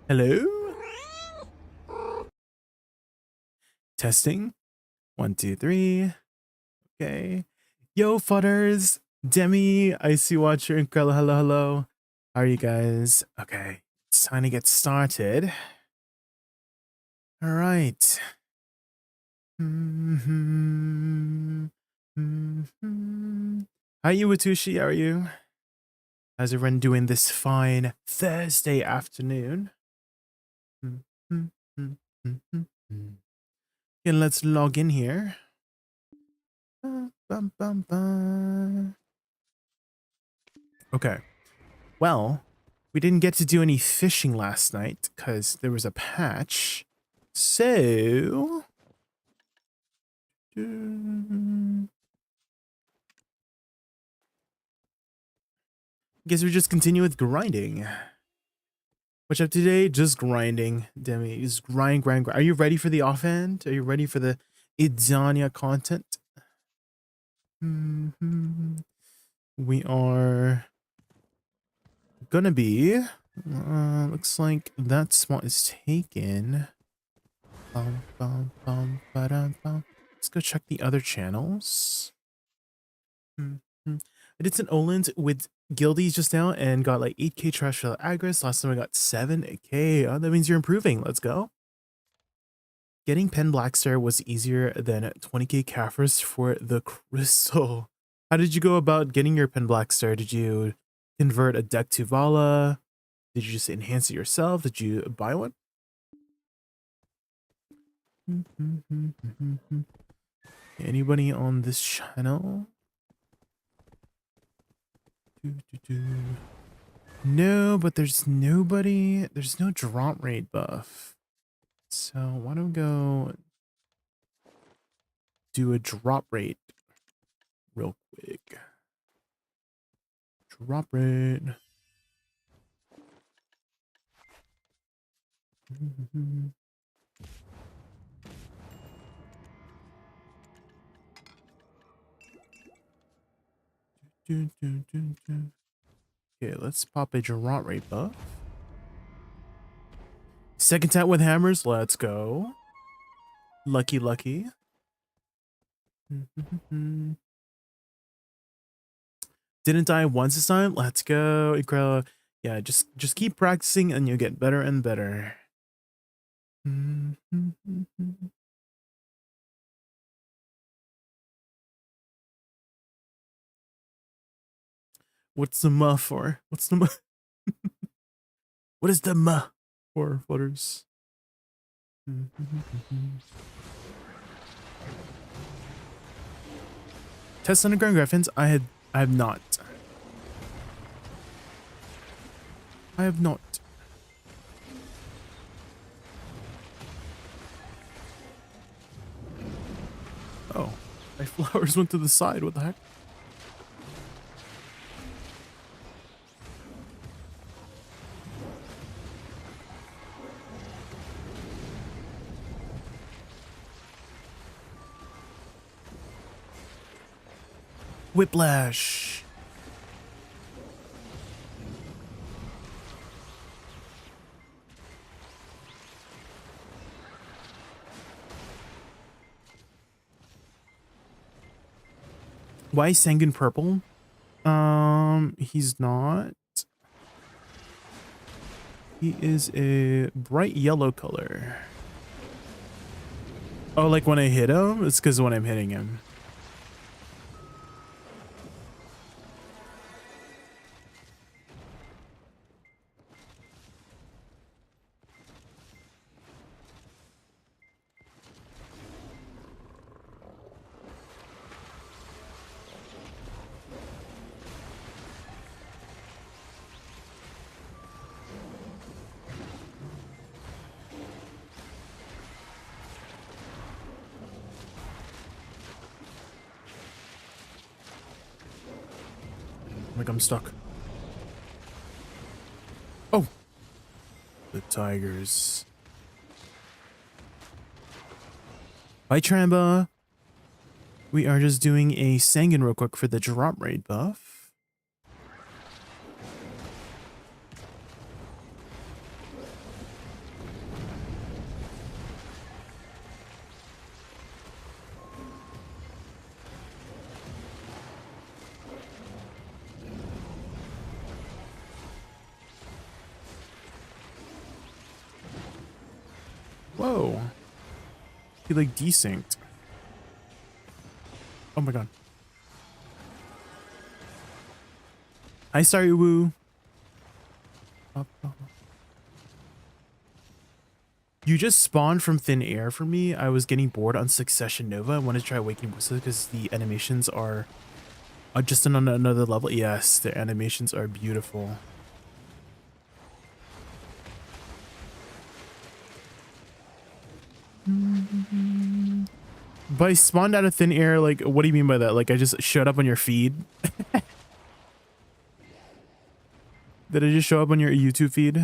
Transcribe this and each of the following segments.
Hello? Testing. 1, 2, 3. Okay. Yo, fudders. Demi, Icy Watcher, Incredible. Hello, hello. How are you guys? Okay. It's time to get started. All right. How are you, Watushi? How are you? How's everyone doing this fine Thursday afternoon? And let's log in here. Okay. Well, we didn't get to do any fishing last night because there was a patch. So... guess we just continue with grinding. What's up today? Just grinding, Demi. Just grind. Are you ready for the offhand? Are you ready for the Idania content? We are gonna be... looks like that spot is taken. Let's go check the other channels. I did some Olins with guildies just now and got like 8k trash agris. Last time I got 7k. Oh, that means you're improving. Let's go. Getting Pen Blackstar was easier than 20k Kaffers for the crystal. How did you go about getting your Pen Blackstar? Did you convert a deck to Vala? Did you just enhance it yourself? Did you buy one? Anybody on this channel? No, but there's nobody. There's no drop rate buff. So why don't we go do a drop rate real quick. Drop rate. Okay, let's pop a drop rate buff. Second tap with hammers. Let's go. Lucky. Didn't die once this time. Let's go. Incredible. Yeah, just keep practicing and you'll get better and better. What's the muh for? What's the muh? What is the muh for, flutters? Test underground griffins. I have not. I have not. Oh, my flowers went to the side. What the heck? Whiplash. Why is Sanguine purple? He's not. He is a bright yellow color. Oh, like when I hit him? It's because when I'm hitting him. Like I'm stuck. Oh, the tigers. Bye, Tramba. We are just doing a Sanguine real quick for the drop rate buff. Whoa. He like desynced. Oh my god. Hi, sorry, woo. You just spawned from thin air for me. I was getting bored on Succession Nova. I wanted to try Awakening Woosa because the animations are just on another level. Yes, the animations are beautiful. But I spawned out of thin air, like, what do you mean by that? Like, I just showed up on your feed? Did I just show up on your YouTube feed?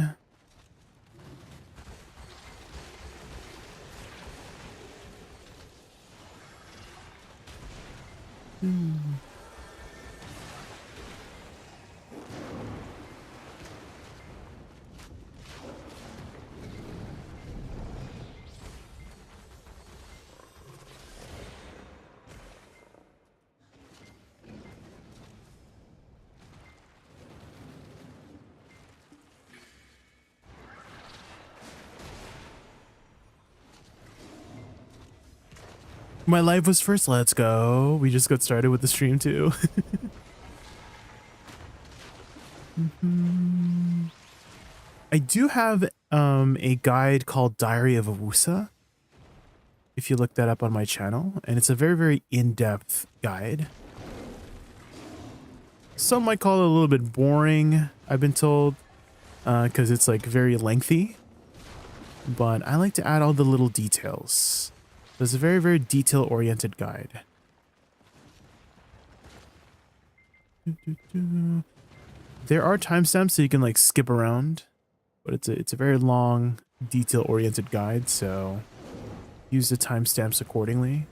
My life was first. Let's go. We just got started with the stream too. I do have a guide called Diary of a Woosa. If you look that up on my channel, and it's a very, very in-depth guide. Some might call it a little bit boring, I've been told, because it's like very lengthy. But I like to add all the little details. It's a very, very detail-oriented guide. There are timestamps so you can like skip around, but it's a very long, detail-oriented guide, so use the timestamps accordingly.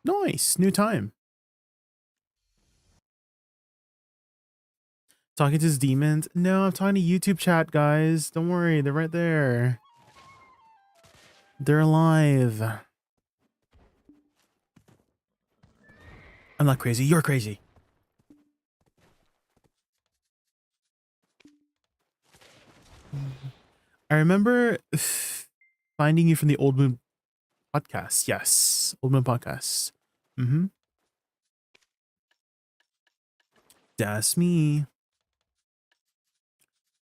Nice, new time. Talking to his demons? No, I'm talking to YouTube chat, guys. Don't worry, they're right there. They're alive. I'm not crazy, you're crazy. I remember finding you from the Old Moon podcast. Yes, Old Moon podcast. Mm-hmm. That's me.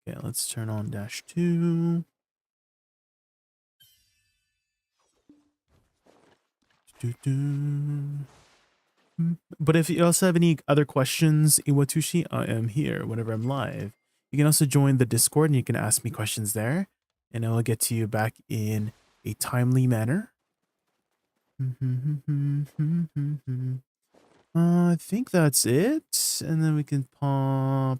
Okay, let's turn on -2. But if you also have any other questions, Iwatushi, I am here whenever I'm live. You can also join the Discord and you can ask me questions there, and I will get to you back in a timely manner. I think that's it, and then we can pop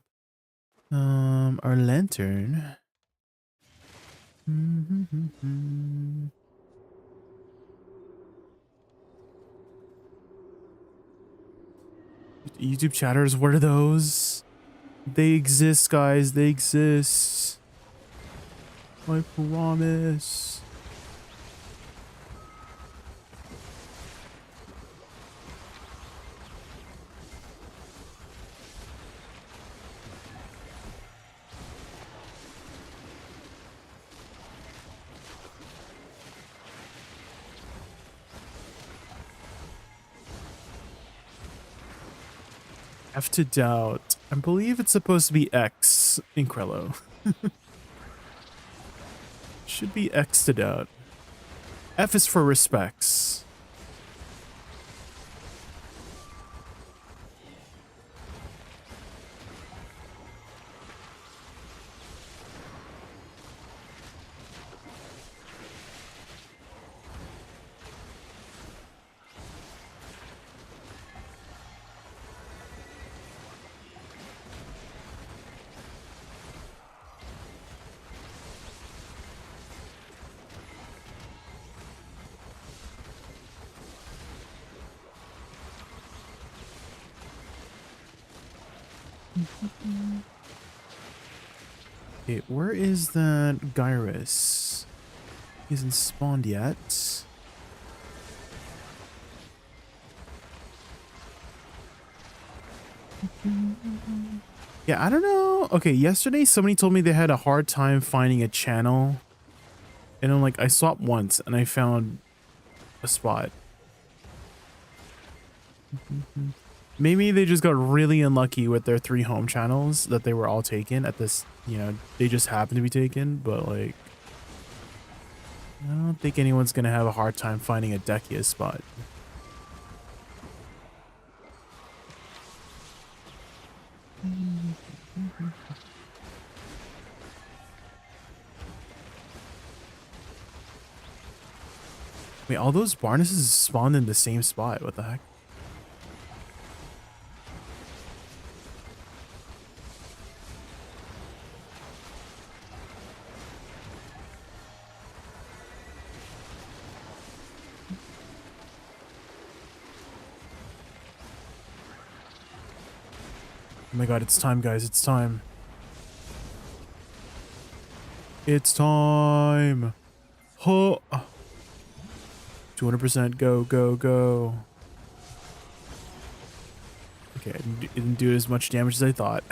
our lantern. YouTube chatters, what are those? They exist, guys. They exist. I promise. F to doubt. I believe it's supposed to be X in Krello. Should be X to doubt. F is for respects. Okay, where is that Gyrus? He hasn't spawned yet. Yeah, I don't know. Okay, yesterday somebody told me they had a hard time finding a channel. And I'm like, I swapped once and I found a spot. Maybe they just got really unlucky with their 3 home channels that they were all taken at this, you know, they just happened to be taken, but like, I don't think anyone's gonna have a hard time finding a Dekia spot. Wait, all those Barnesses spawned in the same spot. What the heck? Oh my god, it's time, guys. It's time. It's time. Huh. 200%. Go, go, go. Okay, it didn't do as much damage as I thought.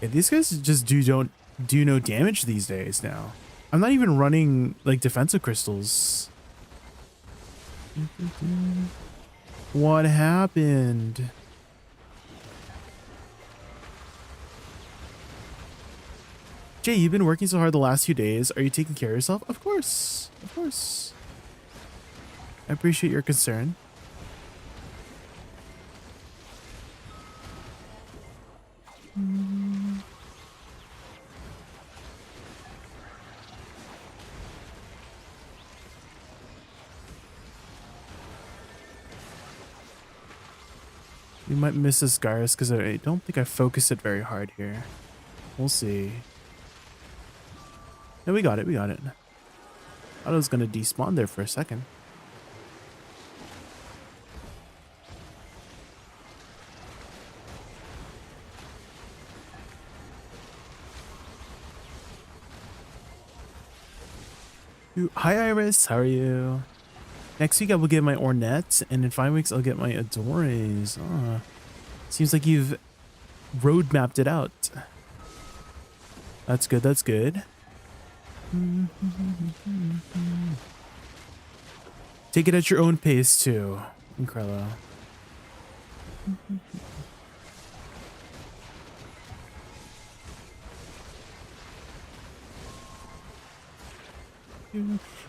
Yeah, these guys just don't do no damage these days now. I'm not even running like defensive crystals. What happened? Jay, you've been working so hard the last few days. Are you taking care of yourself? Of course. Of course. I appreciate your concern. We might miss this Gyrus because I don't think I focused it very hard here. We'll see. No, we got it. We got it. I thought it was going to despawn there for a second. Ooh, hi, Iris. How are you? Next week I will get my Ornette, and in 5 weeks I'll get my Adores. Ah, seems like you've road mapped it out. That's good. That's good. Take it at your own pace too, Incrello.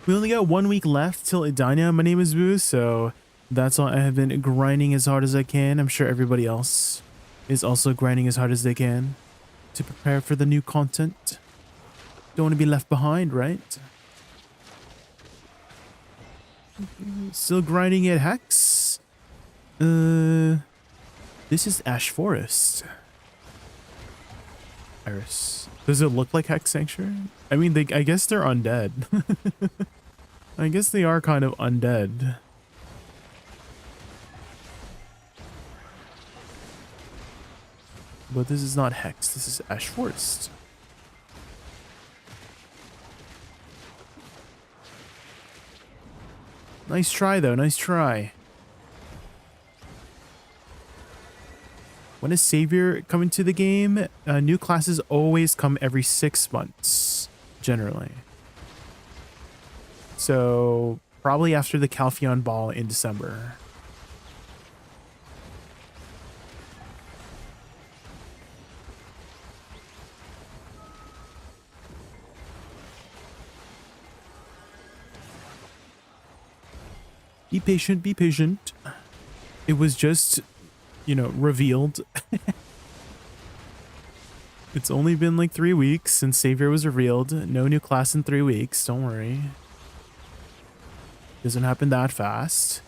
We only got 1 week left till Edina. My name is Woo, so that's all. I have been grinding as hard as I can. I'm sure everybody else is also grinding as hard as they can to prepare for the new content. Don't want to be left behind, right? Still grinding at Hex. This is Ash Forest. Iris. Does it look like Hex Sanctuary? I mean, I guess they're undead. I guess they are kind of undead. But this is not Hex. This is Ash Forest. Nice try, though. Nice try. When is Savior coming to the game? New classes always come every 6 months, generally. So, probably after the Calpheon Ball in December. Be patient, be patient. It was just, you know, revealed. It's only been like 3 weeks since Savior was revealed. No new class in 3 weeks, don't worry. Doesn't happen that fast.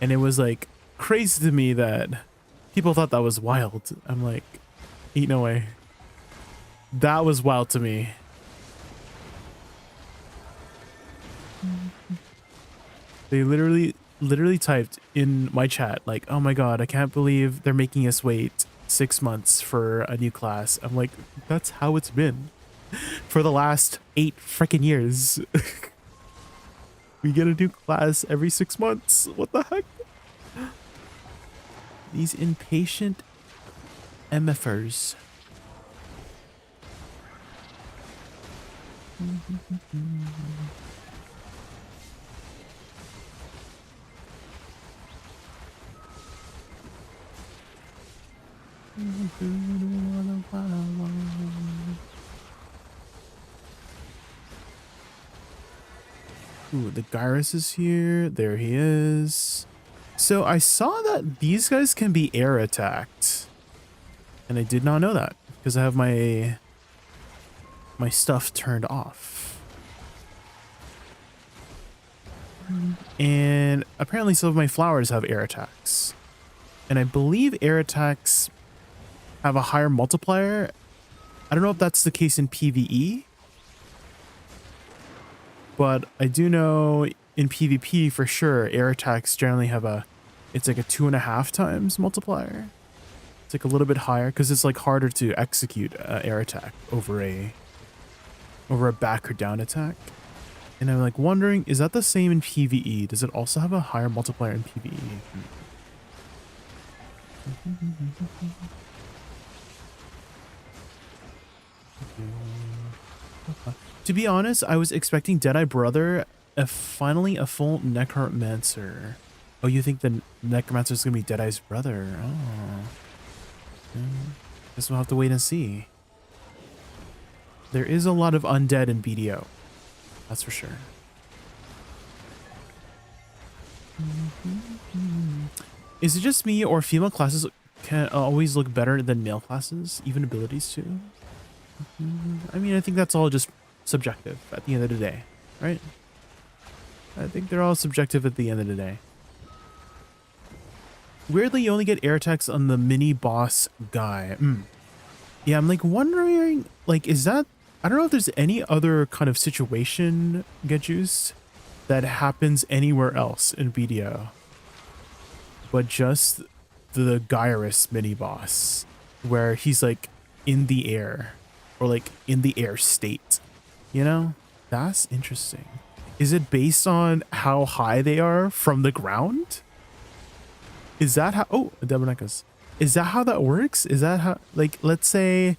And it was like crazy to me that people thought that was wild. I'm like, ain't no way. That was wild to me. They literally typed in my chat like, oh my god, I can't believe they're making us wait 6 months for a new class. I'm like, that's how it's been for the last 8 freaking years. We get a new class every 6 months. What the heck? These impatient MFers. Ooh, the Gyrus is here. There he is. So I saw that these guys can be air attacked. And I did not know that because I have my stuff turned off. And apparently some of my flowers have air attacks. And I believe air attacks have a higher multiplier. I don't know if that's the case in PvE. But I do know in PvP for sure, air attacks generally have it's like a 2.5 times multiplier. It's like a little bit higher because it's like harder to execute an air attack over a back or down attack. And I'm like wondering, is that the same in PvE? Does it also have a higher multiplier in PvE? To be honest, I was expecting Deadeye Brother, finally a full Necromancer. Oh, you think the Necromancer is going to be Deadeye's brother? Oh. Guess we'll have to wait and see. There is a lot of undead in BDO. That's for sure. Is it just me or female classes can always look better than male classes? Even abilities too? I mean, I think that's all just subjective at the end of the day, right? I think they're all subjective at the end of the day. Weirdly, you only get air attacks on the mini boss guy. Yeah, I'm like wondering, like, is that, I don't know if there's any other kind of situation, get juiced, that happens anywhere else in BDO, but just the Gyrus mini boss, where he's like in the air, or like in the air state, you know? That's interesting. Is it based on how high they are from the ground? Is that how, oh, Demonicus. Is that how that works? Is that how, like, let's say,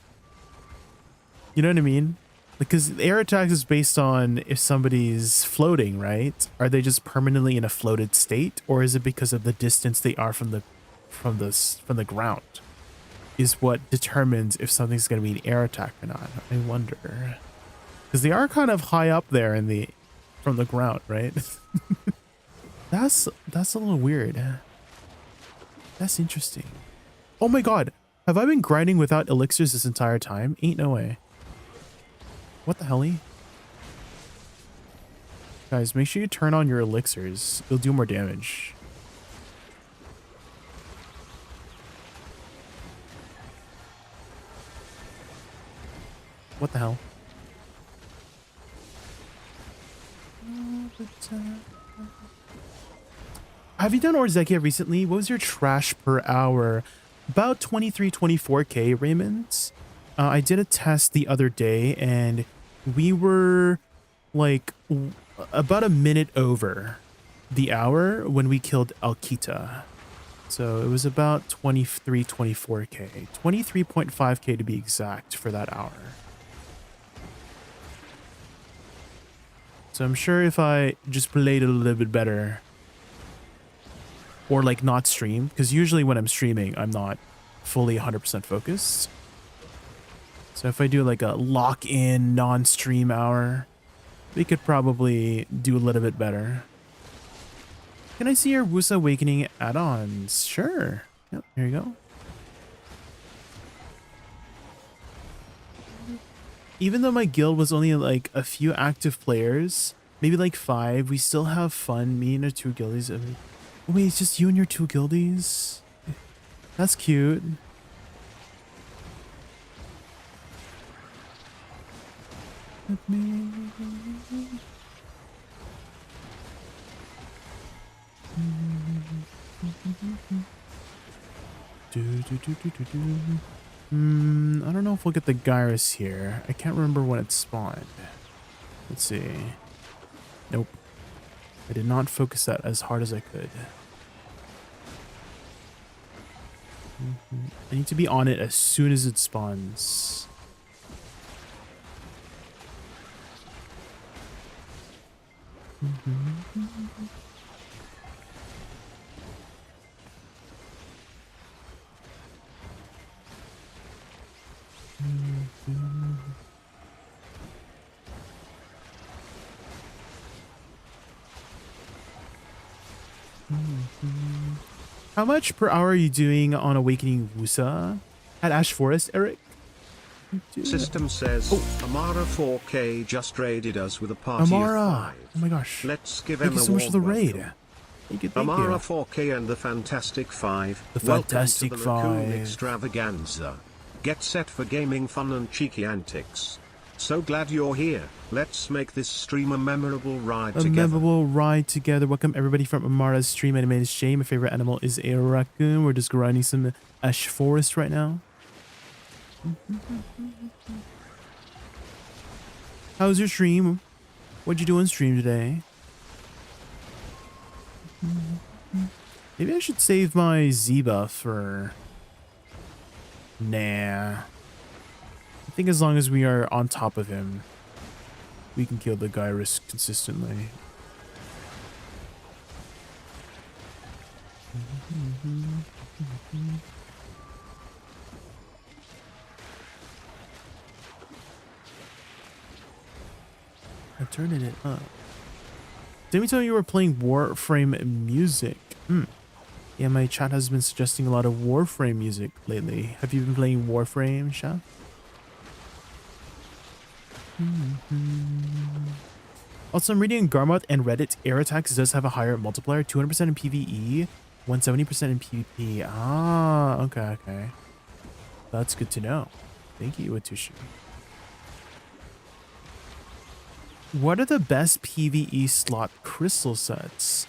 you know what I mean? Because air attacks is based on if somebody's floating, right? Are they just permanently in a floated state, or is it because of the distance they are from the ground? Is what determines if something's going to be an air attack or not. I wonder, because they are kind of high up there in from the ground, right? That's a little weird. That's interesting. Oh my god, have I been grinding without elixirs this entire time? Ain't no way. What the helly? Guys, make sure you turn on your elixirs. You'll do more damage. What the hell? Have you done Orzeki recently? What was your trash per hour? About 23-24k, Raymond. I did a test the other day and we were like about a minute over the hour when we killed Alkita. So it was about 23-24k, 23.5k to be exact for that hour. So I'm sure if I just played it a little bit better, or like not stream, because usually when I'm streaming, I'm not fully 100% focused. So if I do like a lock-in non-stream hour, we could probably do a little bit better. Can I see your Woosa Awakening add-ons? Sure. Yep, here you go. Even though my guild was only like a few active players, maybe like 5, we still have fun. Me and our 2 guildies. Wait, it's just you and your 2 guildies? That's cute. with me. I don't know if we'll get the Gyrus here. I can't remember when it spawned. Let's see. Nope. I did not focus that as hard as I could. I need to be on it as soon as it spawns. How much per hour are you doing on Awakening Woosa at Ash Forest, Eric? System says Amara 4K just raided us with a party Amara. of 5. Oh my gosh. Let's give Thank him you a so much for the warm raid. welcome. Thank you. Amara 4K and the Fantastic 5. The Welcome Fantastic to the Raccoon 5. Extravaganza. Get set for gaming fun and cheeky antics. So glad you're here. Let's make this stream a memorable ride together. Memorable ride together. Welcome everybody from Amara's stream. My name is Jay. My favorite animal is a raccoon. We're just grinding some Ash Forest right now. How's your stream? What'd you do on stream today? Maybe I should save my Z buff for... Nah. I think as long as we are on top of him, we can kill the Gyrus consistently. I'm turning it up. Didn't we tell you were playing Warframe music? Yeah, my chat has been suggesting a lot of Warframe music lately. Have you been playing Warframe, Chef? Also, I'm reading Garmoth and Reddit. Air attacks does have a higher multiplier, 200% in PvE, 170% in PvP. Ah, okay. That's good to know. Thank you, Atushi. What are the best PvE slot crystal sets?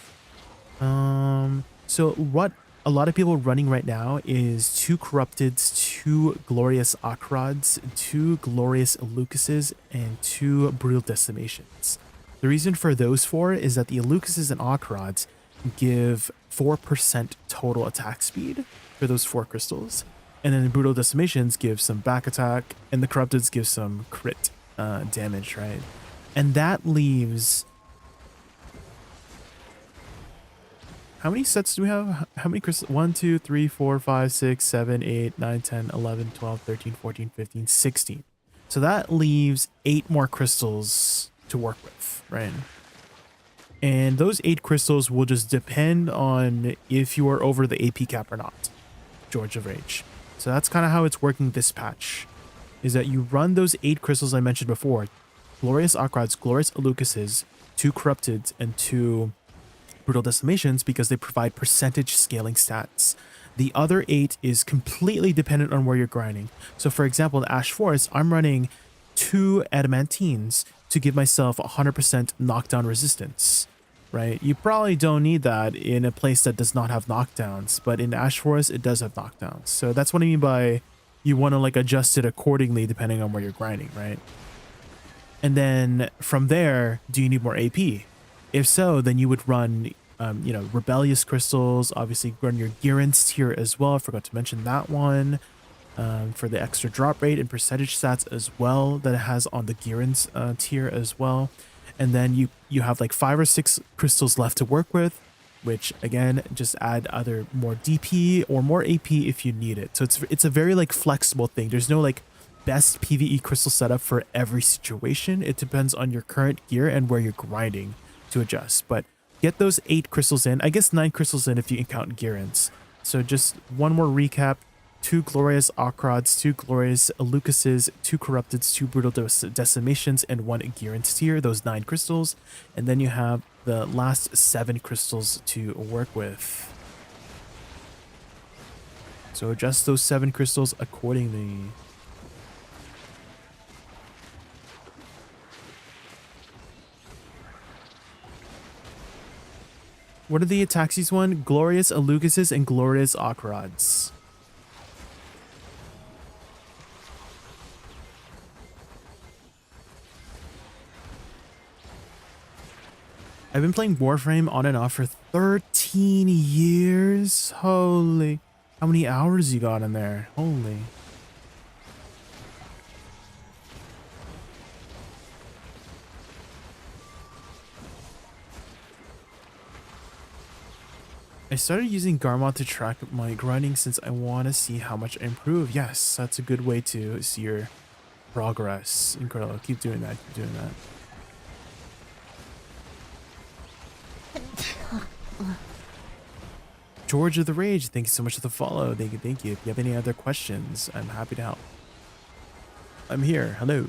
So what a lot of people are running right now is 2 Corrupteds, 2 Glorious Akrods, 2 Glorious Elucuses, and 2 Brutal Decimations. The reason for those 4 is that the Elucuses and Akrods give 4% total attack speed for those 4 crystals, and then the Brutal Decimations give some back attack, and the Corrupteds give some crit damage, right? And that leaves... How many sets do we have? How many crystals? 1, 2, 3, 4, 5, 6, 7, 8, 9, 10, 11, 12, 13, 14, 15, 16. So that leaves 8 more crystals to work with, right? And those 8 crystals will just depend on if you are over the AP cap or not. George of Rage. So that's kind of how it's working this patch. Is that you run those 8 crystals I mentioned before. Glorious Akrods, Glorious Elucuses, 2 Corrupteds, and 2 Brutal Decimations because they provide percentage scaling stats. The other 8 is completely dependent on where you're grinding. So for example, in Ash Forest, I'm running 2 Adamantines to give myself 100% knockdown resistance, right? You probably don't need that in a place that does not have knockdowns, but in Ash Forest, it does have knockdowns. So that's what I mean by you want to like adjust it accordingly depending on where you're grinding, right? And then from there, do you need more AP? If so, then you would run, Rebellious Crystals, obviously run your Gearance tier as well. I forgot to mention that one for the extra drop rate and percentage stats as well that it has on the Gearance tier as well. And then you have like 5 or 6 crystals left to work with, which again, just add either more DP or more AP if you need it. So it's a very like flexible thing. There's no like best PvE crystal setup for every situation. It depends on your current gear and where you're grinding to adjust. But get those 8 crystals in. I guess 9 crystals in if you count Gearance. So just one more recap. 2 Glorious Akrods, 2 Glorious Elucuses, 2 Corrupteds, 2 Brutal Decimations, and 1 Gearance tier, those 9 crystals. And then you have the last 7 crystals to work with. So adjust those 7 crystals accordingly. What are the Ataxis one? Glorious Alucuses and Glorious Akrods. I've been playing Warframe on and off for 13 years. Holy. How many hours you got in there? Holy. I started using Garmod to track my grinding since I want to see how much I improve. Yes, that's a good way to see your progress. Incredible. Keep doing that. Keep doing that. George of the Rage, thank you so much for the follow. Thank you, thank you. If you have any other questions, I'm happy to help. I'm here. Hello.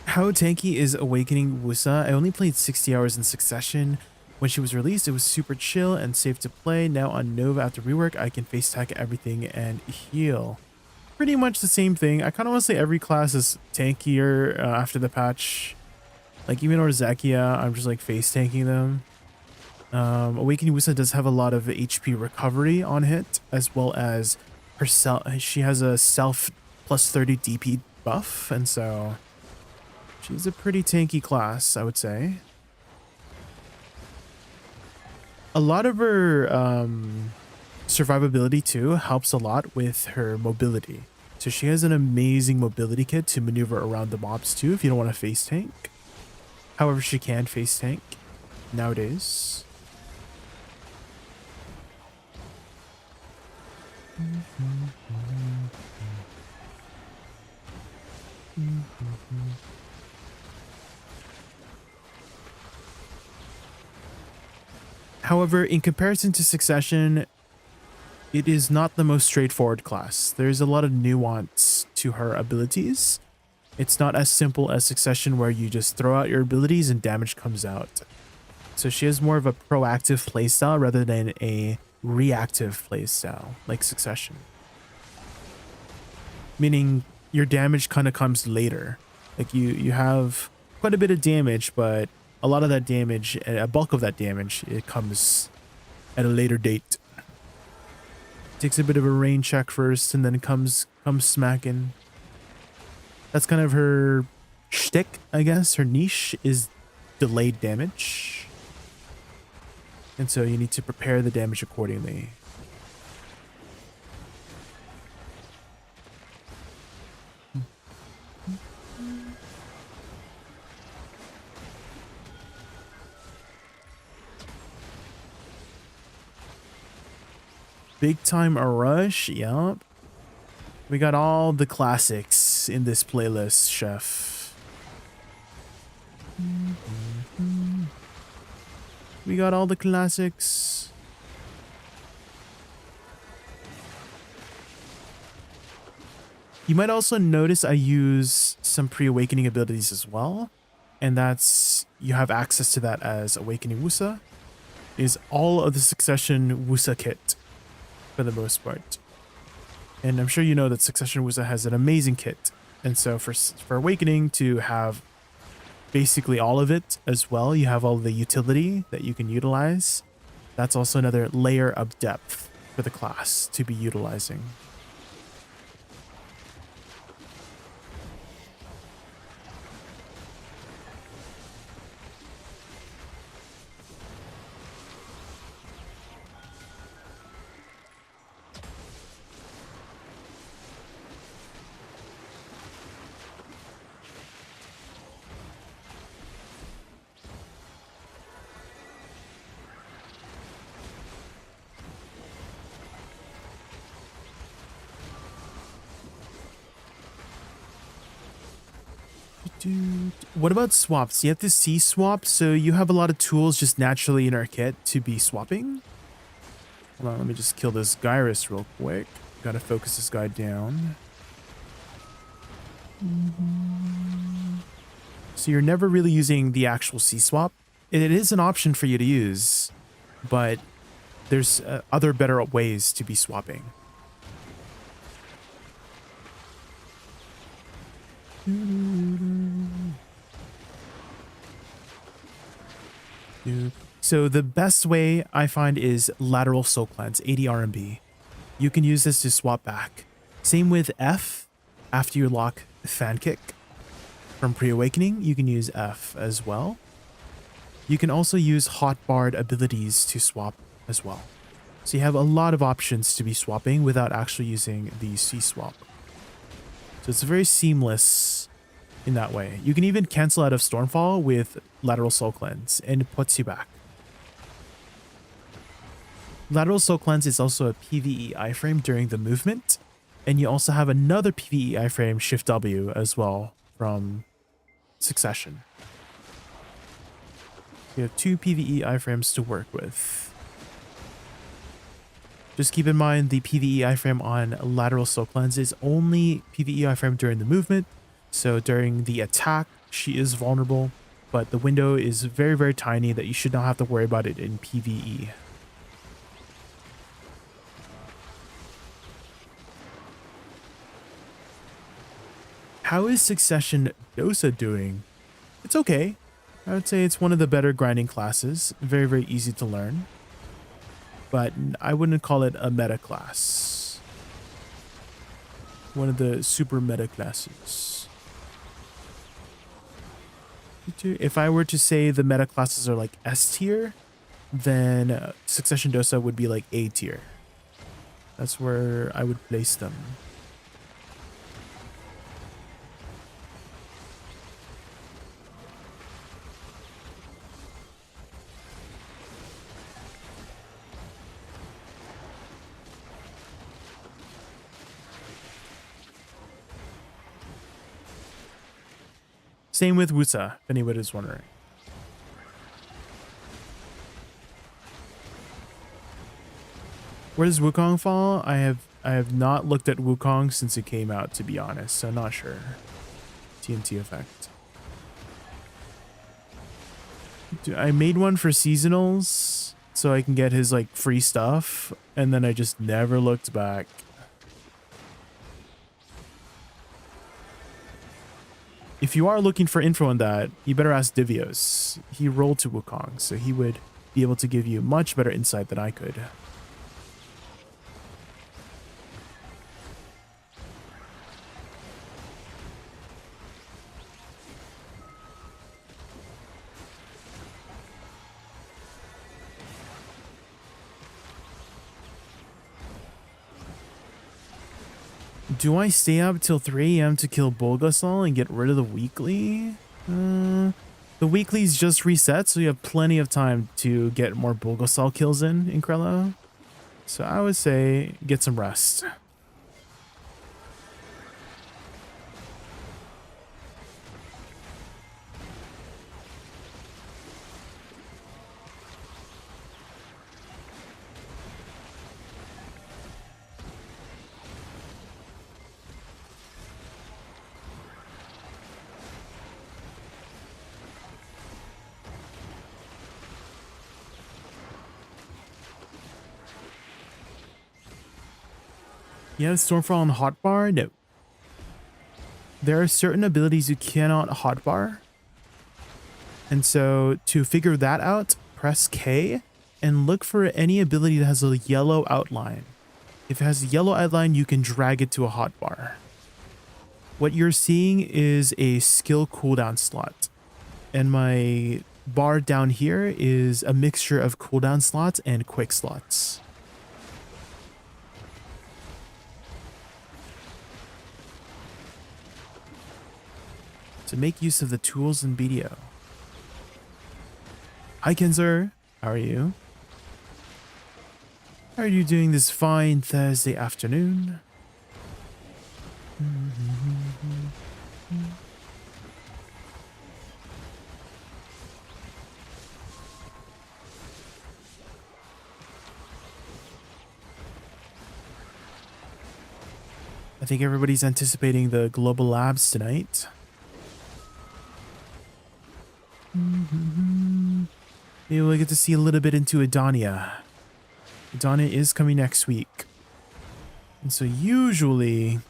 How tanky is Awakening Woosa? I only played 60 hours in succession. When she was released, it was super chill and safe to play. Now on Nova after rework, I can face tag everything and heal. Pretty much the same thing. I kind of want to say every class is tankier after the patch. Like even Orzakia, I'm just like face tanking them. Awakening Woosa does have a lot of HP recovery on hit, as well as herself. She has a self plus 30 DP buff, and so she's a pretty tanky class, I would say. A lot of her survivability too helps a lot with her mobility. So she has an amazing mobility kit to maneuver around the mobs too if you don't want to face tank. However, she can face tank nowadays. However, in comparison to Succession, it is not the most straightforward class. There's a lot of nuance to her abilities. It's not as simple as Succession where you just throw out your abilities and damage comes out. So she has more of a proactive playstyle rather than a reactive playstyle like Succession. Meaning your damage kind of comes later. Like you have quite a bit of damage, but a lot of that damage, a bulk of that damage, it comes at a later date. Takes a bit of a rain check first and then comes smacking. That's kind of her shtick, I guess. Her niche is delayed damage. And so you need to prepare the damage accordingly. Big Time a Rush, yup. We got all the classics in this playlist, chef. We got all the classics. You might also notice I use some pre-awakening abilities as well. And that's, you have access to that as Awakening Woosa. Is all of the Succession Woosa kit for the most part. And I'm sure you know that Succession Woosa has an amazing kit. And so for Awakening to have basically all of it as well, you have all the utility that you can utilize. That's also another layer of depth for the class to be utilizing. What about swaps? You have to see swap, so you have a lot of tools just naturally in our kit to be swapping. Hold on, let me just kill this Gyrus real quick. Gotta focus this guy down. So you're never really using the actual C swap it is an option for you to use, but there's other better ways to be swapping. So the best way I find is lateral soul cleanse, ADRMB. You can use this to swap back. Same with F. After you lock fan kick from pre-awakening, you can use F as well. You can also use hotbarred abilities to swap as well. So you have a lot of options to be swapping without actually using the C-swap. So it's very seamless in that way. You can even cancel out of Stormfall with Lateral Soul Cleanse, and it puts you back. Lateral Soul Cleanse is also a PvE iframe during the movement, and you also have another PvE iframe, Shift W, as well from Succession. You have 2 PvE iframes to work with. Just keep in mind the PvE iframe on Lateral Soul Cleanse is only PvE iframe during the movement, so during the attack, she is vulnerable, but the window is very, very tiny that you should not have to worry about it in PvE. How is Succession Dosa doing? It's okay. I would say it's one of the better grinding classes. Very, very easy to learn. But I wouldn't call it a meta class. One of the super meta classes. If I were to say the meta classes are like S tier, then Succession Dosa would be like A tier. That's where I would place them. Same with Woosa, if anyone is wondering. Where does Wukong fall? I have not looked at Wukong since it came out, to be honest, so not sure. TNT effect. I made one for seasonals so I can get his like free stuff, and then I just never looked back. If you are looking for info on that, you better ask Divios. He rolled to Wukong, so he would be able to give you much better insight than I could. Do I stay up till 3 AM to kill Bulgasol and get rid of the weekly? The weekly's just reset, so you have plenty of time to get more Bulgasol kills in Krello. So I would say get some rest. You have Stormfall on hotbar? No. There are certain abilities you cannot hotbar. And so to figure that out, press K and look for any ability that has a yellow outline. If it has a yellow outline, you can drag it to a hotbar. What you're seeing is a skill cooldown slot. And my bar down here is a mixture of cooldown slots and quick slots. To make use of the tools in BDO. Hi Kenzer, how are you? How are you doing this fine Thursday afternoon? I think everybody's anticipating the global labs tonight. Maybe we'll get to see a little bit into Adania. Adania is coming next week. And so usually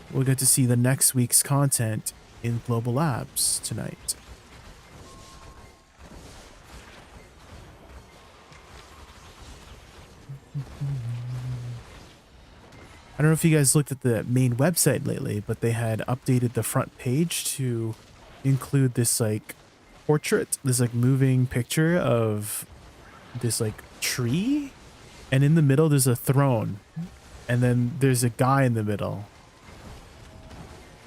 we'll get to see the next week's content in Global Labs tonight. I don't know if you guys looked at the main website lately, but they had updated the front page to include this like portrait, this like moving picture of this like tree, and in the middle there's a throne, and then there's a guy in the middle,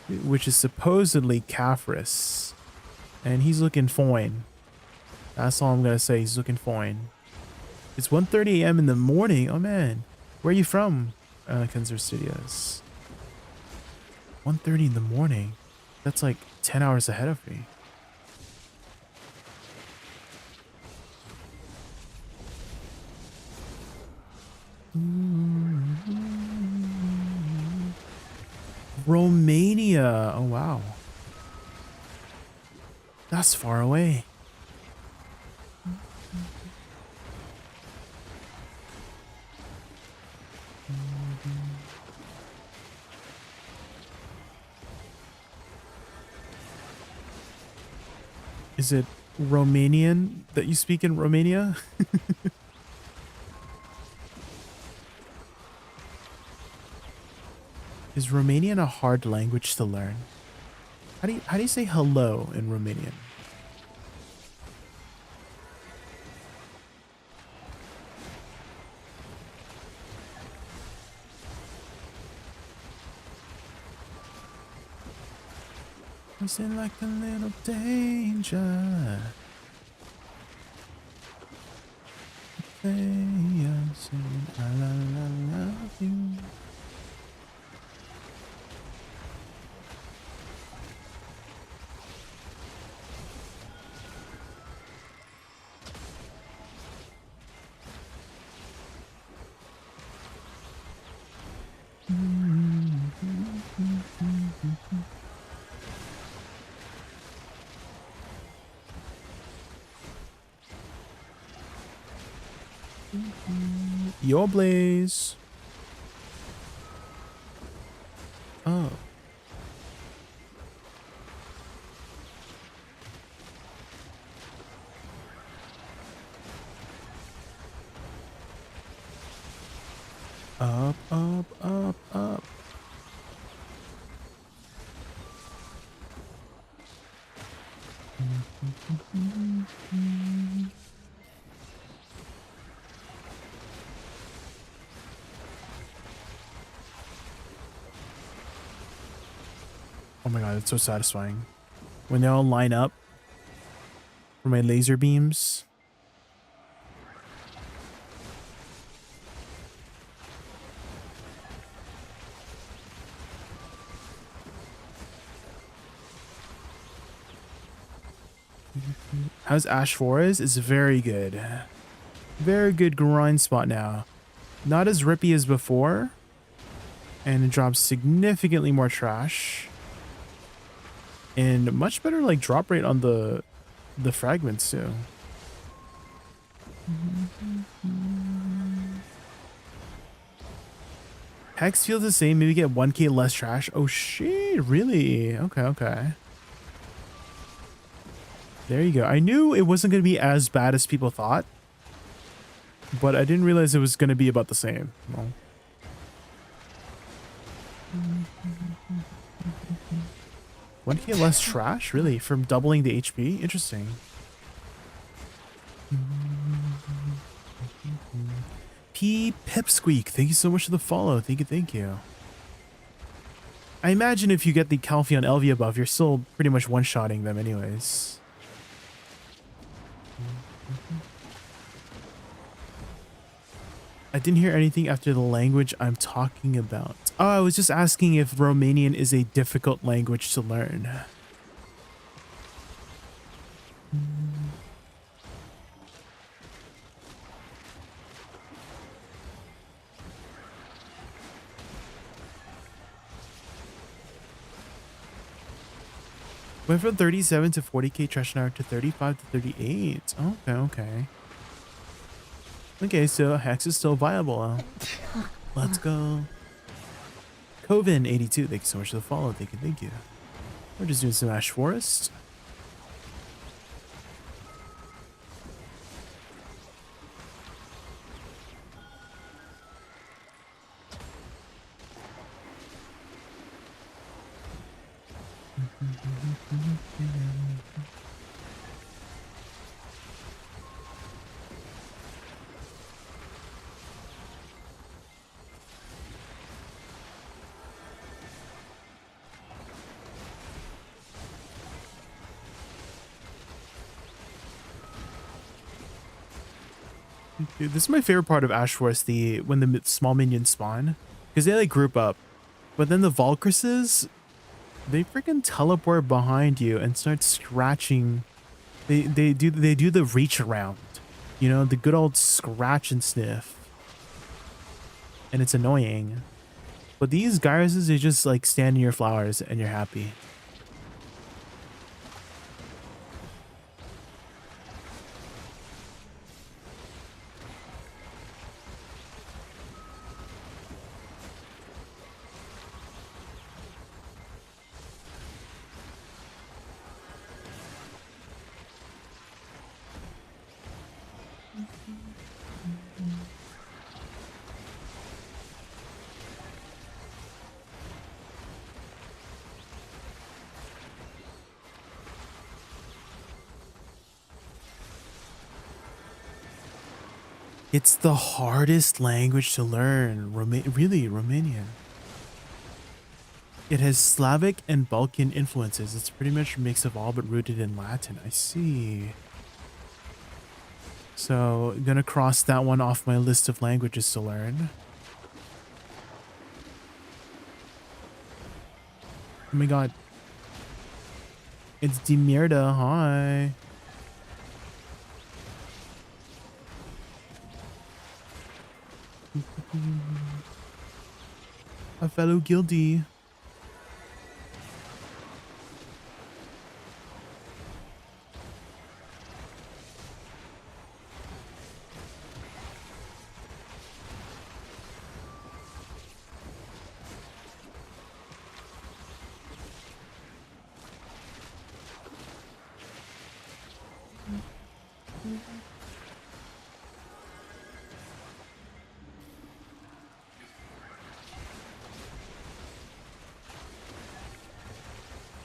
which is supposedly Caphras, and he's looking fine. That's all I'm gonna say. He's looking fine. It's 1:30 a.m. in the morning. Oh man, where are you from? Kenzer Studios. 1:30 in the morning. That's like 10 hours ahead of me. Romania. Oh wow. That's far away. Is it Romanian that you speak in Romania? Is Romanian a hard language to learn? How do you say hello in Romanian? Is it like a little danger? They are saying, I love you. Your blaze. Oh. Up, up, up, up. Oh my god, it's so satisfying. When they all line up for my laser beams. How's Ash Forest? It's very good. Very good grind spot now. Not as rippy as before. And it drops significantly more trash. And much better like drop rate on the fragments too. Hex feels the same, maybe get 1k less trash. Oh shit, really? Okay, okay. There you go. I knew it wasn't going to be as bad as people thought. But I didn't realize it was going to be about the same. Well. 1k less trash? Really? From doubling the HP? Interesting. P Pipsqueak, thank you so much for the follow. Thank you, thank you. I imagine if you get the Calpheon Elvia buff, you're still pretty much one-shotting them anyways. I didn't hear anything after the language I'm talking about. Oh, I was just asking if Romanian is a difficult language to learn. Went from 37 to 40k trash now to 35 to 38. Okay. Okay, so Hex is still viable. Let's go. Coven82, thank you so much for the follow. Thank you. We're just doing some Ash Forest. Dude, this is my favorite part of Ash Forest, when the small minions spawn, because they like group up, but then the Valkyries, they freaking teleport behind you and start scratching. They do the reach around, you know, the good old scratch and sniff, and it's annoying. But these Gyruses, they just like stand in your flowers and you're happy. It's the hardest language to learn, really, Romanian. It has Slavic and Balkan influences. It's pretty much a mix of all but rooted in Latin. I see. So, gonna cross that one off my list of languages to learn. Oh my god. It's Demirda, hi. A fellow guildie.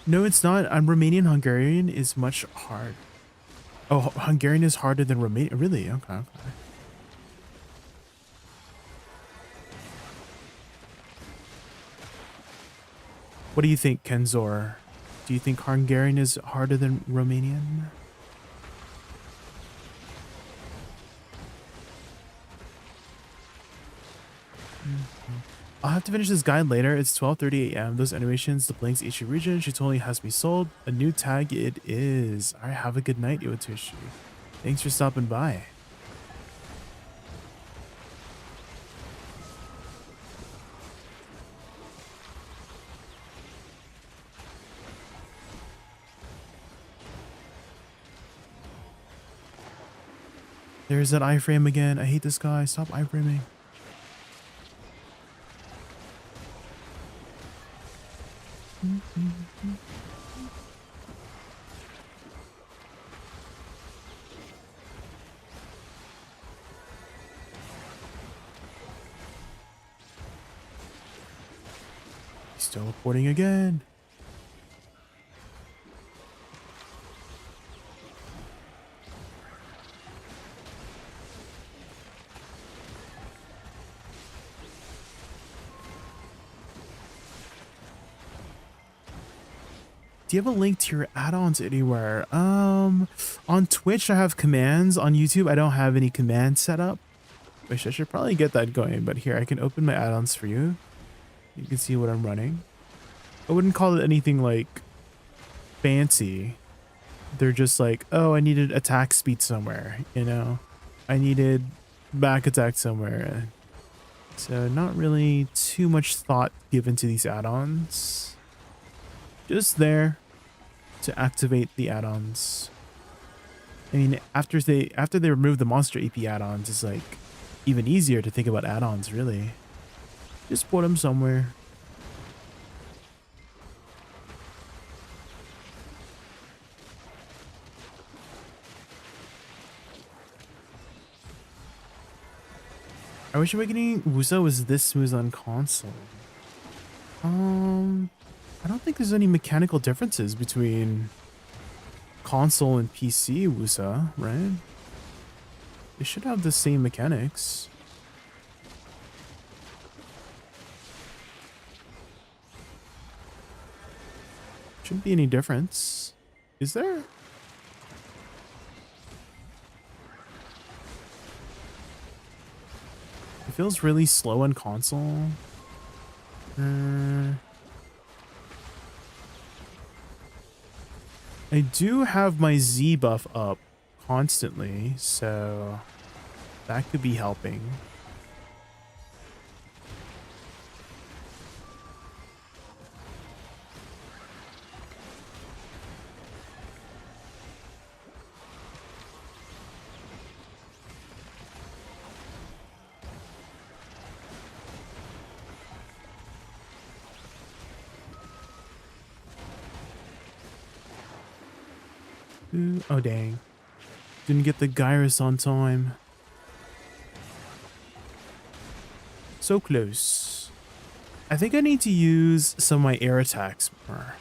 No, it's not. Romanian Hungarian is much hard. Oh, Hungarian is harder than Romanian. Really? Okay. What do you think, Kenzor? Do you think Hungarian is harder than Romanian? I'll have to finish this guide later. It's 12:30 a.m. Those animations, the blanks each region, she totally has me sold. A new tag it is. All right, have a good night, Iwatushi. Thanks for stopping by. There's that iframe again. I hate this guy. Stop iframing. He's teleporting again. Do you have a link to your add-ons anywhere? On Twitch I have commands. On YouTube I don't have any commands set up. Wish I should probably get that going, but here I can open my add-ons for you. You can see what I'm running. I wouldn't call it anything like fancy. They're just like, oh, I needed attack speed somewhere, you know? I needed back attack somewhere. So not really too much thought given to these add-ons. Just there to activate the add-ons. I mean, after they remove the monster AP add-ons, it's like even easier to think about add-ons, really. Just put them somewhere. I wish Awakening Woosa was this smooth on console. I don't think there's any mechanical differences between console and PC Woosa, right? They should have the same mechanics. Shouldn't be any difference. Is there? It feels really slow on console. I do have my Z buff up constantly, so that could be helping. Ooh, oh dang. Didn't get the Gyrus on time. So close. I think I need to use some of my air attacks more.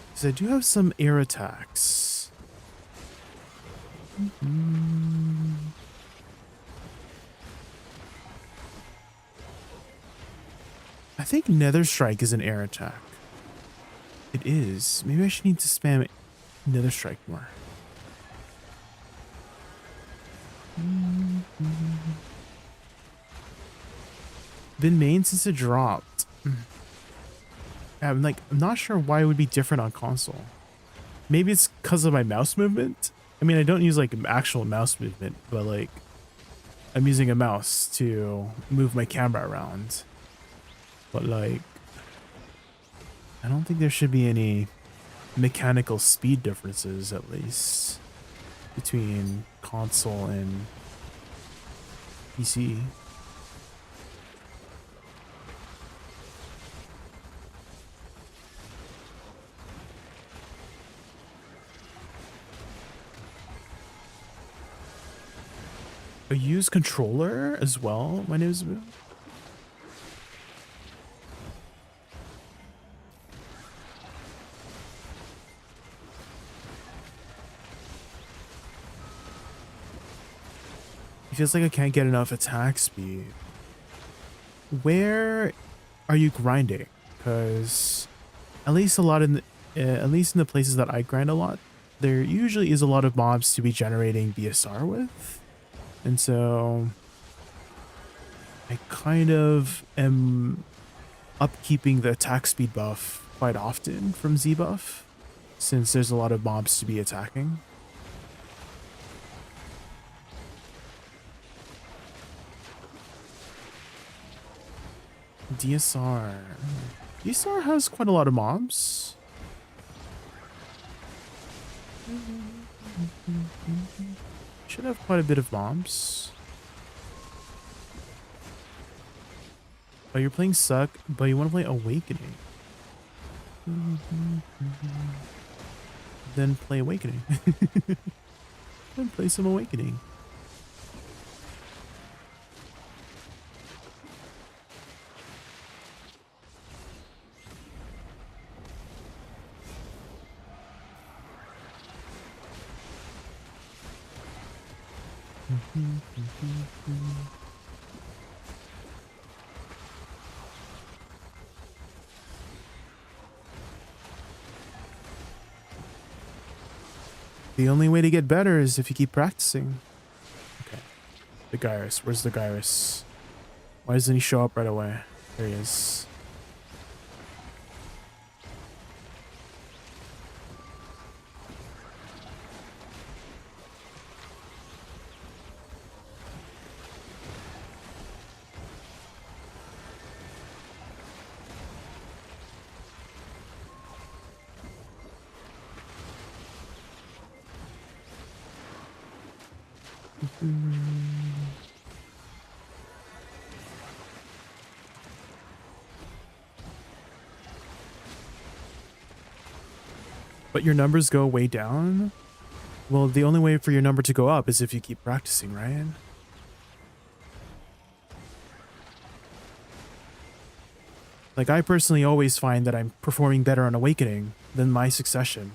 Because I do have some air attacks. I think Nether Strike is an air attack. It is. Maybe I should need to spam Nether Strike more. Been main since it dropped. I'm not sure why it would be different on console. Maybe it's because of my mouse movement. I mean, I don't use like actual mouse movement, but like I'm using a mouse to move my camera around. But like, I don't think there should be any mechanical speed differences, at least, between console and PC. I use controller as well. My name is Boo. It feels like I can't get enough attack speed. Where are you grinding? Because at least in the places that I grind a lot, there usually is a lot of mobs to be generating BSR with. And so I kind of am upkeeping the attack speed buff quite often from Z buff, since there's a lot of mobs to be attacking. DSR. DSR has quite a lot of mobs. Should have quite a bit of mobs. Oh, you're playing Suck, but you want to play Awakening. Then play Awakening. Then play some Awakening. The only way to get better is if you keep practicing. Okay. The Gyrus. Where's the Gyrus? Why doesn't he show up right away? There he is. But your numbers go way down? Well, the only way for your number to go up is if you keep practicing, right? Like, I personally always find that I'm performing better on Awakening than my Succession.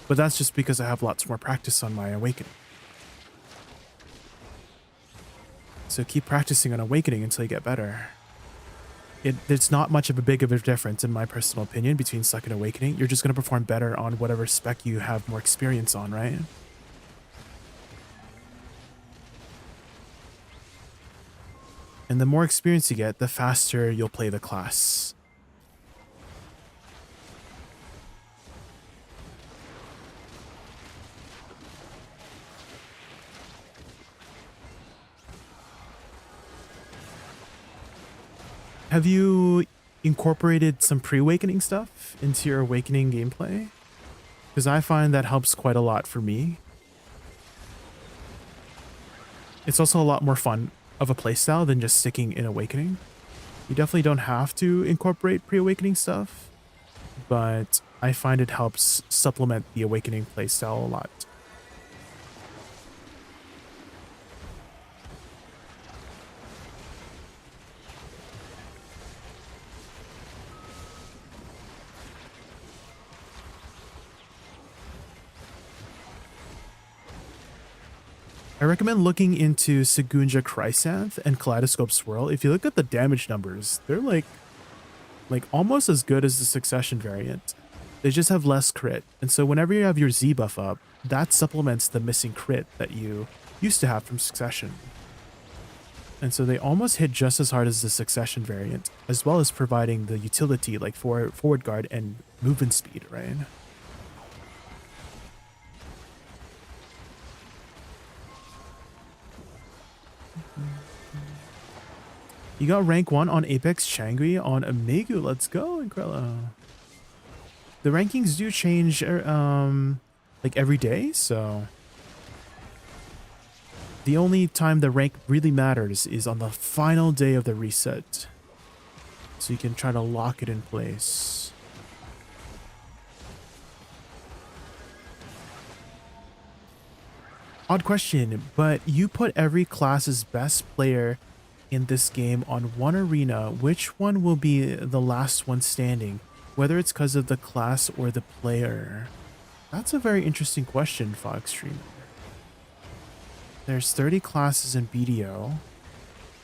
But that's just because I have lots more practice on my Awakening. So keep practicing on Awakening until you get better. It's not much of a big of a difference, in my personal opinion, between Suck and Awakening. You're just going to perform better on whatever spec you have more experience on, right? And the more experience you get, the faster you'll play the class. Have you incorporated some pre-awakening stuff into your Awakening gameplay? Because I find that helps quite a lot for me. It's also a lot more fun of a playstyle than just sticking in Awakening. You definitely don't have to incorporate pre-awakening stuff, but I find it helps supplement the Awakening playstyle a lot. I recommend looking into Segunja Chrysanth and Kaleidoscope Swirl. If you look at the damage numbers, they're like almost as good as the Succession variant. They just have less crit. And so whenever you have your Z buff up, that supplements the missing crit that you used to have from Succession. And so they almost hit just as hard as the Succession variant, as well as providing the utility like forward guard and movement speed, right? You got rank 1 on Apex Changui on Amigu. Let's go, Incrella. The rankings do change like every day, so the only time the rank really matters is on the final day of the reset. So you can try to lock it in place. Odd question, but you put every class's best player in this game on one arena. Which one will be the last one standing, whether it's because of the class or the player? That's a very interesting question, Fox Streamer. There's 30 classes in BDO,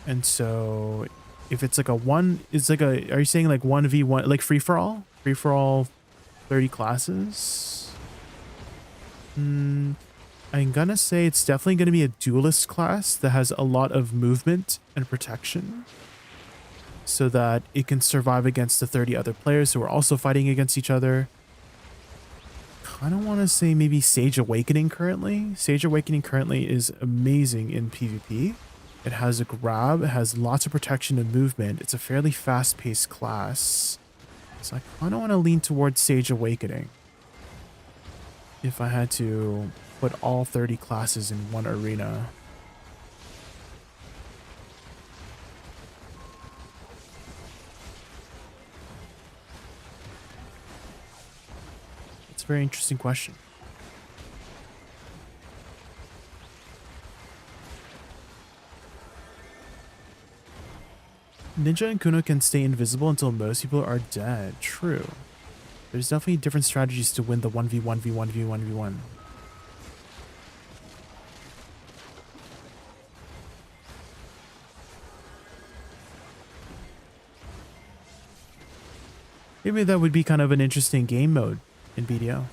and so if it's like a one, it's like a, are you saying like 1v1, like free for all 30 classes? I'm gonna say it's definitely gonna be a duelist class that has a lot of movement and protection, so that it can survive against the 30 other players who are also fighting against each other. I don't want to say maybe Sage Awakening currently. Sage Awakening currently is amazing in PvP. It has a grab, it has lots of protection and movement. It's a fairly fast-paced class. So I kind of want to lean towards Sage Awakening if I had to put all 30 classes in one arena. It's a very interesting question. Ninja and Kuno can stay invisible until most people are dead. True. There's definitely different strategies to win the 1v1v1v1v1. Maybe that would be kind of an interesting game mode in BDO.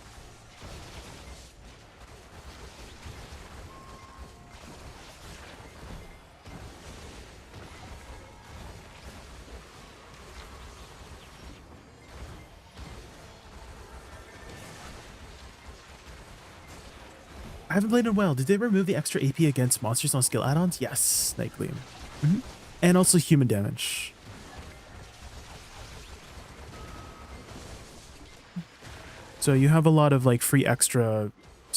I haven't played in well. Did they remove the extra AP against monsters on skill add-ons? Yes, likely. And also human damage. So you have a lot of like free extra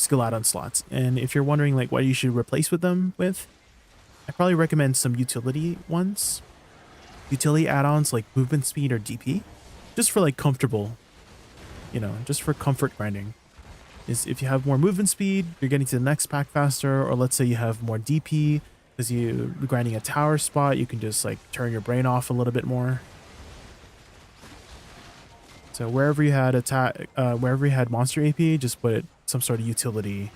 skill add-on slots. And if you're wondering like what you should replace with them with, I probably recommend some utility ones. Utility add-ons like movement speed or DP, just for like comfortable, you know, just for comfort grinding. Is if you have more movement speed, you're getting to the next pack faster, or let's say you have more DP because you're grinding a tower spot, you can just like turn your brain off a little bit more. So wherever you had wherever you had monster AP, just put some sort of utility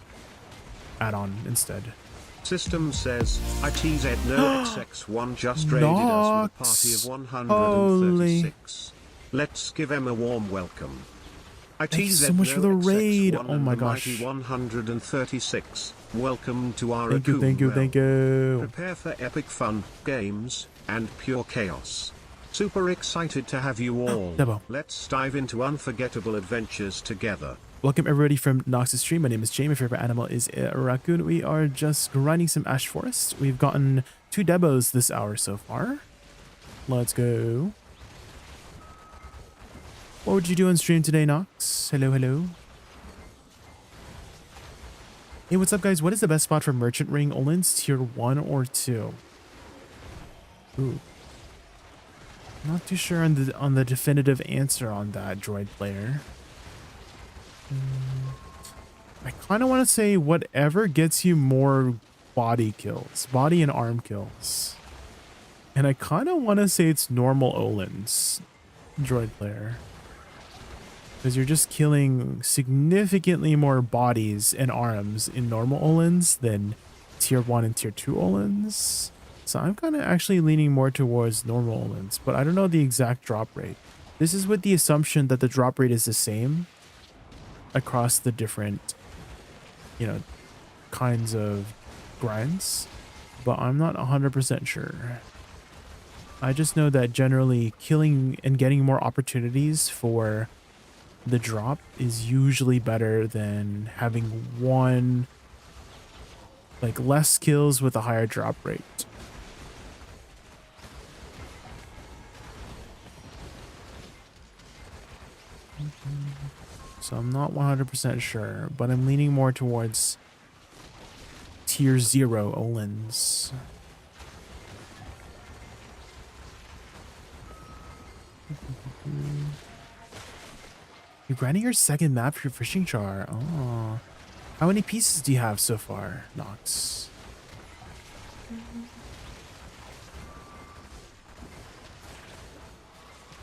add-on instead. System says, ITZ no XX1 just raided us with a party of 136. Let's give him a warm welcome. Thank you so much for the raid. Oh my gosh. 136. Welcome to our Thank you. Prepare for epic fun, games, and pure chaos. Super excited to have you all. Let's dive into unforgettable adventures together. Welcome everybody from Nox's stream. My name is Jay. My favorite animal is a raccoon. We are just grinding some Ash Forest. We've gotten 2 debos this hour so far. Let's go. What would you do on stream today, Nox? Hello. Hey, what's up, guys? What is the best spot for Merchant Ring Olins? Tier 1 or 2? Ooh. Not too sure on the definitive answer on that, droid player. I kind of want to say whatever gets you more body kills, body and arm kills. And I kind of want to say it's normal Olins, droid player. Because you're just killing significantly more bodies and arms in normal Olins than tier 1 and tier 2 Olins. So I'm kind of actually leaning more towards normal Olins, but I don't know the exact drop rate. This is with the assumption that the drop rate is the same across the different, you know, kinds of grinds, but I'm not 100% sure. I just know that generally killing and getting more opportunities for the drop is usually better than having one, like, less kills with a higher drop rate. So I'm not 100% sure, but I'm leaning more towards tier 0 Olins. You're grinding your second map for your fishing char. Oh. How many pieces do you have so far, Nox?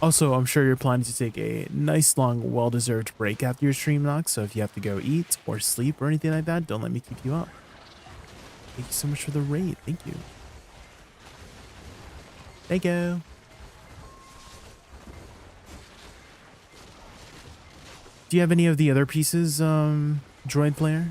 Also, I'm sure you're planning to take a nice long, well-deserved break after your stream, Nox, so if you have to go eat or sleep or anything like that, don't let me keep you up. Thank you so much for the raid. Thank you. Thank you. Do you have any of the other pieces, droid player?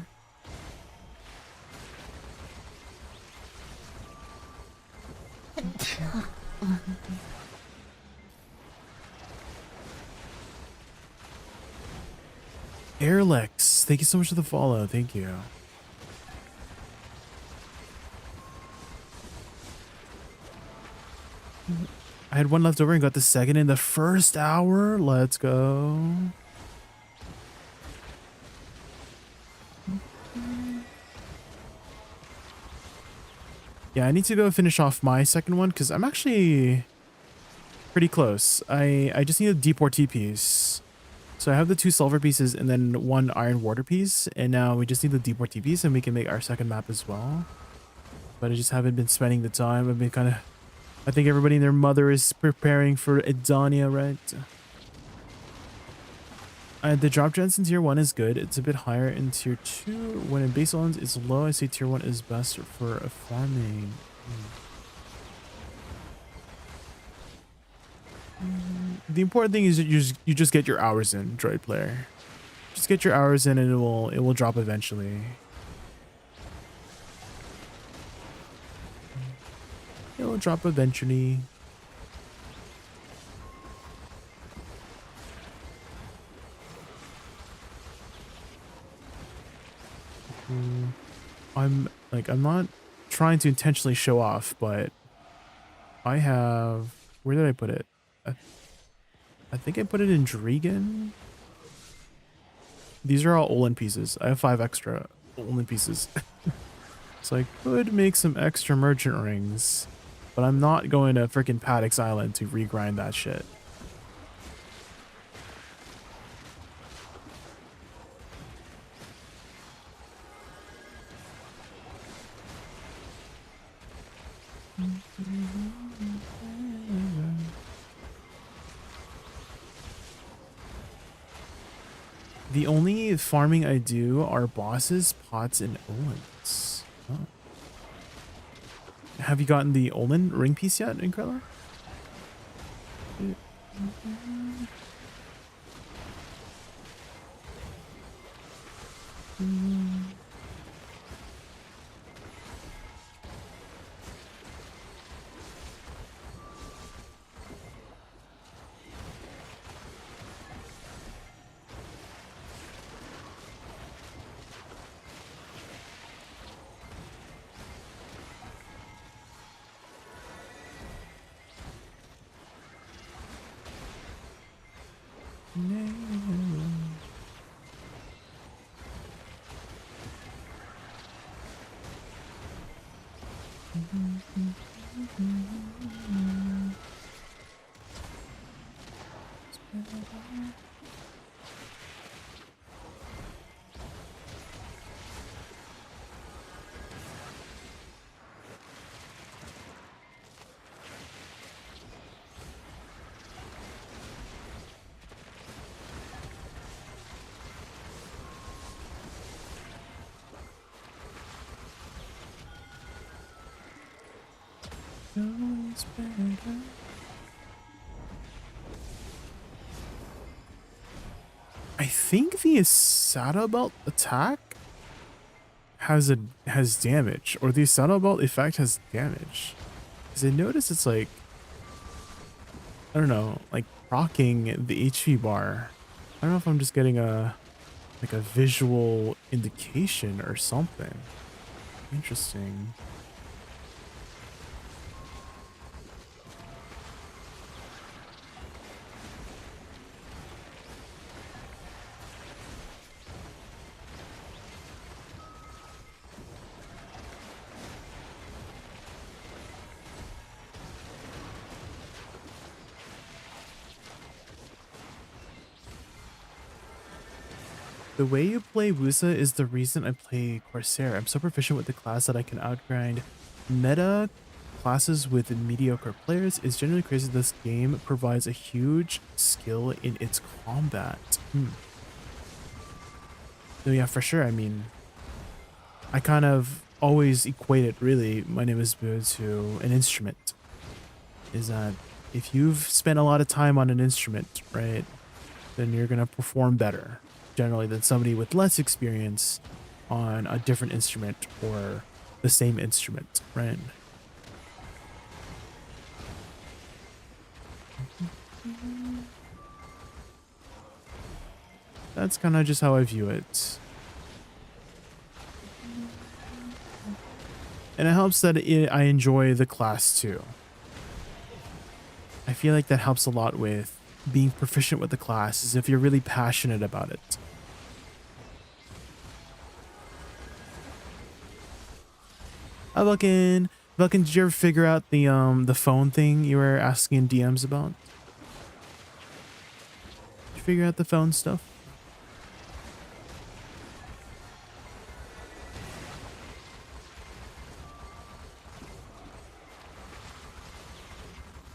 Airlex, thank you so much for the follow. Thank you. I had one left over and got the second in the first hour. Let's go. Yeah, I need to go finish off my second one because I'm actually pretty close. I just need a D4 T piece. So I have the 2 silver pieces and then 1 iron water piece, and now we just need the D4 T piece and we can make our second map as well. But I just haven't been spending the time. I've been kind of... I think everybody and their mother is preparing for Edania, right? The drop gens in tier 1 is good. It's a bit higher in tier 2. When in base lands it's low, I say tier 1 is best for farming. The important thing is that you just get your hours in, droid player. Just get your hours in and it will drop eventually. It will drop eventually. I'm not trying to intentionally show off, but I have... Where did I put it? I think I put it in Dregan. These are all Olin pieces. I have 5 extra Olin pieces. So I could make some extra merchant rings, but I'm not going to freaking Paddock's Island to regrind that shit. The only farming I do are bosses, pots, and Olins. Oh. Have you gotten the Olin ring piece yet, Incredible? I think the Asada Belt attack has damage, or the Asada Belt effect has damage. Because I notice it's like, I don't know, like rocking the HP bar. I don't know if I'm just getting a visual indication or something. Interesting. The way you play Woosa is the reason I play Corsair. I'm so proficient with the class that I can outgrind meta classes with mediocre players. It's generally crazy this game provides a huge skill in its combat. So yeah, for sure. I mean, I kind of always equate it, really, my name is Boo, to an instrument. Is that if you've spent a lot of time on an instrument, right, then you're going to perform better generally than somebody with less experience on a different instrument or the same instrument, right? That's kind of just how I view it. And it helps that I enjoy the class too. I feel like that helps a lot with being proficient with the class, is if you're really passionate about it. Vulcan, did you ever figure out the phone thing you were asking in DMs about? Did you figure out the phone stuff?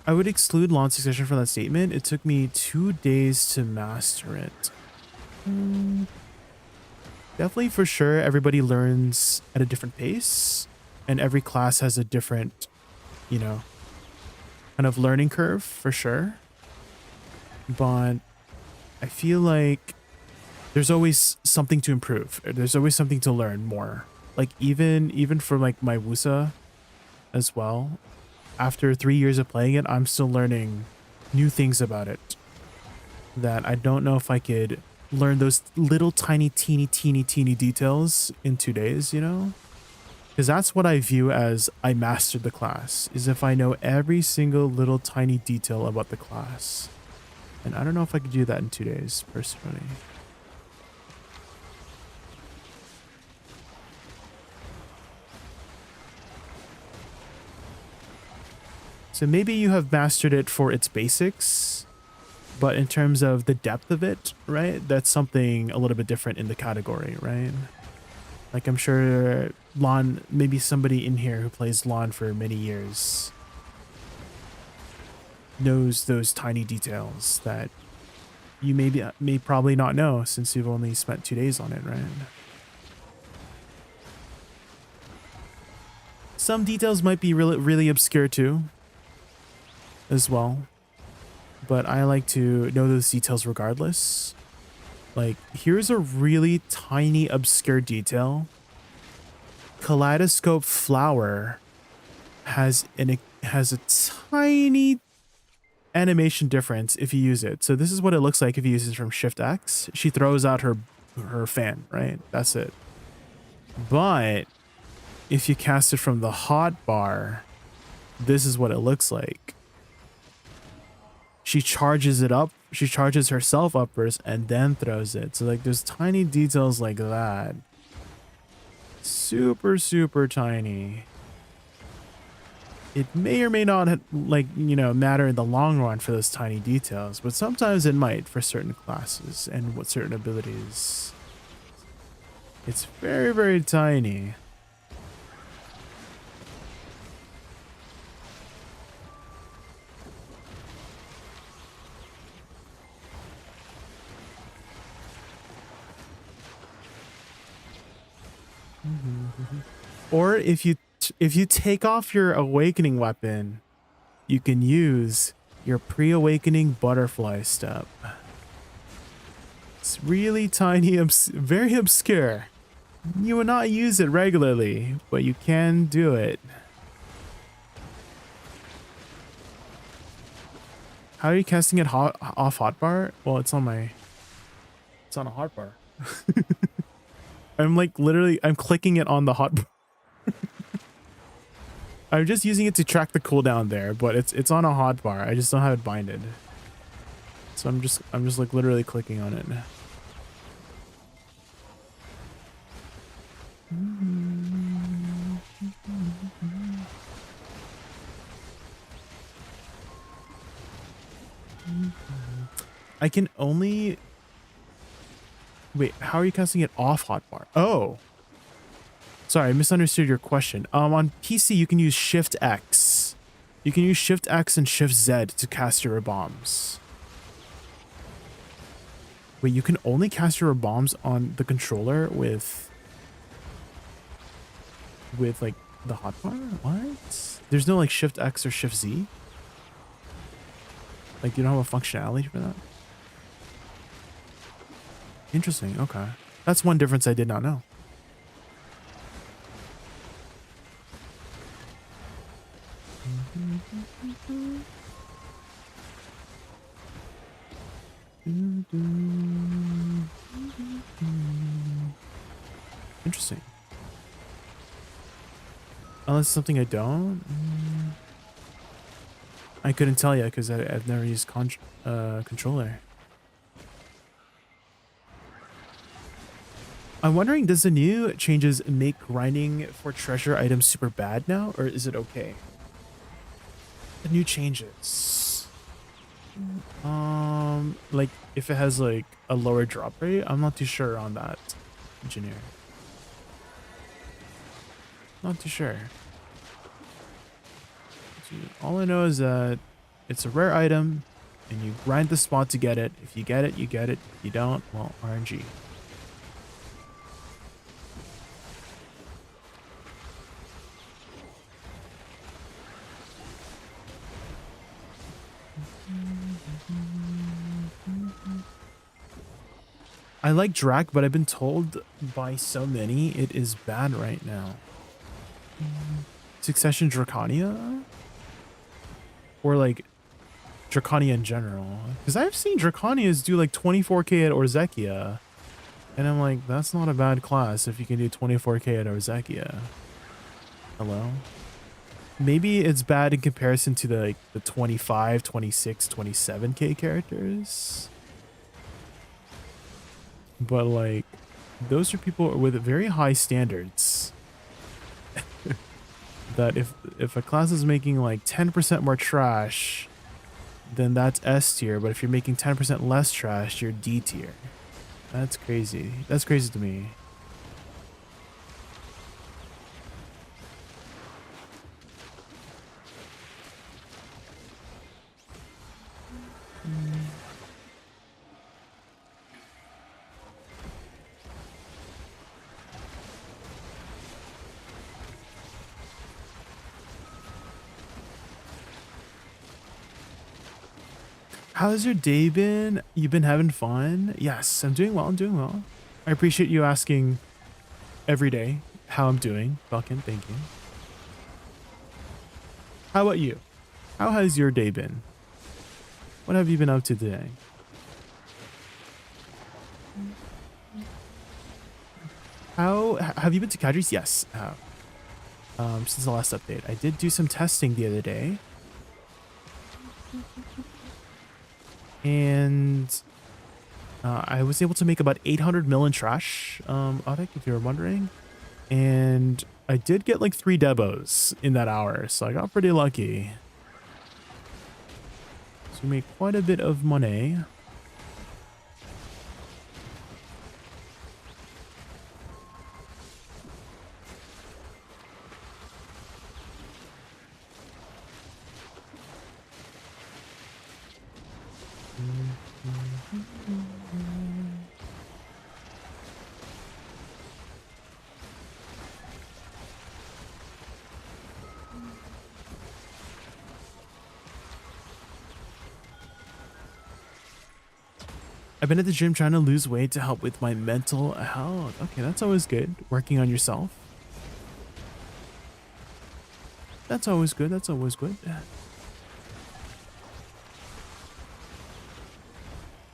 I would exclude lawn succession from that statement. It took me 2 days to master it. Definitely, for sure, everybody learns at a different pace. And every class has a different, you know, kind of learning curve, for sure. But I feel like there's always something to improve. There's always something to learn more. Like even for like my Woosa as well. After 3 years of playing it, I'm still learning new things about it that I don't know if I could learn those little tiny teeny details in 2 days, you know? Because that's what I view as I mastered the class, is if I know every single little tiny detail about the class. And I don't know if I could do that in 2 days, personally. So maybe you have mastered it for its basics, but in terms of the depth of it, right? That's something a little bit different in the category, right? Like I'm sure LoN, maybe somebody in here who plays LoN for many years knows those tiny details that you may probably not know since you've only spent 2 days on it, right? Some details might be really obscure too, as well. But I like to know those details regardless. Like, here's a really tiny obscure detail. Kaleidoscope flower has a tiny animation difference if you use it. So this is what it looks like if you use it from Shift X. She throws out her fan, right? That's it. But if you cast it from the hotbar, this is what it looks like. She charges it up. She charges herself up first and then throws it. So like there's tiny details like that. Super, super tiny. It may or may not, like, you know, matter in the long run for those tiny details, but sometimes it might for certain classes and what certain abilities. It's very, very tiny. Or if you take off your awakening weapon, you can use your pre-awakening butterfly step. It's really tiny, very obscure. You would not use it regularly, but you can do it. How are you casting it off hotbar? Well, it's on a hotbar. I'm like literally, I'm clicking it on the hotbar. I'm just using it to track the cooldown there, but it's on a hotbar. I just don't have it binded. So I'm just like literally clicking on it. I can only... Wait, how are you casting it off hotbar? Oh. Sorry, I misunderstood your question. On PC, you can use Shift X. You can use Shift X and Shift Z to cast your bombs. Wait, you can only cast your bombs on the controller with like the hotbar? What? There's no like Shift X or Shift Z? Like you don't have a functionality for that? Interesting, okay. That's one difference I did not know. Interesting. Unless it's something I don't? I couldn't tell you because I've never used controller. I'm wondering, does the new changes make grinding for treasure items super bad now, or is it okay? The new changes. Like if it has like a lower drop rate, I'm not too sure on that, engineer. Not too sure. All I know is that it's a rare item and you grind the spot to get it. If you get it, you get it. If you don't, well, RNG. I like Drac, but I've been told by so many it is bad right now. Succession Draconia? Or like Draconia in general. Because I've seen Draconias do like 24k at Orzekia. And I'm like, that's not a bad class if you can do 24k at Orzekia. Hello? Maybe it's bad in comparison to the 25, 26, 27k characters. But like, those are people with very high standards. that if a class is making like 10% more trash, then that's S tier. But if you're making 10% less trash, you're D tier. That's crazy. That's crazy to me. How's your day been? You've been having fun? Yes, I'm doing well. I'm doing well. I appreciate you asking every day how I'm doing. Falcon, thank you. How about you? How has your day been? What have you been up to today? How have you been to Kadri's? Yes. Since the last update, I did do some testing the other day, and I was able to make about 800 mil in trash. Audic, if you were wondering, and I did get like 3 debos in that hour, so I got pretty lucky. So we made quite a bit of money. I've been at the gym trying to lose weight to help with my mental health. Okay, that's always good. Working on yourself. That's always good. That's always good.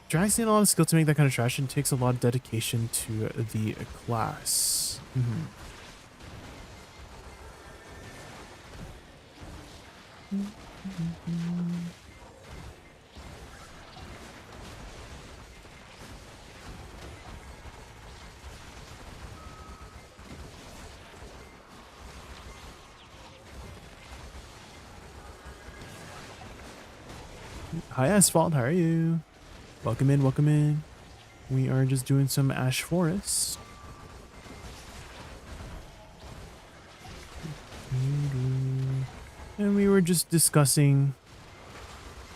Drags need a lot of skill to make that kind of trash and takes a lot of dedication to the class. Hi Asphalt, how are you? Welcome in, welcome in. We are just doing some Ash Forest. And we were just discussing,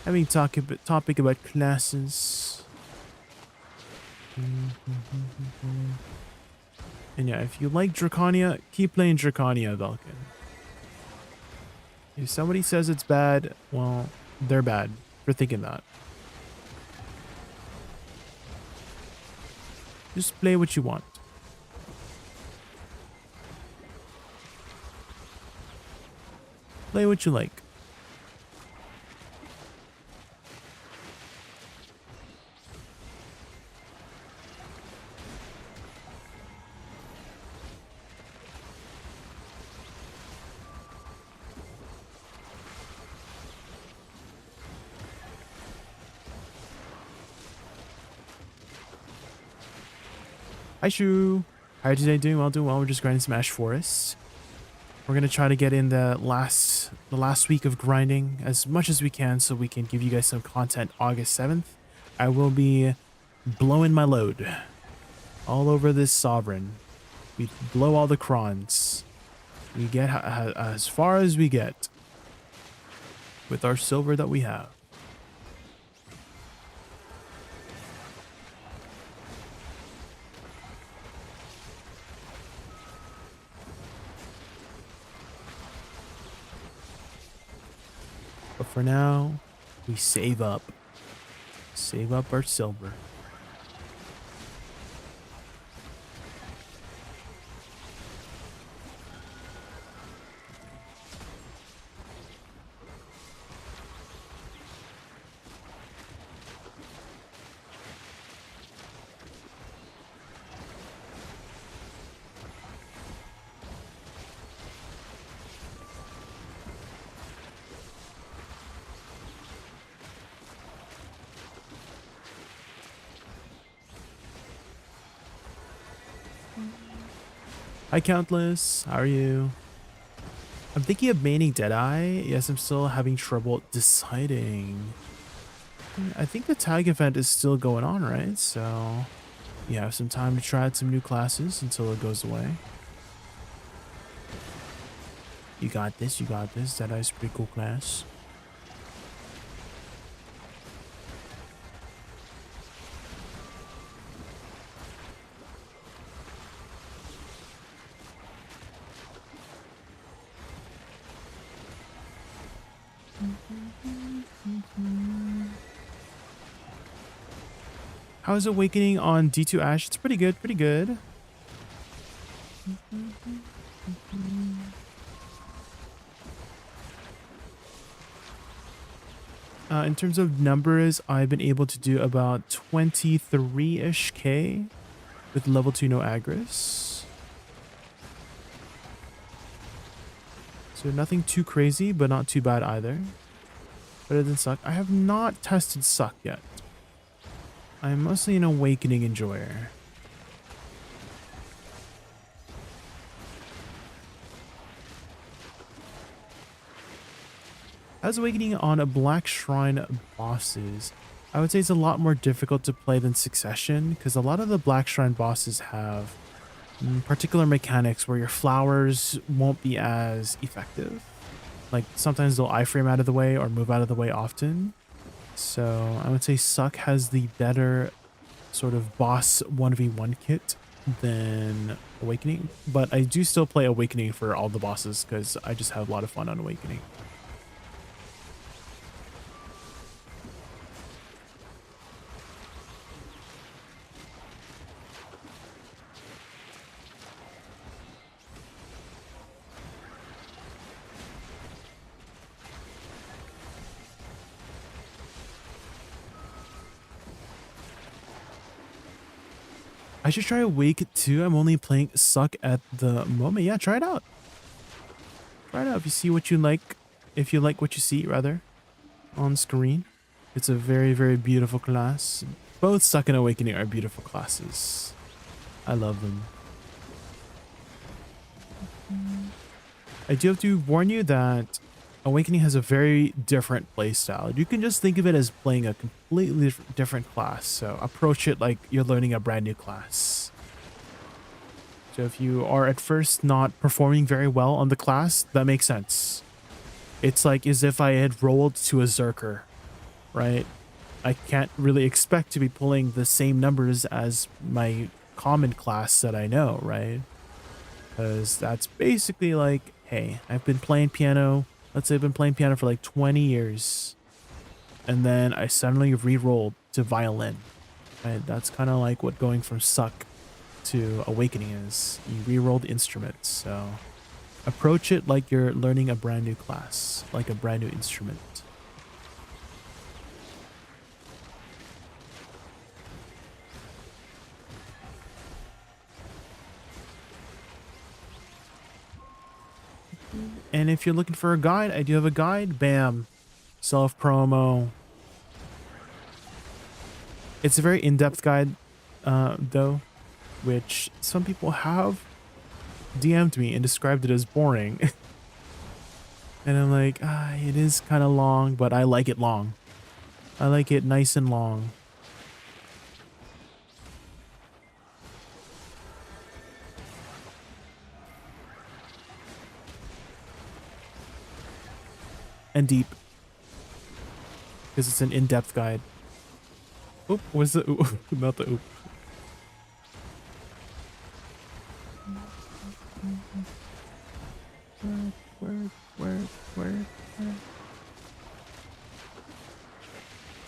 having topic about classes. And yeah, if you like Draconia, keep playing Draconia, Vulcan. If somebody says it's bad, well, they're bad for thinking that. Just play what you want. Play what you like. Hi Shu. How are you today? Doing well, doing well. We're just grinding some Ash Forest. We're gonna try to get in the last week of grinding as much as we can so we can give you guys some content August 7th. I will be blowing my load all over this Sovereign. We blow all the crons. We get as far as we get with our silver that we have. But for now, we save up. Save up our silver. Hi Countless, how are you? I'm thinking of maining Deadeye. Yes, I'm still having trouble deciding. I think the tag event is still going on, right? So you have some time to try out some new classes until it goes away. You got this, you got this. Deadeye's a pretty cool class. How's Awakening on D2 Ash? It's pretty good, pretty good. In terms of numbers, I've been able to do about 23-ish K with level 2 no Agris. So nothing too crazy, but not too bad either. Better than Suck. I have not tested Suck yet. I'm mostly an Awakening enjoyer. How's Awakening on a Black Shrine bosses? I would say it's a lot more difficult to play than Succession, because a lot of the Black Shrine bosses have particular mechanics where your flowers won't be as effective. Like sometimes they'll iframe out of the way or move out of the way often. So I would say Suck has the better sort of boss 1v1 kit than Awakening. But I do still play Awakening for all the bosses because I just have a lot of fun on Awakening. I should try Awake too. I'm only playing Suck at the moment. Yeah, try it out. Try it out if you see what you like. If you like what you see, rather, on screen. It's a very, very beautiful class. Both Suck and Awakening are beautiful classes. I love them. I do have to warn you that Awakening has a very different playstyle. You can just think of it as playing a completely different class. So approach it like you're learning a brand new class. So if you are at first not performing very well on the class, that makes sense. It's like as if I had rolled to a Zerker, right? I can't really expect to be pulling the same numbers as my common class that I know, right? Because that's basically like, hey, I've been playing piano. Let's say I've been playing piano for like 20 years. And then I suddenly re-rolled to violin. Right? That's kind of like what going from Suck to Awakening is. You re-roll the instruments. So approach it like you're learning a brand new class, like a brand new instrument. And if you're looking for a guide, I do have a guide. Bam. Self-promo. It's a very in-depth guide, though, which some people have DM'd me and described it as boring. And I'm like, it is kind of long, but I like it long. I like it nice and long. And deep. Because it's an in-depth guide. Oop, what's the oop? Not the oop. Work.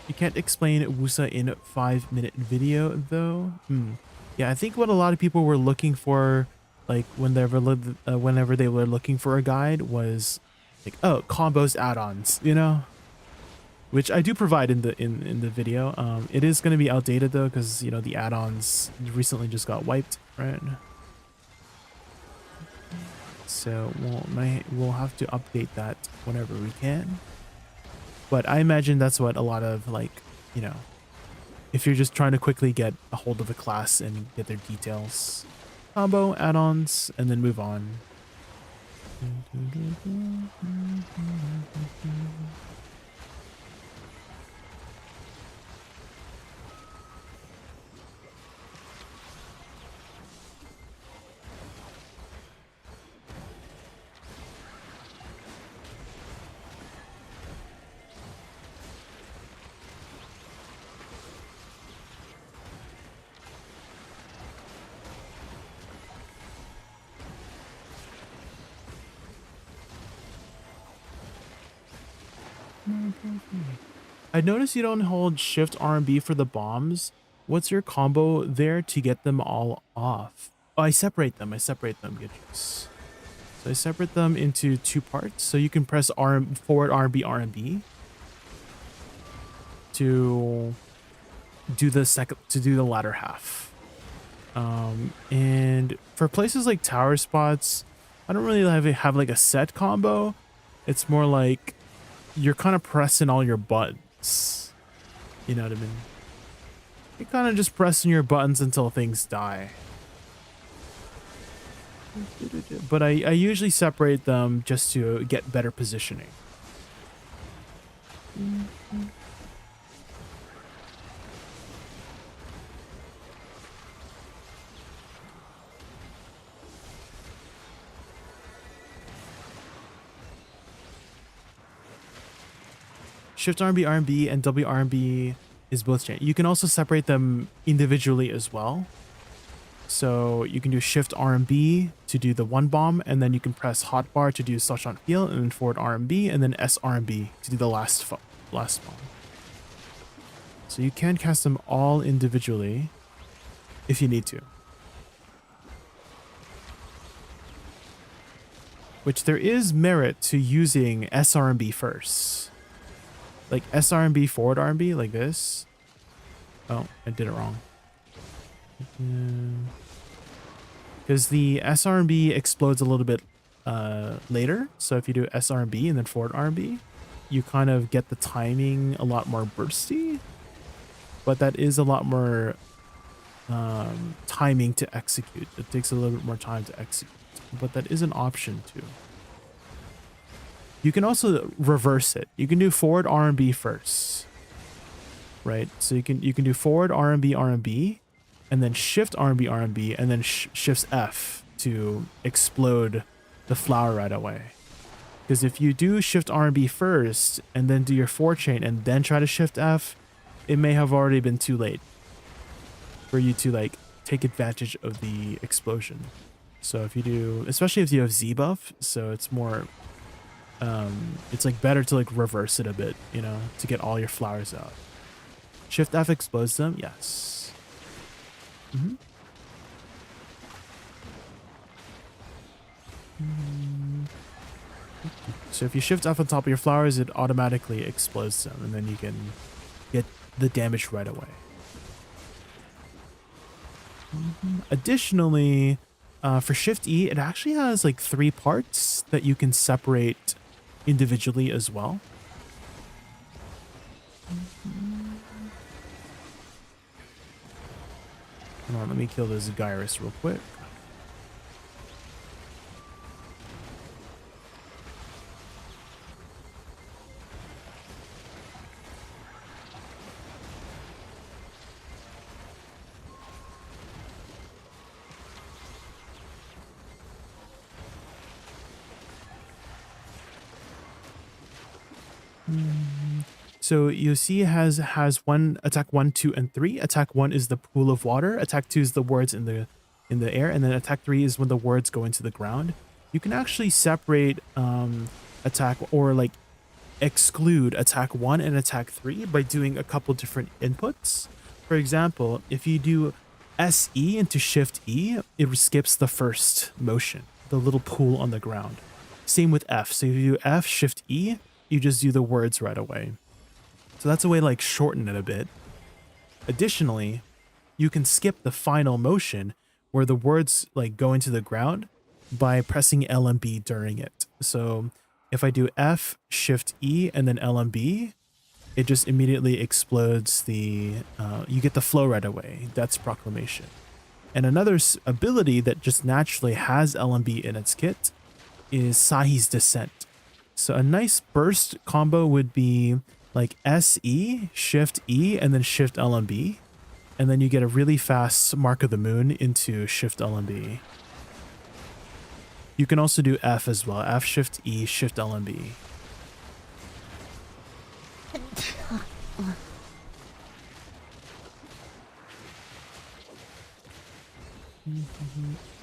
You can't explain Woosa in a 5-minute video, though. Yeah, I think what a lot of people were looking for, like whenever they were looking for a guide, was like, oh, combos, add-ons, you know, which I do provide in the video. It is going to be outdated though, because you know the add-ons recently just got wiped, right? So we'll have to update that whenever we can. But I imagine that's what a lot of, like, you know, if you're just trying to quickly get a hold of a class and get their details, combo, add-ons, and then move on. I noticed you don't hold Shift R and B for the bombs. What's your combo there to get them all off? Oh, I separate them. Good use. So I separate them into two parts. So you can press forward R and B to do the latter half. And for places like tower spots, I don't really have like a set combo. It's more like you're kind of pressing all your buttons. You know what I mean? You're kind of just pressing your buttons until things die. But I usually separate them just to get better positioning. Shift R&B, and W R&B is both chain. You can also separate them individually as well. So you can do Shift R&B to do the one bomb, and then you can press hotbar to do slash on heal, and then forward R&B, and then S R&B to do the last bomb. So you can cast them all individually if you need to. Which there is merit to using S R&B first. Like S R&B, forward R&B, like this. Oh, I did it wrong. Because the S R&B explodes a little bit later. So if you do S R&B and then forward R&B, you kind of get the timing a lot more bursty. But that is a lot more timing to execute. It takes a little bit more time to execute. But that is an option too. You can also reverse it. You can do forward R&B first, right? So you can do forward R&B, and then shift R&B, and then shifts F to explode the flower right away. Because if you do shift R&B first and then do your forward chain and then try to shift F, it may have already been too late for you to like take advantage of the explosion. So if you do, especially if you have Z buff, so it's more. It's like better to like reverse it a bit, you know, to get all your flowers out. Shift F explodes them, yes. So if you shift F on top of your flowers, it automatically explodes them, and then you can get the damage right away. Additionally, for Shift E, it actually has like 3 parts that you can separate individually as well. Hold on, let me kill this Gyrus real quick. So you see it has one attack 1, 2, and 3. Attack 1 is the pool of water. Attack 2 is the words in the air, and then attack 3 is when the words go into the ground. You can actually separate attack or like exclude attack 1 and attack 3 by doing a couple different inputs. For example, if you do SE into Shift E, it skips the first motion, the little pool on the ground. Same with F. So if you do F, Shift E, you just do the words right away. So that's a way to like shorten it a bit. Additionally, you can skip the final motion where the words like go into the ground by pressing L and B during it. So if I do F, Shift E, and then L and B, it just immediately explodes the, you get the flow right away. That's Proclamation. And another ability that just naturally has L and B in its kit is Sahi's Descent. So a nice burst combo would be like SE, Shift E, and then Shift LMB. And then you get a really fast Mark of the Moon into Shift LMB. You can also do F as well. F, Shift E, Shift LMB.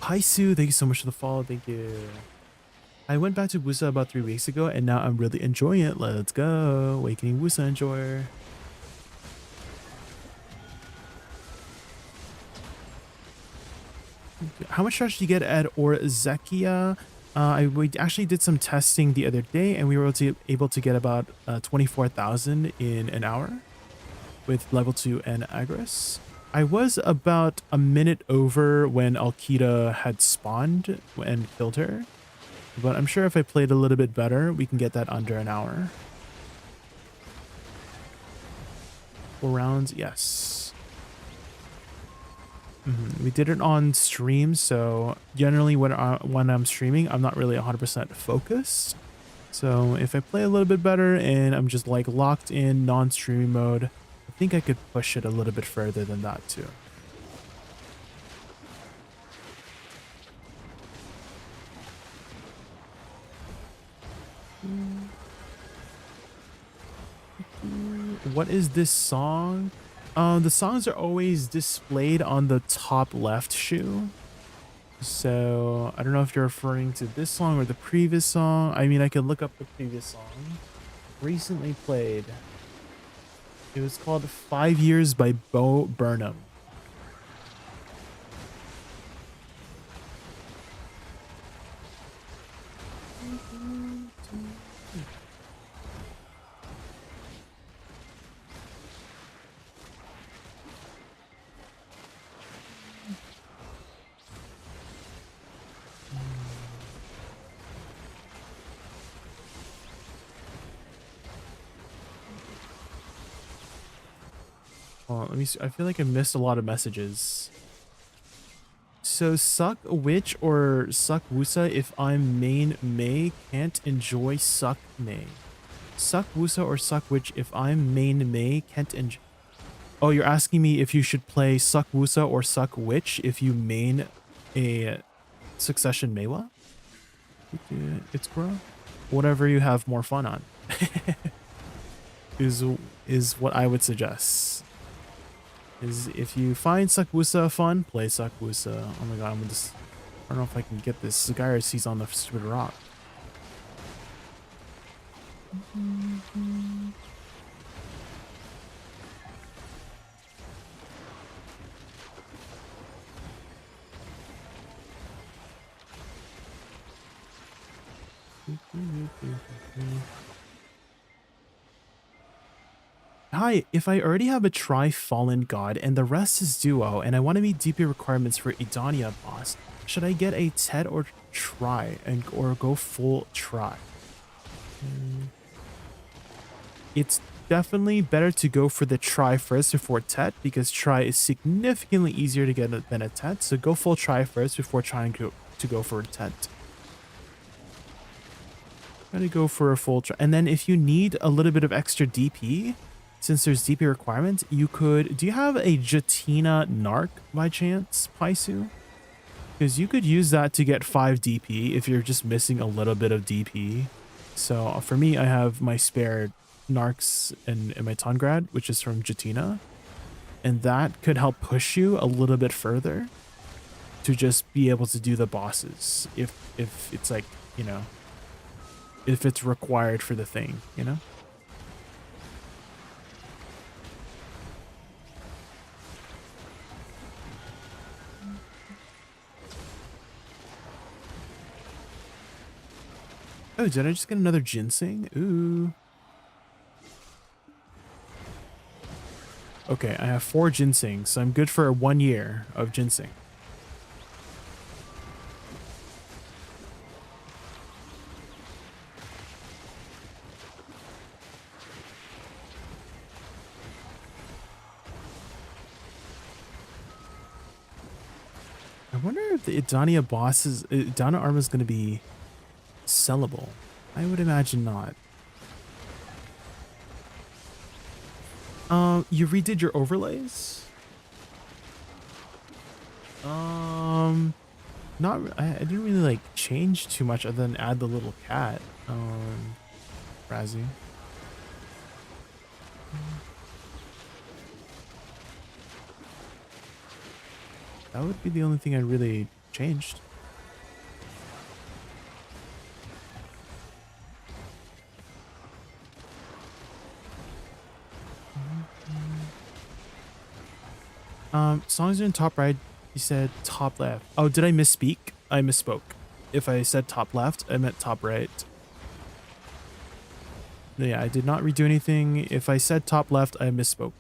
Hi Sue, thank you so much for the follow. Thank you. I went back to Woosa about 3 weeks ago and now I'm really enjoying it. Let's go. Awakening Woosa enjoyer. How much trash did you get at Orzekia? We actually did some testing the other day and we were able to get about 24,000 in an hour with level 2 and Agris. I was about a minute over when Alkita had spawned and killed her. But I'm sure if I played a little bit better, we can get that under an hour. 4 rounds, yes. We did it on stream, so generally when I'm streaming, I'm not really 100% focused. So if I play a little bit better and I'm just like locked in non-streaming mode, I think I could push it a little bit further than that too. What is this song? The songs are always displayed on the top left shoe. So I don't know if you're referring to this song or the previous song. I mean, I could look up the previous song. Recently played. It was called 5 Years by Bo Burnham. Let me see. I feel like I missed a lot of messages. So suck witch or suck Woosa if I'm main May can't enjoy suck May. Suck Woosa or suck witch if I'm main May can't enjoy. Oh, you're asking me if you should play suck Woosa or suck witch if you main a succession Meiwa? It's bro. Whatever you have more fun on is what I would suggest. Is if you find Suck Woosa fun, play Suck Woosa. Oh my god, I don't know if I can get this. Zagaius, he's on the stupid rock. Hi, if I already have a Tri-Fallen God and the rest is duo and I want to meet DP requirements for Idania boss, should I get a Tet or Tri or go full Tri? It's definitely better to go for the Tri first before Tet because Tri is significantly easier to get than a Tet, so go full Tri first before trying to go for a Tet. Gotta go for a full Tri. And then if you need a little bit of extra DP, since there's DP requirements, you could... Do you have a Jatina Narc by chance, Paisu? Because you could use that to get 5 DP if you're just missing a little bit of DP. So for me, I have my spare Narcs in my Tongrad, which is from Jatina. And that could help push you a little bit further to just be able to do the bosses. If it's like, you know, if it's required for the thing, you know? Oh, did I just get another ginseng? Ooh. Okay, I have 4 ginseng, so I'm good for 1 year of ginseng. I wonder if the Idania bosses, Idania armor is going to be sellable? I would imagine not. You redid your overlays? Not. I didn't really like change too much other than add the little cat. Razzie. That would be the only thing I really changed. Songs are in top right. You said top left. Oh, did I misspeak? I misspoke. If I said top left, I meant top right. Yeah, I did not redo anything. If I said top left, I misspoke.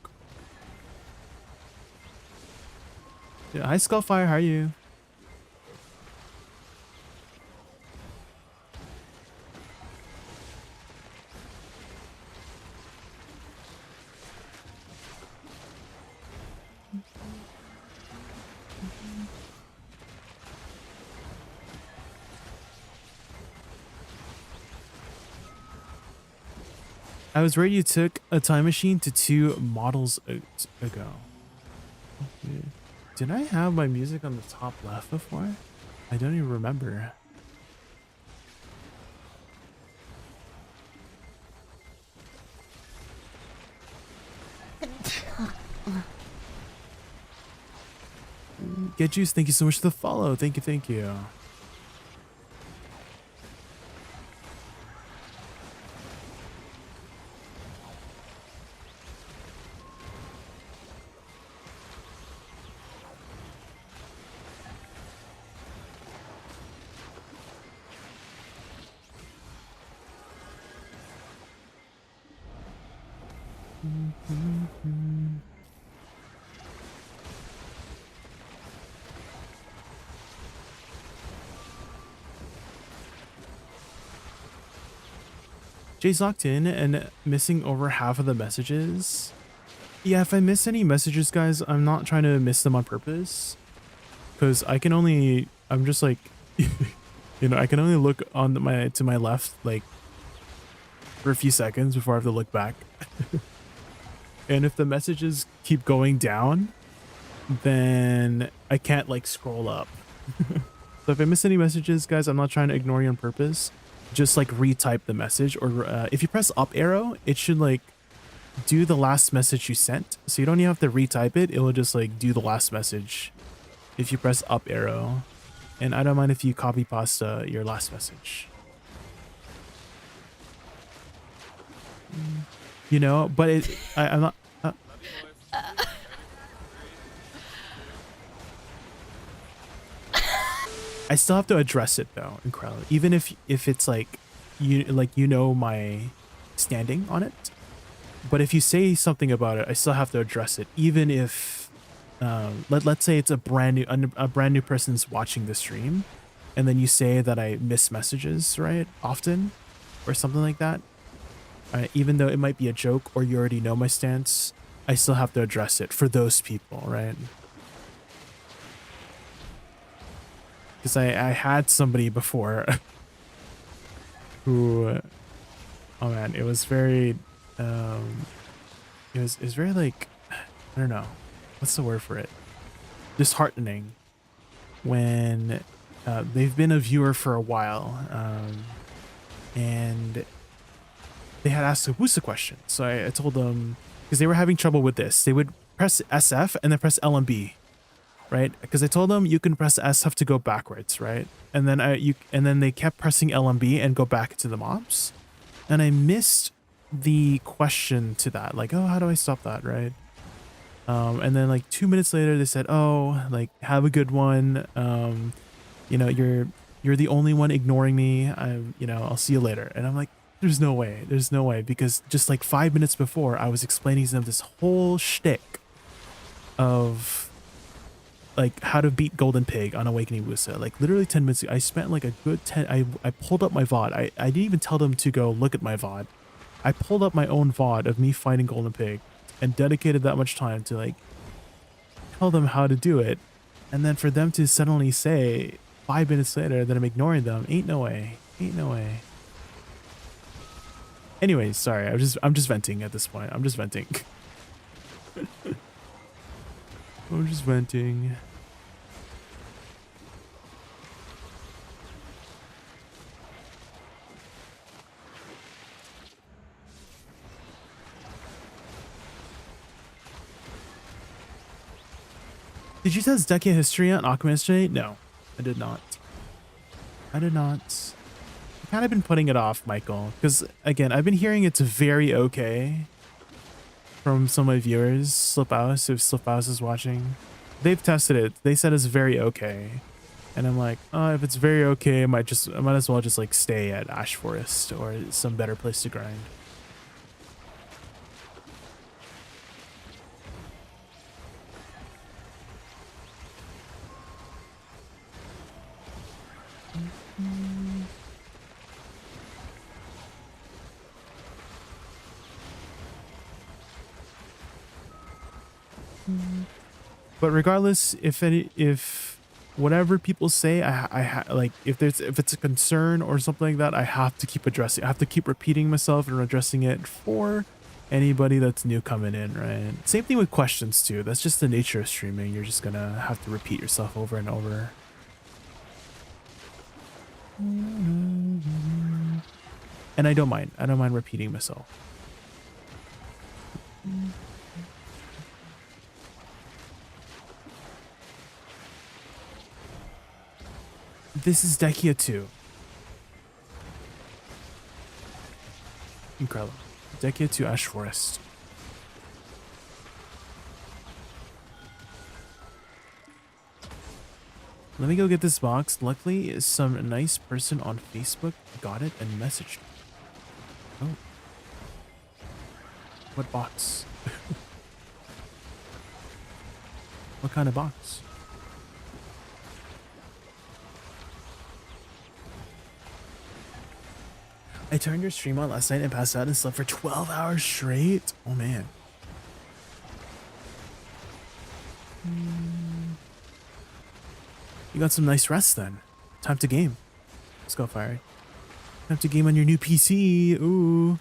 Yeah, hi Skullfire, how are you? I was worried you took a time machine to 2 models ago. Okay. Did I have my music on the top left before? I don't even remember. Get Juice, thank you so much for the follow. Thank you, thank you. Jay's locked in and missing over half of the messages. Yeah, if I miss any messages, guys, I'm not trying to miss them on purpose. Because I can only, I'm just like, you know, I can only look on to my left, like, for a few seconds before I have to look back. And if the messages keep going down, then I can't, like, scroll up. So if I miss any messages, guys, I'm not trying to ignore you on purpose. Just like retype the message, or if you press up arrow, it should like do the last message you sent. So you don't even have to retype it. It will just like do the last message if you press up arrow. And I don't mind if you copy paste your last message. You know, but I'm not. I still have to address it though, incredibly. Even if it's like you know my standing on it, but if you say something about it, I still have to address it. Even if let's say it's a brand new person's watching the stream, and then you say that I miss messages right often, or something like that. Even though it might be a joke or you already know my stance, I still have to address it for those people, right? Because I had somebody before who, oh man, it was very, it was very like, I don't know, what's the word for it? Disheartening when they've been a viewer for a while, and they had asked a Woosa question. So I told them, because they were having trouble with this, they would press SF and then press LMB. Right, because I told them you can press SF to go backwards, right? And then then they kept pressing LMB and go back to the mobs, and I missed the question to that, like, oh, how do I stop that, right? And then like 2 minutes later, they said, oh, like, have a good one. You know, you're the only one ignoring me. You know, I'll see you later. And I'm like, there's no way, because just like 5 minutes before, I was explaining to them this whole shtick of like how to beat Golden Pig on Awakening Woosa. Like literally 10 minutes ago, I spent like a good 10, I pulled up my VOD. I didn't even tell them to go look at my VOD. I pulled up my own VOD of me fighting Golden Pig and dedicated that much time to like tell them how to do it. And then for them to suddenly say 5 minutes later that I'm ignoring them, ain't no way. Ain't no way. Anyways, sorry. I'm just venting at this point. I'm just venting. I'm just venting. Did you test decade history on Alchemist yesterday? No, I did not. I did not. I've kind of been putting it off, Michael, because again, I've been hearing it's very okay from some of my viewers. Sliphouse, if Sliphouse is watching, they've tested it. They said it's very okay, and I'm like, if it's very okay, I might as well just like stay at Ash Forest or some better place to grind. But regardless, if whatever people say, like if it's a concern or something like that, I have to keep addressing. I have to keep repeating myself and addressing it for anybody that's new coming in, right? Same thing with questions too. That's just the nature of streaming. You're just gonna have to repeat yourself over and over. And I don't mind. I don't mind repeating myself. This is Dekia 2. Incredible. Dekia 2 Ash Forest. Let me go get this box. Luckily, some nice person on Facebook got it and messaged me. Oh. What box? What kind of box? I turned your stream on last night and passed out and slept for 12 hours straight. Oh man. You got some nice rest then. Time to game. Let's go, Fire. Time to game on your new PC. Ooh.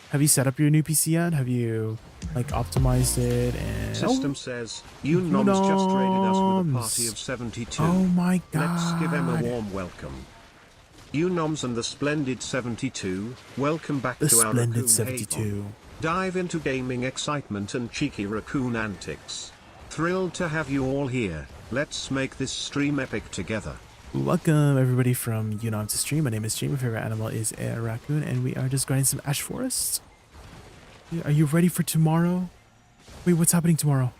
Have you set up your new PC yet? Have you like optimized it? And System says, you noms just raided us with a party of 72. Oh my god. Let's give them a warm welcome. You noms and the splendid 72, welcome back The to our splendid Raccoon 72. Haven. Dive into gaming excitement and cheeky raccoon antics. Thrilled to have you all here. Let's make this stream epic together. Welcome everybody from Unom to stream. My name is Jamie. My favorite animal is a raccoon, and we are just grinding some Ash Forest. Are you ready for tomorrow? Wait, what's happening tomorrow?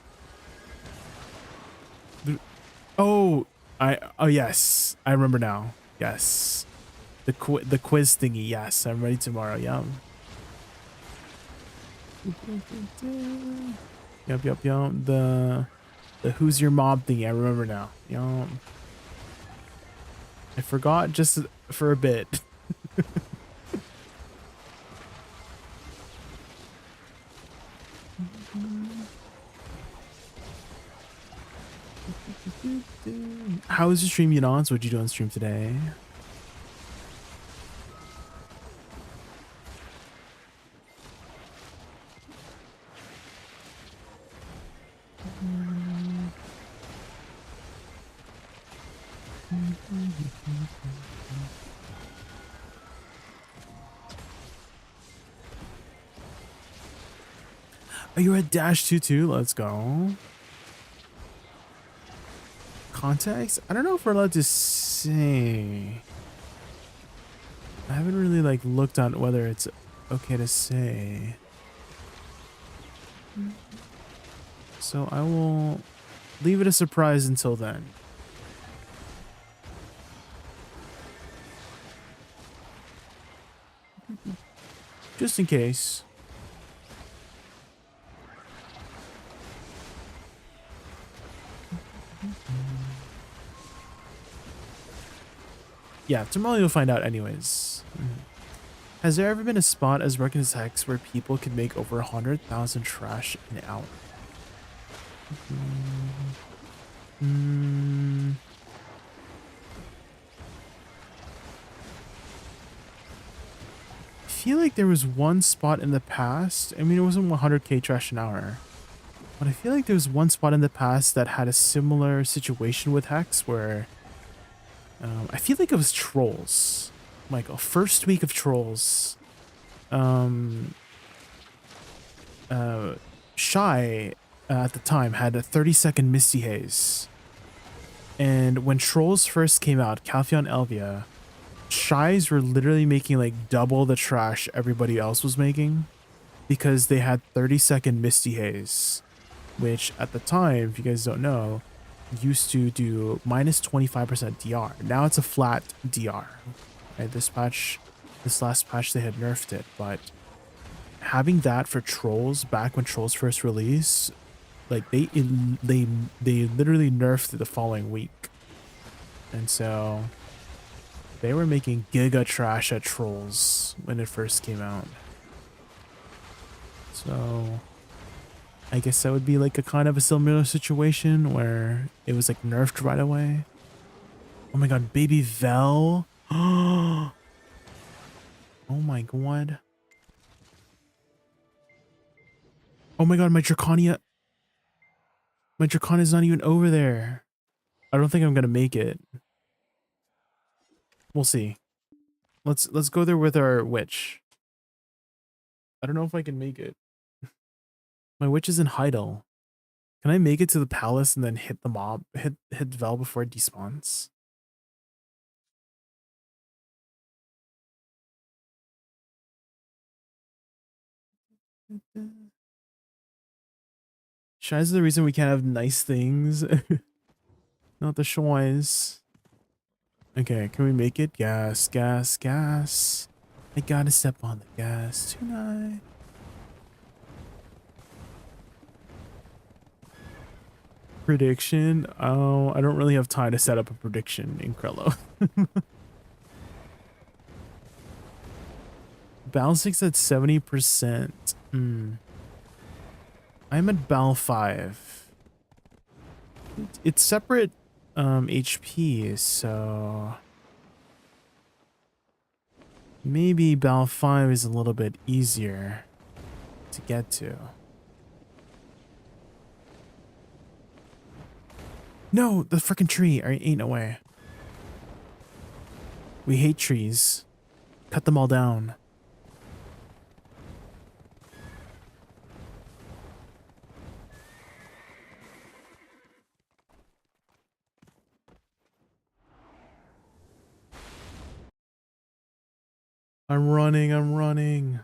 Oh, yes, I remember now. Yes, the quiz thingy. Yes, I'm ready tomorrow. Yum. Yup. The who's your mob thingy. I remember now. Yum. I forgot just for a bit. How was your stream, Yunons? What'd you do on stream today? Oh, you're at -2 too? Let's go. Context? I don't know if we're allowed to say. I haven't really like looked on whether it's okay to say. So I will leave it a surprise until then. Just in case. Yeah, tomorrow you'll find out anyways. Has there ever been a spot as Broken as Hex where people could make over 100,000 trash in an hour? feel like there was one spot in the past. I mean, it wasn't 100k trash an hour. But I feel like there was one spot in the past that had a similar situation with Hex where I feel like it was Trolls. Like a first week of Trolls. Shy at the time had a 30-second Misty Haze. And when Trolls first came out, Calpheon Elvia, Shies were literally making like double the trash everybody else was making because they had 30-second Misty Haze, which at the time, if you guys don't know, used to do minus 25% DR. Now it's a flat DR. Right, this last patch they had nerfed it, but having that for Trolls back when Trolls first released, like they literally nerfed it the following week. And so they were making giga trash at Trolls when it first came out. So I guess that would be like a kind of a similar situation where it was like nerfed right away. Oh my god, baby Vel. Oh my god. Oh my god, my Draconia. My Draconia's not even over there. I don't think I'm gonna make it. We'll see. Let's go there with our witch. I don't know if I can make it. My witch is in Heidel. Can I make it to the palace and then hit the mob, hit Vel before it despawns? Shy's the reason we can't have nice things. Not the Shoys. Okay, can we make it? Gas, gas, gas. I gotta step on the gas tonight. Prediction? Oh, I don't really have time to set up a prediction in Krello. Balance at 70%. I'm at Bal 5. It's separate HP, so maybe Bal 5 is a little bit easier to get to. No, the freaking tree. Ain't no way. We hate trees. Cut them all down. I'm running, I'm running.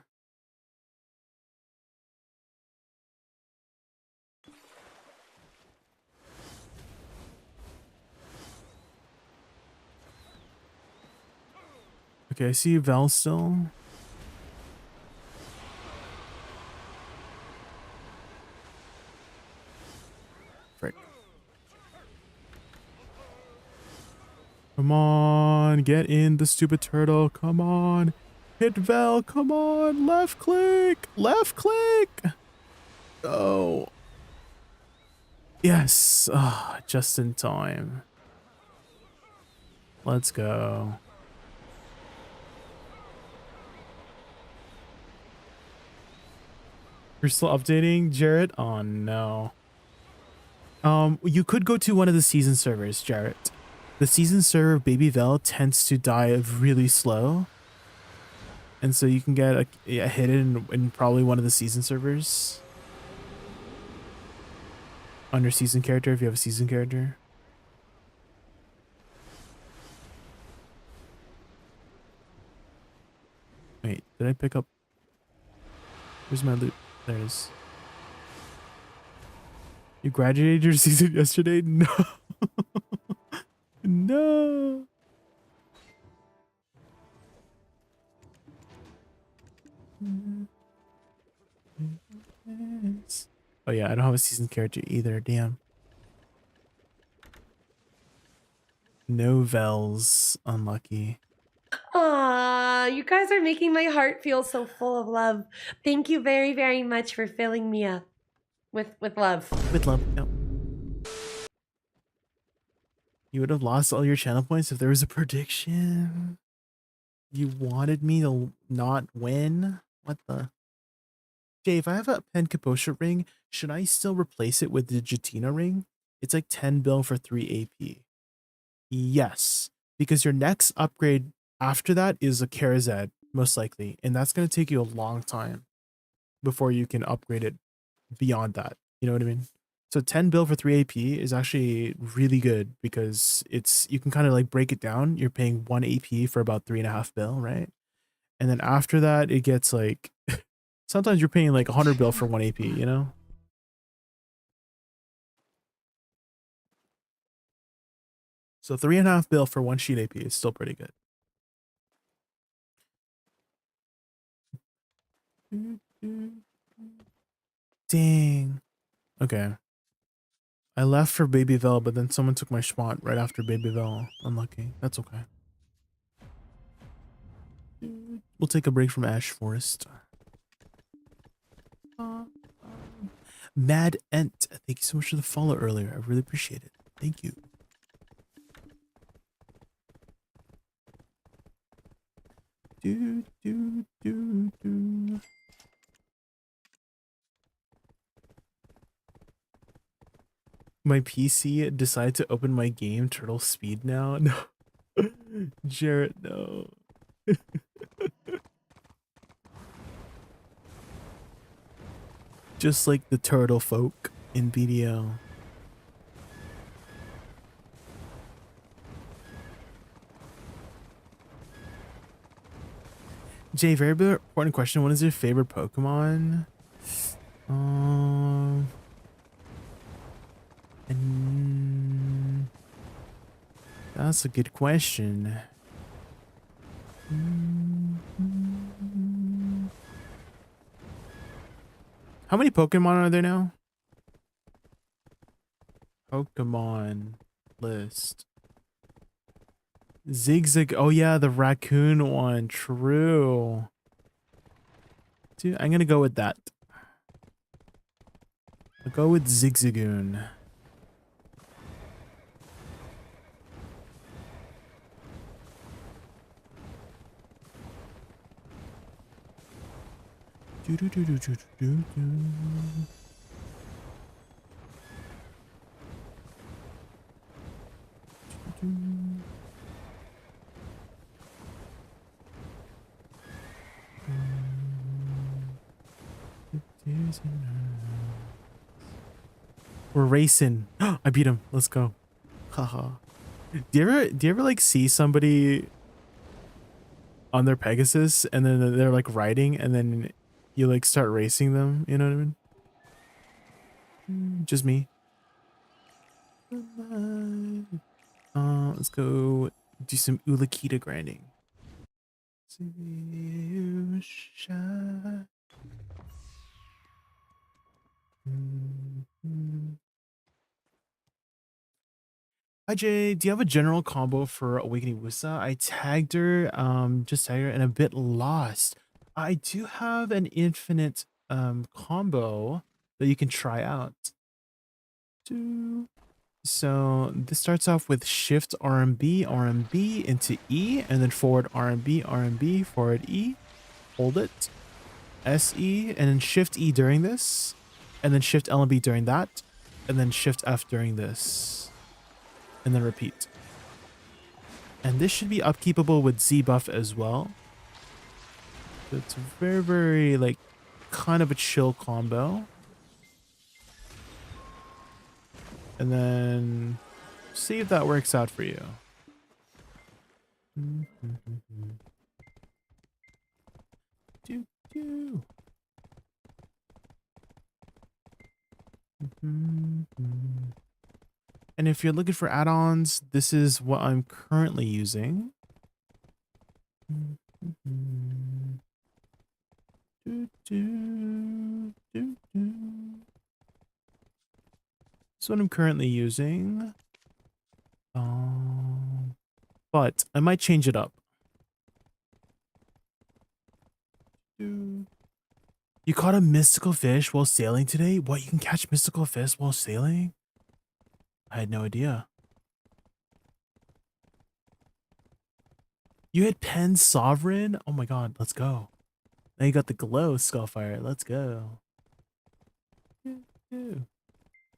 Okay, I see Val still. Frick. Come on, get in the stupid turtle. Come on. Hit Val, come on. Left click. Left click. Oh. Yes. Oh, just in time. Let's go. You're still updating, Jarrett? Oh no. You could go to one of the season servers, Jarrett. The season server of Baby Vel tends to die really slow. And so you can get a hit in probably one of the season servers. Under season character, if you have a season character. Wait, did I pick up? Where's my loot? There it is. You graduated your season yesterday? No. No. Oh yeah, I don't have a season character either. Damn. No Vels. Unlucky. Aw, you guys are making my heart feel so full of love. Thank you very, very much for filling me up with love. With love. Yep. You would have lost all your channel points if there was a prediction. You wanted me to not win? What the? Jay, if I have a Pen Kaposha ring, should I still replace it with the Jatina ring? It's like 10 bill for 3 AP. Yes, because your next upgrade after that is a Karazad, most likely, and that's going to take you a long time before you can upgrade it beyond that. You know what I mean? So 10 bill for 3 AP is actually really good because it's you can kind of like break it down. You're paying 1 AP for about 3.5 bill, right? And then after that, it gets like sometimes you're paying like 100 bill for 1 AP, you know? So 3.5 bill for 1 sheet AP is still pretty good. Dang. Okay. I left for Babyville, but then someone took my spot right after Babyville. Unlucky. That's okay. We'll take a break from Ash Forest. Mad Ent, thank you so much for the follow earlier. I really appreciate it. Thank you. Do, do, do, do. My PC decided to open my game Turtle Speed now. No. Jarrett, no. Just like the turtle folk in BDO. Jay, very important question. What is your favorite Pokemon? That's a good question. How many Pokemon are there now? Pokemon list. Zigzag. Oh yeah, the raccoon one. True. Dude, I'm gonna go with that. I'll go with Zigzagoon. Do do do do do do do. We're racing. I beat him. Let's go. Haha. Do you ever like see somebody on their Pegasus and then they're like riding and then you like start racing them? You know what I mean? Just me. Let's go do some Ulakita grinding. Hi Jay, do you have a general combo for Awakening Woosa? I tagged her, just tagged her and a bit lost. I do have an infinite combo that you can try out. So this starts off with shift RMB, RMB into E, and then forward RMB, RMB, forward E, hold it, SE, and then shift E during this, and then shift LMB during that, and then shift F during this, and then repeat. And this should be upkeepable with Z buff as well. So it's very, very like kind of a chill combo. And then see if that works out for you. Do, do. And if you're looking for add-ons, this is what I'm currently using. Do, do, do, do. That's what I'm currently using. But I might change it up. You caught a mystical fish while sailing today? What, you can catch mystical fish while sailing? I had no idea. You had Pen Sovereign? Oh my god, let's go. Now you got the Glow Skullfire. Let's go. There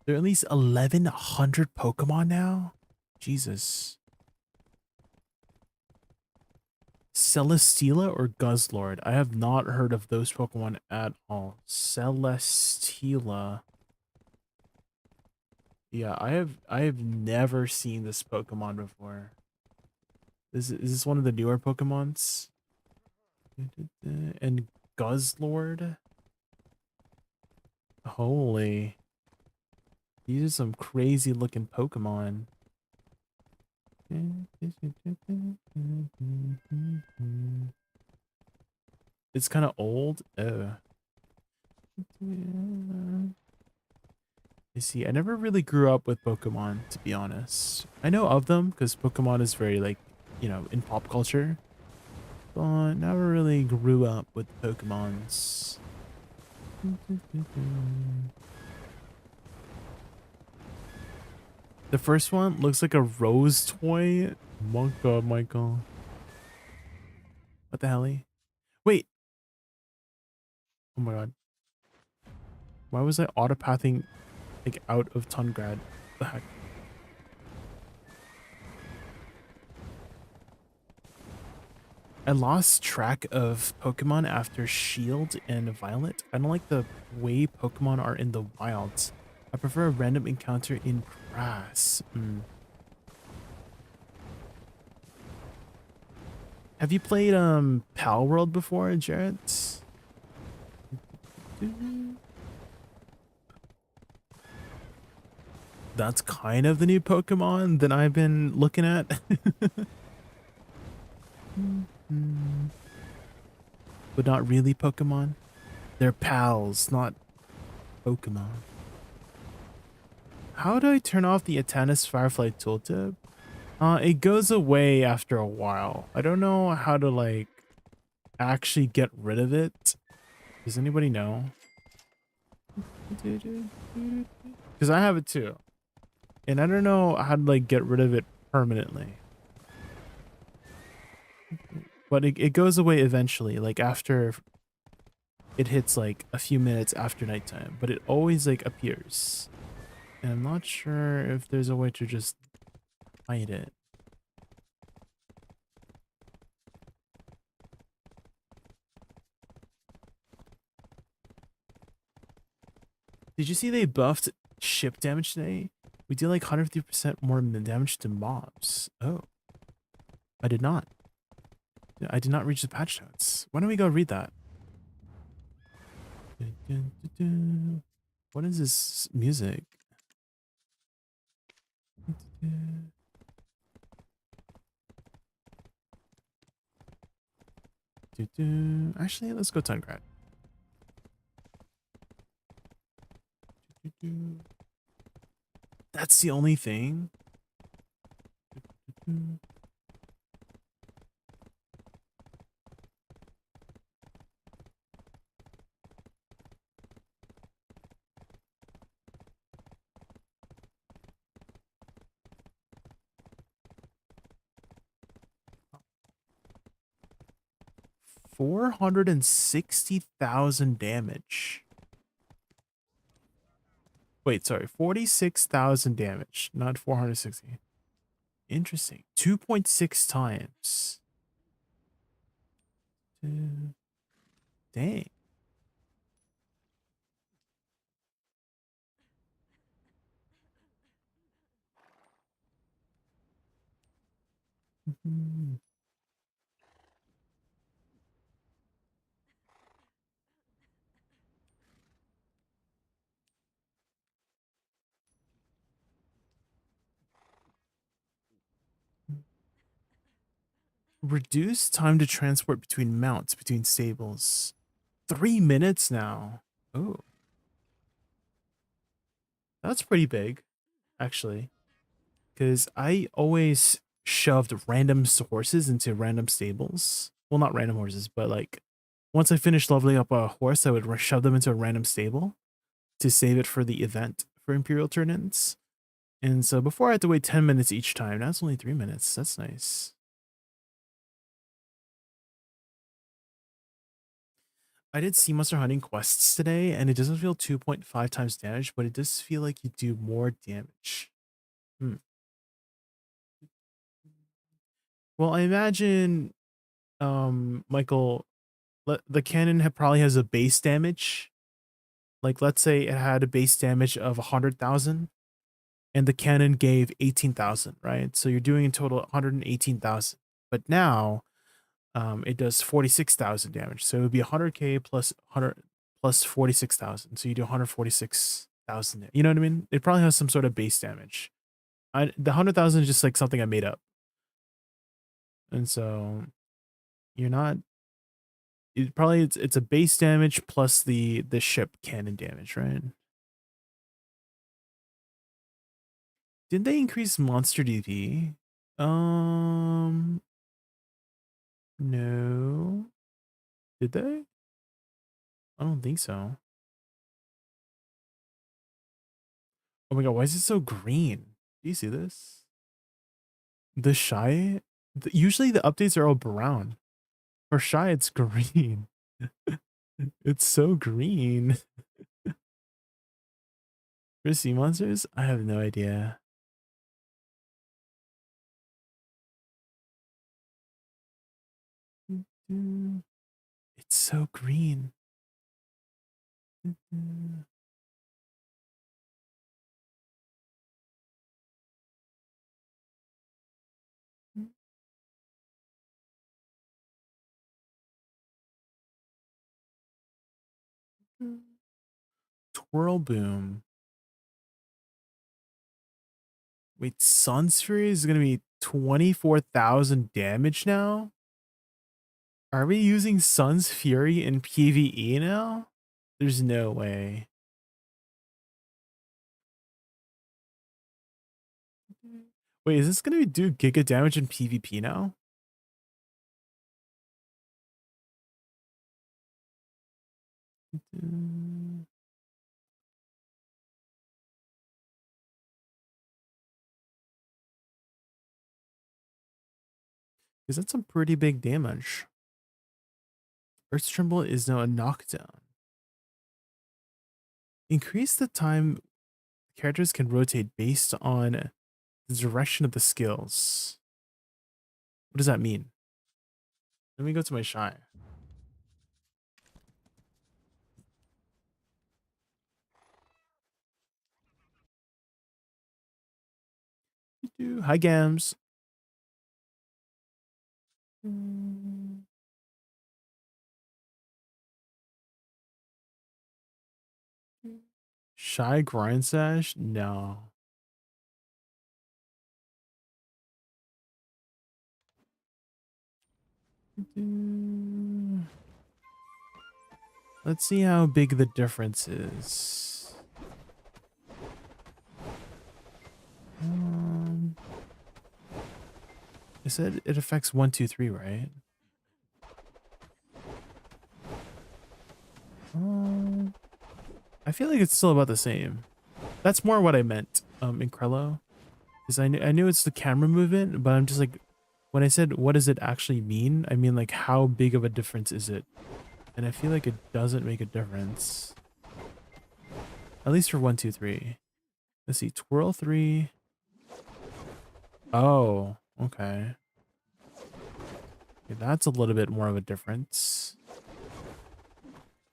are at least 1,100 Pokemon now? Jesus. Celesteela or Guzzlord? I have not heard of those Pokemon at all. Celesteela. Yeah, I have never seen this Pokemon before. Is this one of the newer Pokemons? And Guzzlord? Holy. These are some crazy looking Pokemon. It's kind of old. Oh. You see, I never really grew up with Pokemon, to be honest. I know of them because Pokemon is very, like, you know, in pop culture. But never really grew up with Pokemons. The first one looks like a rose toy. My god, Michael. What the hell? Wait. Oh my god. Why was I autopathing like out of Tungrad? What the heck? I lost track of Pokemon after Shield and Violet. I don't like the way Pokemon are in the wilds. I prefer a random encounter in grass. Have you played Pal World before, Jarrett? That's kind of the new Pokemon that I've been looking at. But not really Pokemon. They're pals, not Pokemon. How do I turn off the Atanis Firefly tooltip? It goes away after a while. I don't know how to like actually get rid of it. Does anybody know? Because I have it too. And I don't know how to like get rid of it permanently. But it goes away eventually, like after it hits like a few minutes after nighttime. But it always like appears. And I'm not sure if there's a way to just hide it. Did you see they buffed ship damage today? We deal like 150% more damage to mobs. Oh. I did not. I did not reach the patch notes. Why don't we go read that? What is this music? Actually, let's go Tungrad. That's the only thing. 460,000 damage. Wait, sorry, 46,000 damage, not 460. Interesting. 2.6 times. Dang. Reduce time to transport between mounts, between stables. 3 minutes now. Oh. That's pretty big, actually. Because I always shoved random horses into random stables. Well, not random horses, but like once I finished leveling up a horse, I would shove them into a random stable to save it for the event for Imperial Turn-ins. And so before I had to wait 10 minutes each time, now it's only 3 minutes. That's nice. I did sea monster hunting quests today, and it doesn't feel 2.5 times damage, but it does feel like you do more damage. Well, I imagine, Michael, the cannon probably has a base damage. Like, let's say it had a base damage of 100,000, and the cannon gave 18,000, right? So you're doing in total 118,000. But now, it does 46,000 damage. So it would be 100k plus 100 plus 46,000. So you do 146,000. You know what I mean? It probably has some sort of base damage. The 100,000 is just like something I made up. And so you're not. It's a base damage plus the ship cannon damage, right? Did they increase monster DP? No. Did they? I don't think so. Oh my god, why is it so green? Do you see this? The shy? Usually the updates are all brown. For shy, it's green. It's so green. For sea monsters? I have no idea. It's so green. Twirl boom. Wait, Sun's Fury is gonna be 24,000 damage now? Are we using Sun's Fury in PvE now? There's no way. Wait, is this gonna do giga damage in PvP now? Because that's some pretty big damage. Earth's Tremble is now a knockdown. Increase the time characters can rotate based on the direction of the skills. What does that mean? Let me go to my shy. Hi, Gams. Shy grind sash? No. Let's see how big the difference is. It said it affects 1, 2, 3, right? I feel like it's still about the same. That's more what I meant, in Krello. Because I knew it's the camera movement, but I'm just like, when I said what does it actually mean, I mean like how big of a difference is it? And I feel like it doesn't make a difference. At least for 1, 2, 3. Let's see, twirl 3. Oh, okay. Okay, that's a little bit more of a difference.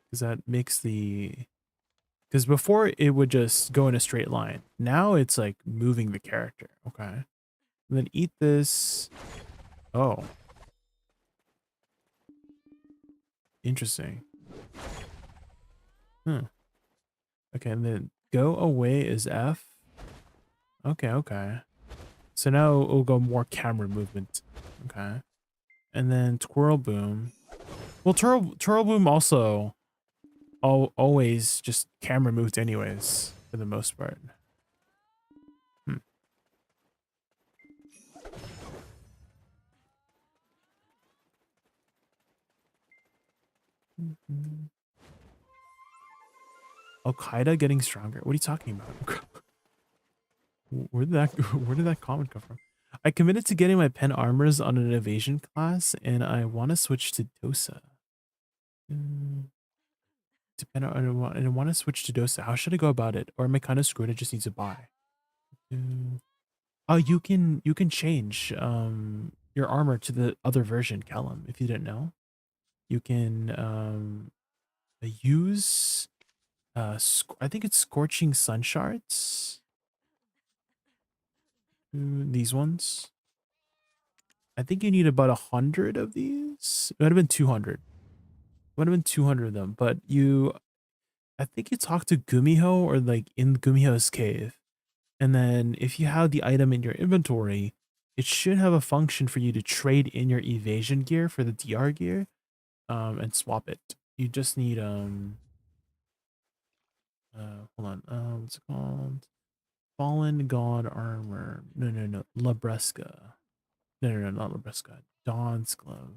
Because that makes the... Because before it would just go in a straight line. Now it's like moving the character. Okay. And then eat this. Oh. Interesting. Okay, and then go away is F. Okay, okay. So now it'll go more camera movement. Okay. And then twirl boom. Well, twirl boom also always just camera moved anyways, for the most part. Al-Qaeda getting stronger. What are you talking about? Where did that comment come from? I committed to getting my pen armors on an evasion class, and I want to switch to Dosa. depend on and I want to switch to Dosa. How should I go about it? Or am I kind of screwed? I just need to buy. Oh, you can change your armor to the other version, Callum, if you didn't know. You can use I think it's scorching sun shards. These ones. I think you need about 100 of these. It would have been 200. It would have been 200 of them, but I think you talk to Gumiho or like in Gumiho's cave. And then if you have the item in your inventory, it should have a function for you to trade in your evasion gear for the DR gear and swap it. You just need hold on, what's it called? Fallen God armor. No, Labresca. No, not Labresca. Dawn's glove.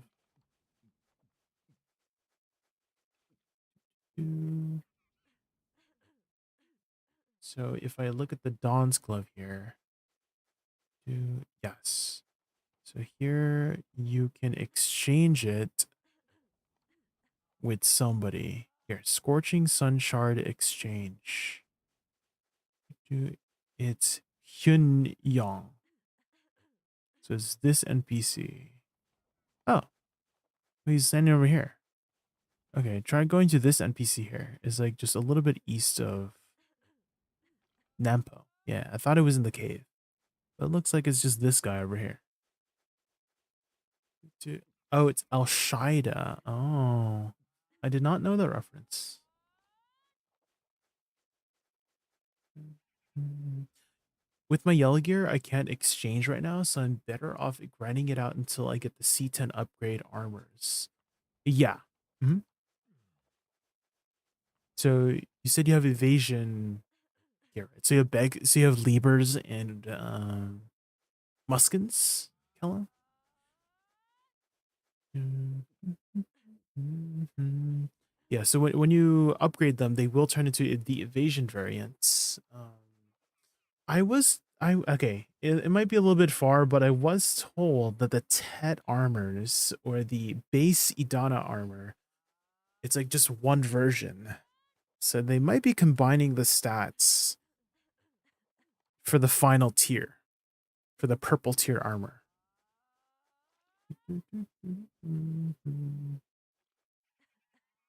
So if I look at the Dawn's glove here, yes. So here you can exchange it with somebody. Here, Scorching Sun Shard exchange. It's Hyun Yang. So it's this NPC. Oh, he's standing over here. Okay, try going to this NPC here. It's like just a little bit east of Nampo. Yeah, I thought it was in the cave. But it looks like it's just this guy over here. Oh, it's Al Shaida. Oh, I did not know that reference. With my yellow gear, I can't exchange right now, so I'm better off grinding it out until I get the C10 upgrade armors. Yeah. So you said you have evasion gear, right? So you have so you have Liebers and Muskins, Kella? Yeah, so when you upgrade them, they will turn into the evasion variants. Okay, it might be a little bit far, but I was told that the Tet armors or the base Idana armor, it's like just one version. So they might be combining the stats for the final tier, for the purple tier armor.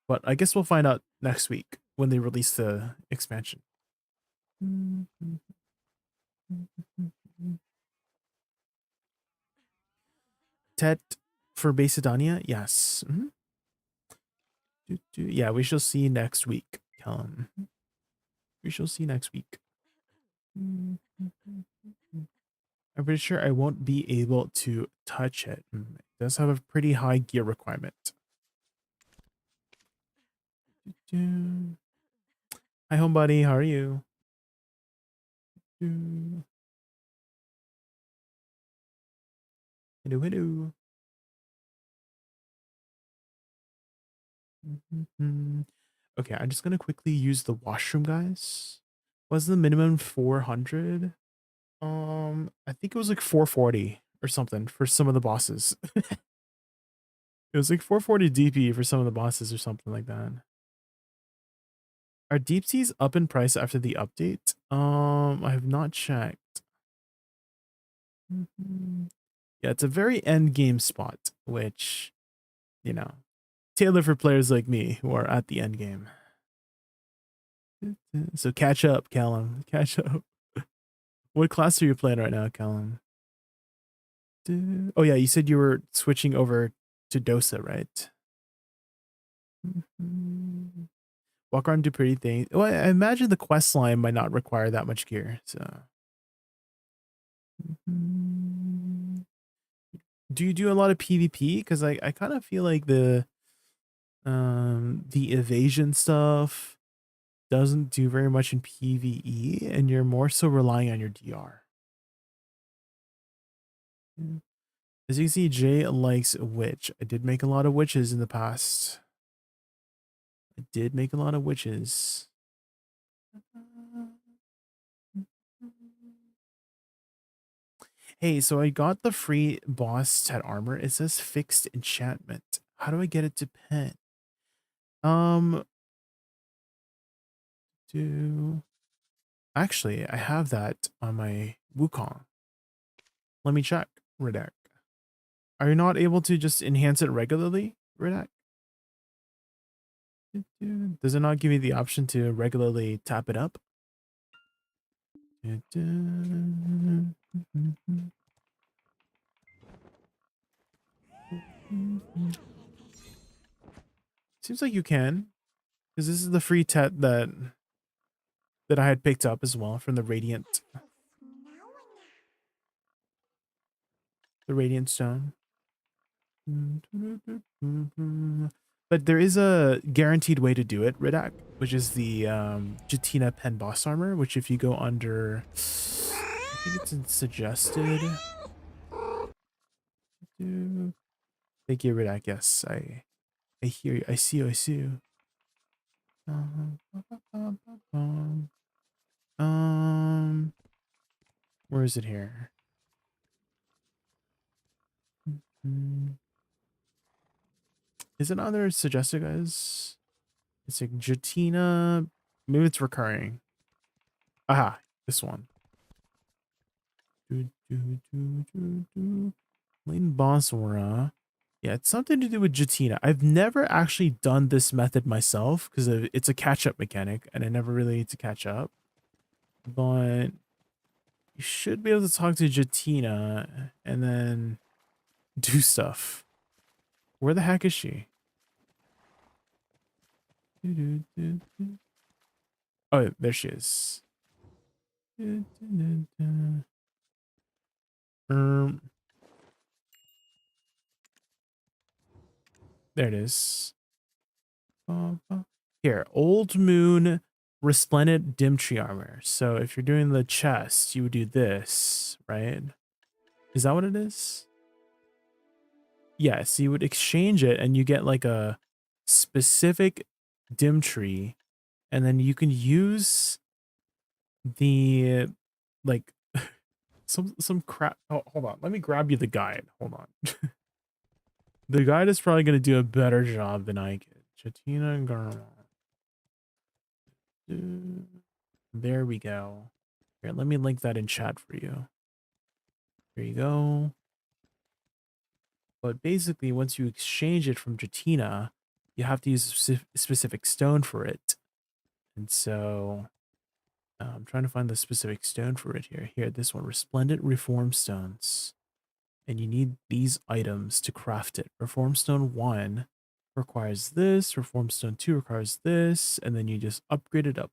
But I guess we'll find out next week when they release the expansion. Tet for base Idania? Yes. Yeah, we shall see next week, Callum. We shall see next week. I'm pretty sure I won't be able to touch it. It does have a pretty high gear requirement. Hi, home buddy. How are you? Hello. Okay, I'm just gonna quickly use the washroom, guys. Was the minimum 400? I think it was like 440 or something for some of the bosses. It was like 440 DP for some of the bosses or something like that. Are deep seas up in price after the update? I have not checked. Yeah, it's a very end game spot, which, you know, tailored for players like me who are at the end game. So catch up, Callum. Catch up. What class are you playing right now, Callum? Oh yeah, you said you were switching over to Dosa, right? Walk around, do pretty things. Well, I imagine the quest line might not require that much gear, so. Do you do a lot of PvP? Because I kind of feel like the evasion stuff doesn't do very much in PvE, and you're more so relying on your DR. As you can see, Jay likes witch. I did make a lot of witches in the past. I did make a lot of witches. Hey, so I got the free boss Tet armor. It says fixed enchantment. How do I get it to pen? Actually, I have that on my Wukong. Let me check, Redact. Are you not able to just enhance it regularly, Redact? Does it not give you the option to regularly tap it up? Seems like you can, because this is the free tet that I had picked up as well from the Radiant Stone. But there is a guaranteed way to do it, Ridak, which is the Jatina Pen Boss Armor, which if you go under, I think it's in suggested. Thank you, Ridak. Yes, I hear you. I see you. I see you. Where is it here? Is it other suggested, guys? It's like Jatina. Maybe it's recurring. Aha, this one. Lane Boss Aura. Yeah, it's something to do with Jatina. I've never actually done this method myself because it's a catch-up mechanic, and I never really need to catch up. But you should be able to talk to Jatina and then do stuff. Where the heck is she? Oh, there she is. There it is. Here, Old Moon Resplendent Dim Tree Armor. So if you're doing the chest, you would do this, right? Is that what it is? Yes, you would exchange it and you get like a specific dim tree, and then you can use the like some crap. Oh, hold on. Let me grab you the guide. Hold on. The guide is probably going to do a better job than I could. Chatina Garma. There we go. Here, let me link that in chat for you. There you go. But basically, once you exchange it from Jatina, you have to use a specific stone for it. And so I'm trying to find the specific stone for it here. Here, this one, Resplendent Reform Stones. And you need these items to craft it. Reform Stone 1 requires this, Reform Stone 2 requires this, and then you just upgrade it up.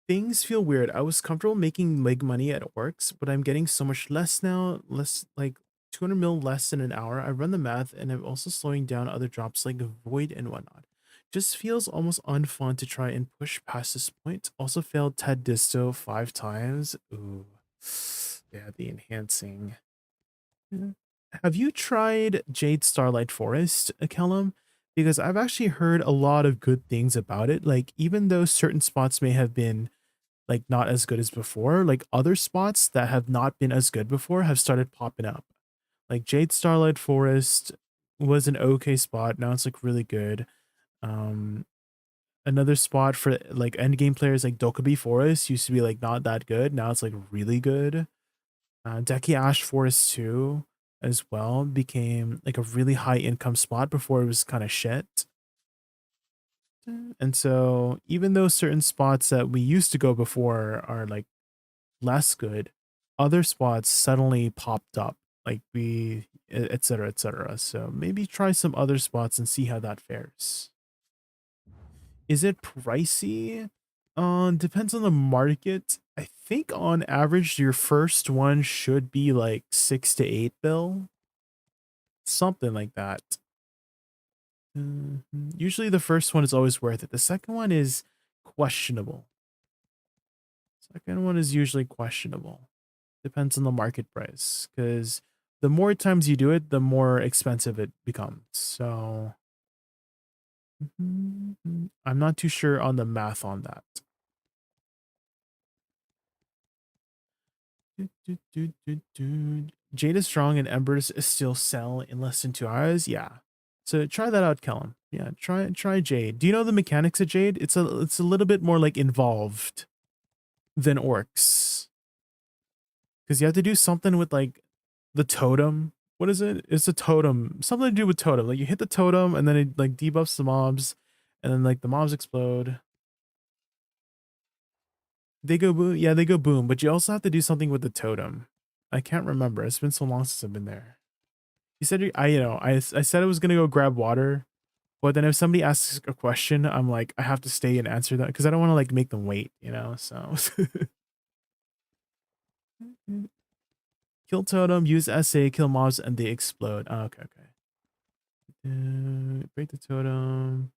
Things feel weird. I was comfortable making leg money at Orcs, but I'm getting so much less now, less like 200 mil less in an hour. I run the math and I'm also slowing down other drops like Void and whatnot. Just feels almost unfun to try and push past this point. Also failed Ted Disto 5 times. Ooh. Yeah, the enhancing. Yeah. Have you tried Jade Starlight Forest, Kellum? Because I've actually heard a lot of good things about it. Like, even though certain spots may have been like not as good as before, like other spots that have not been as good before have started popping up. Like Jade Starlight Forest was an okay spot. Now it's like really good. Another spot for like end game players like Dokkaebi Forest used to be like not that good. Now it's like really good. Deki Ash Forest 2 as well became like a really high income spot before it was kind of shit. And so even though certain spots that we used to go before are like less good, other spots suddenly popped up, like etc etc. So maybe try some other spots and see how that fares. Is it pricey? Depends on the market. I think on average your first one should be like 6 to 8 bill. Something like that. Usually the first one is always worth it. The second one is questionable. Second one is usually questionable. Depends on the market price, because the more times you do it, the more expensive it becomes. So I'm not too sure on the math on that. Jade is strong and Embers still sell in less than 2 hours. Yeah. So try that out, Kellum. Yeah, try Jade. Do you know the mechanics of Jade? It's a little bit more like involved than Orcs. Because you have to do something with like the totem. What is it? It's a totem. Something to do with totem. Like you hit the totem and then it like debuffs the mobs and then like the mobs explode. They go boom. Yeah, they go boom. But you also have to do something with the totem. I can't remember. It's been so long since I've been there. You said I said I was gonna go grab water, but then if somebody asks a question, I'm like I have to stay and answer that because I don't want to like make them wait, you know. So kill totem, use SA, kill mobs, and they explode. Oh, okay. Break the totem.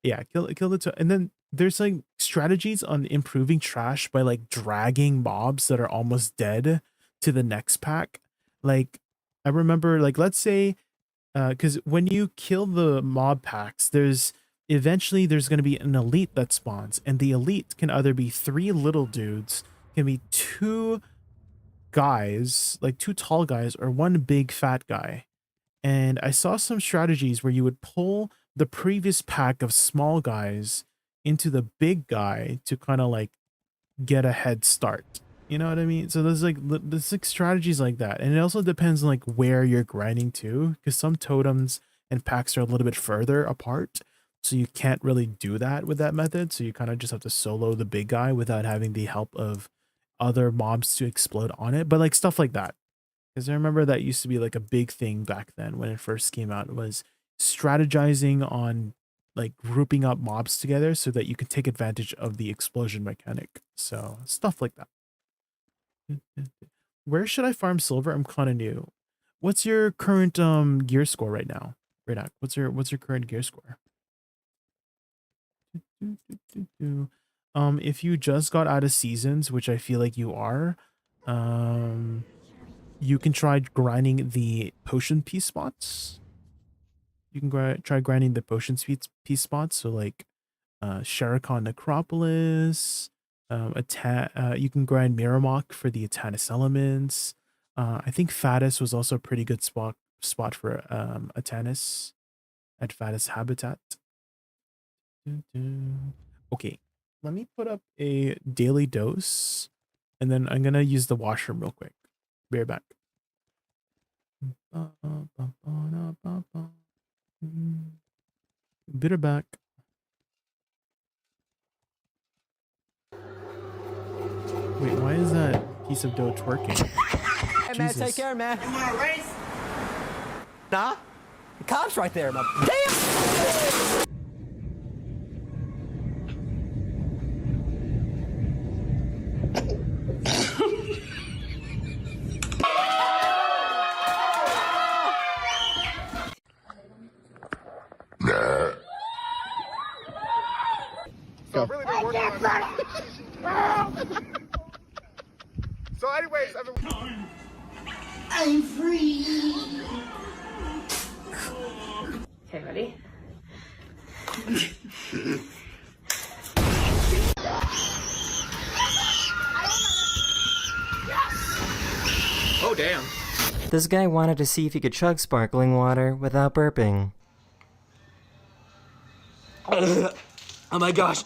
Yeah, kill the totem, and then there's like strategies on improving trash by like dragging mobs that are almost dead to the next pack. Like I remember, like let's say, because when you kill the mob packs, eventually there's going to be an elite that spawns, and the elite can either be 3 little dudes, can be 2 guys, like 2 tall guys, or 1 big fat guy. And I saw some strategies where you would pull the previous pack of small guys into the big guy to kind of like get a head start. You know what I mean? So there's like strategies like that. And it also depends on like where you're grinding to, because some totems and packs are a little bit further apart. So you can't really do that with that method. So you kind of just have to solo the big guy without having the help of other mobs to explode on it. But like stuff like that. Because I remember that used to be like a big thing back then when it first came out, was strategizing on like grouping up mobs together so that you could take advantage of the explosion mechanic. So stuff like that. Where should I farm silver? I'm kind of new. What's your current gear score right now? Radak, what's your current gear score? If you just got out of seasons, which I feel like you are, you can try grinding the potion piece spots. You can try grinding the potion piece spots. So like Sharikon Necropolis, you can grind Miramok for the Atanis elements. I think Faddis was also a pretty good spot for Atanis at Faddis Habitat. Okay, let me put up a daily dose, and then I'm gonna use the washroom real quick. Be right back. Bitter back. Wait, why is that piece of dough twerking? Hey man, take care, man. You want a race? Nah. The cop's right there, man. Damn! So really been working on So anyways, I'm free. Okay, ready? Oh damn. This guy wanted to see if he could chug sparkling water without burping. Oh my gosh.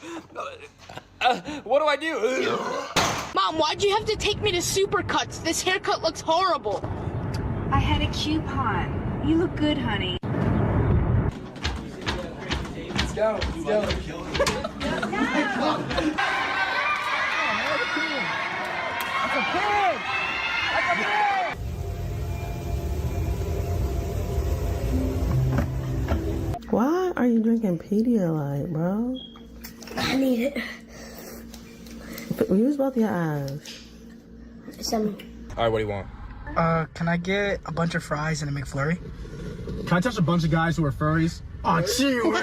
What do I do? Mom, why'd you have to take me to Supercuts? This haircut looks horrible. I had a coupon. You look good, honey. Let's go. Let's go. That's a pig! That's a pig! Why are you drinking Pedialyte, bro? I need it. Use both your eyes. Some. Alright, what do you want? Can I get a bunch of fries and a McFlurry? Can I touch a bunch of guys who are furries? Oh, chill!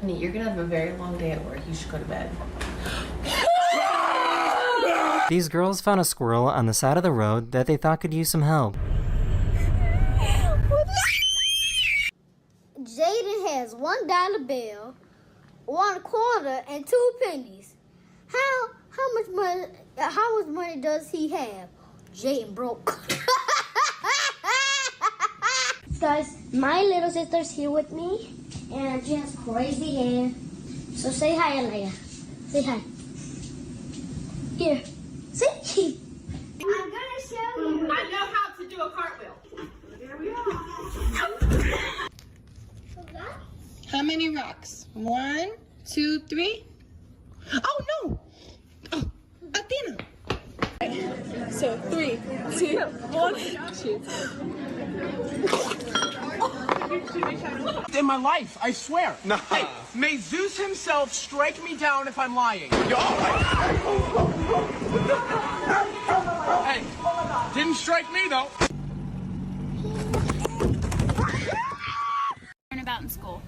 Honey, you're gonna have a very long day at work. You should go to bed. These girls found a squirrel on the side of the road that they thought could use some help. Jaden has $1 bill, 1 quarter, and 2 pennies. How much money does he have? Jaden broke. Guys, my little sister's here with me. and she has crazy hair. So say hi, Alea. Say hi. Here. See? I'm gonna show you. I know how to do a cartwheel. There we are. How many rocks? 1, 2, 3. Oh no! Oh, Athena. So 3, 2, 1, shoot. In my life, I swear. Nah. Hey, may Zeus himself strike me down if I'm lying. Hey, didn't strike me though. Learn about in school.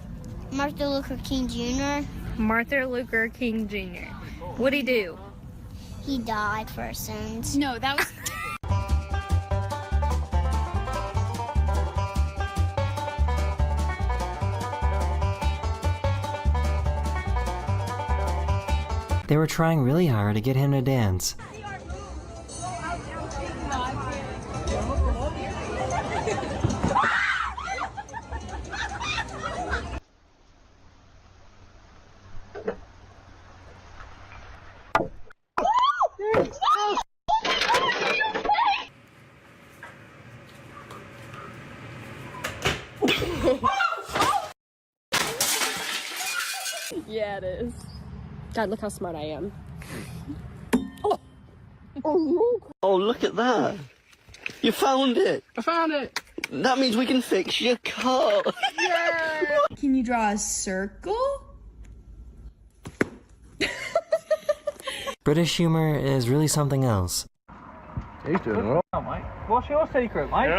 Martin Luther King Jr. Martin Luther King Jr. What'd he do? He died for our sins. No, that was... They were trying really hard to get him to dance. Yeah, it is. God, look how smart I am. Oh, look at that. You found it. I found it. That means we can fix your car. Yeah. Can you draw a circle? British humor is really something else. He's doing it all, mate. What's your secret, mate?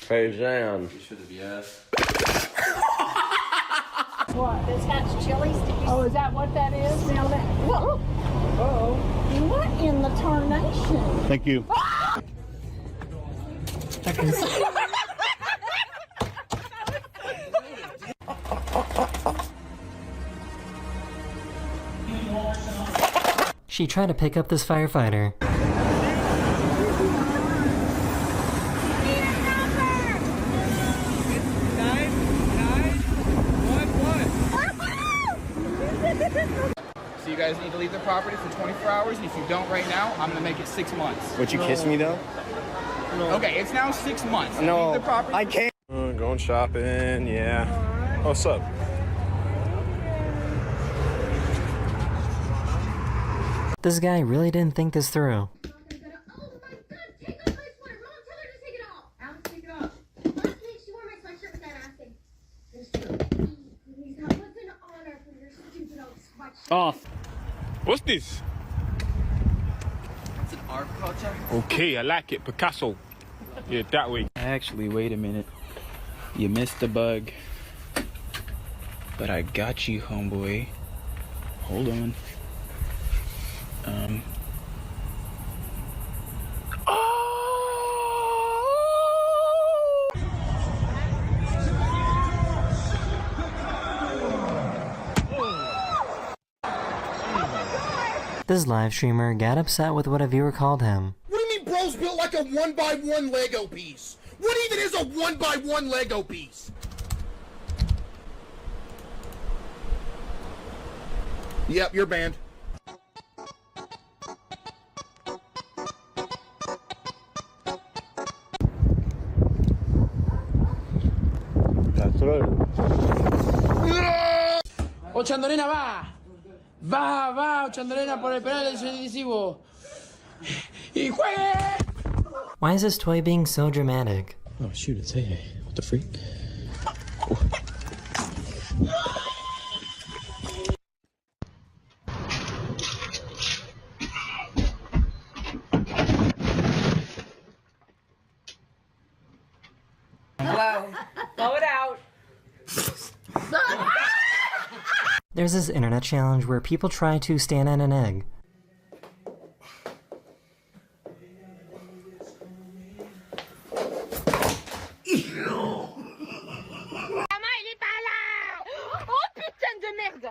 Hey, Zan. You should have asked. What? This hat's chili stickies? Oh, is that what that is? Now that... Whoa. Uh-oh. What in the tarnation? Thank you. She tried to pick up this firefighter. So you guys need to leave the property for 24 hours, and if you don't right now, I'm gonna make it 6 months. Would you kiss me though? No. Okay, it's now 6 months. No, leave the property. I can't. Going shopping, yeah. What's up? This guy really didn't think this through. Off. What's this? It's an art project. Okay, I like it. Picasso. Yeah, that way. Actually, wait a minute. You missed the bug. But I got you, homeboy. Hold on. This live streamer got upset with what a viewer called him. What do you mean bro's built like a 1x1 Lego piece? What even is a 1x1 Lego piece? Yep, you're banned. That's right. Ochandorena, va. Va, Ochandorena por el penal decisivo. Y juegue. Why is this toy being so dramatic? Oh shoot, it's AA. What the freak? Blow it out. There's this internet challenge where people try to stand on an egg. Oh putain de merde!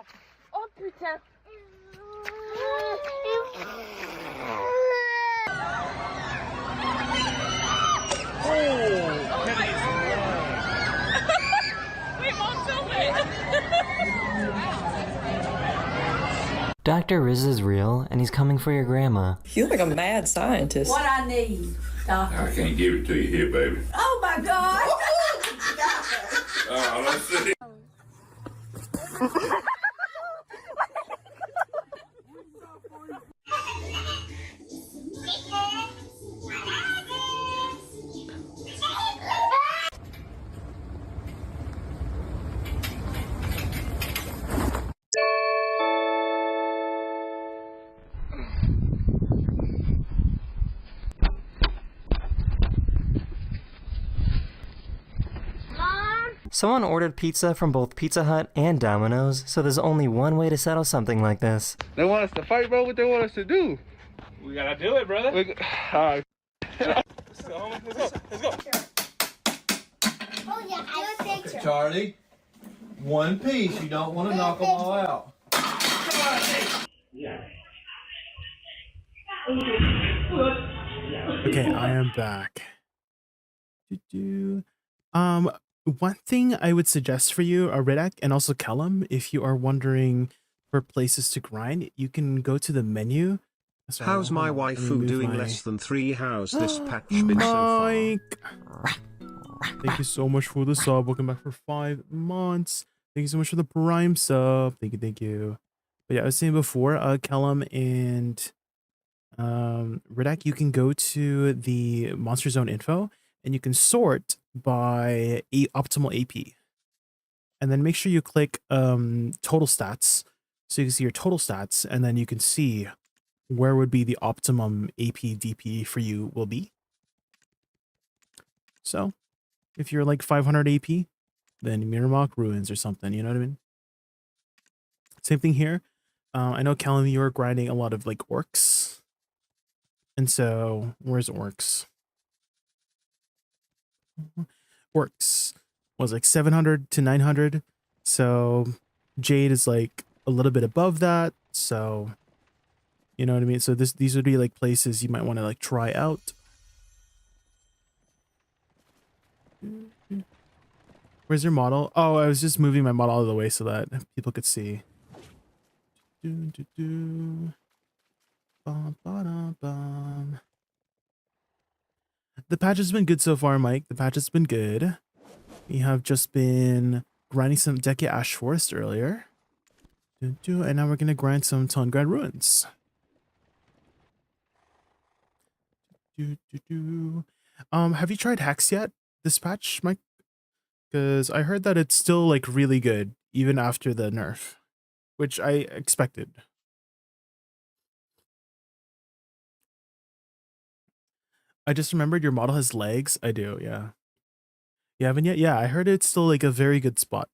Oh putain! Dr. Riz is real, and he's coming for your grandma. You look like a mad scientist. What I need, doctor? I can't give it to you here, baby. Oh my God! Let's see. Someone ordered pizza from both Pizza Hut and Domino's, so there's only one way to settle something like this. They want us to fight, bro. What they want us to do? We gotta do it, brother. Alright. Let's go, homie. Let's go. Let's go. Oh yeah, I have a picture. Charlie, one piece. You don't want to knock them all out. Okay, I am back. One thing I would suggest for you, Ridak, and also Kellum, if you are wondering for places to grind, you can go to the menu. Sorry, How's my hold on, let me waifu move doing my- less than 3? How's this patch been so far? Mike! Thank you so much for the sub. Welcome back for 5 months. Thank you so much for the Prime sub. Thank you, thank you. But yeah, I was saying before, Kellum and Ridak, you can go to the Monster Zone info and you can sort by optimal AP. And then make sure you click total stats so you can see your total stats, and then you can see where would be the optimum AP DP for you will be. So if you're like 500 AP, then Miramok Ruins or something, you know what I mean? Same thing here. I know, Callum, you were grinding a lot of like orcs. And so, where's orcs? Orcs was like 700 to 900. So Jade is like a little bit above that. So, you know what I mean? So these would be like places you might want to like try out. Where's your model? Oh, I was just moving my model out of the way so that people could see. Bum, ba-dum, bum. The patch has been good so far, Mike. The patch has been good. We have just been grinding some Decade Ash Forest earlier. And now we're going to grind some Tungrad Ruins. Have you tried Hex yet? This patch, Mike? Because I heard that it's still like really good, even after the nerf, which I expected. I just remembered your model has legs. I do, yeah. You haven't yet? Yeah, I heard it's still like a very good spot.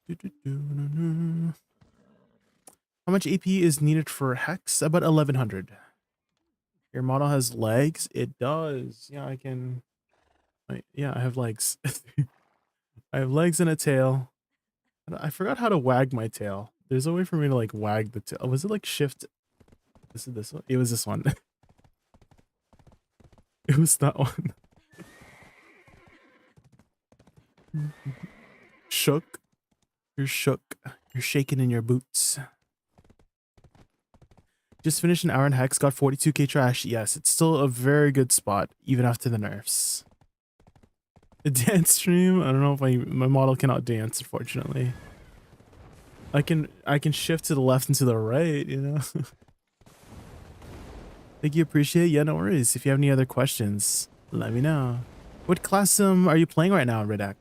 How much AP is needed for Hex? About 1100. Your model has legs? It does. Yeah, I can... Yeah, I have legs. I have legs and a tail. I forgot how to wag my tail. There's a way for me to like wag the tail. Was it like shift? This is this one. It was this one. It was that one. Shook. You're shook. You're shaking in your boots. Just finished an hour in Hex, got 42k trash. Yes, it's still a very good spot, even after the nerfs. A dance stream? I don't know if my model cannot dance, unfortunately. I can shift to the left and to the right, you know? Thank you, appreciate it. Yeah, no worries. If you have any other questions, let me know. What class are you playing right now, Ridak?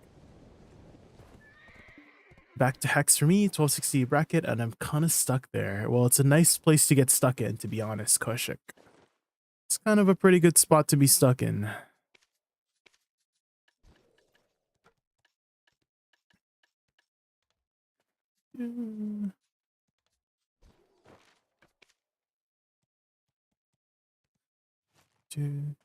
Back to Hex for me, 1260 bracket, and I'm kind of stuck there. Well, it's a nice place to get stuck in, to be honest, Koshik. It's kind of a pretty good spot to be stuck in. You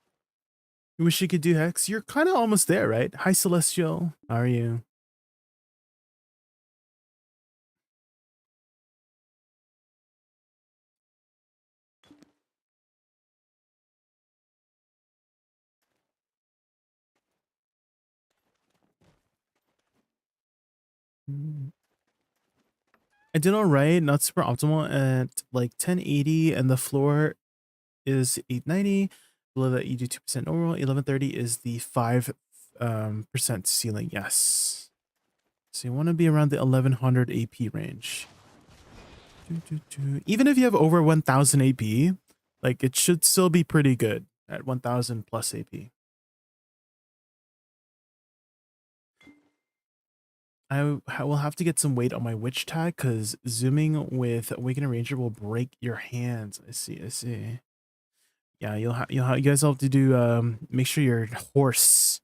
wish you could do Hex? You're kind of almost there, right? Hi, Celestial. How are you? I did all right, not super optimal at like 1080, and the floor is 890. Below that, you do 2% overall. 1130 is the 5% ceiling. Yes. So you want to be around the 1100 AP range. Even if you have over 1000 AP, like it should still be pretty good at 1000 plus AP. I will have to get some weight on my witch tag because zooming with Awakening Ranger will break your hands. I see. Yeah, you guys will have to do make sure your horse,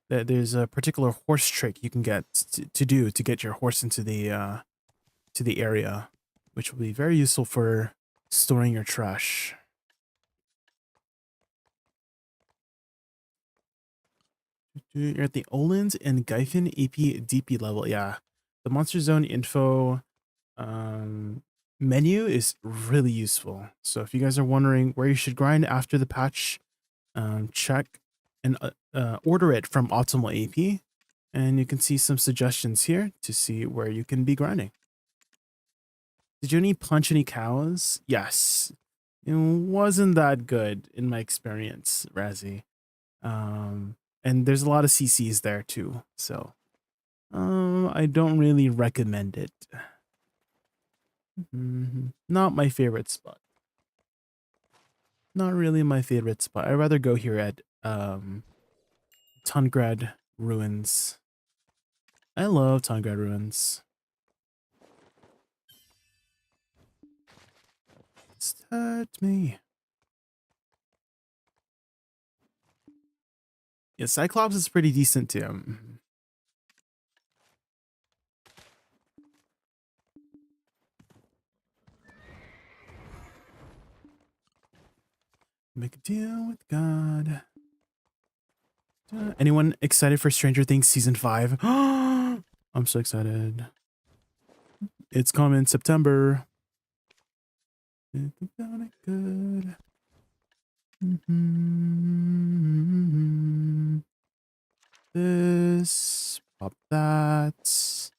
that there's a particular horse trick you can get to do to get your horse into the area, which will be very useful for storing your trash. You're at the Olins and Gyfin AP DP level. Yeah, the Monster Zone info menu is really useful. So if you guys are wondering where you should grind after the patch, check and order it from Optimal AP, and you can see some suggestions here to see where you can be grinding. Did you punch any cows? Yes. It wasn't that good in my experience, Razzie. And there's a lot of CCs there too, so I don't really recommend it. Not my favorite spot. Not really my favorite spot. I'd rather go here at Tungrad Ruins. I love Tungrad Ruins. Start me. Yeah, Cyclops is pretty decent too. Make a deal with God. Anyone excited for Stranger Things season 5? I'm so excited. It's coming in September. Good. This, pop that.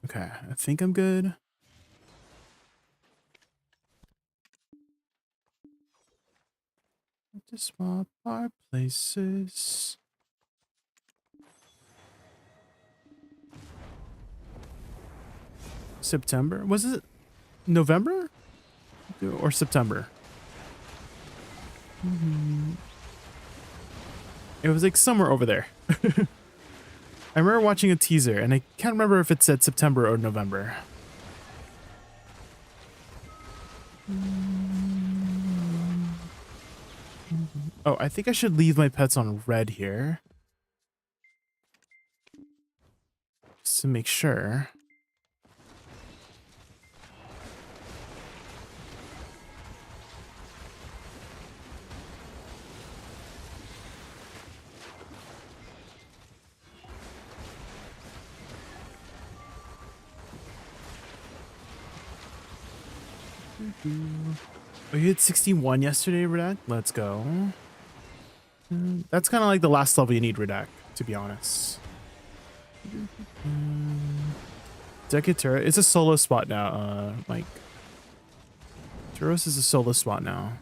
Okay, I think I'm good. Just swap our places. September? Was it November? Or September? It was like somewhere over there. I remember watching a teaser and I can't remember if it said September or November. Oh, I think I should leave my pets on red here. Just to make sure. Oh, you hit 61 yesterday, Redact? Let's go. That's kind of like the last level you need, Redact, to be honest. Decatura, it's a solo spot now, Mike. Turos is a solo spot now.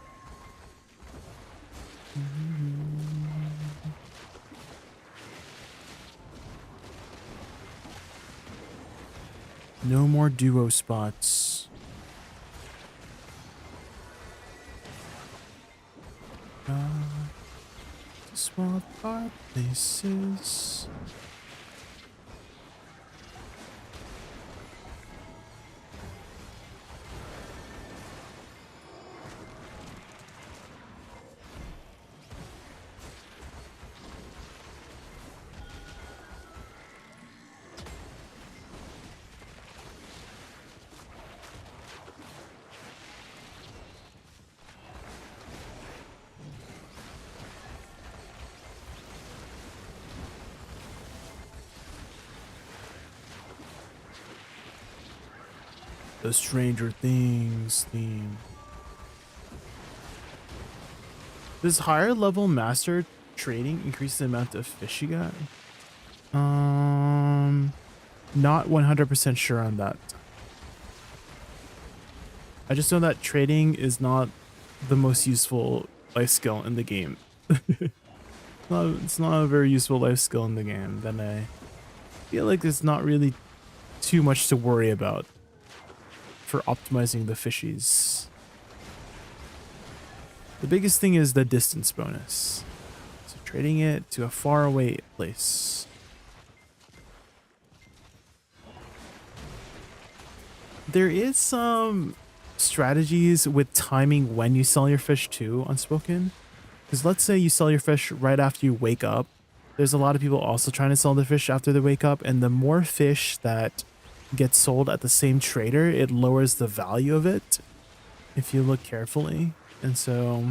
No more duo spots. To swap our places. The Stranger Things theme. Does higher level master trading increase the amount of fish you got? Not 100% sure on that. I just know that trading is not the most useful life skill in the game. It's not a very useful life skill in the game. Then I feel like there's not really too much to worry about for optimizing the fishies. The biggest thing is the distance bonus. So trading it to a far away place. There is some strategies with timing when you sell your fish too, Unspoken. Because let's say you sell your fish right after you wake up. There's a lot of people also trying to sell their fish after they wake up, and the more fish that gets sold at the same trader, it lowers the value of it if you look carefully. And so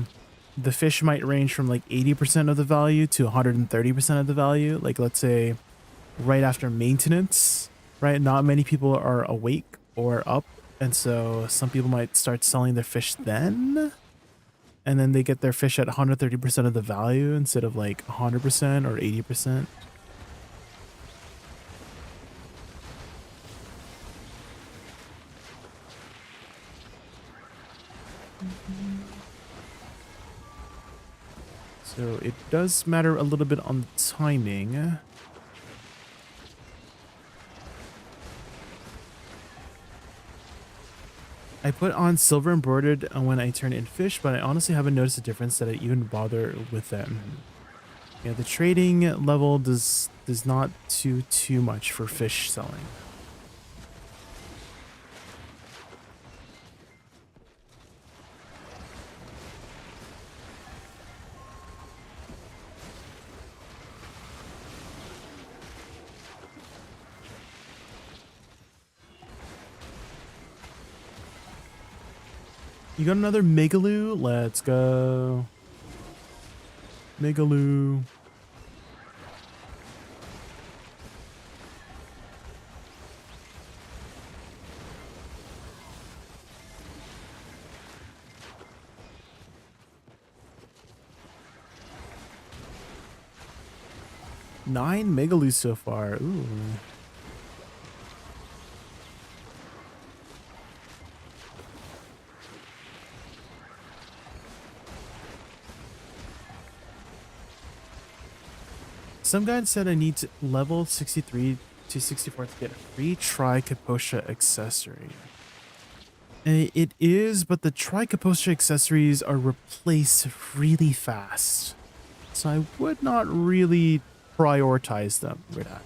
the fish might range from like 80% of the value to 130% of the value. Like let's say right after maintenance, right? Not many people are awake or up, and so some people might start selling their fish then, and then they get their fish at 130% of the value instead of like 100% or 80%. So it does matter a little bit on the timing. I put on silver embroidered when I turn in fish, but I honestly haven't noticed a difference that I even bother with them. Yeah, the trading level does not do too much for fish selling. You got another Megaloo? Let's go. Megaloo. Nine Megaloos so far. Ooh. Some guy said I need to level 63 to 64 to get a free Tricaposha accessory. And it is, but the Tricaposha accessories are replaced really fast. So I would not really prioritize them for that.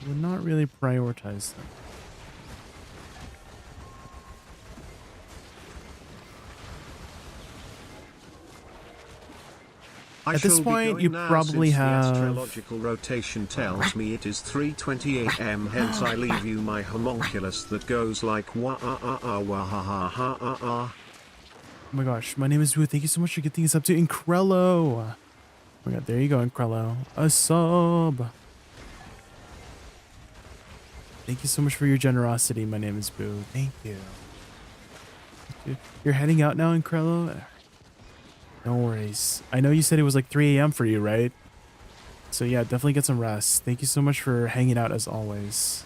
Would not really prioritize them. At this point, you probably have... The astrological rotation tells me it is 3:20 a.m. Hence, I leave you my homunculus that goes like wah ah ah ah wah ha ha ha ah ah. Oh my gosh, my name is Wu. Thank you so much for getting us up to Incrello. Oh my god, there you go, Incrello. A sub. Thank you so much for your generosity. My name is Boo. Thank you. You're heading out now, Incrello? No worries. I know you said it was like 3 a.m. for you, right? So yeah, definitely get some rest. Thank you so much for hanging out as always.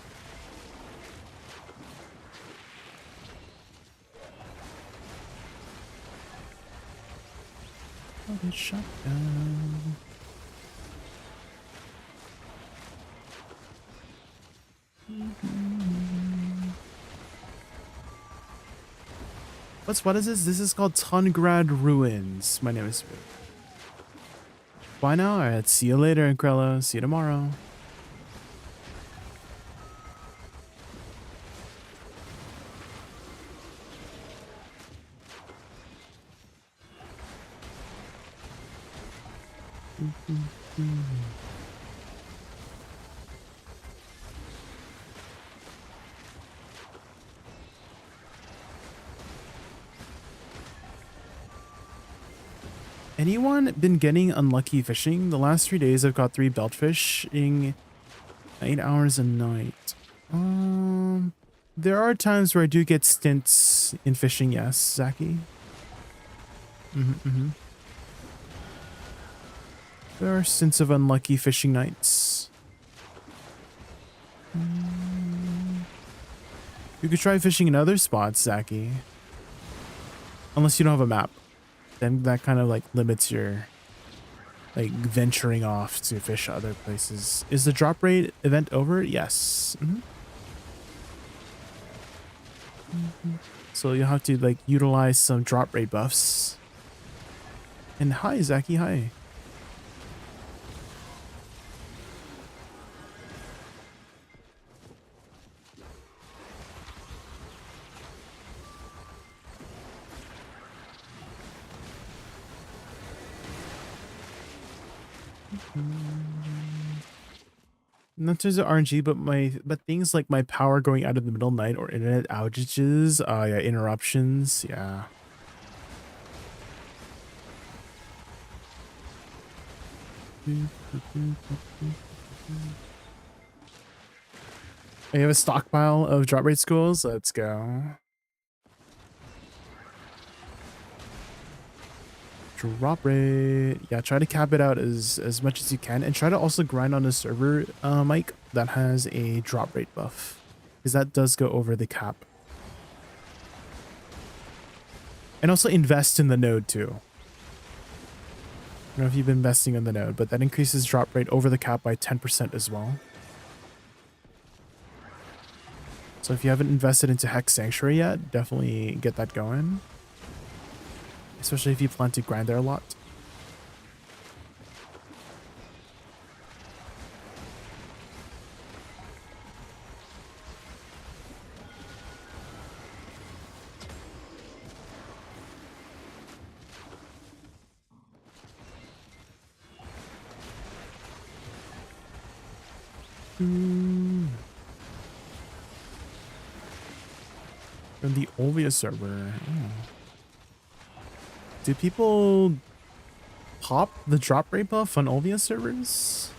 Oh, shotgun. What is this? This is called Tungrad Ruins. My name is... Bye now. Alright, see you later, Incrello. See you tomorrow. Anyone been getting unlucky fishing? The last 3 days I've got 3 beltfish in 8 hours a night. There are times where I do get stints in fishing, yes, Zaki. There are stints of unlucky fishing nights. You could try fishing in other spots, Zaki. Unless you don't have a map. Then that kind of like limits your like venturing off to fish other places. Is the drop rate event over? Yes. So you'll have to like utilize some drop rate buffs. And hi, Zaki, hi. Not just RNG, but things like my power going out in the middle of the night or internet outages, yeah, interruptions, yeah. I have a stockpile of drop rate schools. Let's go. Drop rate. Yeah, try to cap it out as much as you can, and try to also grind on a server, Mike, that has a drop rate buff, because that does go over the cap. And also invest in the node too. I don't know if you've been investing in the node, but that increases drop rate over the cap by 10% as well. So if you haven't invested into Hex Sanctuary yet, definitely get that going. Especially if you plan to grind there a lot. From the Olvia server. Oh. Do people pop the drop rate buff on Olvia servers?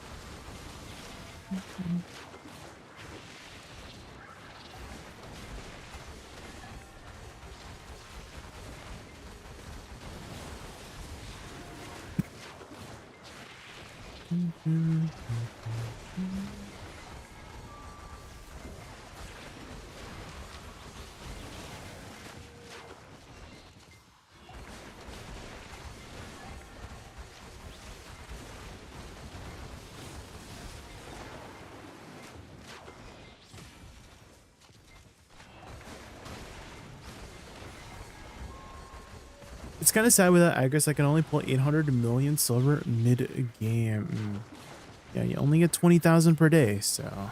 It's kind of sad without Agris. I can only pull 800 million silver mid-game. Yeah, you only get 20,000 per day, so...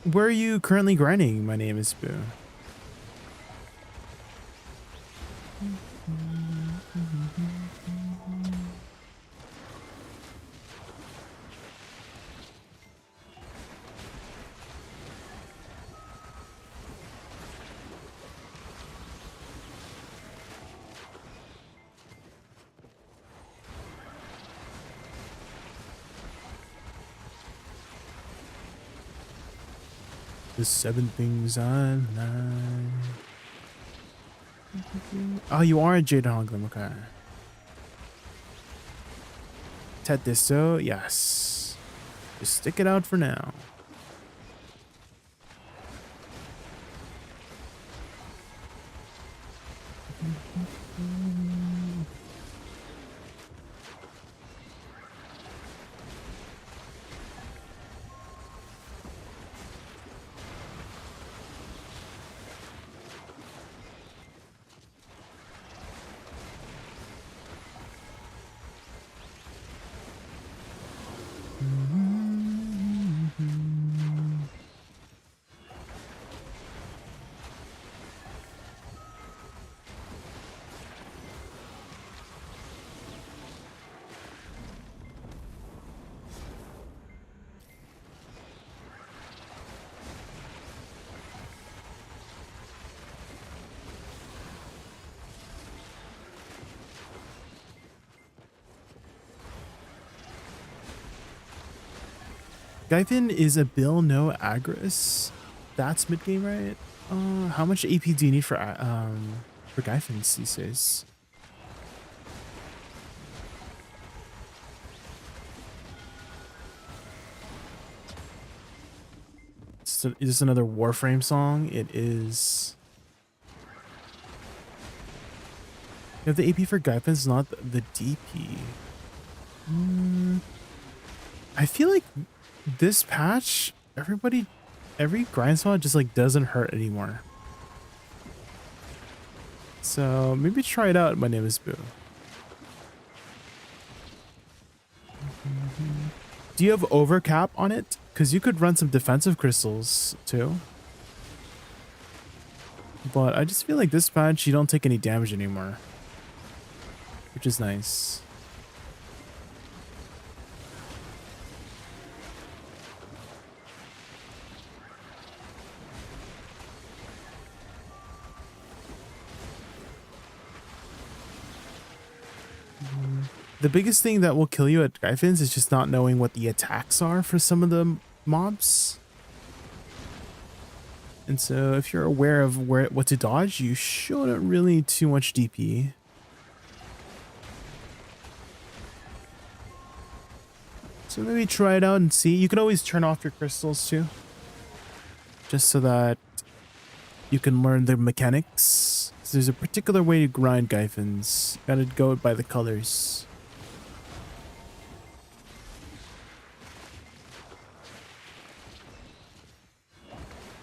Where are you currently grinding? My name is Boo. The 7 things I like. Oh, you are a JaykunVT, okay. Ted Disto, yes. Just stick it out for now. Guypin is a bill no Agris. that's mid game, right? How much AP do you need for Gryphons these days? Is this another Warframe song? It is. You have the AP for Gryphons, not the DP. I feel like this patch, every grind spot just like doesn't hurt anymore. So maybe try it out. My name is Boo. Do you have overcap on it? Because you could run some defensive crystals too. But I just feel like this patch you don't take any damage anymore, which is nice. The biggest thing that will kill you at Gryphons is just not knowing what the attacks are for some of the mobs. And so if you're aware of what to dodge, you shouldn't really need too much DP. So maybe try it out and see. You can always turn off your crystals too, just so that you can learn the mechanics. So there's a particular way to grind Gryphons. Gotta go by the colors.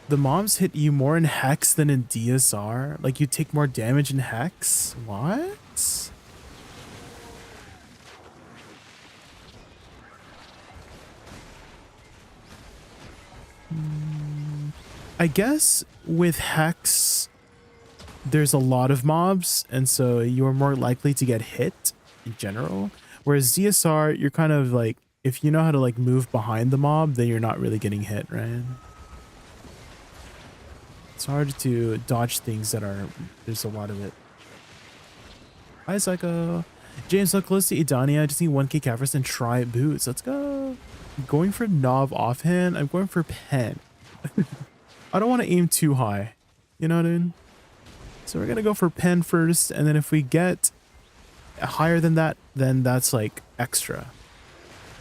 The mobs hit you more in Hex than in DSR? Like you take more damage in Hex? What? I guess with Hex, there's a lot of mobs, and so you're more likely to get hit in general. Whereas DSR, you're kind of like, if you know how to like move behind the mob, then you're not really getting hit, right? It's hard to dodge things that are, there's a lot of it. Hi, Psycho. James, so close to Idania. I just need 1k Cavers and try boots. Let's go. Going for Nov offhand. I'm going for Pen. I don't want to aim too high. You know what I mean? So we're going to go for Pen first. And then if we get higher than that, then that's like extra.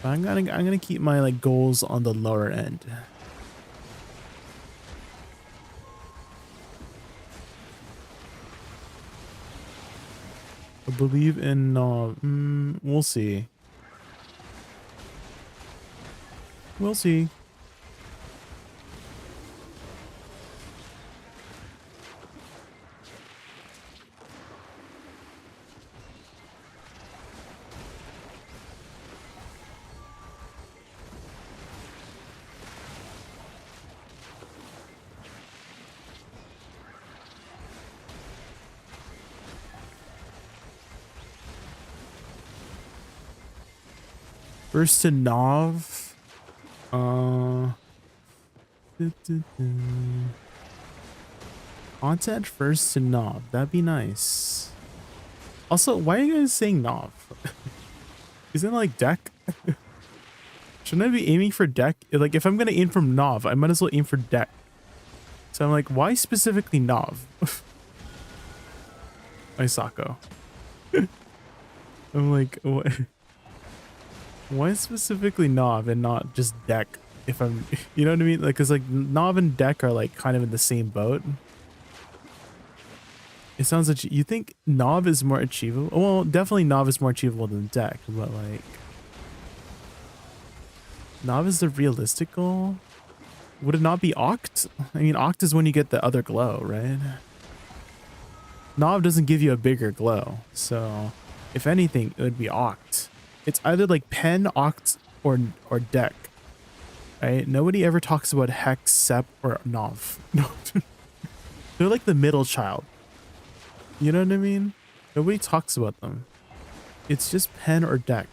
But I'm gonna keep my like goals on the lower end. I believe in we'll see. We'll see. First to Nov. Content first to Nov. That'd be nice. Also, why are you guys saying Nov? Isn't it like deck? Shouldn't I be aiming for deck? Like, if I'm gonna aim from Nov, I might as well aim for deck. So I'm like, why specifically Nov? Isako. I'm like, what? Why specifically Nov and not just deck? If I'm, you know what I mean? Like, cause like Nov and deck are like kind of in the same boat. It sounds like you think Nov is more achievable. Well, definitely Nov is more achievable than deck, but like Nov is the realistic goal. Would it not be Oct? I mean, Oct is when you get the other glow, right? Nov doesn't give you a bigger glow, so if anything, it would be Oct. It's either like Pen, Oct, or deck, right? Nobody ever talks about Hex, Sep, or Nov. No, they're like the middle child. You know what I mean? Nobody talks about them. It's just Pen or deck.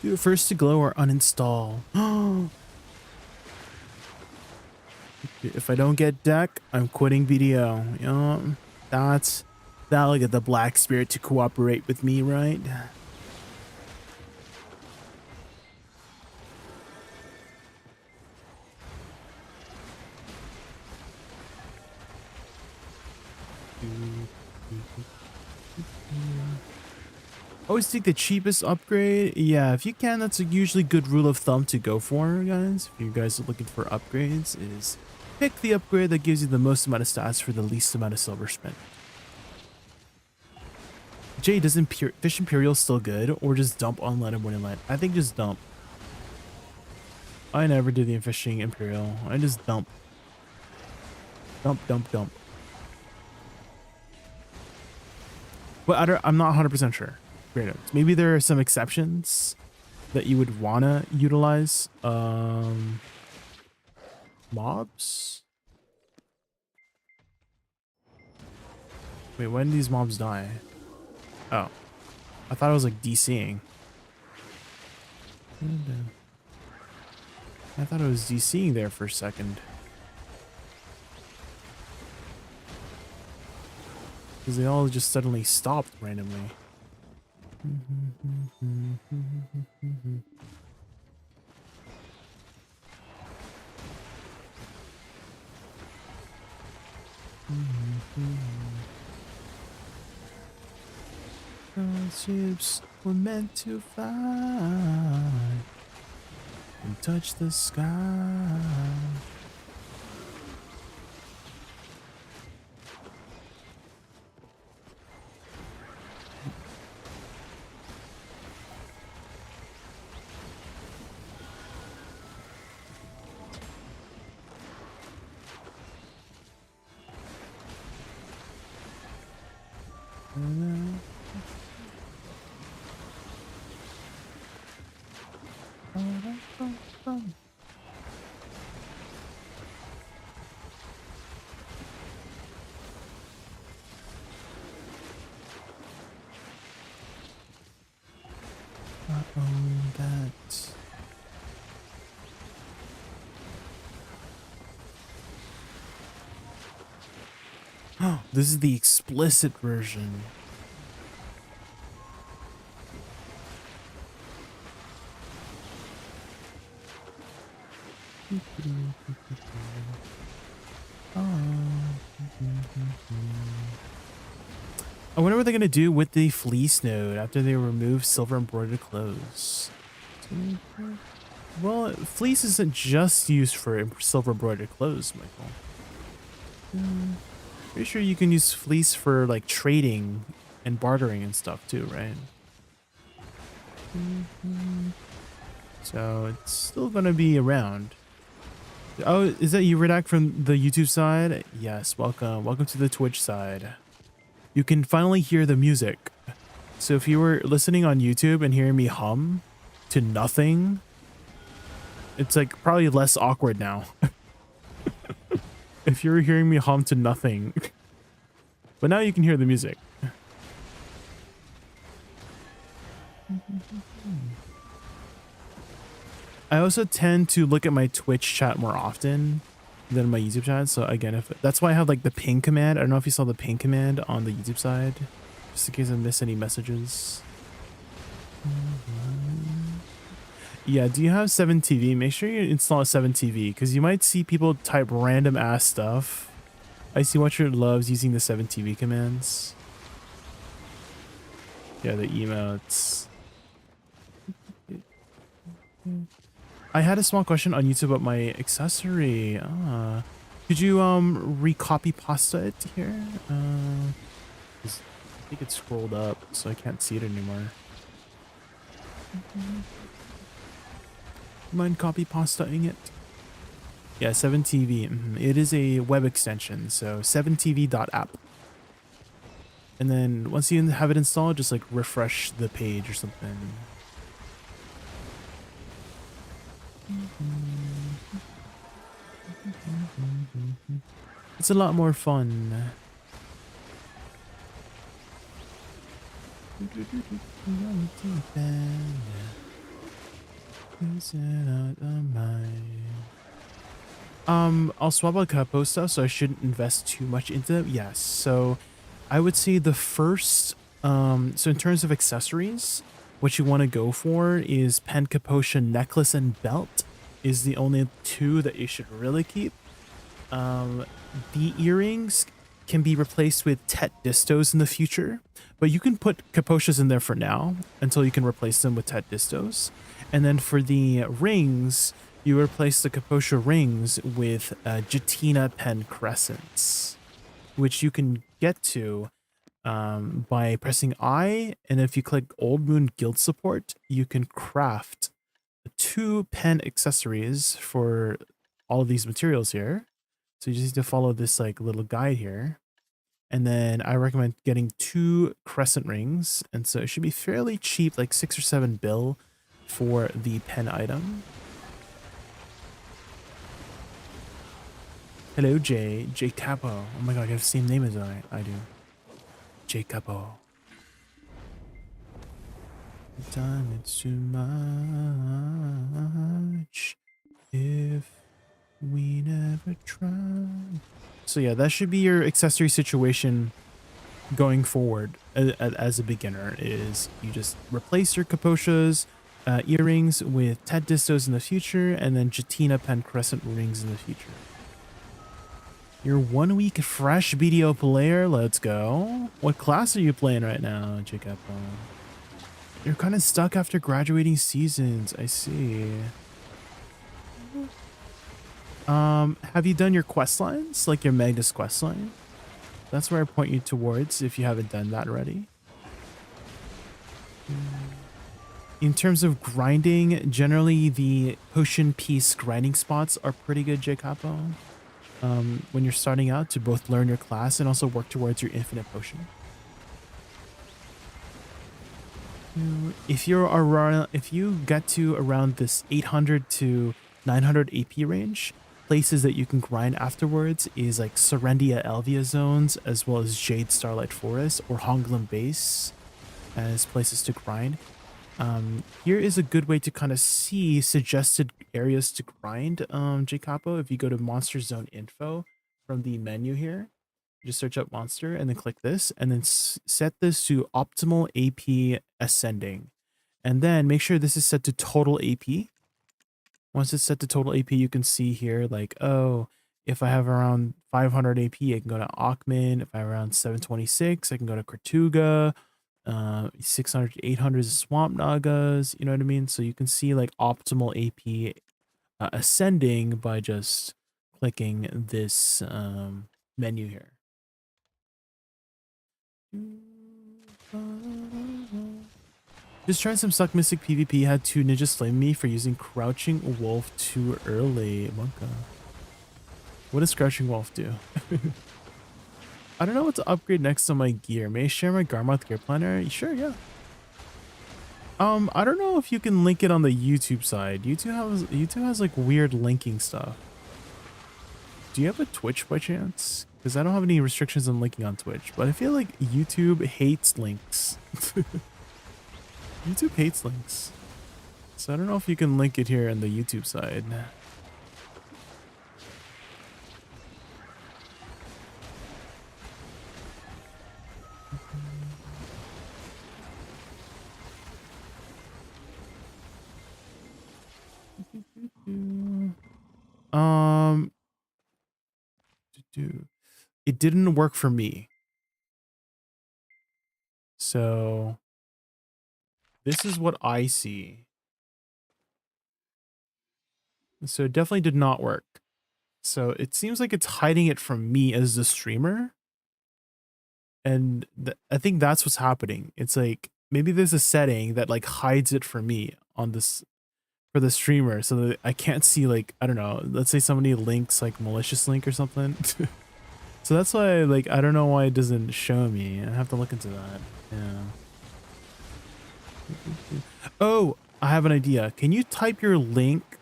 Do it first to glow or uninstall. If I don't get deck, I'm quitting video. That'll get the black spirit to cooperate with me, right? Always take the cheapest upgrade. Yeah, if you can, that's a usually good rule of thumb to go for, guys. If you guys are looking for upgrades, is pick the upgrade that gives you the most amount of stats for the least amount of silver spent. Jay, does Fish Imperial still good, or just dump on Let and Win and Let? I think just dump. I never did the Fishing Imperial. I just dump. Dump, dump, dump. But I'm not 100% sure. Great notes. Maybe there are some exceptions that you would want to utilize. Mobs? Wait, when do these mobs die? Oh. I thought it was like DCing. I thought it was DCing there for a second. Because they all just suddenly stopped randomly. Those ships were meant to fly and touch the sky. This is the explicit version. I wonder what they're gonna do with the fleece node after they remove silver embroidered clothes. Well, fleece isn't just used for silver embroidered clothes, Michael. Pretty sure you can use fleece for like trading and bartering and stuff too, right? So it's still gonna be around. Oh, is that you, Redact, from the YouTube side? Yes, welcome. Welcome to the Twitch side. You can finally hear the music. So if you were listening on YouTube and hearing me hum to nothing, it's like probably less awkward now. If you're hearing me hum to nothing. But now you can hear the music. I also tend to look at my Twitch chat more often than my YouTube chat. So again, if that's why I have like the ping command. I don't know if you saw the ping command on the YouTube side, just in case I miss any messages. Yeah, do you have 7TV? Make sure you install 7TV, because you might see people type random ass stuff. I see Watcher loves using the 7TV commands. Yeah, the emotes. I had a small question on YouTube about my accessory. Could you recopy pasta it here? I think it's scrolled up, so I can't see it anymore. Mind copy pastaing it? Yeah, 7TV. It is a web extension, so 7tv.app. And then once you have it installed, just like refresh the page or something. It's a lot more fun. Is it out of mine? I'll swap out capo stuff, so I shouldn't invest too much into them. Yes, so I would say the first, so in terms of accessories, what you want to go for is pen capotia necklace and belt is the only two that you should really keep. The earrings can be replaced with tet distos in the future, but you can put capotias in there for now until you can replace them with tet distos. And then for the rings, you replace the capotia rings with Jatina pen crescents, which you can get to by pressing I, and if you click Old Moon Guild Support, you can craft 2 pen accessories for all of these materials here. So you just need to follow this like little guide here. And then I recommend getting 2 crescent rings. And so it should be fairly cheap, like 6 or 7 bill for the pen item. Hello, Jay Capo. Oh my god, you have the same name as I do. Jay Capo. Time it's too much if we never try. So yeah, that should be your accessory situation going forward as a beginner, is you just replace your capotias, earrings with tet distos in the future, and then Jatina pen crescent rings in the future. You're 1 week fresh BDO player. Let's go. What class are you playing right now, Jacob? You're kind of stuck after graduating seasons. I see. Have you done your quest lines, like your Magnus quest line? That's where I point you towards if you haven't done that already. In terms of grinding, generally the potion piece grinding spots are pretty good, Jacopo. When you're starting out, to both learn your class and also work towards your infinite potion. If you get to around this 800 to 900 AP range, places that you can grind afterwards is like Serendia Elvia zones, as well as Jade Starlight Forest or Honglim Base as places to grind. Here is a good way to kind of see suggested areas to grind, Jacopo. If you go to Monster Zone Info from the menu here, just search up monster and then click this, and then set this to optimal AP ascending. And then make sure this is set to total AP. Once it's set to total AP, you can see here like, oh, if I have around 500 AP, I can go to Akhman. If I have around 726, I can go to Kortuga. 600 to 800 is Swamp Nagas, you know what I mean? So you can see like optimal AP ascending by just clicking this menu here. Just trying some Suck Mystic PvP, had 2 ninjas flame me for using Crouching Wolf too early. Monka. What does Crouching Wolf do? I don't know what to upgrade next on my gear. May I share my Garmoth gear planner? Sure, yeah. I don't know if you can link it on the YouTube side. YouTube has like weird linking stuff. Do you have a Twitch by chance? Because I don't have any restrictions on linking on Twitch, but I feel like YouTube hates links. YouTube hates links. So I don't know if you can link it here on the YouTube side. It didn't work for me. So this is what I see. So it definitely did not work. So it seems like it's hiding it from me as the streamer. And I think that's what's happening. It's like maybe there's a setting that like hides it for me on this for the streamer, so that I can't see, like, I don't know, let's say somebody links like malicious link or something. So that's why, like, I don't know why it doesn't show me. I have to look into that. Yeah. Oh, I have an idea. Can you type your link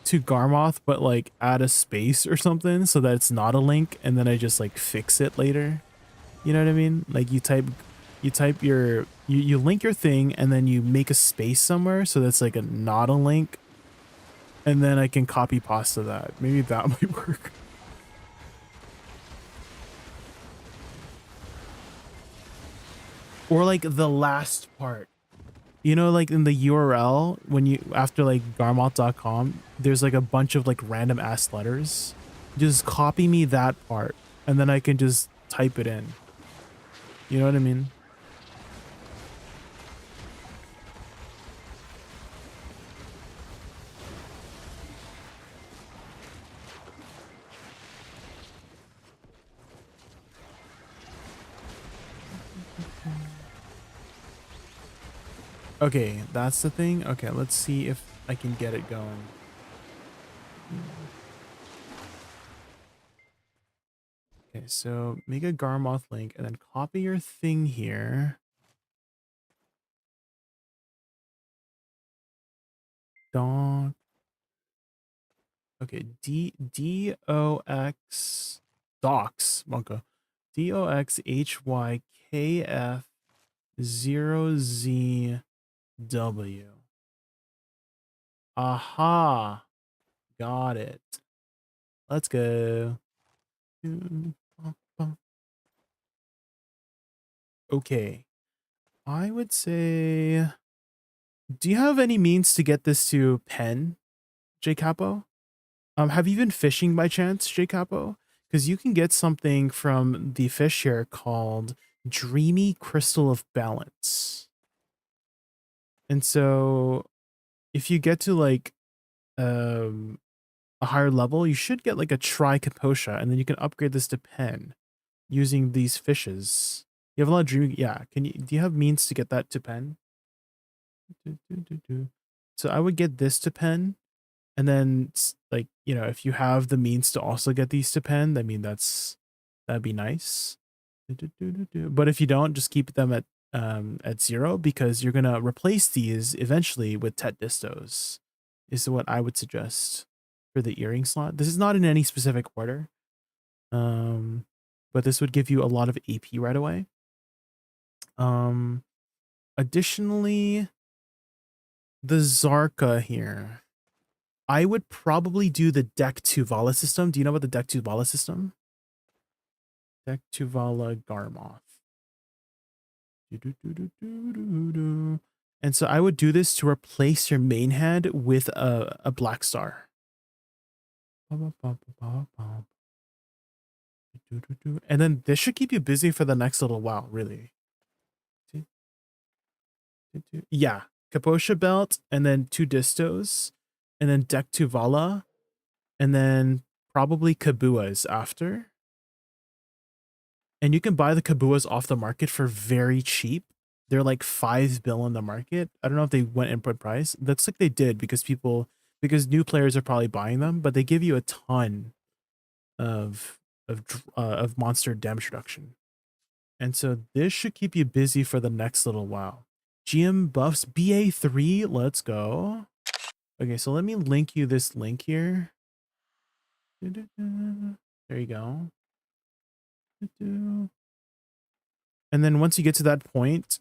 to Garmoth but like add a space or something so that it's not a link, and then I just like fix it later? You know what I mean? Like you type your you link your thing and then you make a space somewhere so that's like not a link, And then I can copy pasta that. Maybe that might work. Or like the last part. You know, like in the URL, when you, after like garmoth.com, there's like a bunch of like random ass letters. Just copy me that part and then I can just type it in. You know what I mean? Okay, that's the thing. Okay, let's see if I can get it going. Okay, so make a Garmoth link and then copy your thing here. Doc. Okay, D-O-X docs, Monka. DOXHYKF0ZW. Aha. Got it. Let's go. Okay. I would say, do you have any means to get this to pen, JCapo? Have you been fishing by chance, JCapo? Because you can get something from the fish here called Dreamy Crystal of Balance. And so if you get to like a higher level, you should get like a Tri-Kaposha, and then you can upgrade this to pen using these fishes. You have a lot of dreamy, yeah. Do you have means to get that to pen? So I would get this to pen, and then like, you know, if you have the means to also get these to pen, I mean, that'd be nice. But if you don't, just keep them at 0, because you're gonna replace these eventually with Tet Distos, is what I would suggest for the earring slot. This is not in any specific order, but this would give you a lot of AP right away. Additionally, the Zarka here, I would probably do the Deck Tuvala system. Do you know about the Deck Tuvala system? Deck Tuvala Garmoth. And so I would do this to replace your main head with a Black Star. And then this should keep you busy for the next little while, really. Yeah, Kaposha belt, and then 2 distos, and then Deck Tuvala, and then probably Kabuas after. And you can buy the Kabuas off the market for very cheap. They're like 5 bill on the market. I don't know if they went input price. Looks like they did, because new players are probably buying them, but they give you a ton of monster damage reduction. And so this should keep you busy for the next little while. GM buffs BA3, let's go. Okay, so let me link you this link here. There you go. And then once you get to that point,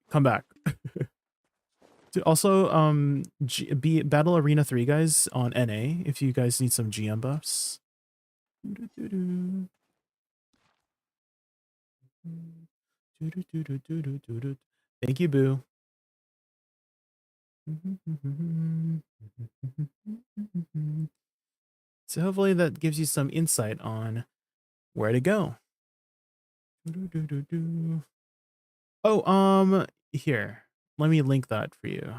come back. Also, Battle Arena 3 guys on NA if you guys need some GM buffs. Thank you, Boo. So hopefully that gives you some insight on where to go. Oh, here. Let me link that for you.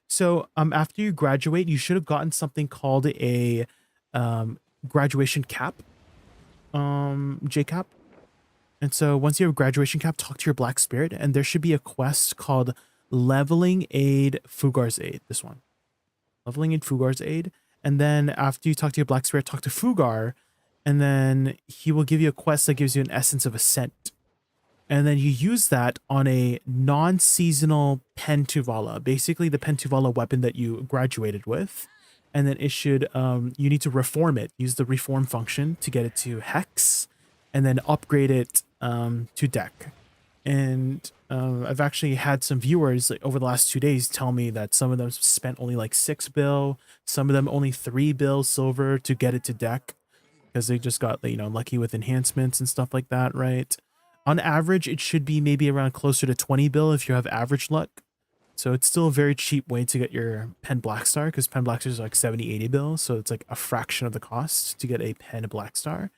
So, after you graduate, you should have gotten something called a graduation cap, JCap. And so once you have a graduation cap, talk to your Black Spirit, and there should be a quest called Leveling Aid Fugar's Aid. This one. Leveling Aid Fugar's Aid. And then after you talk to your Black Spirit, talk to Fugar, and then he will give you a quest that gives you an Essence of Ascent. And then you use that on a non-seasonal Pen Tuvala, basically the Pen Tuvala weapon that you graduated with. And then it should, you need to reform it. Use the reform function to get it to Hex, and then upgrade it to deck. And I've actually had some viewers like, over the last 2 days tell me that some of them spent only like 6 bill, some of them only 3 bill silver to get it to deck because they just got, you know, lucky with enhancements and stuff like that, right? On average, it should be maybe around closer to 20 bill if you have average luck. So it's still a very cheap way to get your Pen Blackstar because Pen Blackstar is like 70, 80 bill. So it's like a fraction of the cost to get a Pen Blackstar.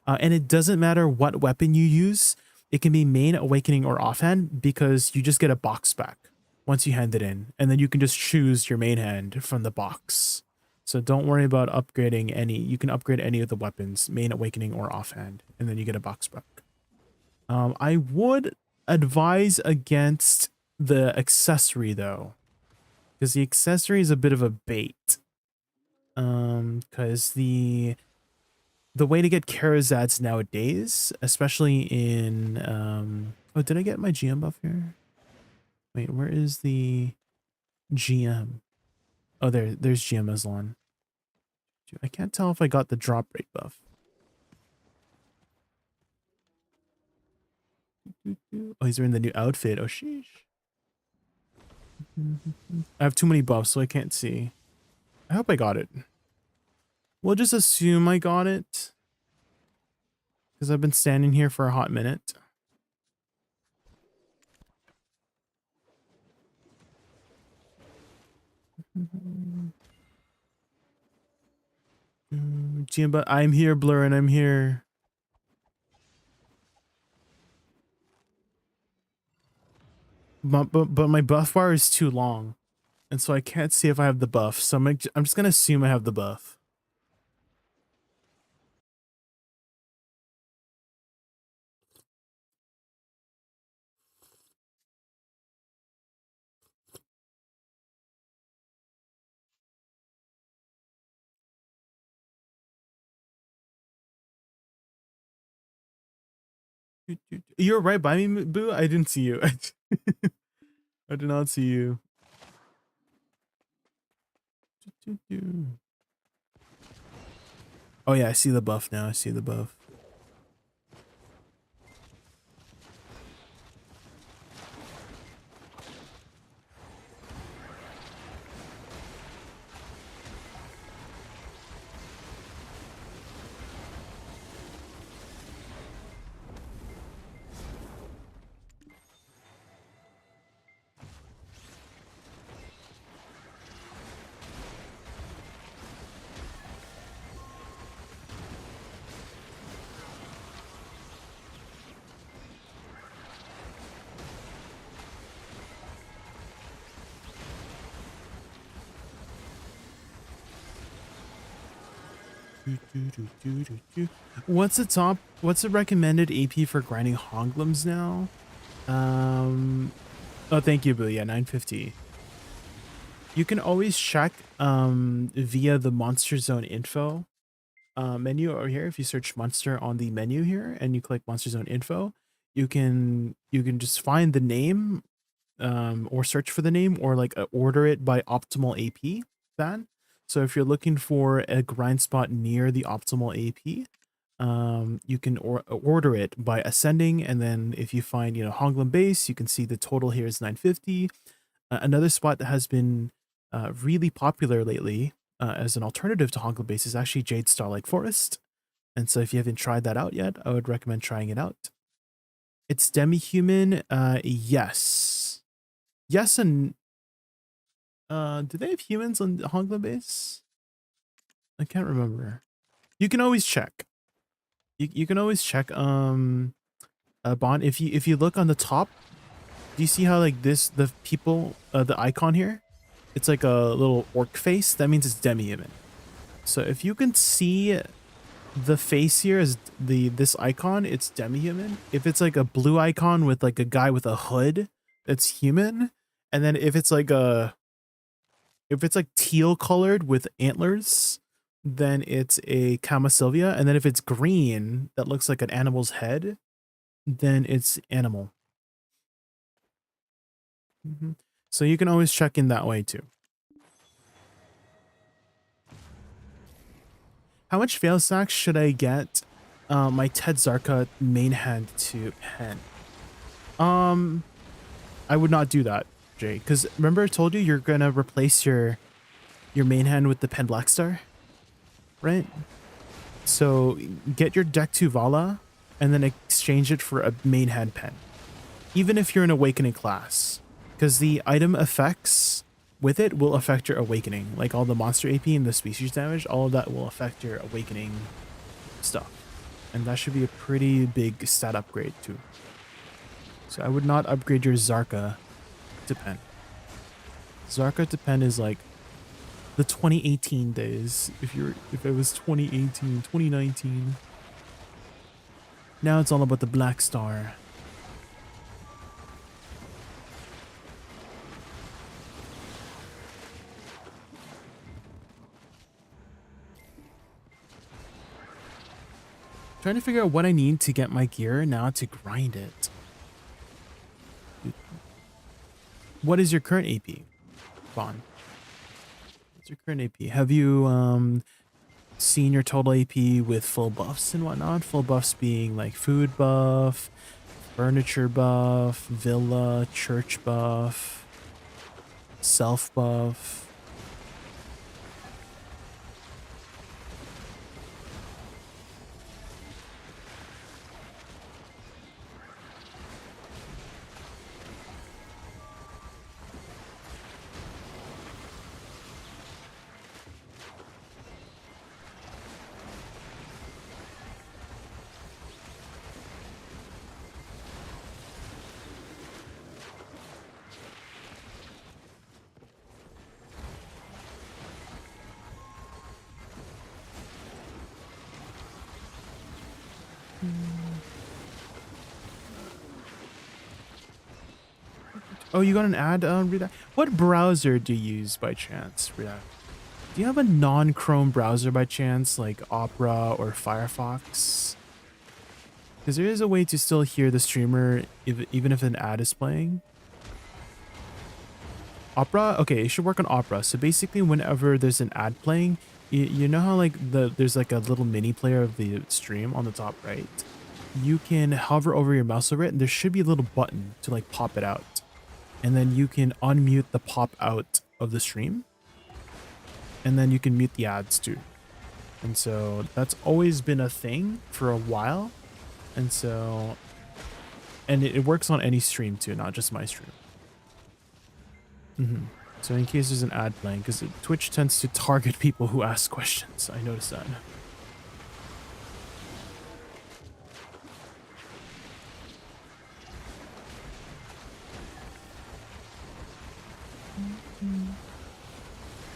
And it doesn't matter what weapon you use. It can be main, awakening, or offhand because you just get a box back once you hand it in. And then you can just choose your main hand from the box. So don't worry about upgrading any. You can upgrade any of the weapons, main, awakening, or offhand. And then you get a box back. I would advise against the accessory though. Because the accessory is a bit of a bait. Because the way to get Karazads nowadays, especially in oh, did I get my GM buff here? Wait, where is the GM? Oh, there's GM Aslan. I can't tell if I got the drop rate buff. Oh, he's wearing the new outfit. Oh, sheesh. I have too many buffs, so I can't see. I hope I got it. We'll just assume I got it. Because I've been standing here for a hot minute. But I'm here, Blur, and I'm here. But my buff bar is too long. And so I can't see if I have the buff. So I'm just going to assume I have the buff. You're right by me, Boo. I didn't see you. I did not see you. Oh yeah, I see the buff now. I see the buff. What's the recommended AP for grinding Honglums now? Oh, thank you, Boo. Yeah, 950. You can always check via the Monster Zone info menu over here. If you search monster on the menu here and you click Monster Zone info, you can just find the name or search for the name or like order it by optimal AP ban. So if you're looking for a grind spot near the optimal AP, you can order it by ascending, and then if you find, you know, Honglum base, you can see the total here is 950. Another spot that has been really popular lately as an alternative to Honglum base is actually Jade Starlight Forest. And so if you haven't tried that out yet, I would recommend trying it out. It's demi-human. Yes. Yes, and do they have humans on the Honglum base? I can't remember. You can always check. You can always check Bond. If you look on the top, do you see how like the people the icon here? It's like a little orc face. That means it's demi-human. So if you can see the face here as this icon, it's demi-human. If it's like a blue icon with like a guy with a hood, it's human. And then if it's like teal colored with antlers, then it's a Kama Sylvia. And then if it's green that looks like an animal's head, then it's animal. So you can always check in that way too. How much fail stacks should I get my Ted Zarka main hand to pen. I would not do that, Jay, because remember I told you you're gonna replace your main hand with the pen Blackstar, right? So get your deck to Vala and then exchange it for a main hand pen, even if you're an awakening class, because the item effects with it will affect your awakening, like all the monster AP and the species damage, all of that will affect your awakening stuff, and that should be a pretty big stat upgrade too. So I would not upgrade your Zarka to pen. Zarka to pen is like the 2018 days. If it was 2018, 2019. Now it's all about the Black Star. Trying to figure out what I need to get my gear now to grind it. What is your current AP, Vaughn? What's your current AP? Have you seen your total AP with full buffs and whatnot? Full buffs being like food buff, furniture buff, villa, church buff, self buff. Oh, you got an ad, Rita? What browser do you use by chance, Rita? Do you have a non-Chrome browser by chance, like Opera or Firefox? Because there is a way to still hear the streamer even if an ad is playing. Opera? Okay, you should work on Opera. So basically, whenever there's an ad playing, you know how like there's like a little mini player of the stream on the top right? You can hover over your mouse over it, and there should be a little button to like pop it out. And then you can unmute the pop out of the stream. And then you can mute the ads too. And so that's always been a thing for a while. And so, and it works on any stream too, not just my stream. So in case there's an ad playing, because Twitch tends to target people who ask questions. I noticed that.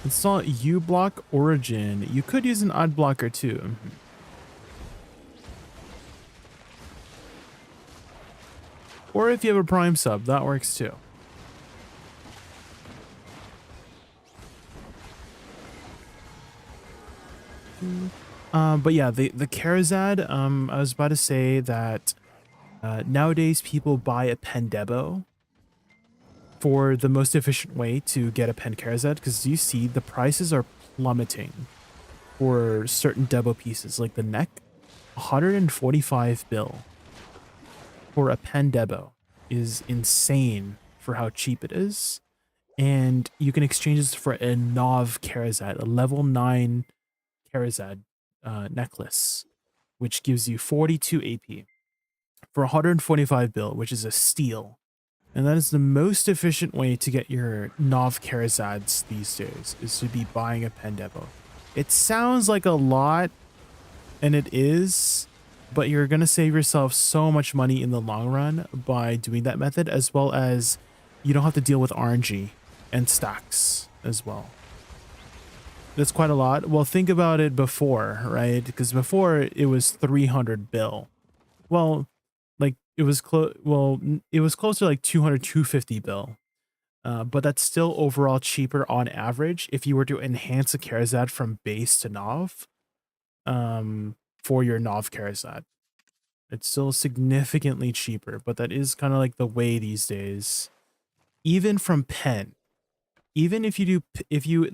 Install uBlock Origin. You could use an ad blocker too. Or if you have a Prime sub, that works too. But yeah, the Karazad, I was about to say that nowadays people buy a pen Debo for the most efficient way to get a pen Karazad, because you see the prices are plummeting for certain Debo pieces, like the neck. 145 bill for a pen Debo is insane for how cheap it is. And you can exchange this for a Nov Karazad, a level 9 Karazad necklace, which gives you 42 AP for 145 bill, which is a steal. And that is the most efficient way to get your Nov Karazads these days, is to be buying a pen Debo. It sounds like a lot, and it is, but you're going to save yourself so much money in the long run by doing that method, as well as you don't have to deal with RNG and stacks as well. That's quite a lot. Well, think about it before, right? Because before it was 300 bill. Well, like it was it was closer to like 200, 250 bill. But that's still overall cheaper on average if you were to enhance a Karazad from base to Nov for your Nov Karazad. It's still significantly cheaper, but that is kind of like the way these days. Even from pen, even if you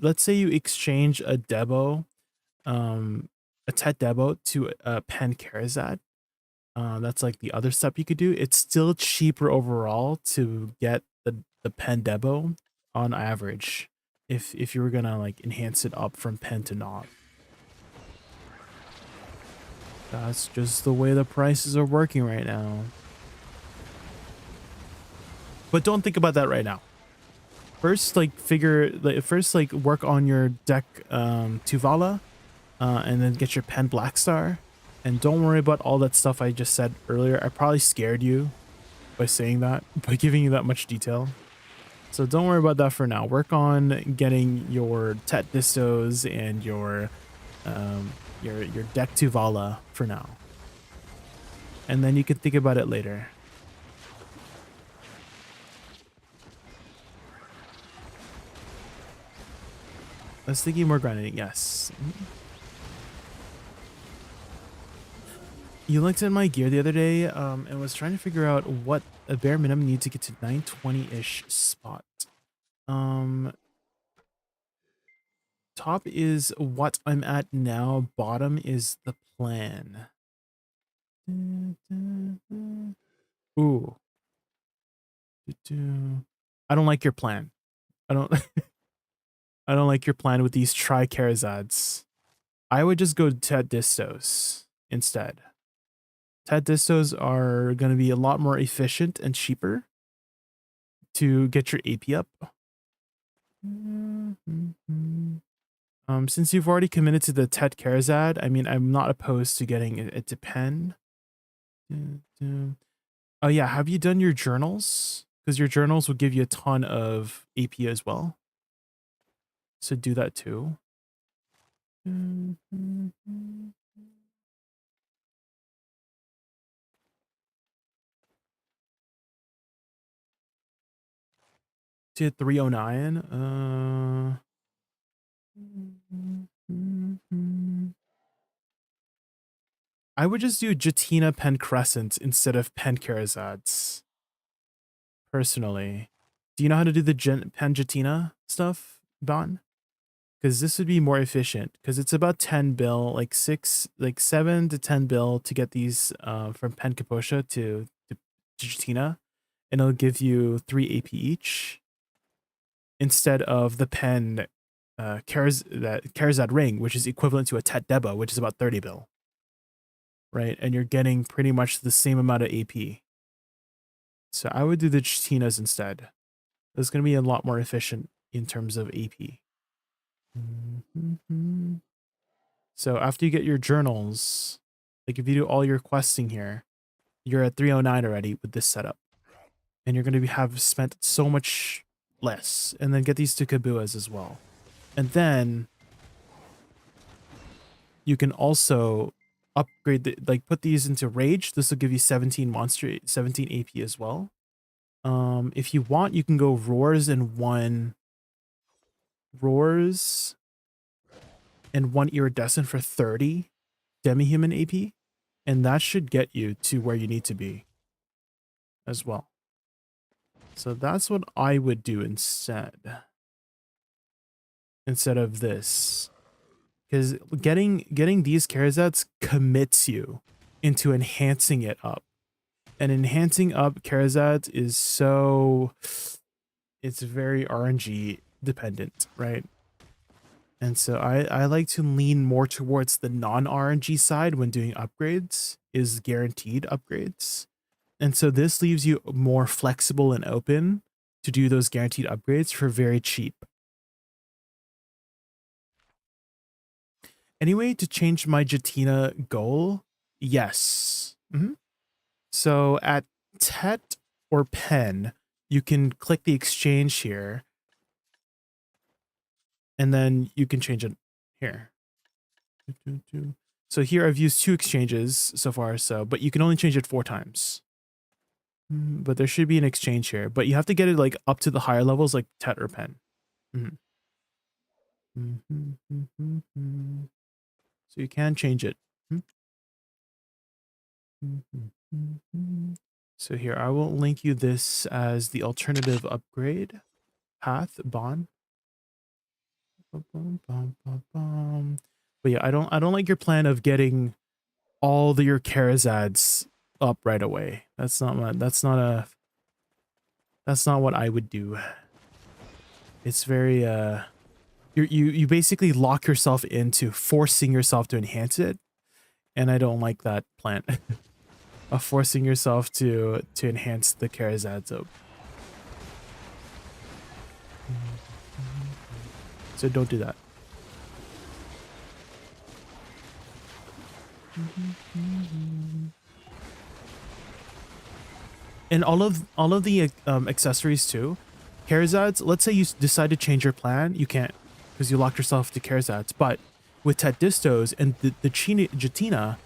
let's say you exchange a Debo a TET Debo to a pen Karazad. That's like the other step you could do. It's still cheaper overall to get the pen Debo on average if you were gonna like enhance it up from pen to knob. That's just the way the prices are working right now. But don't think about that right now. First, like work on your deck Tuvala, and then get your pen Black Star. And don't worry about all that stuff I just said earlier. I probably scared you by saying that, by giving you that much detail. So don't worry about that for now. Work on getting your Tet Distos and your deck Tuvala for now. And then you can think about it later. I was thinking more grinding, yes. You looked at my gear the other day and was trying to figure out what a bare minimum need to get to 920-ish spot. Top is what I'm at now. Bottom is the plan. Ooh. I don't like your plan. I don't I don't like your plan with these Tri-Karazads. I would just go Tet Distos instead. Tet Distos are going to be a lot more efficient and cheaper to get your AP up. Since you've already committed to the Tet Karazad, I mean, I'm not opposed to getting it to pen. Oh yeah, have you done your journals? Because your journals will give you a ton of AP as well. So do that too. To 309. I would just do Jatina Pen Crescent instead of Pen Karazads. Personally. Do you know how to do the Pen Jatina stuff, Bon? Because this would be more efficient. Because it's about 10 bill, like 7 to 10 bill to get these from Pen Kaposha to Jatina. And it'll give you 3 AP each. Instead of the Pen Karazad Ring, which is equivalent to a Tet Deba, which is about 30 bill. Right? And you're getting pretty much the same amount of AP. So I would do the Chitinas instead. It's going to be a lot more efficient in terms of AP. So after you get your journals, like if you do all your questing here, you're at 309 already with this setup. And you're going to have spent so much less. And then get these two Kabuas as well. And then you can also upgrade, put these into Rage. This will give you 17 AP as well. If you want, you can go Roars and one Iridescent for 30 Demi-Human AP. And that should get you to where you need to be as well. So that's what I would do instead of this. Because getting these Karazads commits you into enhancing it up. And enhancing up Karazad is it's very RNG dependent, right? And so I like to lean more towards the non-RNG side when doing upgrades, is guaranteed upgrades. And so this leaves you more flexible and open to do those guaranteed upgrades for very cheap. Anyway, to change my Jatina goal, yes. So at Tet or Pen, you can click the exchange here. And then you can change it here. So here I've used 2 exchanges so far, but you can only change it 4 times. But there should be an exchange here. But you have to get it like up to the higher levels like Tet or Pen. So you can change it. So here, I will link you this as the alternative upgrade path, Bon. But yeah, I don't like your plan of getting all your Karazads up right away. That's not what I would do. It's very you basically lock yourself into forcing yourself to enhance it, and I don't like that plan of forcing yourself to enhance the Karazads up. So don't do that. And all of the accessories too. Karazads, let's say you decide to change your plan, you can't because you locked yourself to Karazads. But with Tadistos and the Jatina,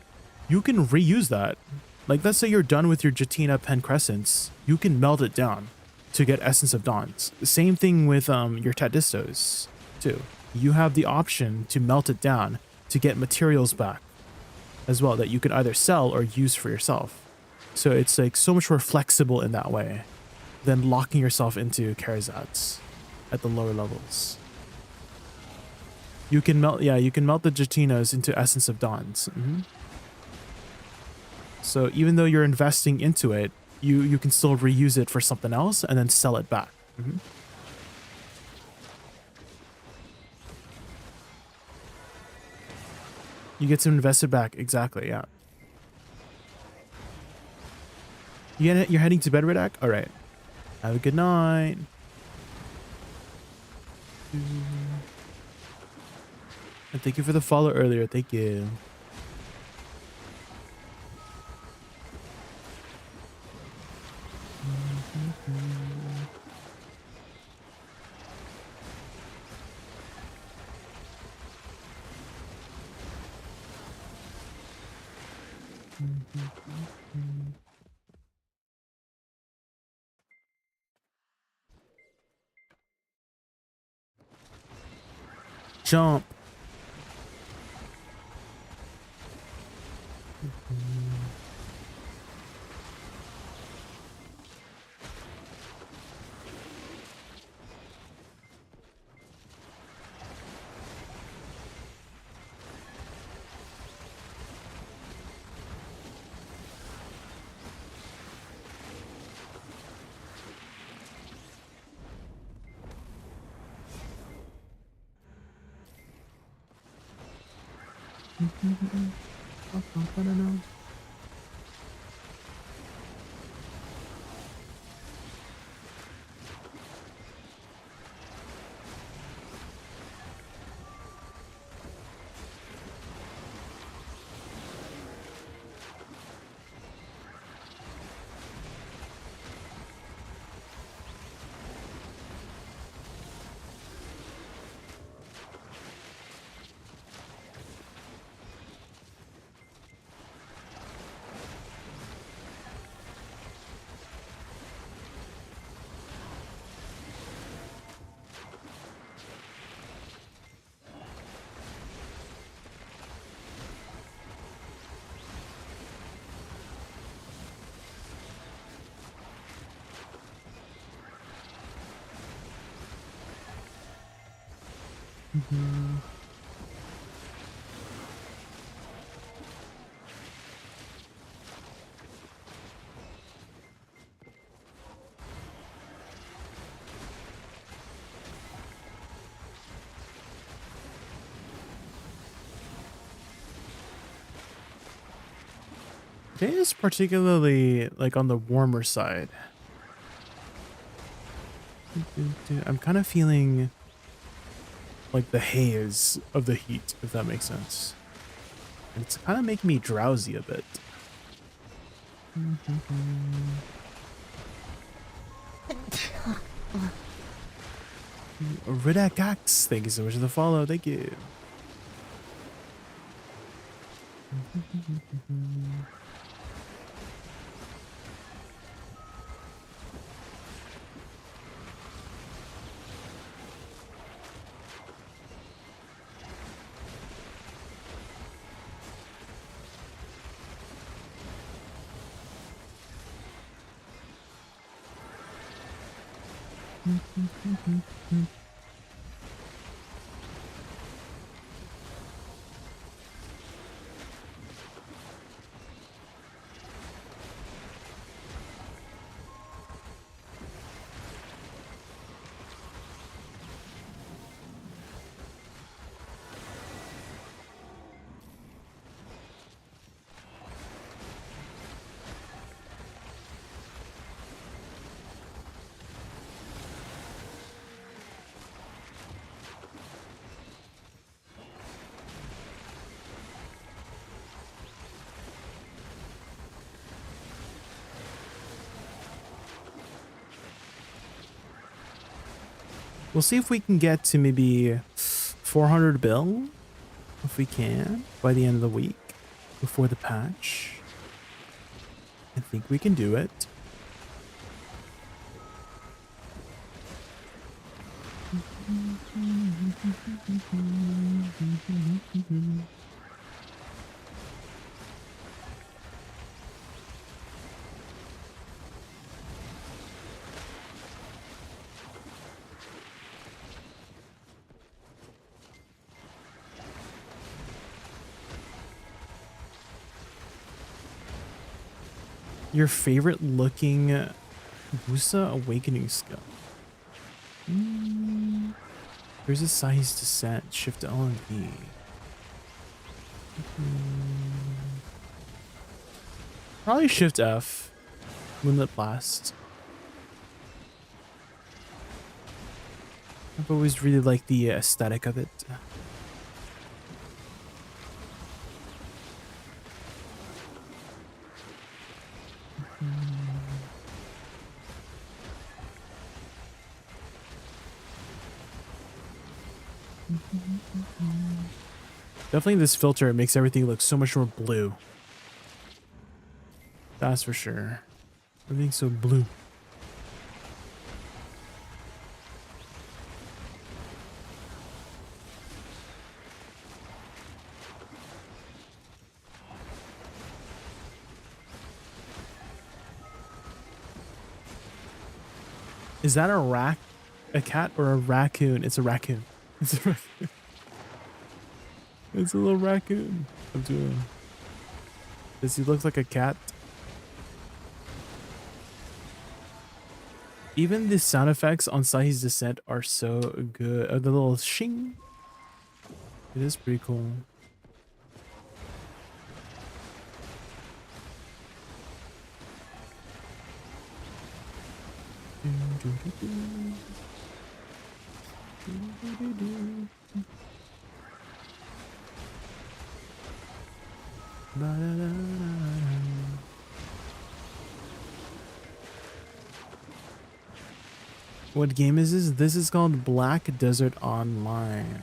you can reuse that. Like, let's say you're done with your Jatina Pen Crescents, you can melt it down to get Essence of Dawns. The same thing with your Tadistos too. You have the option to melt it down to get materials back as well that you can either sell or use for yourself. So it's like so much more flexible in that way than locking yourself into Karazads at the lower levels. You can melt, yeah, you can melt the Jatinas into Essence of Dawns. So even though you're investing into it, you can still reuse it for something else and then sell it back. You get to invest it back. Exactly, yeah. You're heading to bed, Redak? All right. Have a good night. And thank you for the follow earlier. Thank you. Jump. Today is particularly like on the warmer side. I'm kind of feeling like the haze of the heat, if that makes sense. And it's kind of making me drowsy a bit. Redakax, thank you so much for the follow. Thank you. We'll see if we can get to maybe 400 bill, if we can, by the end of the week, before the patch. I think we can do it. Your favorite looking Woosa awakening skill. There's a size descent, shift L and B. Probably shift F. Moonlit blast. I've always really liked the aesthetic of it. Definitely this filter makes everything look so much more blue. That's for sure. Everything's so blue. Is that a cat or a raccoon? It's a raccoon. It's a raccoon. It's a little raccoon. I'm doing. Does he look like a cat? Even the sound effects on Sahi's Descent are so good. The little shing. It is pretty cool. What game is this? This is called Black Desert Online.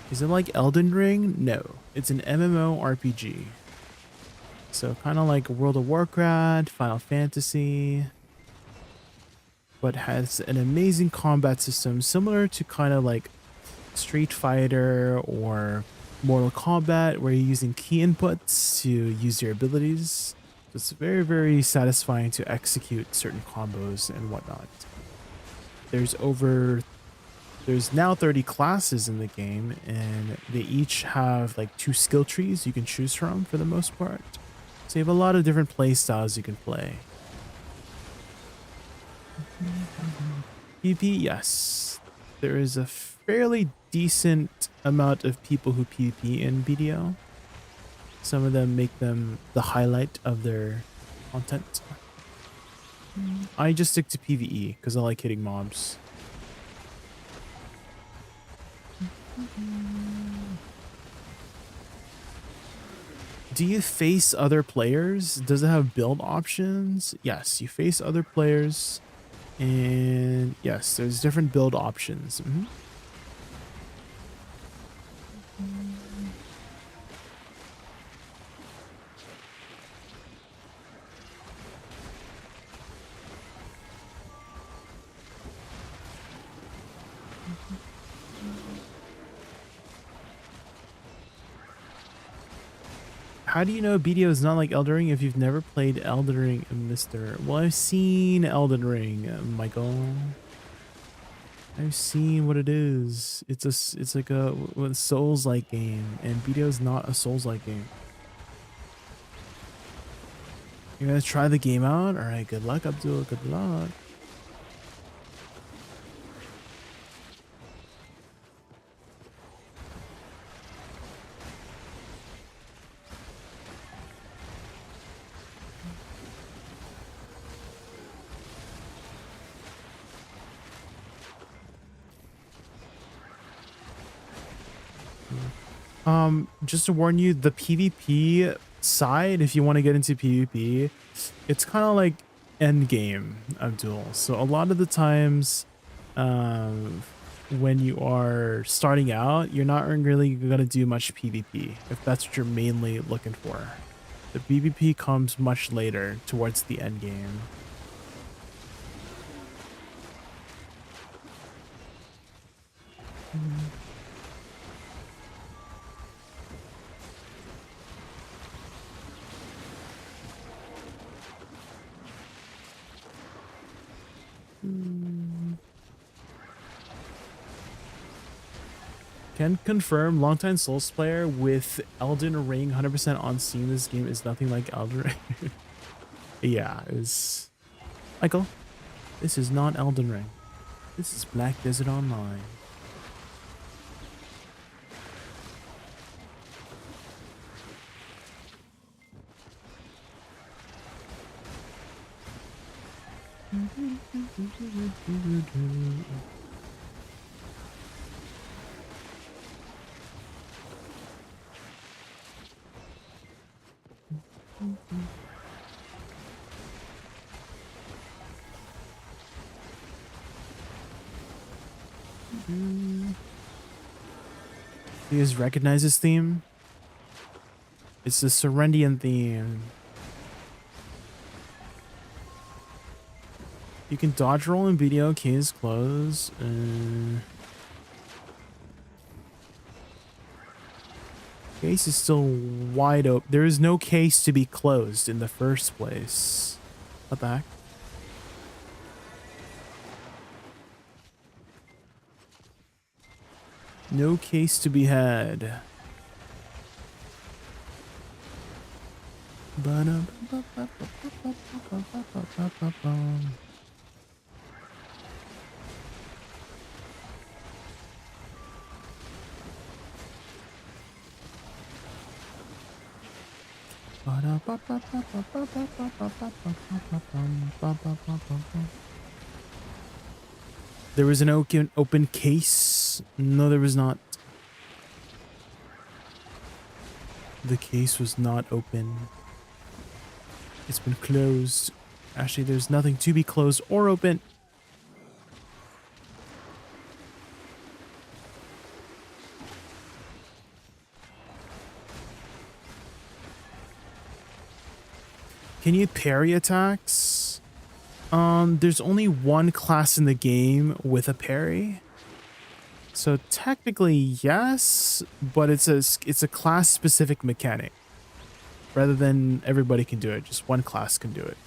Is it like Elden Ring? No, it's an MMORPG. So kind of like World of Warcraft, Final Fantasy, but has an amazing combat system similar to kind of like Street Fighter or Mortal Kombat, where you're using key inputs to use your abilities. So it's very, very satisfying to execute certain combos and whatnot. There's now 30 classes in the game, and they each have like 2 skill trees you can choose from for the most part. So you have a lot of different play styles you can play. PvP, yes. There is a fairly decent amount of people who PvP in BDO. Some of them make them the highlight of their content. I just stick to PvE because I like hitting mobs. Do you face other players? Does it have build options? Yes, you face other players. And yes, there's different build options. How do you know BDO is not like Elden Ring if you've never played Elden Ring, Mr.? Well, I've seen Elden Ring, Michael. I've seen what it is. It's like a Souls-like game, and BDO is not a Souls-like game. You guys try the game out? All right, good luck, Abdul. Good luck. Just to warn you, the PvP side, if you want to get into PvP, it's kind of like end game, Abdul. So a lot of the times when you are starting out, you're not really gonna do much PvP if that's what you're mainly looking for. The PvP comes much later towards the end game. Can confirm, longtime Souls player with Elden Ring 100% on Steam. This game is nothing like Elden Ring. Yeah, is Michael, this is not Elden Ring. This is Black Desert Online. You guys recognize this theme? It's the Serendian theme. You can dodge roll in video, case close. Case is still wide open. There is no case to be closed in the first place. What the heck? No case to be had. There was an open case. No, there was not. The case was not open. It's been closed. Actually, there's nothing to be closed or open. Can you parry attacks? There's only one class in the game with a parry. So technically yes, but it's a class specific mechanic. Rather than everybody can do it, just one class can do it.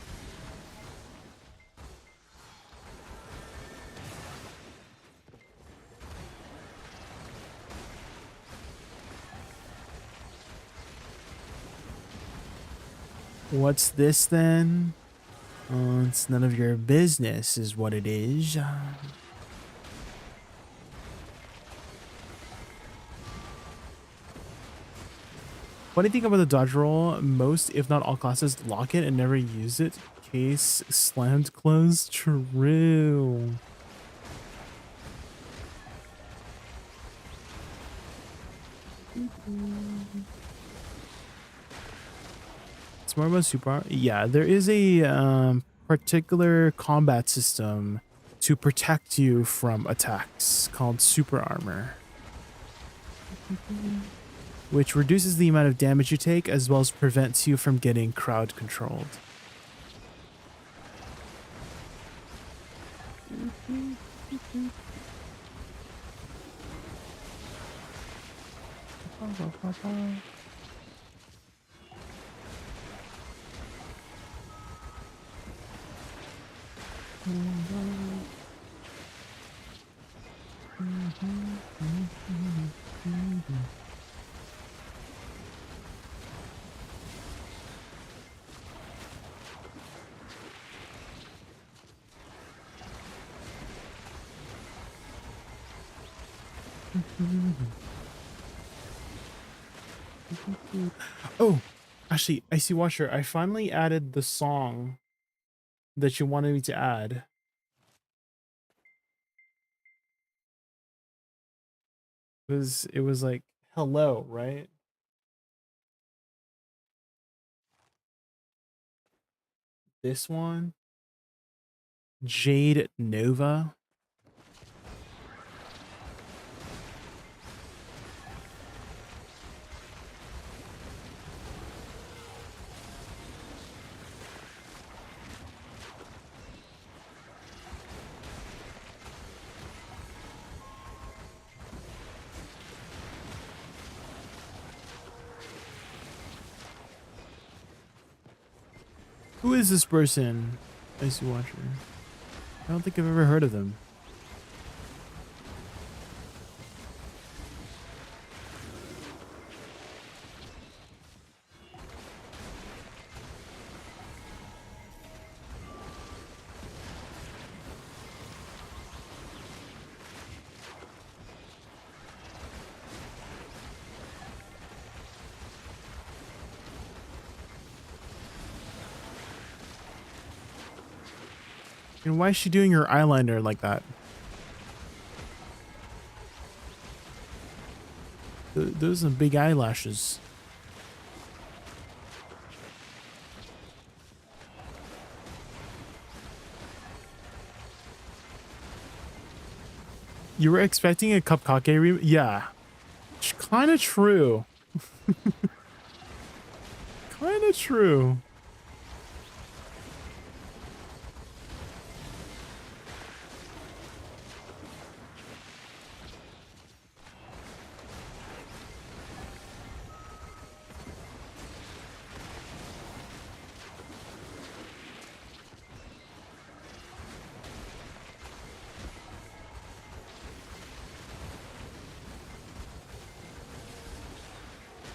What's this then? It's none of your business is what it is. Funny thing about the dodge roll, most if not all classes lock it and never use it. Case slammed closed. True. It's more about super. Yeah, there is a particular combat system to protect you from attacks called super armor, which reduces the amount of damage you take as well as prevents you from getting crowd controlled. Oh, actually, I see, Watcher. I finally added the song that you wanted me to add. It was like hello, right? This one, Jade Nova. Who is this person? Icy Watcher. I don't think I've ever heard of them. And why is she doing her eyeliner like that? Those are big eyelashes. You were expecting a Cupcake re- Yeah. Kind of true. Kind of true.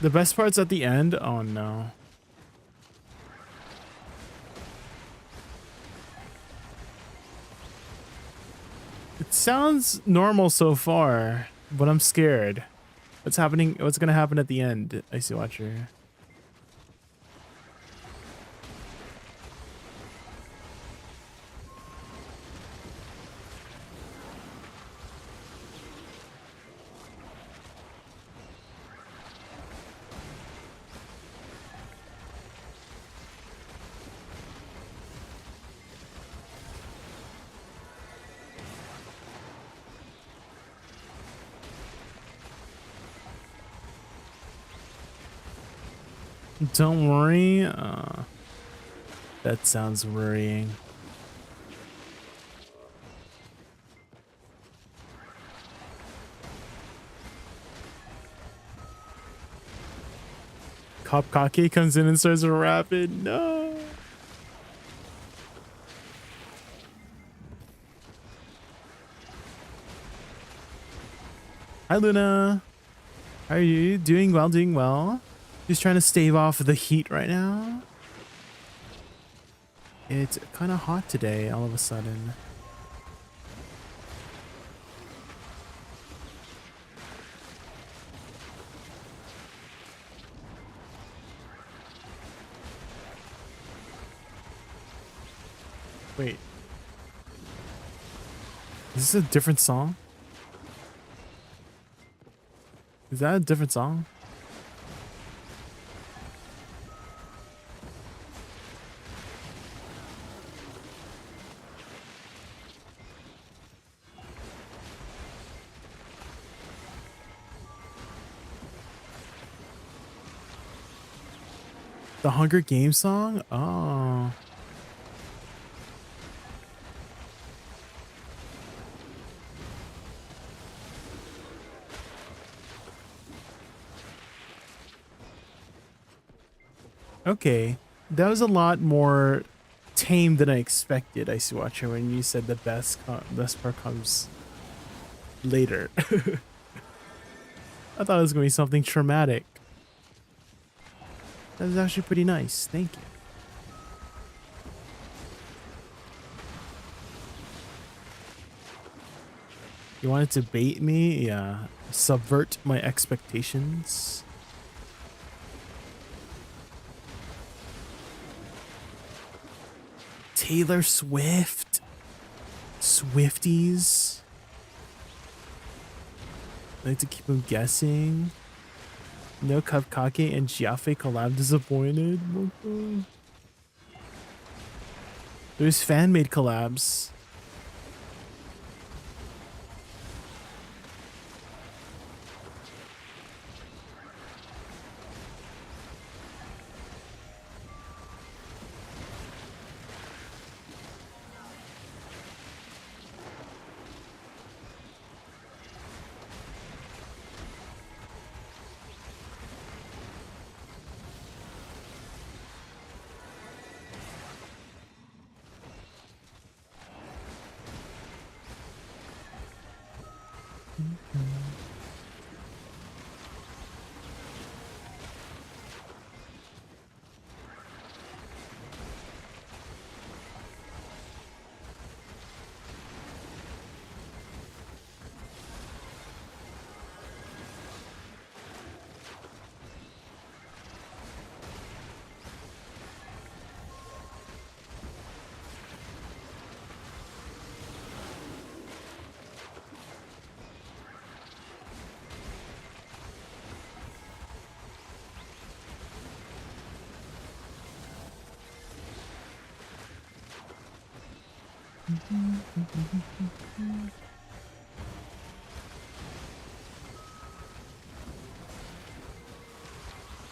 The best part's at the end? Oh no. It sounds normal so far, but I'm scared. What's happening? What's gonna happen at the end, Icy Watcher? Don't worry. That sounds worrying. Cupcake comes in and starts rapping. No. Hi, Luna. How are you? Doing well, doing well. Just trying to stave off the heat right now. It's kind of hot today all of a sudden. Wait. Is this a different song? Is that a different song? The Hunger Games song? Oh. Okay. That was a lot more tame than I expected, Icy Watcher, when you said the best part comes later. I thought it was going to be something traumatic. That was actually pretty nice. Thank you. You wanted to bait me? Yeah. Subvert my expectations. Taylor Swift. Swifties. I like to keep them guessing. No Cupcake and Jiafe collab disappointed. There's fan-made collabs.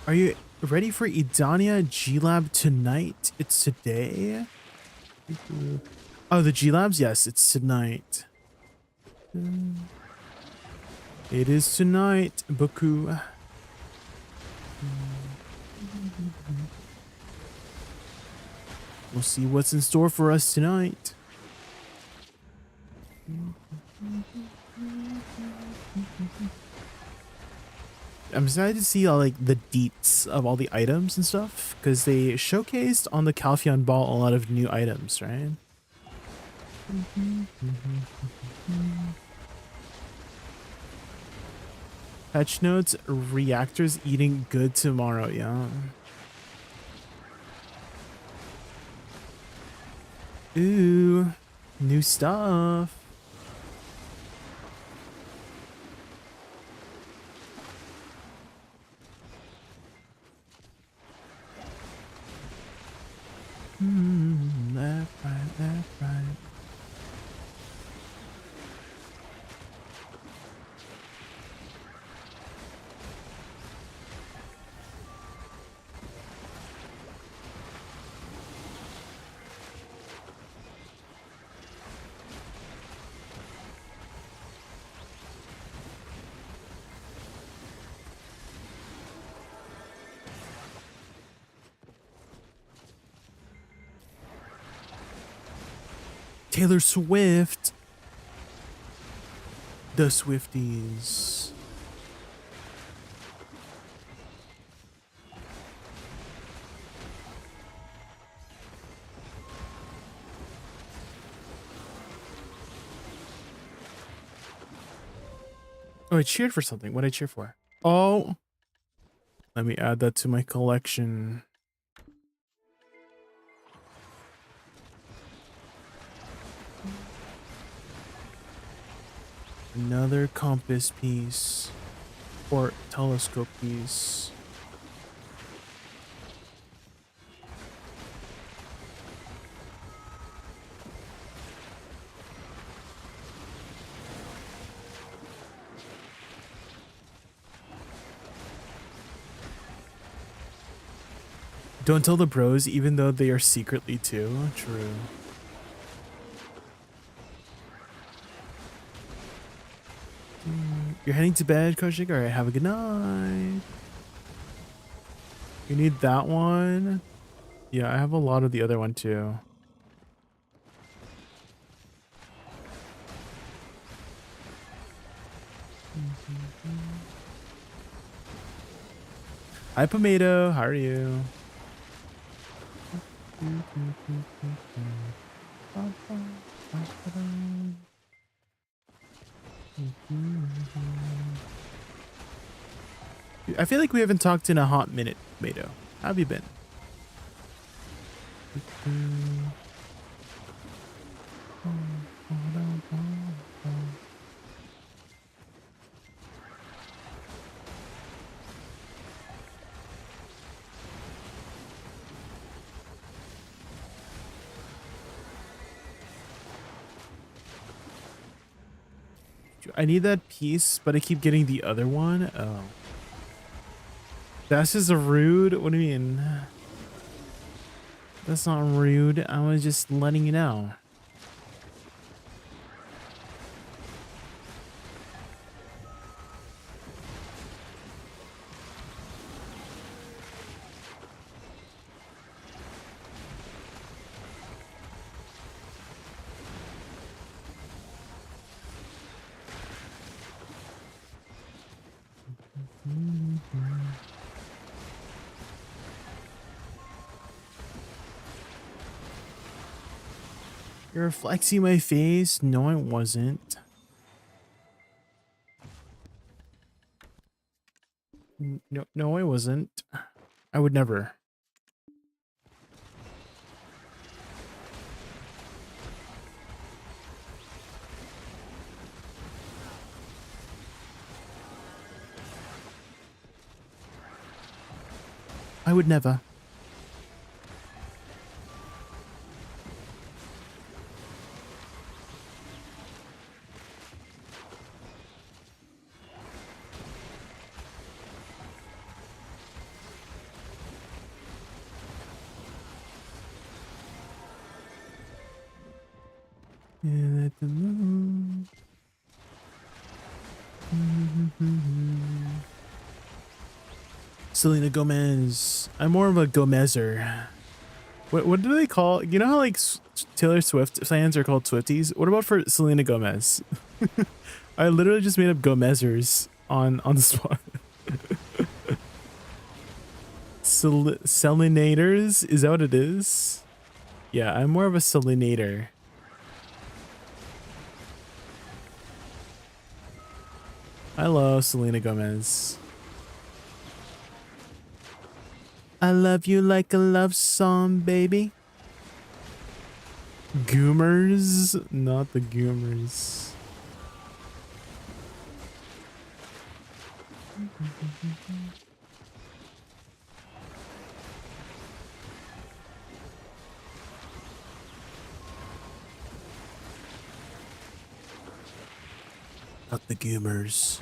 Are you ready for Edania G-Lab tonight? It's today? Oh, the G-Labs? Yes, it's tonight. It is tonight, Baku. We'll see what's in store for us tonight. I'm excited to see all like the deets of all the items and stuff, because they showcased on the Calpheon Ball a lot of new items, right? Patch notes, reactors eating good tomorrow, yeah. Ooh, new stuff. Left, right, left, right. Taylor Swift. The Swifties. Oh, I cheered for something. What did I cheer for? Oh. Let me add that to my collection. Another compass piece or telescope piece. Don't tell the bros, even though they are secretly too. True. You're heading to bed, Koshik? Alright, have a good night. You need that one? Yeah, I have a lot of the other one too. Hi, Pomato. How are you? I feel like we haven't talked in a hot minute, Tomato. How have you been? I need that piece, but I keep getting the other one. Oh. That's just rude. What do you mean? That's not rude. I was just letting you know. You're flexing my face. No, I wasn't. No, I wasn't. I would never. I would never. At the moon. Selena Gomez. I'm more of a Gomezer. What do they call? You know how like Taylor Swift fans are called Swifties? What about for Selena Gomez? I literally just made up Gomezers on the spot. Selenators? Is that what it is? Yeah, I'm more of a Selenator. I love Selena Gomez. I love you like a love song, baby. Goomers, not the Goomers. Not the Goomers.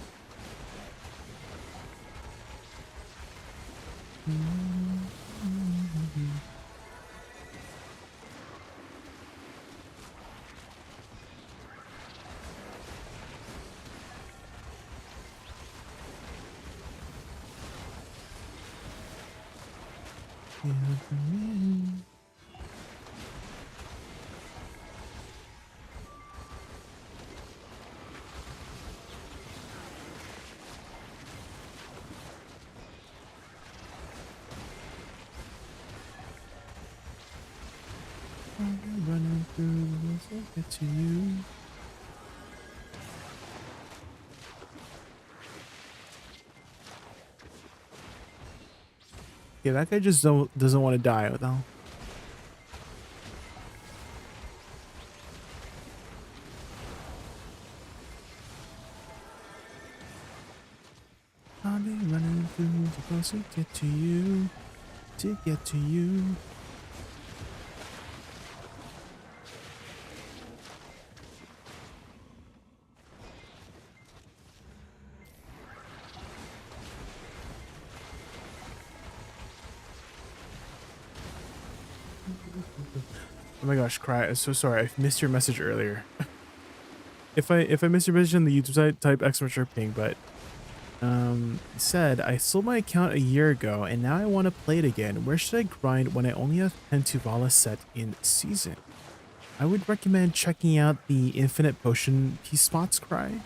Running through the woods, I'll get to you. Yeah, that guy just doesn't want to die though. I'll be running through the woods to get to you, to get to you. Oh my gosh, Cry, I'm so sorry. I missed your message earlier. if I missed your message on the YouTube site, type exclamation ping, but said I sold my account a year ago and now I want to play it again. Where should I grind when I only have 10 Tuvala set in season? I would recommend checking out the infinite potion key spots, Cry.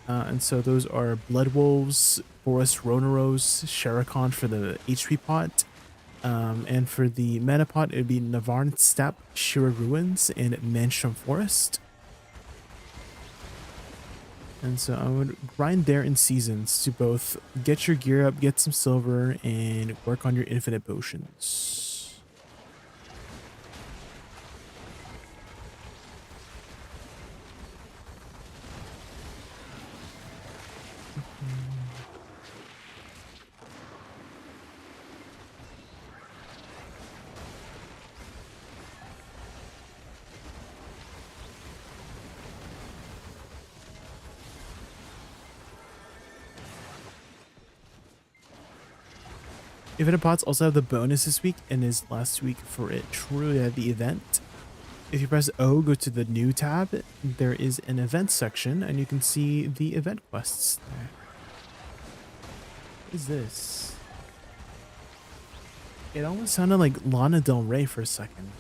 And so those are Blood Wolves, Forest Roneros, Sherikon for the HP pot. And for the meta pot, it would be Navarn Steppe, Shira Ruins, and Mansham Forest. And so I would grind there in seasons to both get your gear up, get some silver, and work on your infinite potions. Infinite pots also have the bonus this week and is last week for it. Truly at the event. If you press O, go to the new tab, there is an event section and you can see the event quests there. What is this? It almost sounded like Lana Del Rey for a second.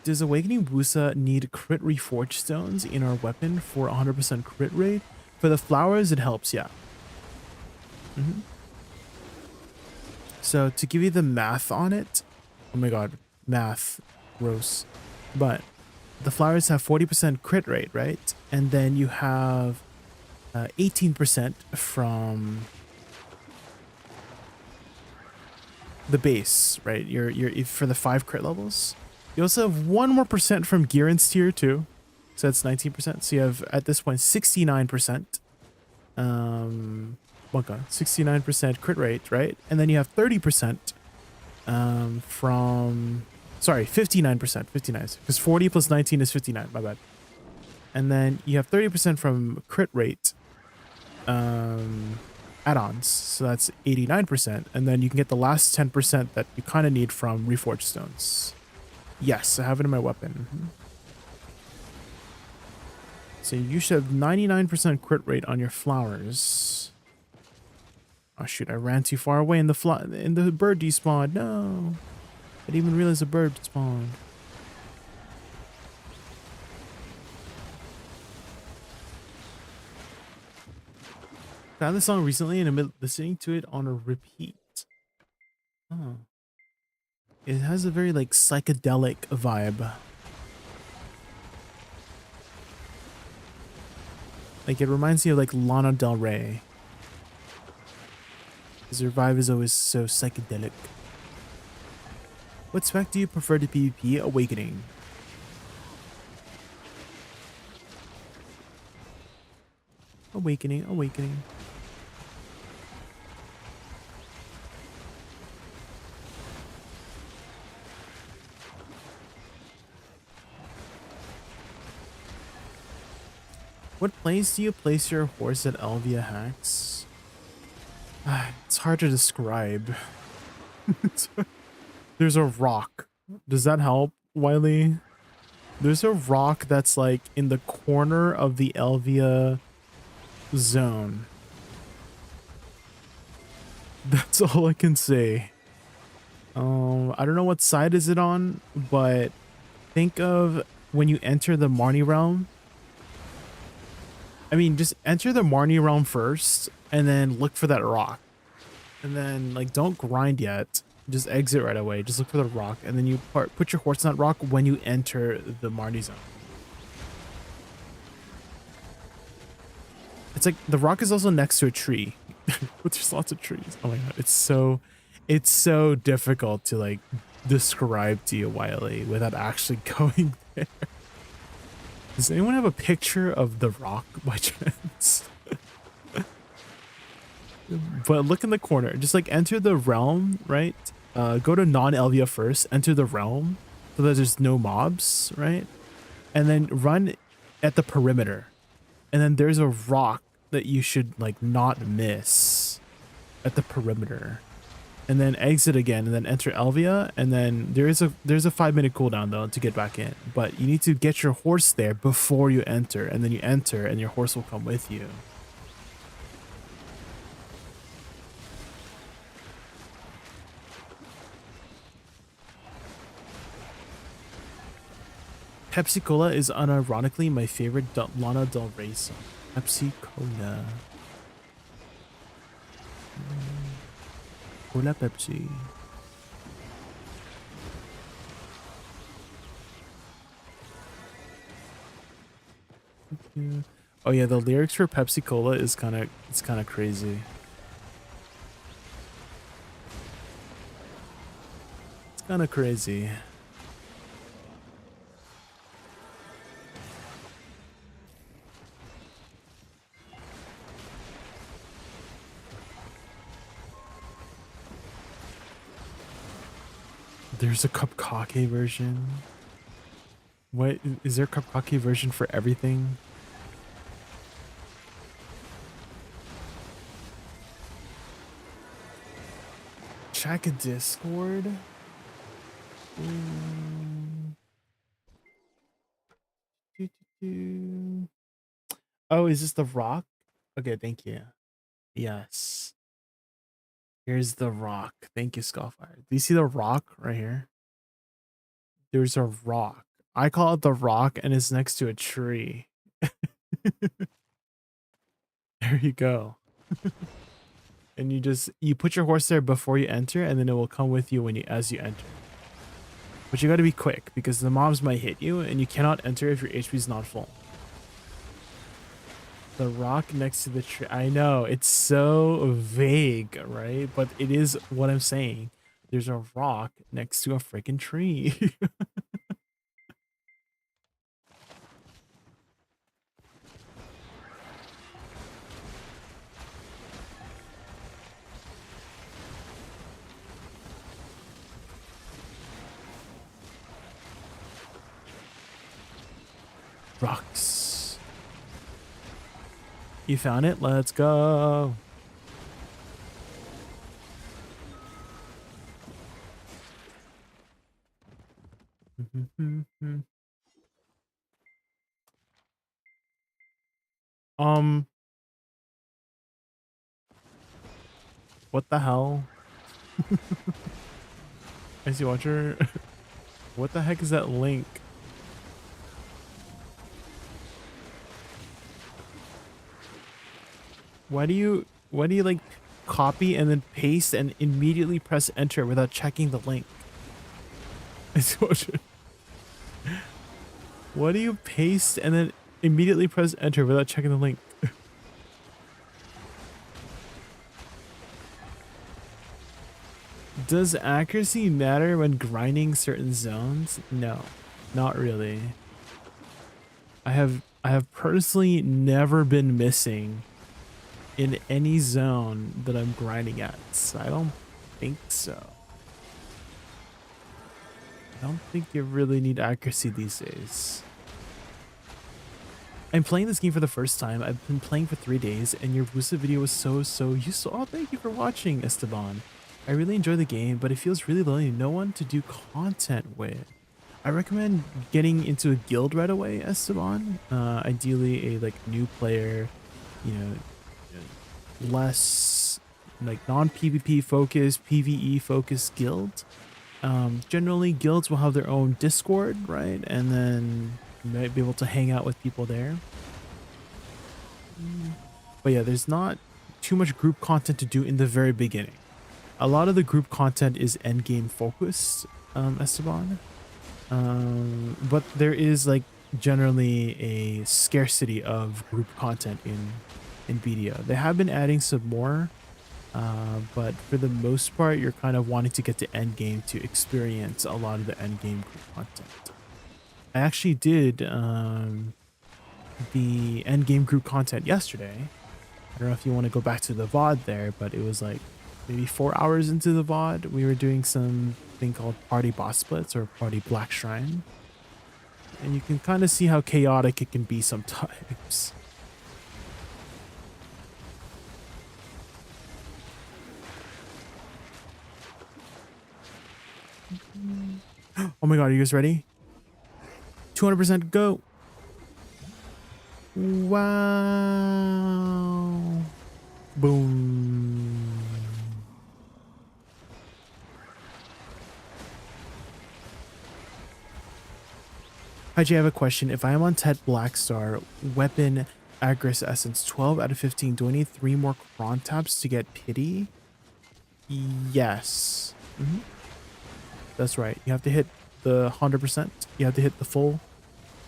Does Awakening Woosa need crit reforged stones in our weapon for 100% crit rate? For the flowers, it helps, yeah. So to give you the math on it, oh my god, math. Gross. But the flowers have 40% crit rate, right? And then you have 18% from the base, right? You're for the 5 crit levels. You also have 1 more percent from Gihren's tier too. So that's 19%. So you have at this point 69%. Okay, 69% crit rate, right? And then you have 30% from, sorry, 59%, 59, because 40 plus 19 is 59, my bad. And then you have 30% from crit rate add-ons, so that's 89%, and then you can get the last 10% that you kind of need from reforged stones. Yes, I have it in my weapon. So you should have 99% crit rate on your flowers. Oh shoot, I ran too far away and the bird despawned. No. I didn't even realize the bird spawned. Found this song recently and I'm listening to it on a repeat. Oh. It has a very like psychedelic vibe. Like it reminds me of like Lana Del Rey. Because her vibe is always so psychedelic. What spec do you prefer to PvP? Awakening. Awakening, awakening. What place do you place your horse at Elvia Hacks? It's hard to describe. There's a rock. Does that help, Wiley? There's a rock that's like in the corner of the Elvia zone. That's all I can say. I don't know what side is it on, but think of when you enter the Marnie realm. I mean, just enter the Marnie realm first and then look for that rock. And then like don't grind yet. Just exit right away. Just look for the rock and then you put your horse on that rock when you enter the Marnie zone. It's like the rock is also next to a tree. But there's lots of trees. Oh my god, it's so difficult to like describe to you, Wiley, without actually going there. Does anyone have a picture of the rock by chance? But look in the corner. Just like enter the realm, right? Go to non-Elvia first. Enter the realm so that there's no mobs, right? And then run at the perimeter. And then there's a rock that you should like not miss at the perimeter. And then exit again and then enter Elvia, and then there's a 5-minute cooldown though to get back in. But you need to get your horse there before you enter, and then you enter and your horse will come with you. Pepsi Cola is unironically my favorite Lana Del Rey song. Pepsi Cola. Cola Pepsi. Oh yeah, the lyrics for Pepsi Cola is kind of crazy. It's kind of crazy. There's a cupcake version. What is there a cupcake version for everything? Check a Discord. Oh, is this the rock? Okay, thank you. Yes. Here's the rock. Thank you, Skullfire. Do you see the rock right here? There's a rock. I call it the rock and it's next to a tree. There you go. And you put your horse there before you enter and then it will come with you as you enter. But you got to be quick because the mobs might hit you and you cannot enter if your HP is not full. The rock next to the tree. I know, it's so vague, right? But it is what I'm saying. There's a rock next to a freaking tree. Rocks. You found it? Let's go. What the hell? Icy Watcher. What the heck is that link? Why do you like copy and then paste and immediately press enter without checking the link? Icy Watcher. Why do you paste and then immediately press enter without checking the link? Does accuracy matter when grinding certain zones? No, not really. I have personally never been missing in any zone that I'm grinding at. So I don't think so. I don't think you really need accuracy these days. I'm playing this game for the first time. I've been playing for 3 days and your Woosa video was so useful. Oh, thank you for watching, Esteban. I really enjoy the game, but it feels really lonely. No one to do content with. I recommend getting into a guild right away, Esteban. Ideally a like new player, you know, less like non-PvP focused, PvE focused guild. Generally guilds will have their own Discord, right? And then you might be able to hang out with people there. But yeah, there's not too much group content to do in the very beginning. A lot of the group content is endgame focused, Esteban. But there is like generally a scarcity of group content in BDO. They have been adding some more, but for the most part, you're kind of wanting to get to endgame to experience a lot of the endgame group content. I actually did the endgame group content yesterday. I don't know if you want to go back to the VOD there, but it was like maybe 4 hours into the VOD, we were doing something called Party Boss Splits or Party Black Shrine. And you can kind of see how chaotic it can be sometimes. Oh my god, are you guys ready? 200% go. Wow. Boom. Hi Jay, I have a question. If I am on Tet Blackstar, weapon, Agris Essence, 12 out of 15, do I need 3 more cron taps to get pity? Yes. That's right. You have to hit the 100%. You have to hit the full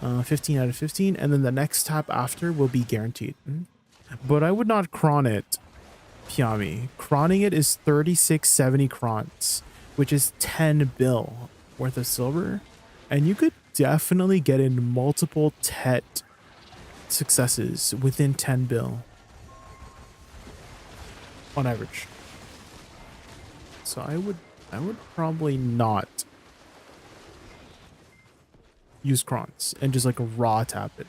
15 out of 15, and then the next tap after will be guaranteed. But I would not cron it, Piami. Cronning it is 3670 crons, which is 10 bill worth of silver, and you could definitely get in multiple Tet successes within 10 bill on average. So I would probably not use crons and just like raw tap it.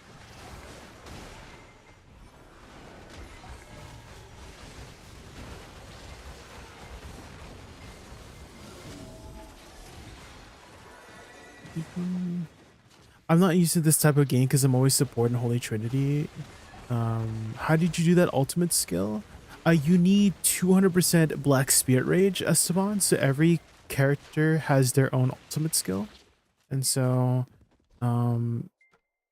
I'm not used to this type of game because I'm always supporting Holy Trinity. How did you do that ultimate skill? You need 200% Black Spirit Rage, Esteban, so every character has their own ultimate skill. And so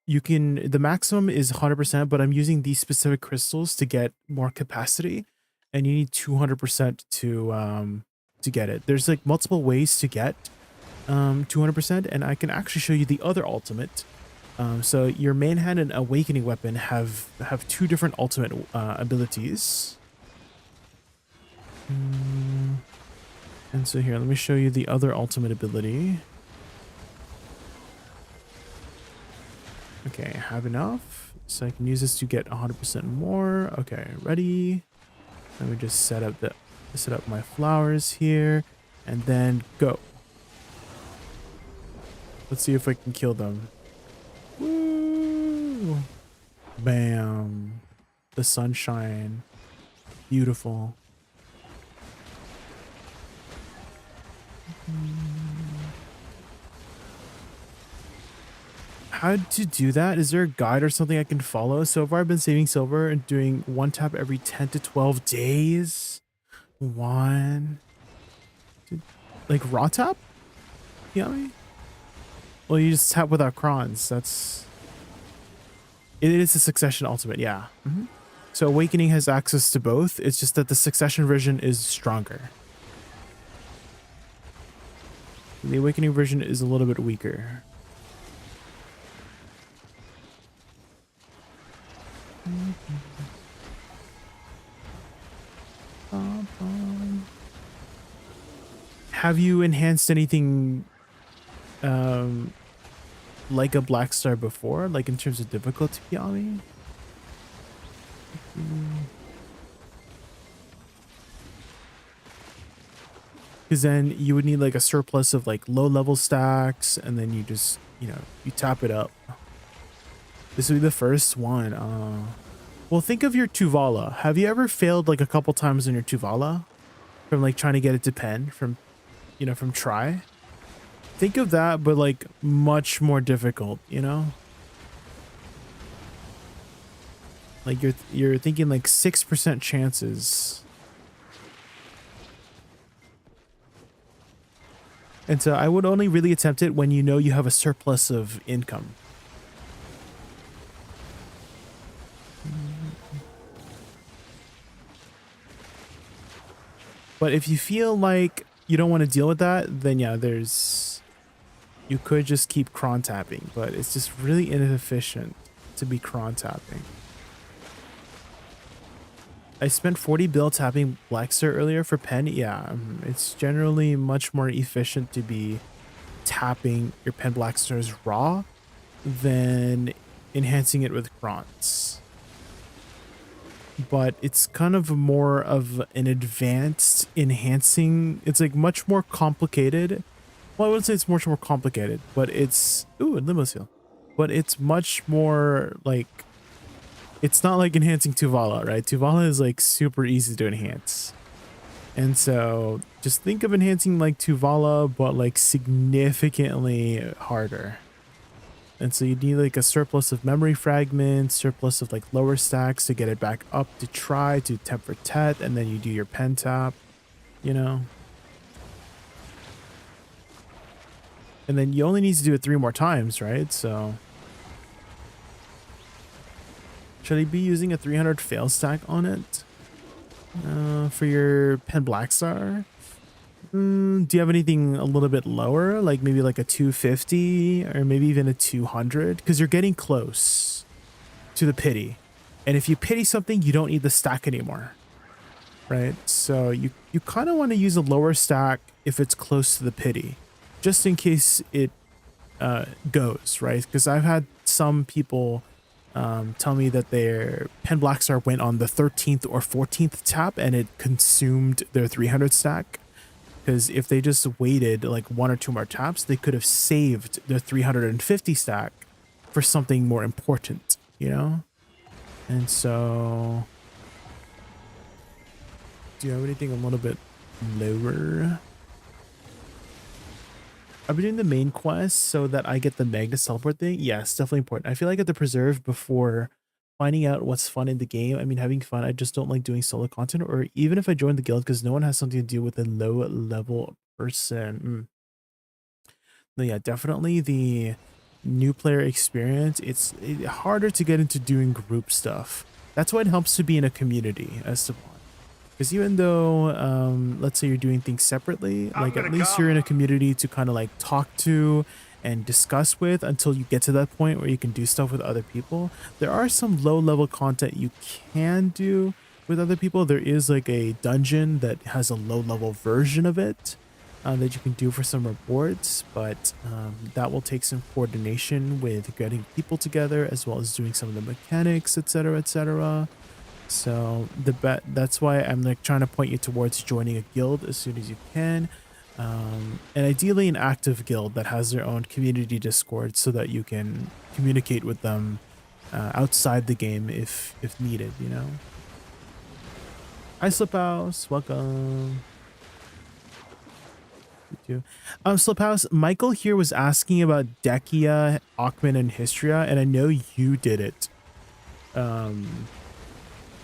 you can, the maximum is 100%, but I'm using these specific crystals to get more capacity, and you need 200% to get it. There's like multiple ways to get 200%, and I can actually show you the other ultimate. So your main hand and awakening weapon have two different ultimate abilities. And so here, let me show you the other ultimate ability. Okay, I have enough, so I can use this to get 100% more. Okay, ready. Let me just set up my flowers here, and then go. Let's see if I can kill them. Woo! Bam! The sunshine, beautiful. How to do that? Is there a guide or something I can follow? So far I've been saving silver and doing one tap every 10 to 12 days. Like raw tap? You know what I mean? Well, you just tap without crons. It is a succession ultimate, yeah. So awakening has access to both. It's just that the succession version is stronger. The awakening version is a little bit weaker. Have you enhanced anything like a black star before, like in terms of difficulty, Yami? Because then you would need like a surplus of like low level stacks, and then you just, you tap it up. This would be the first one. Well, think of your Tuvala. Have you ever failed like a couple times in your Tuvala from like trying to get it to pen from try? Think of that, but like much more difficult, Like you're thinking like 6% chances. And so I would only really attempt it when you have a surplus of income. But if you feel like you don't want to deal with that, then yeah, you could just keep cron tapping, but it's just really inefficient to be cron tapping. I spent 40 bill tapping Blackstar earlier for pen. Yeah, it's generally much more efficient to be tapping your pen Blackstars raw than enhancing it with crons. But it's kind of more of an advanced enhancing. It's like much more complicated. Well, I wouldn't say it's much more complicated, but it's a limo seal. But it's much more like, it's not like enhancing Tuvala, right? Tuvala is like super easy to enhance. And so just think of enhancing like Tuvala, but like significantly harder. And so you need like a surplus of memory fragments, surplus of like lower stacks to get it back up to try to temp for tet, and then you do your pen tap, And then you only need to do it 3 more times, right? So should I be using a 300 fail stack on it for your pen Blackstar? Do you have anything a little bit lower, like maybe like a 250 or maybe even a 200? Because you're getting close to the pity, and if you pity something, you don't need the stack anymore, right? So you kind of want to use a lower stack if it's close to the pity, just in case it goes, right? Because I've had some people tell me that their pen Blackstar went on the 13th or 14th tap and it consumed their 300 stack. Because if they just waited like 1 or 2 more taps, they could have saved their 350 stack for something more important, And so, do you have anything a little bit lower? I've been doing the main quest so that I get the Magnus teleport thing. Yes, definitely important. I feel like I have to preserve before finding out what's fun in the game. I mean, having fun. I just don't like doing solo content, or even if I join the guild, because no one has something to do with a low level person. No, yeah, definitely the new player experience. It's harder to get into doing group stuff. That's why it helps to be in a community, as to Because even though, let's say you're doing things separately, like at least you're in a community to kind of like talk to and discuss with until you get to that point where you can do stuff with other people. There are some low level content you can do with other people. There is like a dungeon that has a low level version of it that you can do for some rewards, but that will take some coordination with getting people together as well as doing some of the mechanics, etc., etc. So that's why I'm like trying to point you towards joining a guild as soon as you can, and ideally an active guild that has their own community Discord so that you can communicate with them outside the game if needed. You know. Hi Sliphouse, welcome. You too. Sliphouse, Michael here was asking about Dekia, Ackman, and Hystria, and I know you did it.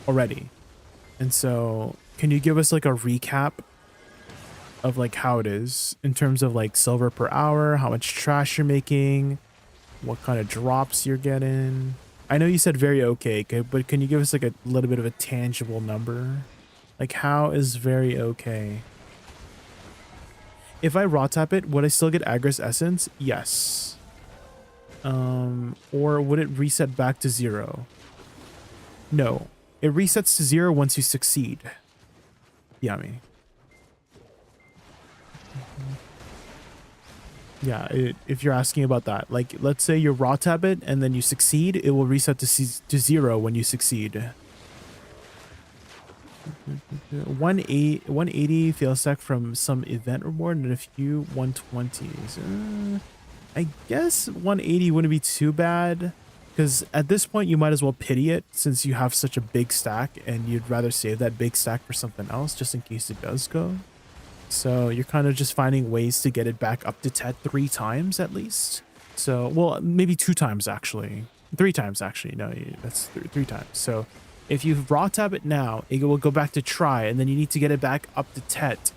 Already, and so can you give us like a recap of like how it is in terms of like silver per hour, how much trash you're making, what kind of drops you're getting? I know you said very okay, but can you give us like a little bit of a tangible number? Like how is very okay? If I raw tap it, would I still get Agris Essence? Yes. Or would it reset back to 0? No. It resets to 0 once you succeed. Yummy. Yeah, if you're asking about that. Like, let's say you raw tab it and then you succeed, it will reset to 0 when you succeed. 180 fail stack from some event reward and a few 120s. I guess 180 wouldn't be too bad. Because at this point, you might as well pity it since you have such a big stack and you'd rather save that big stack for something else just in case it does go. So you're kind of just finding ways to get it back up to 3 times at least. So, well, maybe 2 times actually. 3 times actually. No, that's 3 times. So if you raw tab it now, it will go back to try and then you need to get it back up to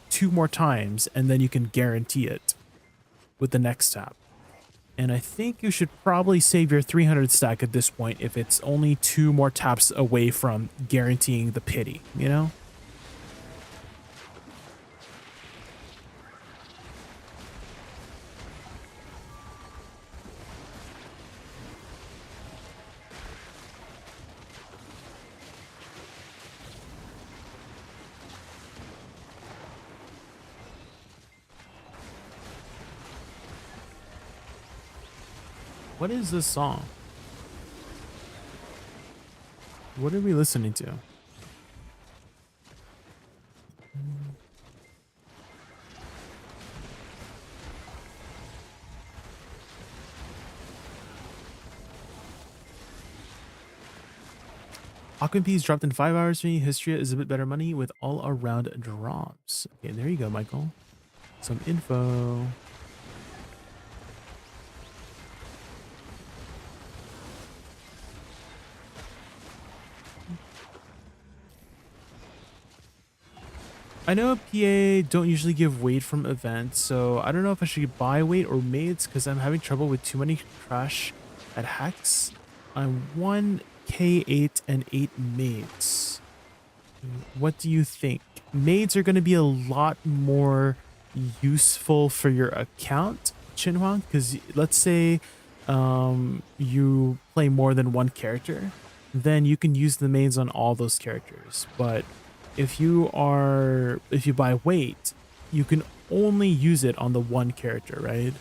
2 more times and then you can guarantee it with the next tab. And I think you should probably save your 300 stack at this point if it's only 2 more taps away from guaranteeing the pity, you know? What is this song? What are we listening to? Aquapee's dropped in 5 hours for me. Hystria is a bit better money with all around drops. Okay, there you go, Michael. Some info. I know PA don't usually give weight from events, so I don't know if I should buy weight or maids because I'm having trouble with too many trash at Hex. I'm 1K8 and 8 maids. What do you think? Maids are going to be a lot more useful for your account, Chinhuang, because let's say you play more than one character, then you can use the maids on all those characters. But if you buy weight, you can only use it on the one character, right?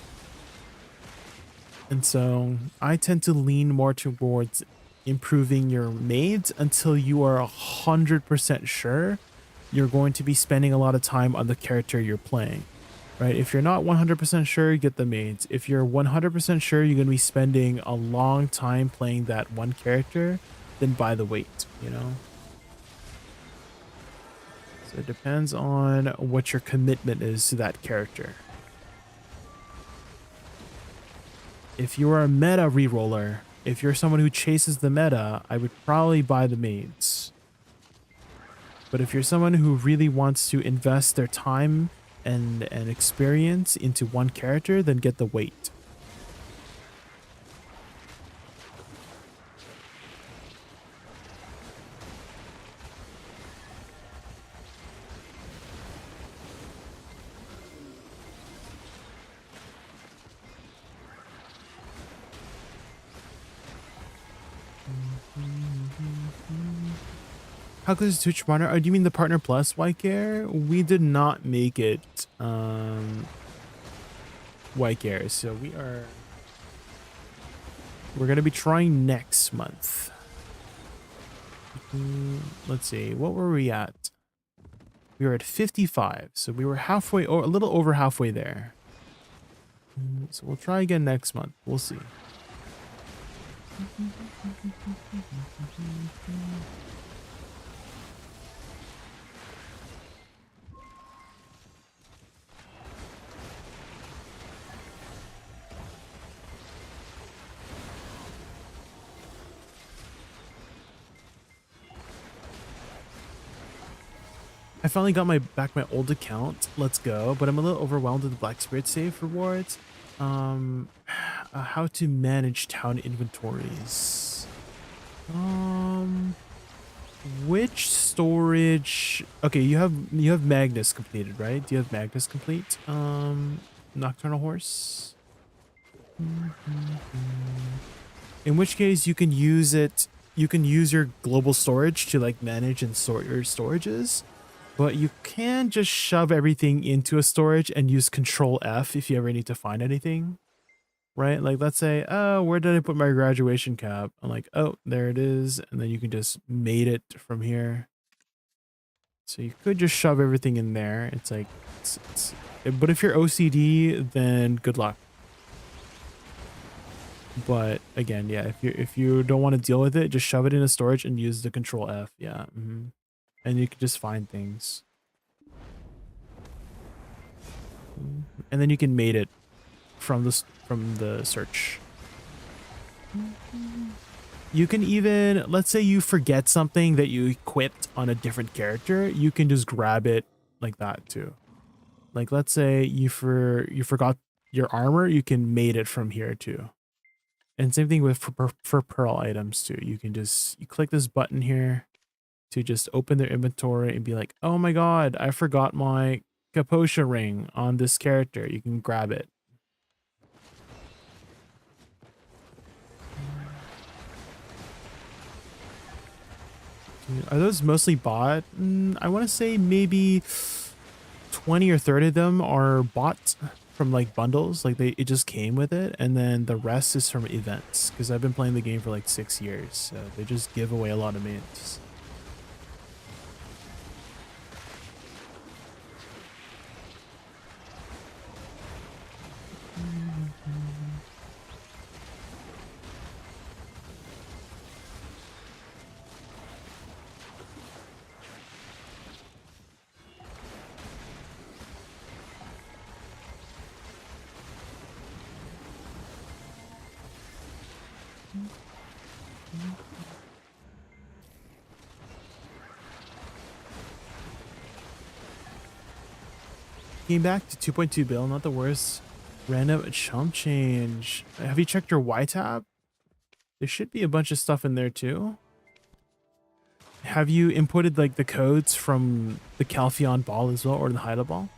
And so I tend to lean more towards improving your maids until you are 100% sure you're going to be spending a lot of time on the character you're playing, right? If you're not 100% sure, get the maids. If you're 100% sure you're going to be spending a long time playing that one character, then buy the weight, you know? So it depends on what your commitment is to that character. If you are a meta reroller, if you're someone who chases the meta, I would probably buy the maids. But if you're someone who really wants to invest their time and experience into one character, then get the weight. How good is Twitch partner? Oh, do you mean the partner plus white care? We did not make it white care, so we're gonna be trying next month. Let's see, what were we at? We were at 55, so we were halfway, or a little over halfway there. So we'll try again next month. We'll see. I finally got back my old account. Let's go. But I'm a little overwhelmed with the Black Spirit save rewards. How to manage town inventories. Which storage? Okay, you have Magnus completed, right? Do you have Magnus complete? Nocturnal Horse. In which case you can use it. You can use your global storage to like manage and sort your storages. But you can just shove everything into a storage and use Control F if you ever need to find anything, right? Like let's say, oh, where did I put my graduation cap? I'm like, oh, there it is. And then you can just mate it from here. So you could just shove everything in there. It's like, but if you're OCD, then good luck. But again, yeah, if you don't want to deal with it, just shove it in a storage and use the Control F. Yeah. And you can just find things. And then you can mate it from the search. You can even, let's say you forget something that you equipped on a different character, you can just grab it like that too. Like let's say you forgot your armor, you can mate it from here too. And same thing with for pearl items too. You click this button here to just open their inventory and be like, oh my god, I forgot my Kaposha ring on this character. You can grab it. Are those mostly bought? I want to say maybe 20 or 30 of them are bought from like bundles, like it just came with it, and then the rest is from events, because I've been playing the game for like 6 years, so they just give away a lot of mints. Came back to 2.2 bill, not the worst. Random chump change. Have you checked your Y tab? There should be a bunch of stuff in there too. Have you inputted like the codes from the Calpheon ball as well, or the Hyla ball?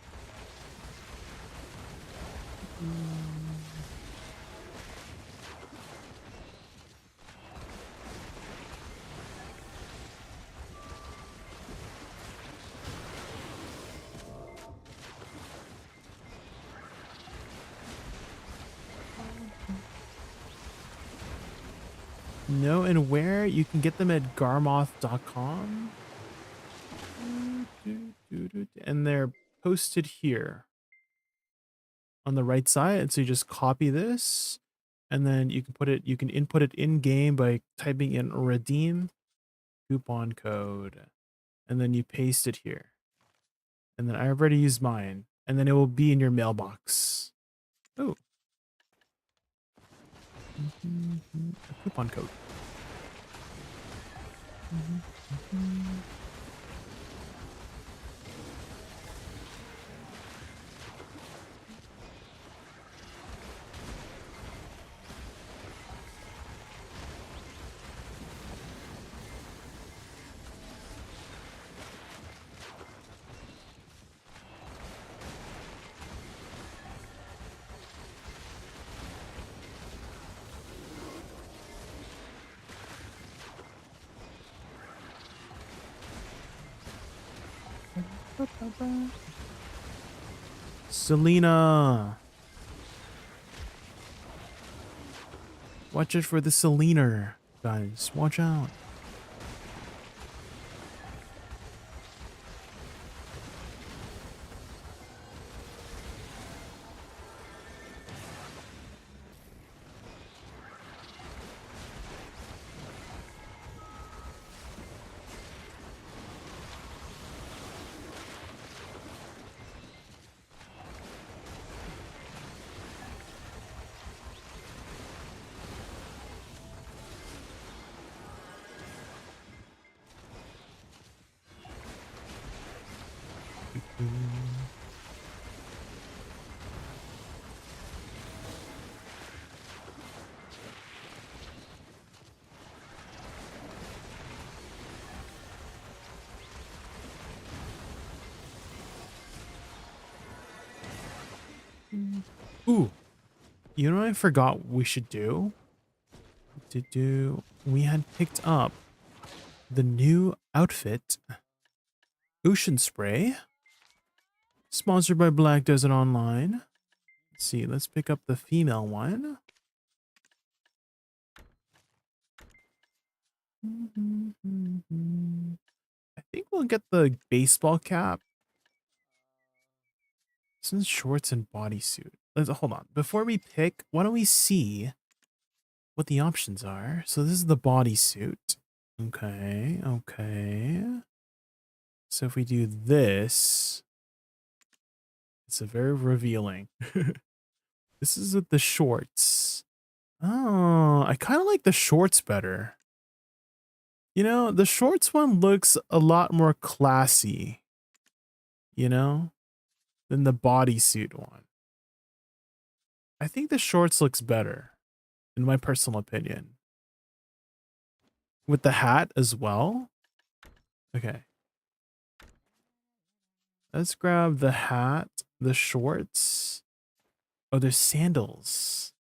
No, and where? You can get them at garmoth.com. And they're posted here on the right side. And so you just copy this, and then you can input it in game by typing in redeem coupon code, and then you paste it here. And then I already used mine, and then it will be in your mailbox. Oh. A coupon code. Selena. Watch it for the Selena, guys. Watch out. Ooh, you know what I forgot we should do? We had picked up the new outfit, Ocean Spray, sponsored by Black Desert Online. Let's see, let's pick up the female one. I think we'll get the baseball cap. This is shorts and bodysuit. Let's hold on. Before we pick, why don't we see what the options are? So this is the bodysuit. Okay, okay. So if we do this, it's a very revealing. This is with the shorts. Oh, I kind of like the shorts better. You know, the shorts one looks a lot more classy, you know, than the bodysuit one. I think the shorts looks better, in my personal opinion. With the hat as well. Okay. Let's grab the hat, the shorts. Oh, there's sandals.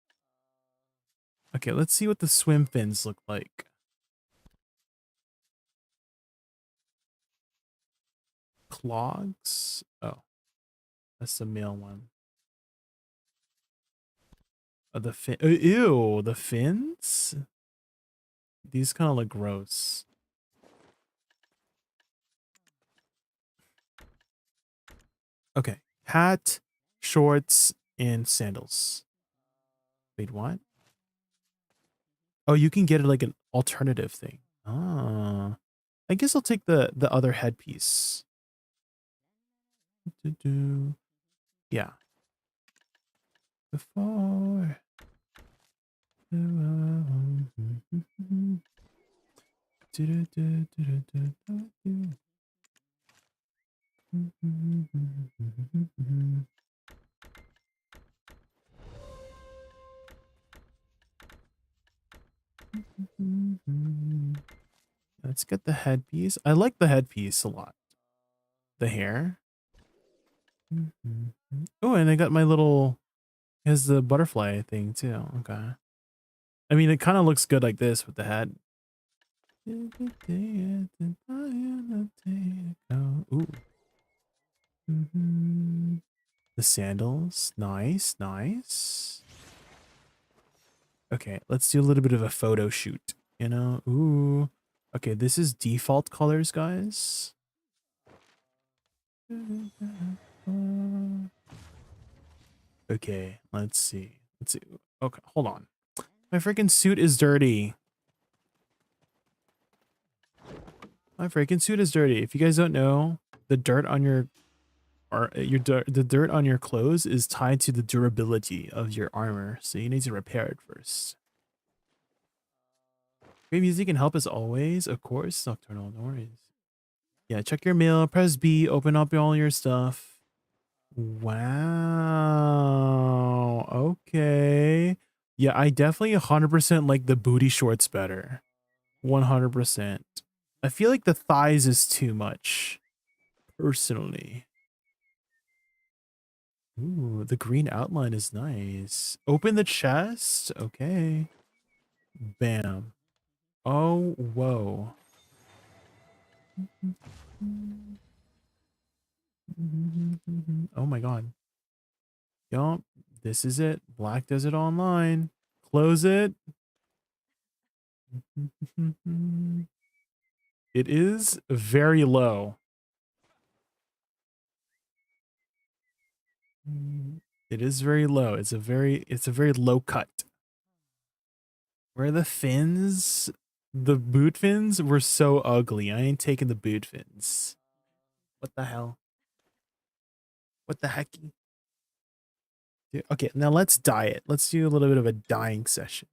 Okay, let's see what the swim fins look like. Clogs. Oh, that's the male one. Oh, the fin. Ew, the fins? These kind of look gross. Okay, hat, shorts, and sandals. Wait, what? Oh, you can get it like an alternative thing. Ah, I guess I'll take the other headpiece. Yeah. Before. Let's get the headpiece. I like the headpiece a lot. The hair. Oh, and I got my little, has the butterfly thing too. Okay. I mean, it kind of looks good like this with the head. Ooh. The sandals. Nice, nice. Okay, let's do a little bit of a photo shoot. You know? Ooh. Okay, this is default colors, guys. Okay, let's see. Let's see. Okay, hold on. My freaking suit is dirty. My freaking suit is dirty. If you guys don't know, the dirt on the dirt on your clothes is tied to the durability of your armor, so you need to repair it first. Great music can help as always, of course. Nocturnal, no worries. Yeah, check your mail, press B, open up all your stuff. Wow. Okay. Yeah, I definitely 100% like the booty shorts better. 100%. I feel like the thighs is too much, personally. Ooh, the green outline is nice. Open the chest. Okay. Bam. Oh, whoa. Oh my god. Yup, this is it. Black Desert Online. Close it. It is very low. It is very low. It's a very low cut. Where are the fins? The boot fins were so ugly. I ain't taking the boot fins. What the hell? What the hecky? Okay, now let's dye it. Let's do a little bit of a dyeing session.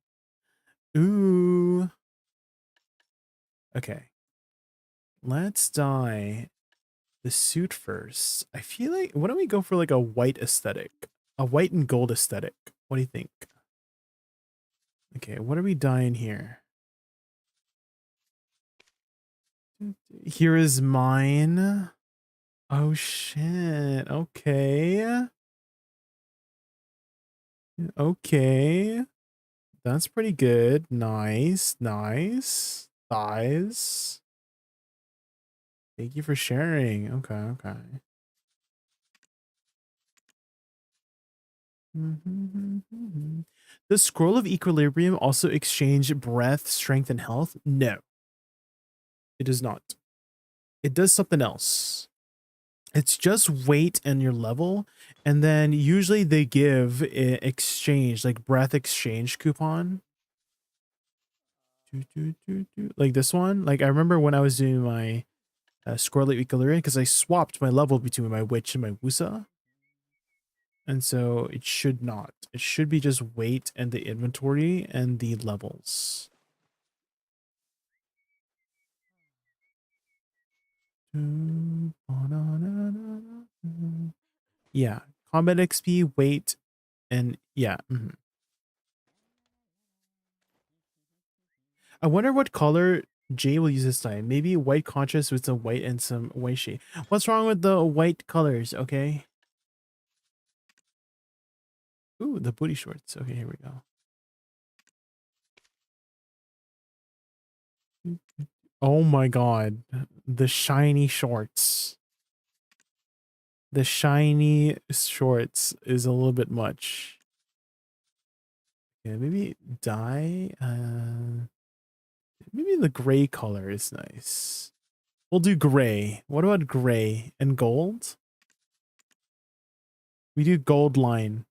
Ooh. Okay. Let's dye the suit first. I feel like, why don't we go for like a white aesthetic? A white and gold aesthetic. What do you think? Okay, what are we dyeing here? Here is mine. Oh shit. Okay. Okay. That's pretty good. Nice. Nice. Thighs. Thank you for sharing. Okay, okay. Does Scroll of Equilibrium also exchange breath, strength, and health? No. It does not. It does something else. It's just weight and your level, and then usually they give exchange, like breath exchange coupon. Like this one. Like I remember when I was doing my Scroll of Equilibrium, because I swapped my level between my Witch and my Woosa. And so it should not. It should be just weight and the inventory and the levels. Yeah, combat XP, weight, and yeah. I wonder what color Jay will use this time. Maybe white contrast with some white and some white shade. What's wrong with the white colors? Okay. Ooh, the booty shorts. Okay, here we go. Oh my god. The shiny shorts. The shiny shorts is a little bit much. Yeah, maybe dye. Maybe the gray color is nice. We'll do gray. What about gray and gold? We do gold line.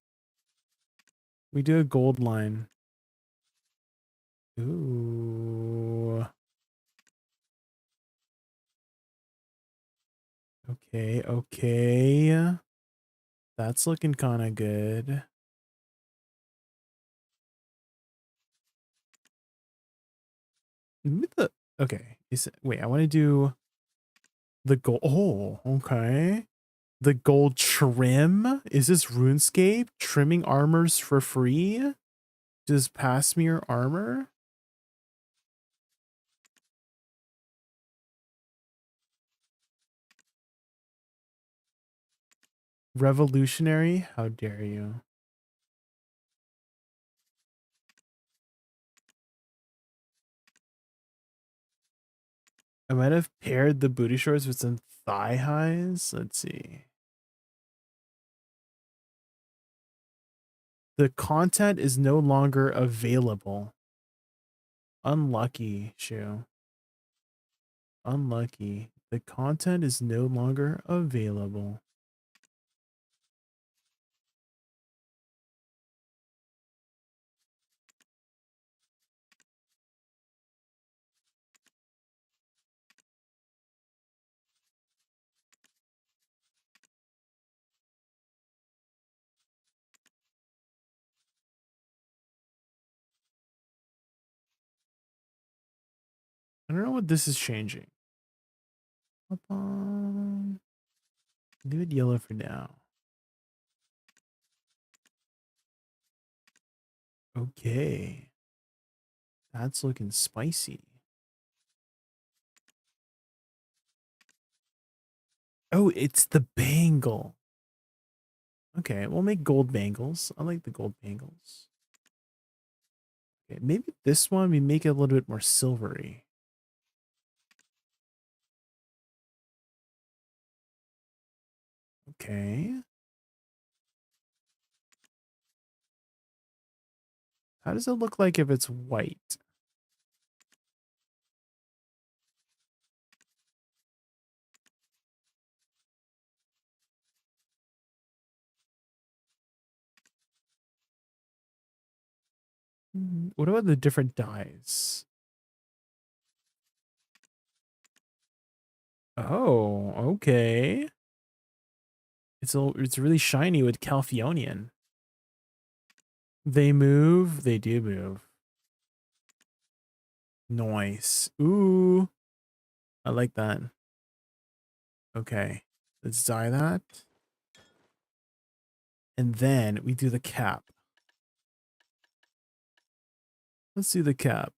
We do a gold line. Ooh. Okay, okay. That's looking kind of good. Okay. Wait, I want to do the gold. Oh, okay. The gold trim. Is this RuneScape? Trimming armors for free? Just pass me your armor? Revolutionary? How dare you? I might have paired the booty shorts with some thigh highs. Let's see. The content is no longer available. Unlucky, Shu. Unlucky. The content is no longer available. I don't know what this is changing. Leave it yellow for now. Okay. That's looking spicy. Oh, it's the bangle. Okay, we'll make gold bangles. I like the gold bangles. Okay, maybe this one we make it a little bit more silvery. Okay. How does it look like if it's white? What about the different dyes? Oh, okay. It's really shiny with Calphionian. They move. They do move. Nice. Ooh. I like that. Okay. Let's dye that. And then we do the cap. Let's do the cap.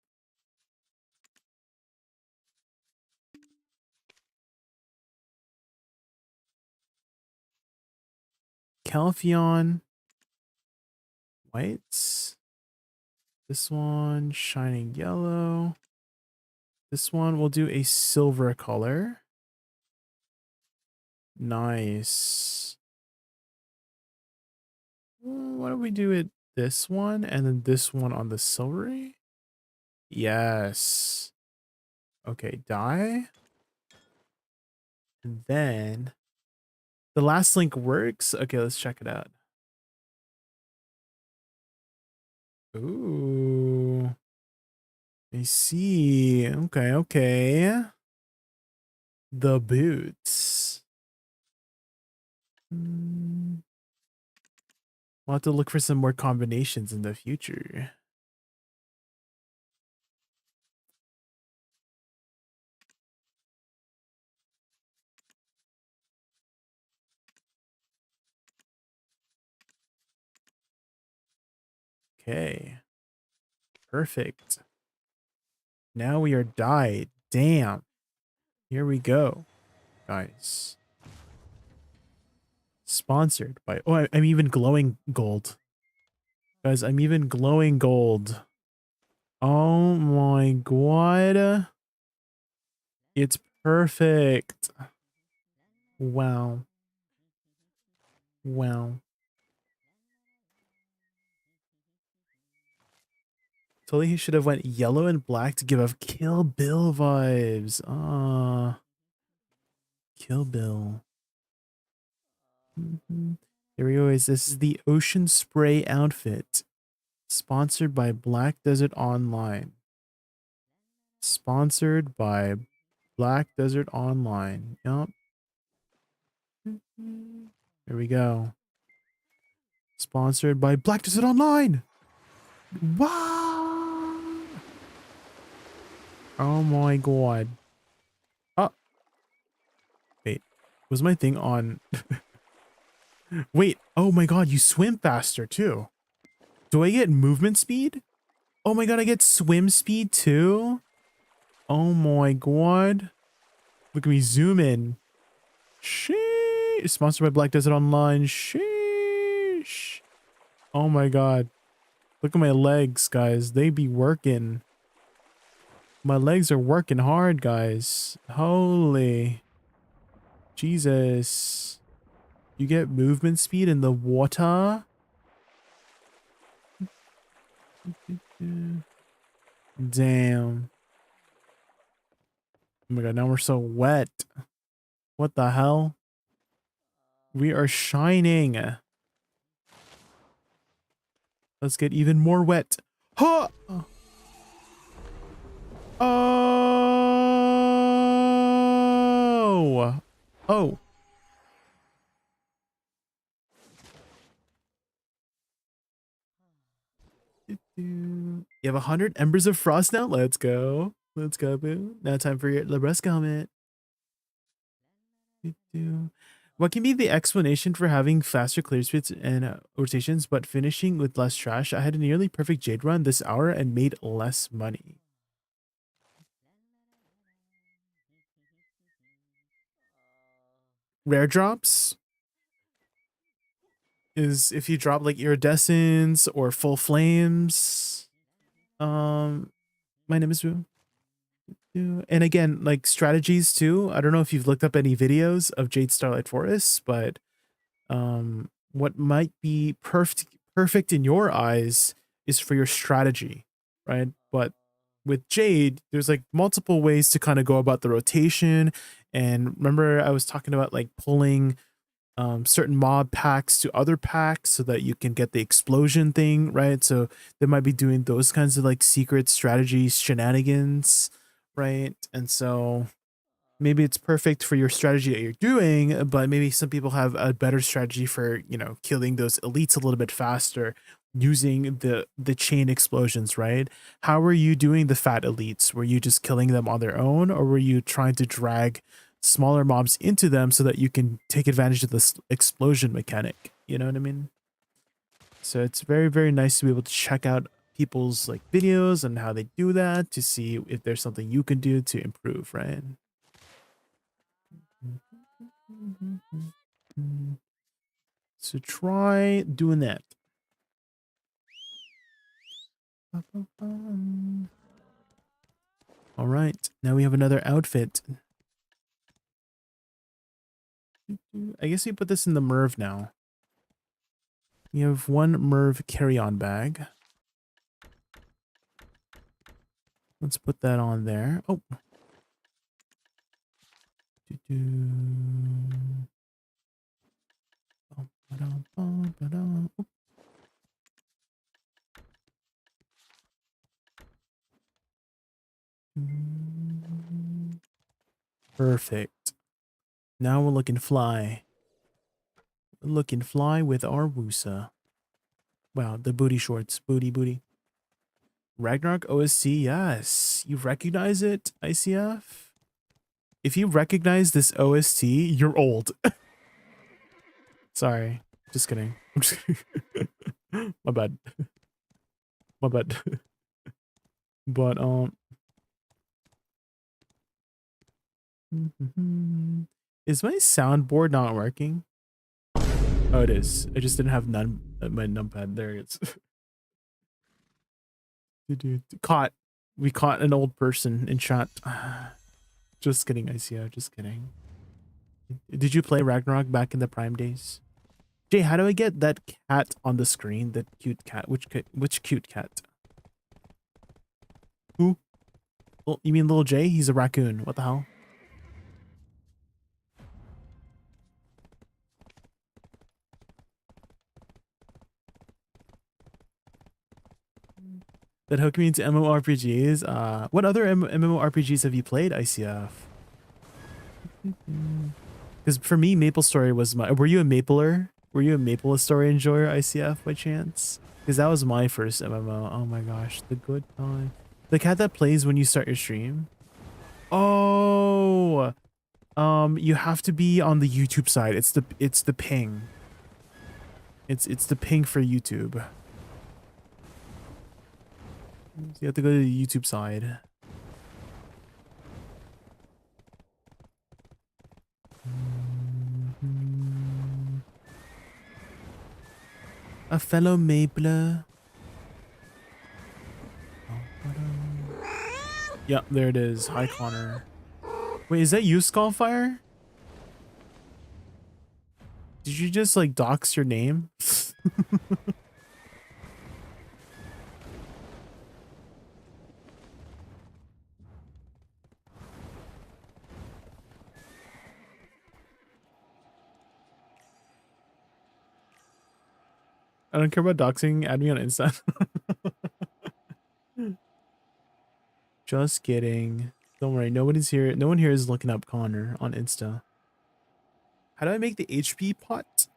Calphion. Whites. This one shining yellow. This one we'll do a silver color. Nice. Why don't we do it this one and then this one on the silvery? Yes. Okay, dye. And then the last link works. Okay, let's check it out. Ooh. I see. Okay, okay. The boots. We'll have to look for some more combinations in the future. Okay. Perfect. Now we are dyed. Damn. Here we go, guys. Sponsored by... Oh, I'm even glowing gold. Guys, I'm even glowing gold. Oh my god. It's perfect. Wow. Wow. Totally he should have went yellow and black to give off Kill Bill vibes. Ah. Kill Bill. Here we go, guys. This is the Ocean Spray outfit. Sponsored by Black Desert Online. Sponsored by Black Desert Online. Yup. Here we go. Sponsored by Black Desert Online. Wow. Oh my god. Oh. Wait. Was my thing on? Wait. Oh my god, you swim faster too. Do I get movement speed? Oh my god, I get swim speed too? Oh my god. Look at me zoom in. Sheesh. Sponsored by Black Desert Online. Sheesh. Oh my god. Look at my legs, guys. They be working. My legs are working hard, guys. Holy. Jesus. You get movement speed in the water? Damn. Oh my god, now we're so wet. What the hell? We are shining. Let's get even more wet. Huh! Oh! Oh. You have 100 embers of frost now? Let's go. Let's go, boo. Now time for your Lebresque helmet. What can be the explanation for having faster clear speeds and rotations, but finishing with less trash? I had a nearly perfect Jade run this hour and made less money. Rare drops is if you drop like iridescence or full flames. My name is Boo. And again, like strategies too. I don't know if you've looked up any videos of Jade Starlight Forest, but what might be perfect in your eyes is for your strategy, right? But with Jade, there's like multiple ways to kind of go about the rotation. And remember, I was talking about like pulling certain mob packs to other packs so that you can get the explosion thing, right? So they might be doing those kinds of like secret strategies, shenanigans, right? And so maybe it's perfect for your strategy that you're doing, but maybe some people have a better strategy for, you know, killing those elites a little bit faster using the chain explosions, right? How were you doing the fat elites? Were you just killing them on their own, or were you trying to drag smaller mobs into them so that you can take advantage of this explosion mechanic? You know what I mean? So it's very, very nice to be able to check out people's like videos and how they do that to see if there's something you can do to improve, right? So try doing that. All right, now we have another outfit. I guess we put this in the Merv now. We have one Merv carry-on bag. Let's put that on there. Oh. Perfect. Now we're looking fly. We're looking fly with our Woosa. Wow, the booty shorts. Booty. Ragnarok OSC, yes. You recognize it, ICF? If you recognize this OST, you're old. Sorry. Just kidding. I'm just kidding. My bad. My bad. But, is my soundboard not working? Oh, it is. I just didn't have my numpad. There it is. Caught. We caught an old person in chat. Just kidding, ICO. Just kidding. Did you play Ragnarok back in the Prime days? Jay, how do I get that cat on the screen? That cute cat. Which cute cat? Who? Well, you mean little Jay? He's a raccoon. What the hell? That hooked me into MMORPGs. What other MMORPGs have you played, ICF? Because for me, Maple Story was my... Were you a Mapler? Were you a Maple Story enjoyer, ICF, by chance? Because that was my first MMO. Oh my gosh, the good time. The cat that plays when you start your stream? Oh! You have to be on the YouTube side. It's the ping. It's the ping for YouTube. So you have to go to the YouTube side. A fellow Mapler. Yeah, there it is. Hi, Connor. Wait, is that you, Skullfire? Did you just like dox your name? I don't care about doxing. Add me on Insta. Just kidding. Don't worry. Nobody's here. No one here is looking up Connor on Insta. How do I make the HP pot?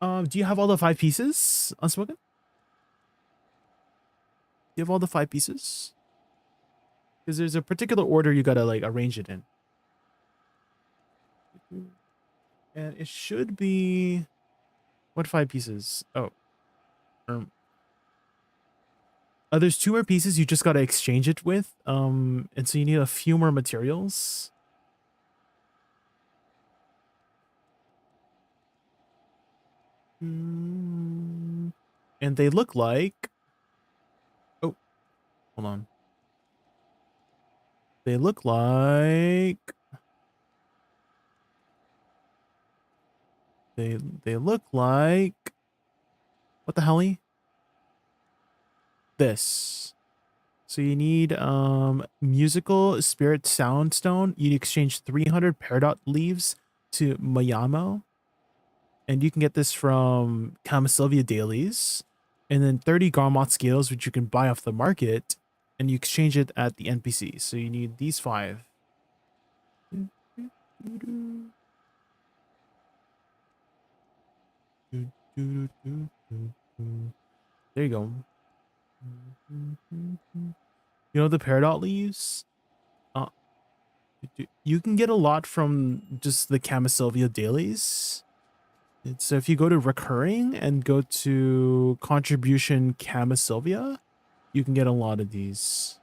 Do you have all the 5 pieces, Unspoken? Do you have all the 5 pieces? Because there's a particular order you gotta like arrange it in. And it should be... What 5 pieces? Oh. There's 2 more pieces you just gotta exchange it with. And so you need a few more materials. And they look like... Oh, hold on. They look like... They look like, what the hell? This. So you need musical spirit soundstone. You exchange 300 peridot leaves to Mayamo. And you can get this from Camisylvia dailies. And then 30 Garmot scales, which you can buy off the market. And you exchange it at the NPC. So you need these 5. There you go. You know the peridot leaves? You can get a lot from just the Camisylvia dailies. So if you go to recurring and go to contribution Camisylvia, you can get a lot of these.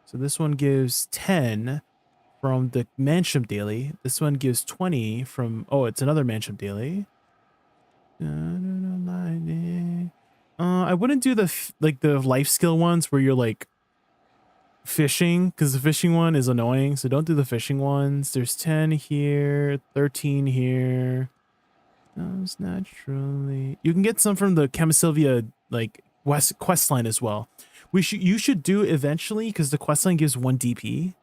So this one gives 10 from the Manship daily. This one gives 20 from, oh, it's another Manship daily. I wouldn't do the the life skill ones where you're like fishing, because the fishing one is annoying. So don't do the fishing ones. There's 10 here, 13 here. Comes naturally. You can get some from the Camisylvia like quest line as well. You should do eventually, because the quest line gives 1 DP.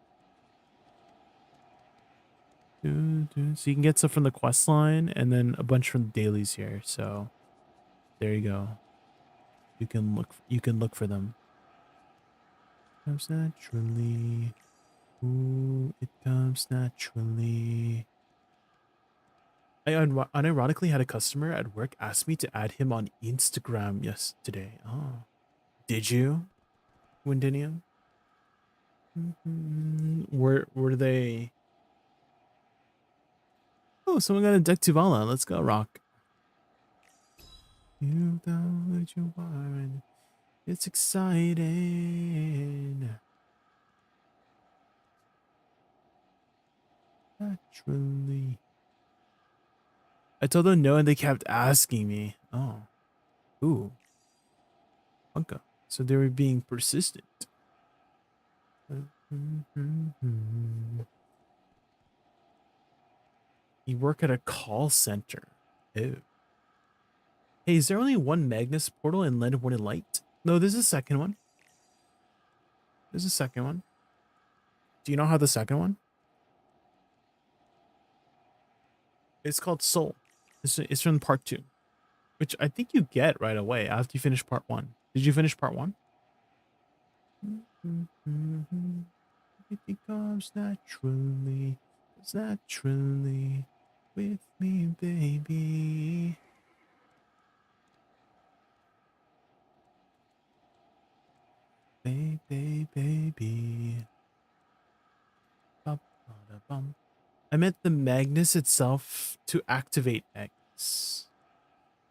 So you can get some from the quest line and then a bunch from the dailies here. So there you go. You can look for them. Comes naturally. Ooh, it comes naturally. I unironically had a customer at work ask me to add him on Instagram yesterday. Oh, did you, Windinium? Were they? Oh, someone got a deck Tuvala. Let's go, rock. You know what you are. It's exciting. Naturally. I told them no and they kept asking me. Oh. Ooh. Funka. So they were being persistent. You work at a call center. Ew. Hey, is there only one Magnus portal in Land of Wind and Light? No, there's a second one. There's a second one. Do you know how the second one? It's called Soul. It's from part 2, which I think you get right away after you finish part 1. Did you finish part 1? It comes naturally. It's naturally with me, baby. Baby. I meant the Magnus itself to activate Magnus.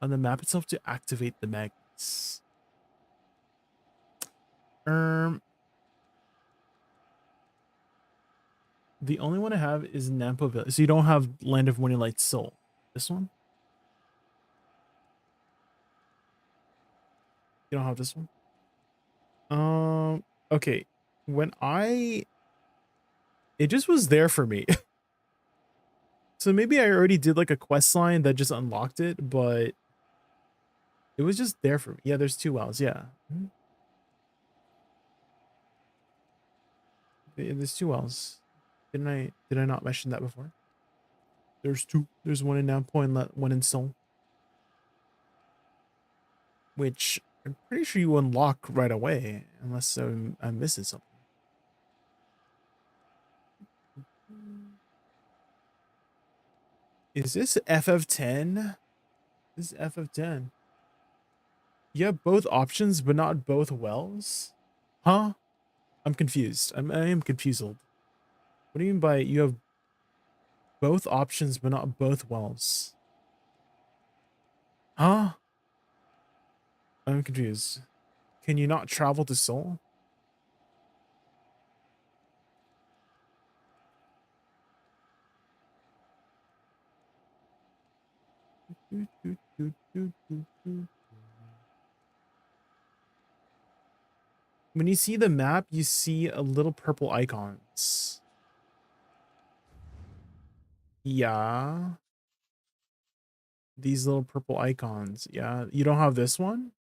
On the map itself to activate the Magnus. The only one I have is Nampo Village. So you don't have Land of Wind and Light Soul. This one? You don't have this one? Okay. It just was there for me. So maybe I already did like a quest line that just unlocked it, but it was just there for me. Yeah, there's 2 wells. Yeah. There's 2 wells. Did I not mention that before? There's 2. There's one in Nampo and one in Seoul. Which I'm pretty sure you unlock right away, unless I'm missing something. Is this FF10? This is FF10. You have both options, but not both wells? Huh? I'm confused. I am confused. What do you mean by you have both options, but not both wells? Huh? I'm confused. Can you not travel to Seoul? When you see the map, you see a little purple icons. Yeah. These little purple icons. Yeah, you don't have this one?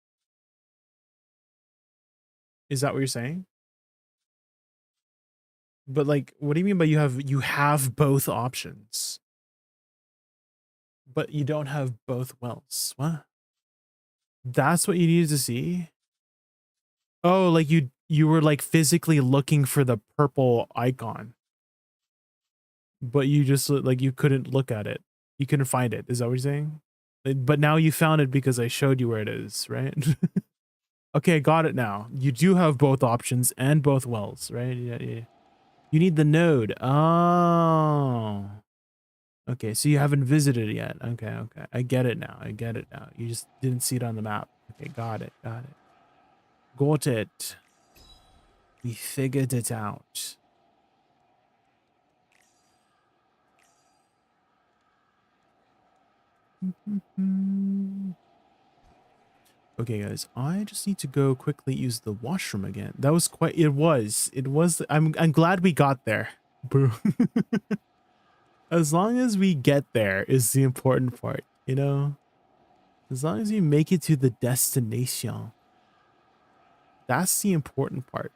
Is that what you're saying? But like, what do you mean by you have both options? But you don't have both wells. What? That's what you needed to see? Oh, like you were like physically looking for the purple icon. But you just like you couldn't look at it. You couldn't find it. Is that what you're saying? But now you found it because I showed you where it is, right? Okay, got it now. You do have both options and both wells, right? Yeah, yeah. You need the node. Oh. Okay, so you haven't visited it yet. Okay, okay. I get it now. I get it now. You just didn't see it on the map. Okay, got it. Got it. Got it. We figured it out. Okay, guys, I just need to go quickly use the washroom again. That was quite, it was, I'm glad we got there. Boo. As long as we get there is the important part, you know? As long as you make it to the destination. That's the important part.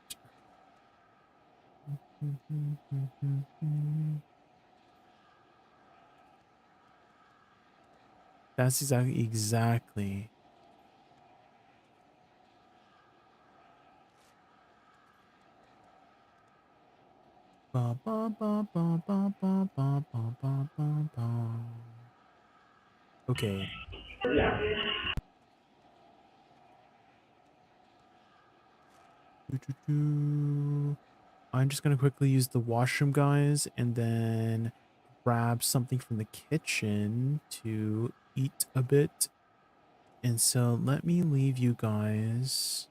That's exactly. Ba, ba, ba, ba, ba, ba, ba, ba, ba, ba. Okay. I'm just gonna quickly use the washroom, guys, and then grab something from the kitchen to eat a bit. And so let me leave you guys.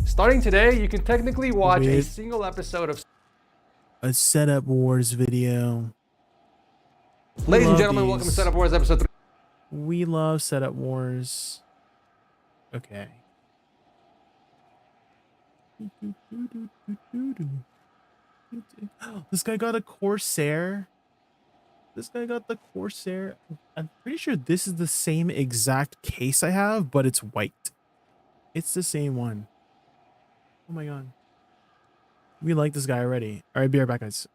Starting today, you can technically watch a single episode of a Setup Wars video. Ladies and gentlemen, welcome to Setup Wars episode 3. We love Setup Wars. Okay. This guy got a Corsair. This guy got the Corsair. I'm pretty sure this is the same exact case I have, but it's white. It's the same one. Oh my god. We like this guy already. All right, be right back, guys.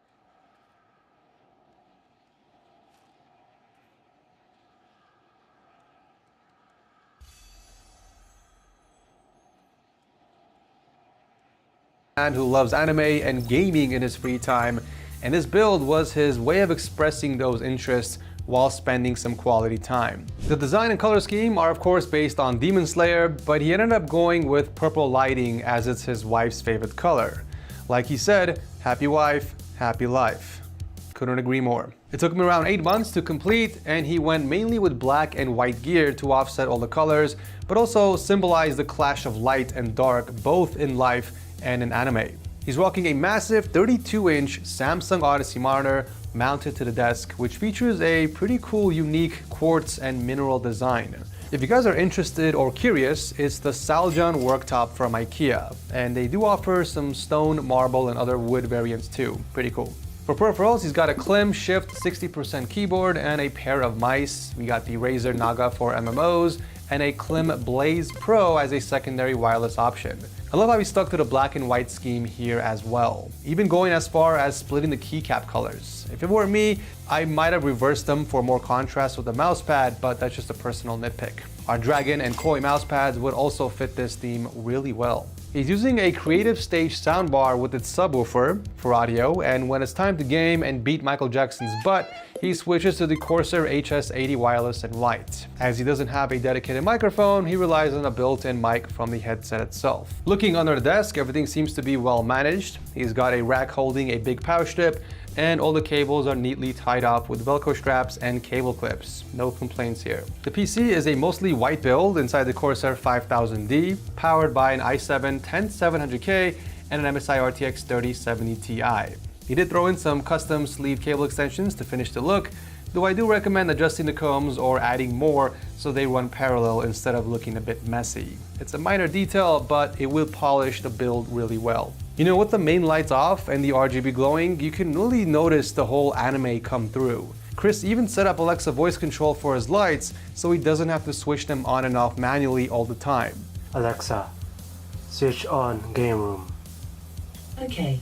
Man who loves anime and gaming in his free time, and this build was his way of expressing those interests while spending some quality time. The design and color scheme are of course based on Demon Slayer, but he ended up going with purple lighting as it's his wife's favorite color. Like he said, happy wife, happy life. Couldn't agree more. It took him around 8 months to complete, and he went mainly with black and white gear to offset all the colors, but also symbolize the clash of light and dark both in life and in anime. He's rocking a massive 32-inch Samsung Odyssey monitor mounted to the desk, which features a pretty cool unique quartz and mineral design. If you guys are interested or curious, it's the Saljon worktop from IKEA, and they do offer some stone, marble, and other wood variants too. Pretty cool. For peripherals, he's got a Klim Shift 60% keyboard and a pair of mice. We got the Razer Naga for MMOs and a Klim Blaze Pro as a secondary wireless option. I love how he stuck to the black and white scheme here as well, even going as far as splitting the keycap colors. If it were me, I might have reversed them for more contrast with the mousepad, but that's just a personal nitpick. Our Dragon and Koi mousepads would also fit this theme really well. He's using a Creative Stage soundbar with its subwoofer for audio, and when it's time to game and beat Michael Jackson's butt, he switches to the Corsair HS80 wireless and white. As he doesn't have a dedicated microphone, he relies on a built-in mic from the headset itself. Looking under the desk, everything seems to be well managed. He's got a rack holding a big power strip, and all the cables are neatly tied up with Velcro straps and cable clips. No complaints here. The PC is a mostly white build inside the Corsair 5000D, powered by an i7 10700K and an MSI RTX 3070 Ti. He did throw in some custom sleeve cable extensions to finish the look, though I do recommend adjusting the combs or adding more so they run parallel instead of looking a bit messy. It's a minor detail, but it will polish the build really well. You know, with the main lights off and the RGB glowing, you can really notice the whole anime come through. Chris even set up Alexa voice control for his lights so he doesn't have to switch them on and off manually all the time. Alexa, switch on game room. Okay.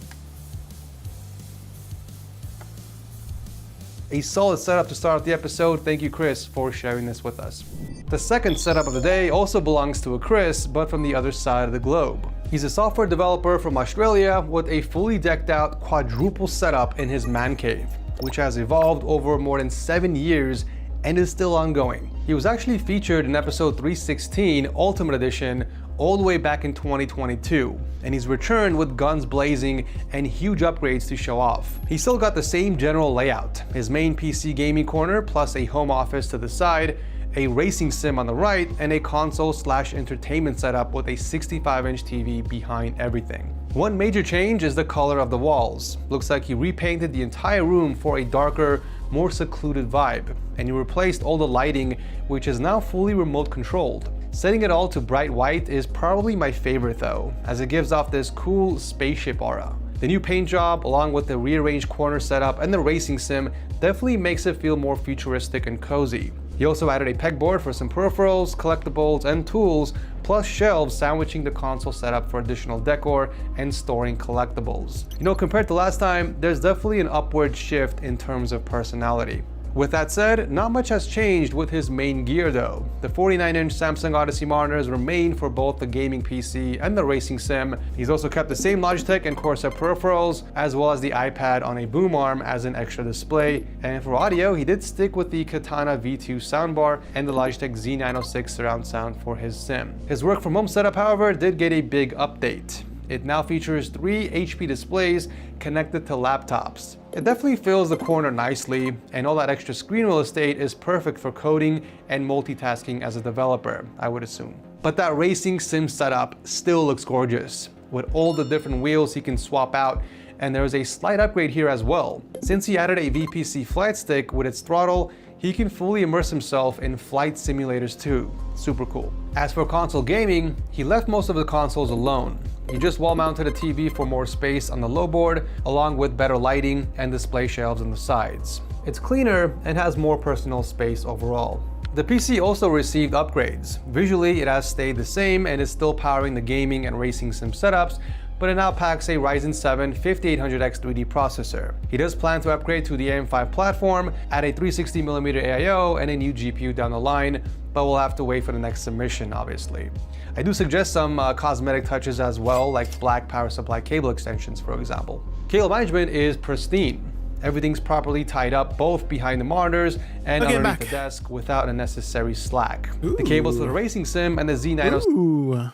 A solid setup to start the episode. Thank you, Chris, for sharing this with us. The second setup of the day also belongs to a Chris, but from the other side of the globe. He's a software developer from Australia with a fully decked out quadruple setup in his man cave, which has evolved over more than 7 years and is still ongoing. He was actually featured in episode 316 Ultimate Edition all the way back in 2022, and he's returned with guns blazing and huge upgrades to show off. He's still got the same general layout, his main PC gaming corner plus a home office to the side, a racing sim on the right, and a console/entertainment setup with a 65-inch TV behind everything. One major change is the color of the walls. Looks like he repainted the entire room for a darker, more secluded vibe, and he replaced all the lighting, which is now fully remote controlled. Setting it all to bright white is probably my favorite though, as it gives off this cool spaceship aura. The new paint job, along with the rearranged corner setup and the racing sim, definitely makes it feel more futuristic and cozy. He also added a pegboard for some peripherals, collectibles, and tools, plus shelves sandwiching the console setup for additional decor and storing collectibles. You know, compared to last time, there's definitely an upward shift in terms of personality. With that said, not much has changed with his main gear though. The 49-inch Samsung Odyssey monitors remain for both the gaming PC and the racing sim. He's also kept the same Logitech and Corsair peripherals, as well as the iPad on a boom arm as an extra display. And for audio, he did stick with the Katana V2 soundbar and the Logitech Z906 surround sound for his sim. His work from home setup, however, did get a big update. It now features 3 HP displays connected to laptops. It definitely fills the corner nicely, and all that extra screen real estate is perfect for coding and multitasking as a developer, I would assume. But that racing sim setup still looks gorgeous, with all the different wheels he can swap out, and there is a slight upgrade here as well. Since he added a VPC flight stick with its throttle, he can fully immerse himself in flight simulators too. Super cool. As for console gaming, he left most of the consoles alone. He just wall mounted a TV for more space on the low board, along with better lighting and display shelves on the sides. It's cleaner and has more personal space overall. The PC also received upgrades. Visually, it has stayed the same and is still powering the gaming and racing sim setups, but it now packs a Ryzen 7 5800X 3D processor. He does plan to upgrade to the AM5 platform, add a 360mm AIO and a new GPU down the line, but we'll have to wait for the next submission, obviously. I do suggest some cosmetic touches as well, like black power supply cable extensions, for example. Cable management is pristine. Everything's properly tied up both behind the monitors and underneath the desk without unnecessary slack. Ooh. The cables for the racing sim and the Z906. Ooh,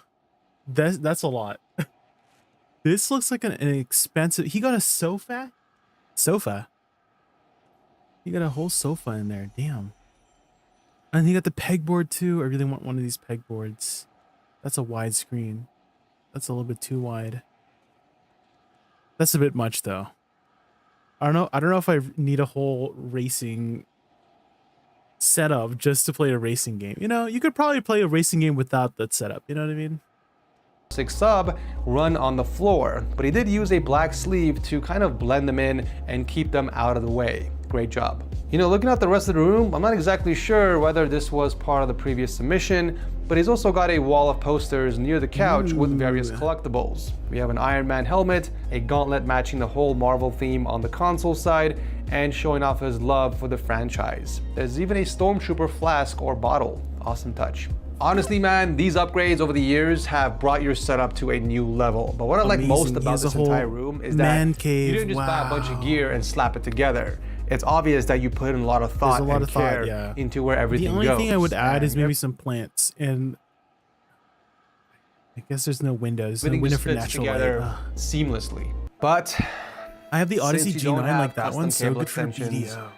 that's a lot. This looks like an expensive. He got a sofa. He got a whole sofa in there. Damn. And he got the pegboard too. I really want one of these pegboards. That's a wide screen. That's a little bit too wide. That's a bit much though. I don't know if I need a whole racing setup just to play a racing game. You know, you could probably play a racing game without that setup. You know what I mean? Sub run on the floor, but he did use a black sleeve to kind of blend them in and keep them out of the way. Great job. You know, looking at the rest of the room, I'm not exactly sure whether this was part of the previous submission, but he's also got a wall of posters near the couch with various collectibles. We have an Iron Man helmet, a gauntlet matching the whole Marvel theme on the console side, and showing off his love for the franchise. There's even a Stormtrooper flask or bottle. Awesome touch. Honestly, man, these upgrades over the years have brought your setup to a new level. But what I like most about this entire room is that you didn't just buy a bunch of gear and slap it together. It's obvious that you put in a lot of thought and care into where everything goes. The only thing I would add is maybe some plants, and I guess there's no windows. No window for natural light. Seamlessly. But I have the Odyssey G9 like that one, so good for video.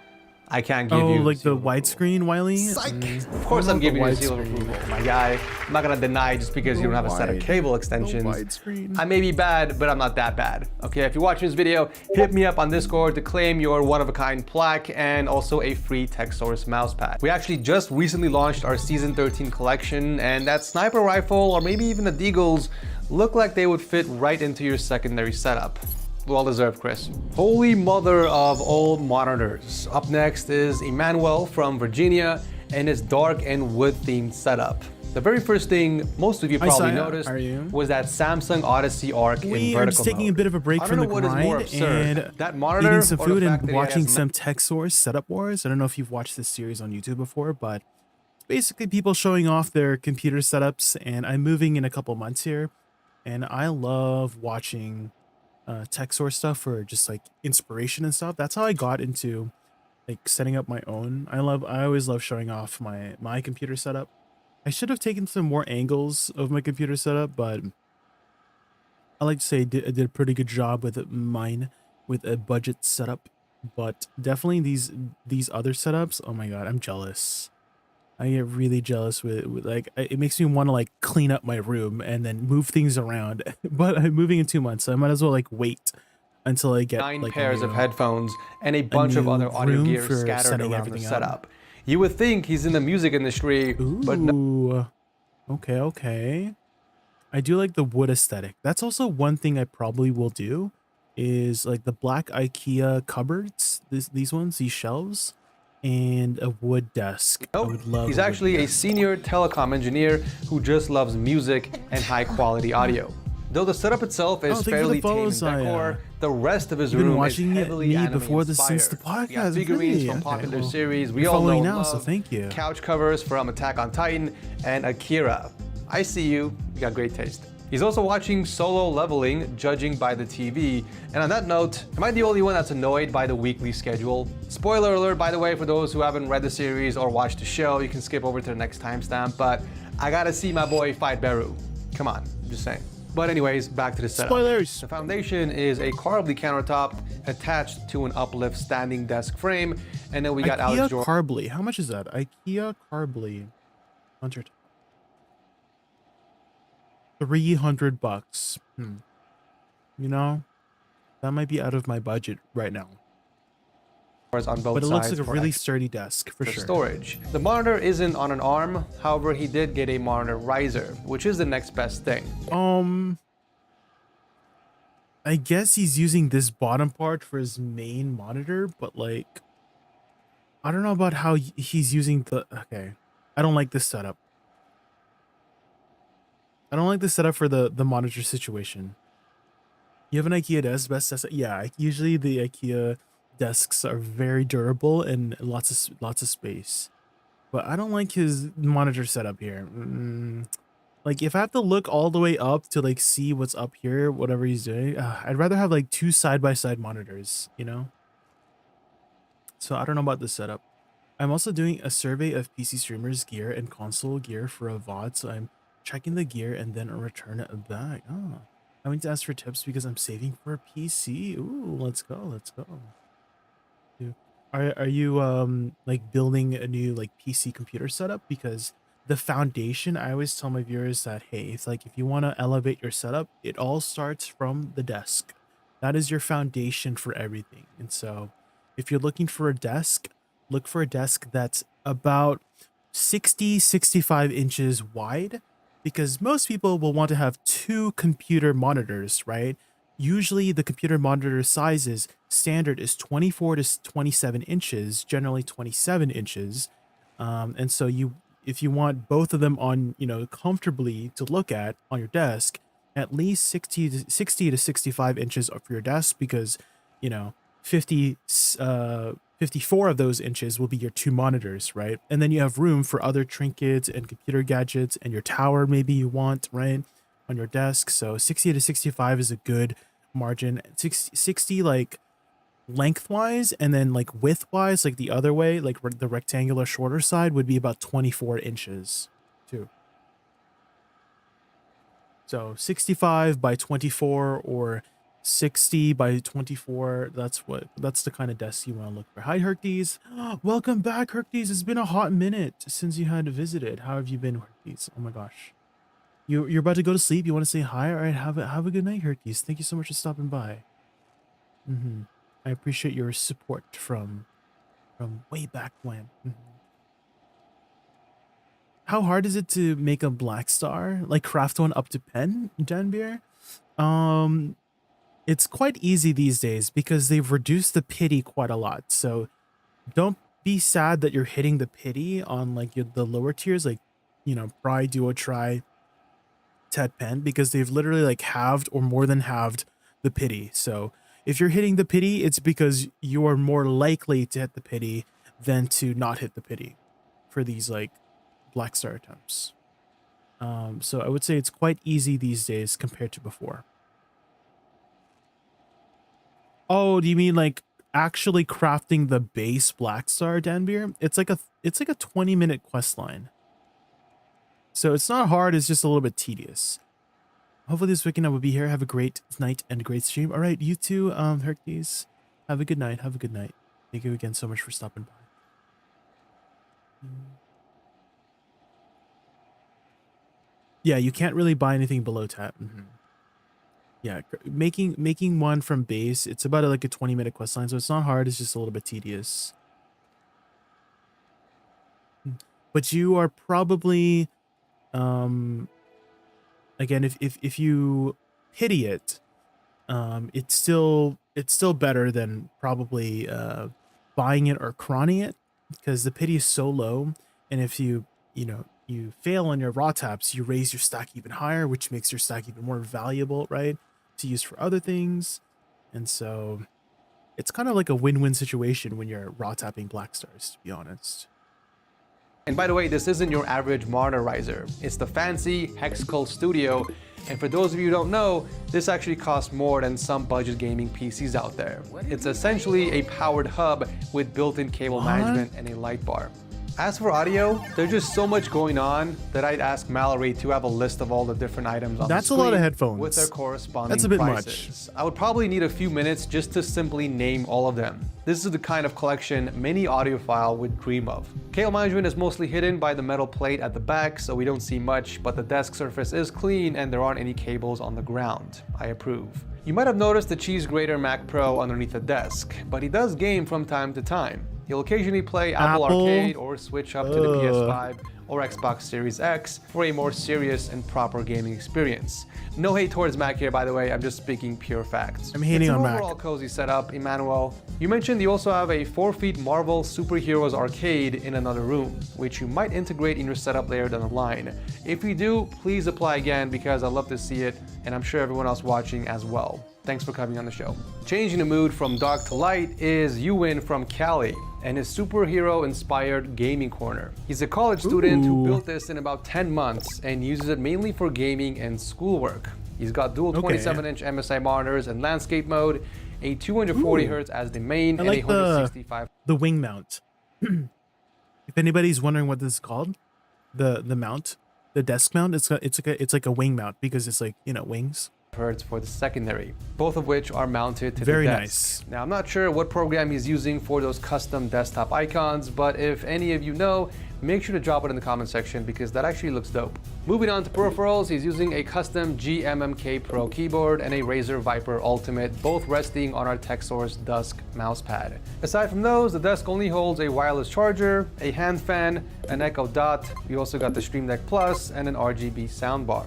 I can't give you like the widescreen, Wiley? Of course I'm giving you a seal of approval, my guy. I'm not gonna deny just because you don't have a set of cable extensions. I may be bad, but I'm not that bad. Okay, if you're watching this video, hit me up on Discord to claim your one-of-a-kind plaque and also a free TechSource mousepad. We actually just recently launched our Season 13 collection, and that sniper rifle, or maybe even the Deagles, look like they would fit right into your secondary setup. Well deserved, Chris. Holy mother of all monitors. Up next is Emmanuel from Virginia and his dark and wood themed setup. The very first thing most of you probably noticed was that Samsung Odyssey Arc in vertical are just taking mode. a bit of a break from the grind and that monitor, eating some food and watching some Tech Source Setup Wars. I don't know if you've watched this series on YouTube before, but it's basically people showing off their computer setups, and I'm moving in a couple months here, and I love watching Tech Source stuff for just like inspiration and stuff. That's how I got into like setting up my own. I always love showing off my computer setup. I should have taken some more angles of my computer setup, but I like to say I did a pretty good job with mine with a budget setup. But definitely these other setups, oh my god, I'm jealous. I get really jealous with like, it makes me want to like clean up my room and then move things around. But I'm moving in 2 months, so I might as well like wait until I get 9 like pairs of headphones and a bunch of other audio gear scattered around the setup. You would think he's in the music industry, but no. Okay. I do like the wood aesthetic. That's also one thing I probably will do, is like the black IKEA cupboards, these ones, these shelves, and a wood desk. I would love. He's actually a senior telecom engineer who just loves music and high quality audio. Though the setup itself is fairly tame in decor, the rest of his room is heavily anime inspired. Since the podcast. We got figurines from popular series we all know now, so thank you. Couch covers from Attack on Titan and Akira. I see you. You got great taste. He's also watching Solo Leveling, judging by the TV. And on that note, am I the only one that's annoyed by the weekly schedule? Spoiler alert, by the way, for those who haven't read the series or watched the show, you can skip over to the next timestamp, but I gotta see my boy fight Beru. Come on, I'm just saying. But anyways, back to the setup. Spoilers! The foundation is a Carbly countertop attached to an uplift standing desk frame, and then we got Alex Jordan. Carbly, how much is that? IKEA Carbly. $300. You know, that might be out of my budget right now. On both but it looks sides like a really sturdy desk for sure. Storage. The monitor isn't on an arm, however, he did get a monitor riser, which is the next best thing. I guess he's using this bottom part for his main monitor, but like, I don't know about how he's using the. Okay, I don't like this setup. I don't like the setup for the monitor situation. You have an IKEA desk, best desk. Yeah, usually the IKEA desks are very durable and lots of space. But I don't like his monitor setup here. Like if I have to look all the way up to like see what's up here, whatever he's doing, I'd rather have like 2 side-by-side monitors, you know? So I don't know about this setup. I'm also doing a survey of PC streamers gear and console gear for a VOD, so I'm checking the gear and then return it back. Oh, I went to ask for tips because I'm saving for a PC. Ooh, let's go. Are you like building a new like PC computer setup? Because the foundation, I always tell my viewers that, hey, if you want to elevate your setup, it all starts from the desk. That is your foundation for everything. And so if you're looking for a desk, look for a desk that's about 65 inches wide, because most people will want to have 2 computer monitors, right? Usually the computer monitor sizes standard is 24 to 27 inches, generally 27 inches. And so if you want both of them on, comfortably to look at on your desk, at least 60 to 65 inches for your desk, because, 54 of those inches will be your 2 monitors, right? And then you have room for other trinkets and computer gadgets and your tower maybe you want, right, on your desk. So 60 to 65 is a good margin. 60 like lengthwise, and then like widthwise, like the other way, like the rectangular shorter side would be about 24 inches too. So 65 by 24 or 60 by 24, that's the kind of desk you want to look for. Hi Hercules, welcome back Hercules. It's been a hot minute since you had visited. How have you been, Hercules? Oh my gosh, you're about to go to sleep, you want to say hi? All right, have a good night, Hercules. Thank you so much for stopping by. I appreciate your support from way back when. how hard is it to make a black star? Like craft one up to pen, Janbeer? It's quite easy these days because they've reduced the pity quite a lot. So don't be sad that you're hitting the pity on like the lower tiers, like, you know, Pry, Duo, Try, Tet Pen, because they've literally like halved or more than halved the pity. So if you're hitting the pity, it's because you are more likely to hit the pity than to not hit the pity for these like black star attempts. So I would say it's quite easy these days compared to before. Oh, do you mean like actually crafting the base black star, Danbeer? It's like a 20-minute quest line. So it's not hard, it's just a little bit tedious. Hopefully this weekend I will be here. Have a great night and a great stream. All right, you too, Hercules. Have a good night. Have a good night. Thank you again so much for stopping by. Yeah, you can't really buy anything below tat. Yeah, making one from base, it's about like a 20-minute quest line, so it's not hard, it's just a little bit tedious. But you are probably again, if you pity it, it's still better than probably buying it or crawling it, because the pity is so low, and if you fail on your raw taps, you raise your stack even higher, which makes your stack even more valuable, right, to use for other things. And so it's kind of like a win-win situation when you're raw tapping black stars, to be honest. And by the way, this isn't your average monitor riser. It's the fancy Hexcult Studio. And for those of you who don't know, this actually costs more than some budget gaming PCs out there. It's essentially a powered hub with built-in cable management and a light bar. As for audio, there's just so much going on that I'd ask Mallory to have a list of all the different items on the screen. That's a lot of headphones. With their corresponding That's a bit prices. I would probably need a few minutes just to simply name all of them. This is the kind of collection many audiophile would dream of. Cable management is mostly hidden by the metal plate at the back, so we don't see much, but the desk surface is clean and there aren't any cables on the ground. I approve. You might have noticed the cheese grater Mac Pro underneath the desk, but he does game from time to time. He'll occasionally play Apple Arcade or switch up to the PS5 or Xbox Series X for a more serious and proper gaming experience. No hate towards Mac here, by the way, I'm just speaking pure facts. I'm hating on Mac. It's an overall cozy setup, Emmanuel. You mentioned you also have a 4-feet Marvel Superheroes arcade in another room, which you might integrate in your setup later down the line. If you do, please apply again because I'd love to see it, and I'm sure everyone else watching as well. Thanks for coming on the show. Changing the mood from dark to light is Yuwin from Cali and his superhero-inspired gaming corner. He's a college student who built this in about 10 months and uses it mainly for gaming and schoolwork. He's got dual 27-inch MSI monitors in landscape mode, a 240 Hz as the main, and a 165. The wing mount. If anybody's wondering what this is called, the mount, the desk mount, it's like a wing mount because it's like, you know, wings. Hertz for the secondary, both of which are mounted to Very the desk. nice. Now, I'm not sure what program he's using for those custom desktop icons, but if any of you know, make sure to drop it in the comment section because that actually looks dope. Moving on to peripherals, he's using a custom GMMK Pro keyboard and a Razer Viper Ultimate, both resting on our TechSource Dusk mousepad. Aside from those, the desk only holds a wireless charger, a hand fan, an Echo Dot. We also got the Stream Deck Plus and an RGB soundbar.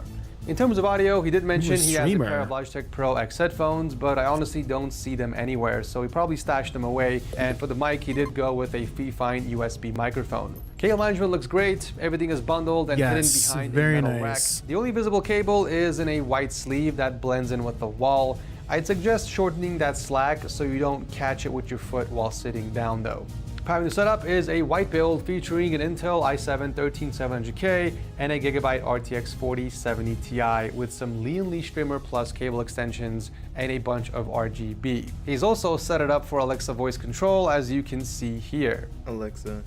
In terms of audio, he did mention he has a pair of Logitech Pro X headphones, but I honestly don't see them anywhere, so he probably stashed them away. And for the mic, he did go with a Fifine USB microphone. Cable management looks great. Everything is bundled and hidden behind a metal rack. The only visible cable is in a white sleeve that blends in with the wall. I'd suggest shortening that slack so you don't catch it with your foot while sitting down though. Powering the setup is a white build featuring an Intel i7-13700K and a Gigabyte RTX 4070 Ti with some Lean Streamer Plus cable extensions and a bunch of RGB. He's also set it up for Alexa voice control, as you can see here. Alexa,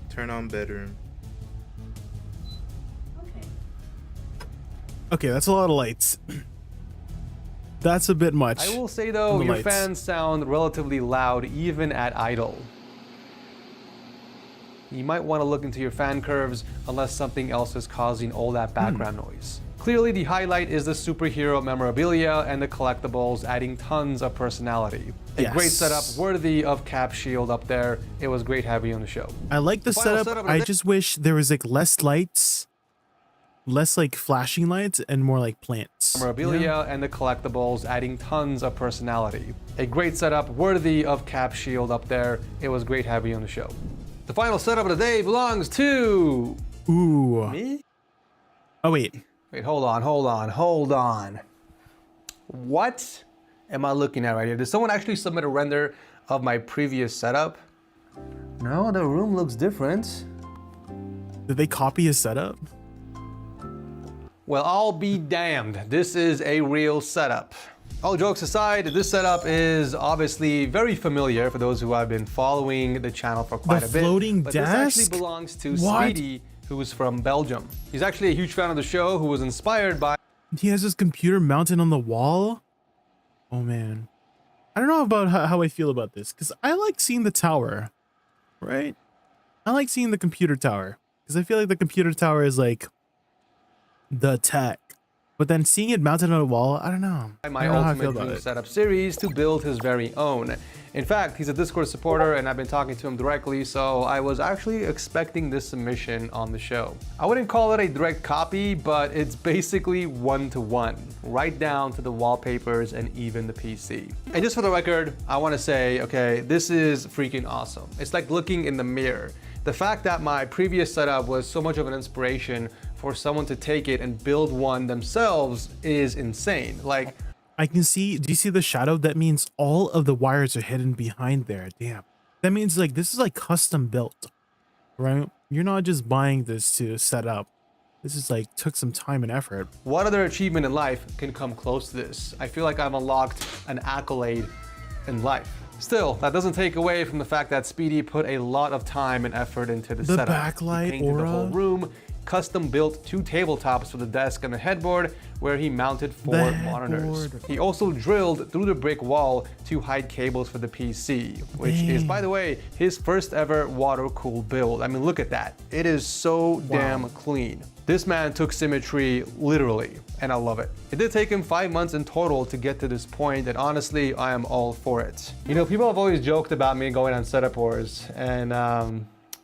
turn on bedroom. Okay, that's a lot of lights. That's a bit much. I will say though, your fans sound relatively loud even at idle. you might want to look into your fan curves unless something else is causing all that background noise. Clearly, the highlight is the superhero memorabilia and the collectibles, adding tons of personality. A great setup worthy of Cap Shield up there. It was great having you on the show. I like the setup. I just wish there was like less lights, less like flashing lights, and more like plants. Memorabilia and the collectibles, adding tons of personality. A great setup worthy of Cap Shield up there. It was great having you on the show. The final setup of the day belongs to... Ooh. Me? Oh, wait. Wait, hold on. What am I looking at right here? Did someone actually submit a render of my previous setup? No, the room looks different. Did they copy his setup? Well, I'll be damned. This is a real setup. All jokes aside, this setup is obviously very familiar for those who have been following the channel for quite a bit. The floating but desk? This actually belongs to Speedy, who is from Belgium. He's actually a huge fan of the show, who was inspired by... He has his computer mounted on the wall? Oh, man. I don't know about how I feel about this, because I like seeing the tower, right? I like seeing the computer tower, because I feel like the computer tower is like the tech. But then seeing it mounted on a wall, I don't know. My Ultimate Dream Setup series to build his very own. In fact, he's a Discord supporter and I've been talking to him directly, so I was actually expecting this submission on the show. I wouldn't call it a direct copy, but it's basically one-to-one, right down to the wallpapers and even the PC. And just for the record, I want to say, okay, this is freaking awesome. It's like looking in the mirror. The fact that my previous setup was so much of an inspiration for someone to take it and build one themselves is insane. Like, I can see, do you see the shadow? That means all of the wires are hidden behind there. Damn. That means like this is like custom built, right? You're not just buying this to set up. This is like took some time and effort. What other achievement in life can come close to this? I feel like I've unlocked an accolade in life. Still, that doesn't take away from the fact that Speedy put a lot of time and effort into the setup. Backlight he painted aura. the whole room, custom built 2 tabletops for the desk and the headboard where he mounted 4 monitors. He also drilled through the brick wall to hide cables for the PC, which is, by the way, his first ever water-cooled build. I mean, look at that. It is so damn clean. This man took symmetry literally, and I love it. It did take him 5 months in total to get to this point, and honestly, I am all for it. You know, people have always joked about me going on setup wars, and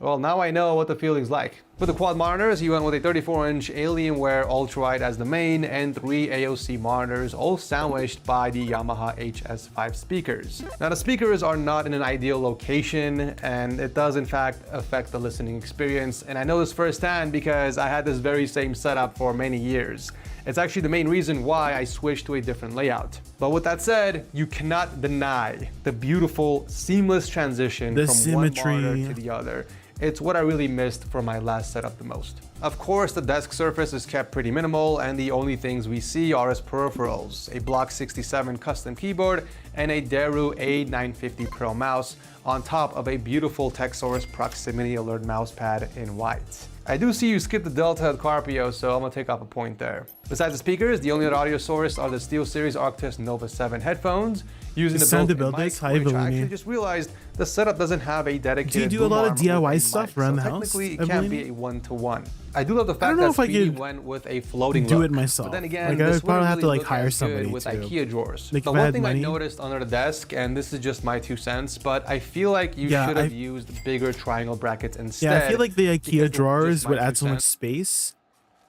well, now I know what the feeling's like. For the quad monitors, he went with a 34-inch Alienware Ultralight as the main and 3 AOC monitors, all sandwiched by the Yamaha HS5 speakers. Now, the speakers are not in an ideal location, and it does in fact affect the listening experience. And I know this firsthand because I had this very same setup for many years. It's actually the main reason why I switched to a different layout. But with that said, you cannot deny the beautiful, seamless transition from one monitor to the other. It's what I really missed from my last setup the most. Of course, the desk surface is kept pretty minimal, and the only things we see are his peripherals, a Block 67 custom keyboard and a Daru A950 Pro mouse on top of a beautiful Texorus Proximity Alert mousepad in white. I do see you skip the Delta at Carpio, so I'm gonna take off a point there. Besides the speakers, the only other audio source are the SteelSeries Arctis Nova 7 headphones using the built-in mic, which I actually just realized the setup doesn't have a dedicated. Do you do a lot of DIY stuff around the house? Technically, it can't be a one-to-one. I do love the fact that Speedy went with a floating do look. it myself. But then again, like, I this would probably have to really like hire somebody with to. IKEA drawers. Like, The one thing I noticed under the desk, and this is just my 2 cents, but I feel like you should have used bigger triangle brackets instead. Yeah, I feel like the IKEA drawers would add so much space.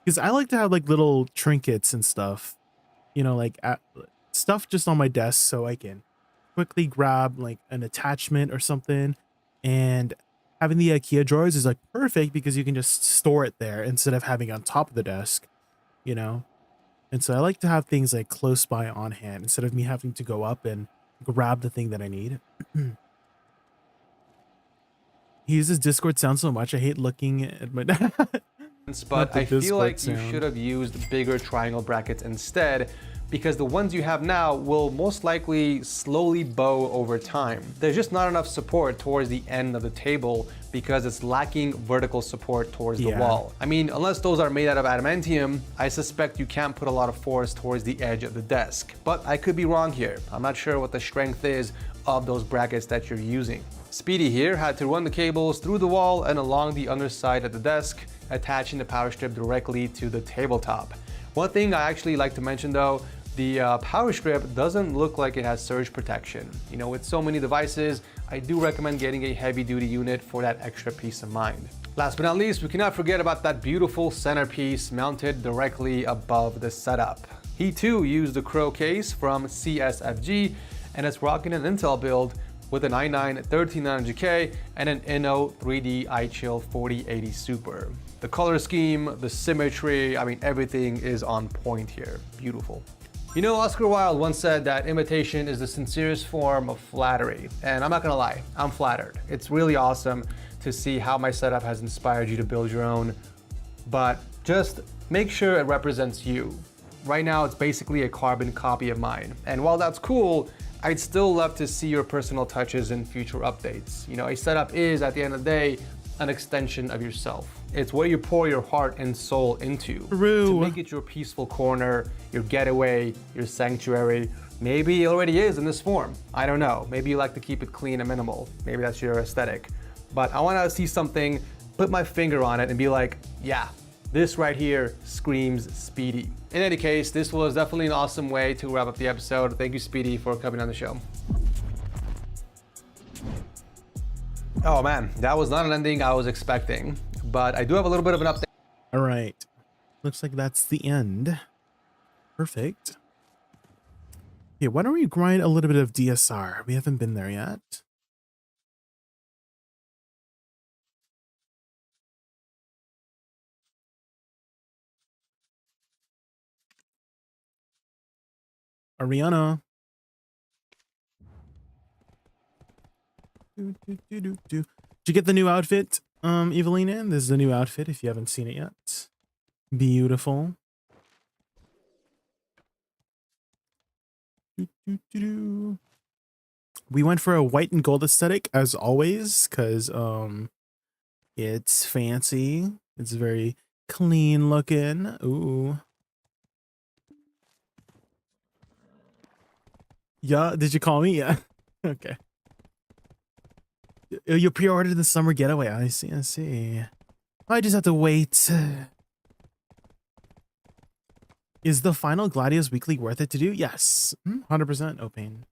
Because I like to have like little trinkets and stuff, you know, like stuff just on my desk so I can quickly grab like an attachment or something. And having the IKEA drawers is like perfect because you can just store it there instead of having it on top of the desk, you know? And so I like to have things like close by on hand instead of me having to go up and grab the thing that I need. He uses Discord sound so much. I hate looking at my but I feel like you should have used bigger triangle brackets instead, because the ones you have now will most likely slowly bow over time. There's just not enough support towards the end of the table because it's lacking vertical support towards the wall. I mean, unless those are made out of adamantium, I suspect you can't put a lot of force towards the edge of the desk. But I could be wrong here. I'm not sure what the strength is of those brackets that you're using. Speedy here had to run the cables through the wall and along the underside of the desk, attaching the power strip directly to the tabletop. One thing I actually like to mention though, the power strip doesn't look like it has surge protection. You know, with so many devices, I do recommend getting a heavy duty unit for that extra peace of mind. Last but not least, we cannot forget about that beautiful centerpiece mounted directly above the setup. He too used the Crow case from CSFG and is rocking an Intel build with an i9-13900K and an Inno 3D iChill 4080 Super. The color scheme, the symmetry, I mean everything is on point here. Beautiful. You know, Oscar Wilde once said that imitation is the sincerest form of flattery, and I'm not gonna lie, I'm flattered. It's really awesome to see how my setup has inspired you to build your own, but just make sure it represents you. Right now, it's basically a carbon copy of mine, and while that's cool, I'd still love to see your personal touches in future updates. You know, a setup is, at the end of the day, an extension of yourself. It's what you pour your heart and soul into to make it your peaceful corner, your getaway, your sanctuary. Maybe it already is in this form. I don't know. Maybe you like to keep it clean and minimal. Maybe that's your aesthetic. But I want to see something, put my finger on it and be like, yeah, this right here screams Speedy. In any case, this was definitely an awesome way to wrap up the episode. Thank you, Speedy, for coming on the show. Oh man, that was not an ending I was expecting, but I do have a little bit of an update. All right. Looks like that's the end. Perfect. Okay, why don't we grind a little bit of DSR? We haven't been there yet. Ariana. Did you get the new outfit, Evelina? This is the new outfit if you haven't seen it yet. Beautiful. We went for a white and gold aesthetic as always, because it's fancy. It's very clean looking. Ooh. Yeah, did you call me? Yeah. Okay. You pre-ordered the summer getaway. I see, I see. I just have to wait. Is the final Gladius weekly worth it to do? Yes. 100% Opain.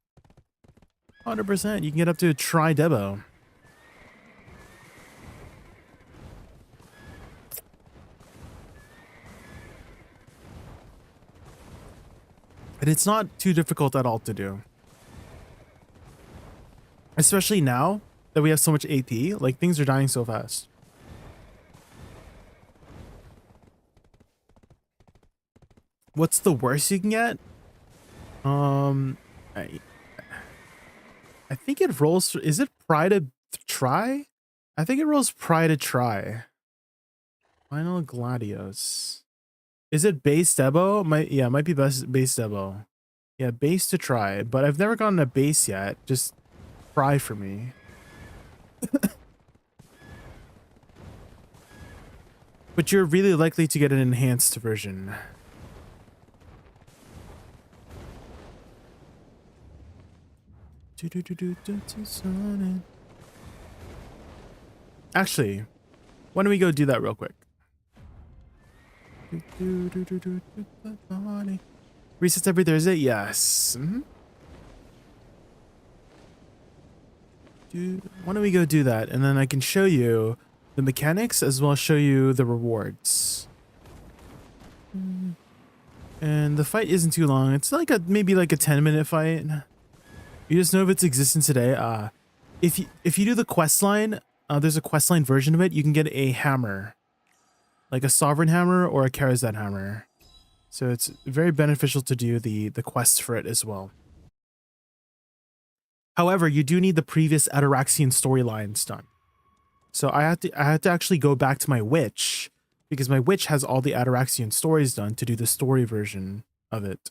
100%. You can get up to a tri-debo. And it's not too difficult at all to do. Especially now that we have so much AP, like things are dying so fast. What's the worst you can get? I think it rolls. Is it pry to try? I think it rolls pry to try. Final Gladios. Is it base debo? Yeah, it might be base debo. Yeah, base to try, but I've never gotten a base yet. Just try for me. But you're really likely to get an enhanced version. Actually, why don't we go do that real quick? Resets every Thursday? Yes. Why don't we go do that, and then I can show you the mechanics as well as show you the rewards. And the fight isn't too long. It's like maybe like a 10-minute fight. You just know of its existence today. If you do the quest line, there's a quest line version of it. You can get a hammer, like a sovereign hammer or a Karazhan hammer. So it's very beneficial to do the quest for it as well. However, you do need the previous Ataraxian storylines done. So I had to actually go back to my witch, because my witch has all the Ataraxian stories done to do the story version of it.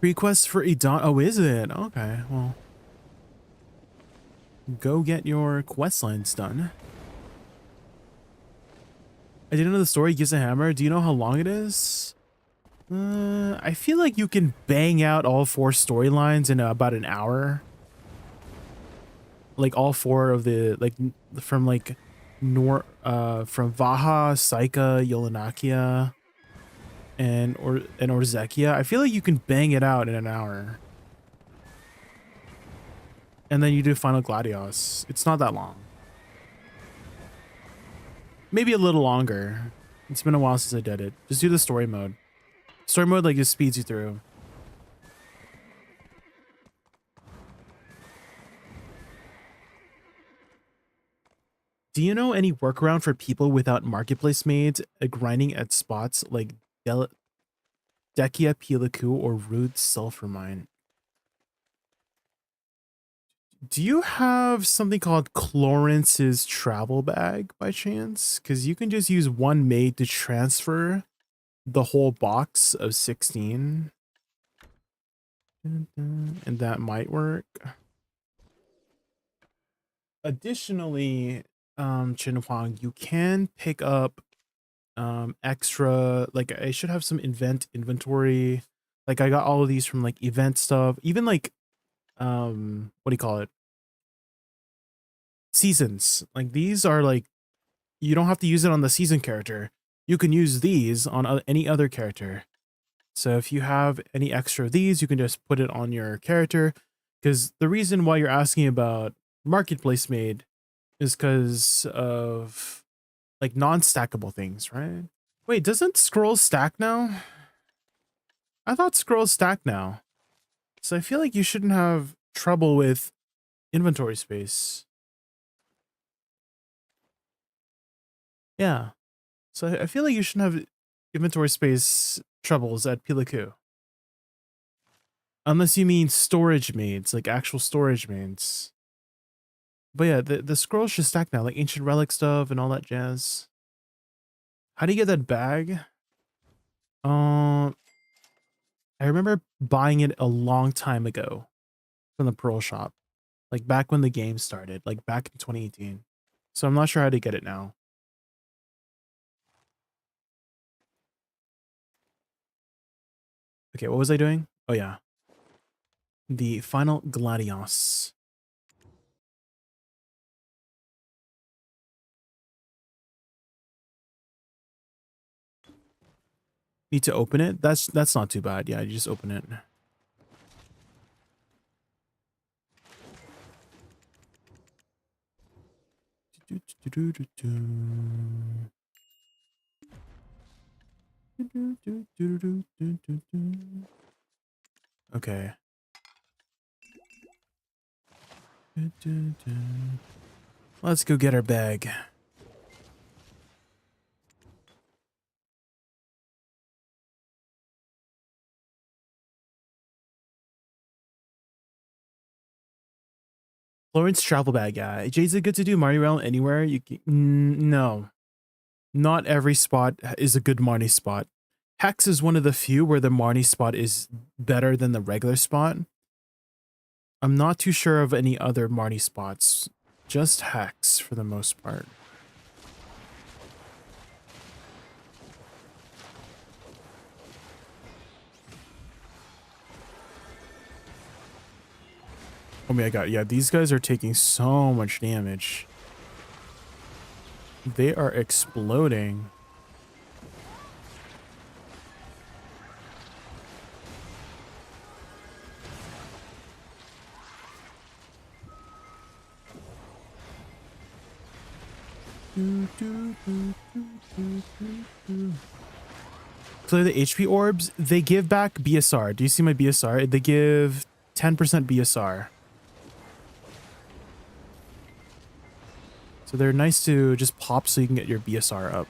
Request for a dot. Oh, is it? Okay, well. Go get your quest lines done. I didn't know the story gives a hammer. Do you know how long it is? I feel like you can bang out all 4 storylines in about an hour. Like all 4 of the from from Vaha, Saika, Yolanakia, and Orzekia. I feel like you can bang it out in an hour. And then you do Final Gladios. It's not that long. Maybe a little longer. It's been a while since I did it. Just do the story mode. Story mode like just speeds you through. Do you know any workaround for people without marketplace maids grinding at spots like Dekia Pilaku or Rude Sulfur Mine? Do you have something called Clarence's travel bag by chance? Because you can just use one maid to transfer the whole box of 16. And that might work. Additionally, Chinhuang, you can pick up extra, like I should have some inventory. Like I got all of these from like event stuff, even like what do you call it? Seasons. Like these are like, you don't have to use it on the season character. You can use these on any other character. So if you have any extra of these, you can just put it on your character. Because the reason why you're asking about marketplace made is because of like non-stackable things, right? Wait, doesn't scrolls stack now? I thought scrolls stack now. So I feel like you shouldn't have trouble with inventory space. Yeah. So I feel like you shouldn't have inventory space troubles at Pilaku. Unless you mean storage maids, like actual storage maids. But yeah, the scrolls should stack now, like ancient relic stuff and all that jazz. How do you get that bag? I remember buying it a long time ago from the Pearl shop. Like back when the game started, like back in 2018. So I'm not sure how to get it now. Okay, what was I doing? Oh yeah. The Final Gladios. Need to open it? That's not too bad. Yeah, you just open it. Okay. Let's go get our bag. Florence travel bag, yeah. Jay's good to do Marnie Realm anywhere. You can, no. Not every spot is a good Marnie spot. Hex is one of the few where the Marnie spot is better than the regular spot. I'm not too sure of any other Marnie spots. Just Hex for the most part. Oh my god, yeah, these guys are taking so much damage. They are exploding. Clear the HP orbs. They give back BSR. Do you see my BSR? They give 10% BSR. So they're nice to just pop so you can get your BSR up.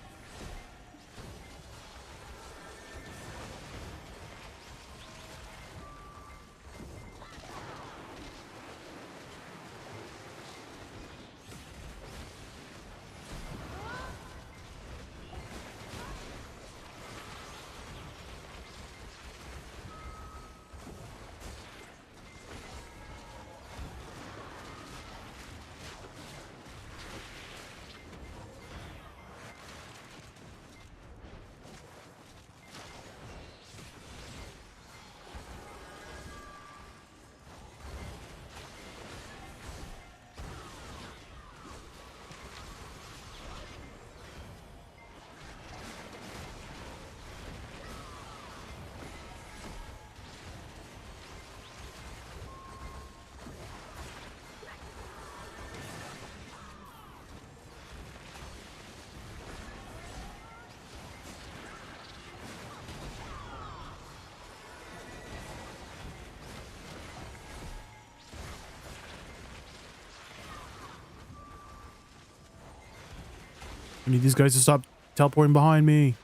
I need these guys to stop teleporting behind me.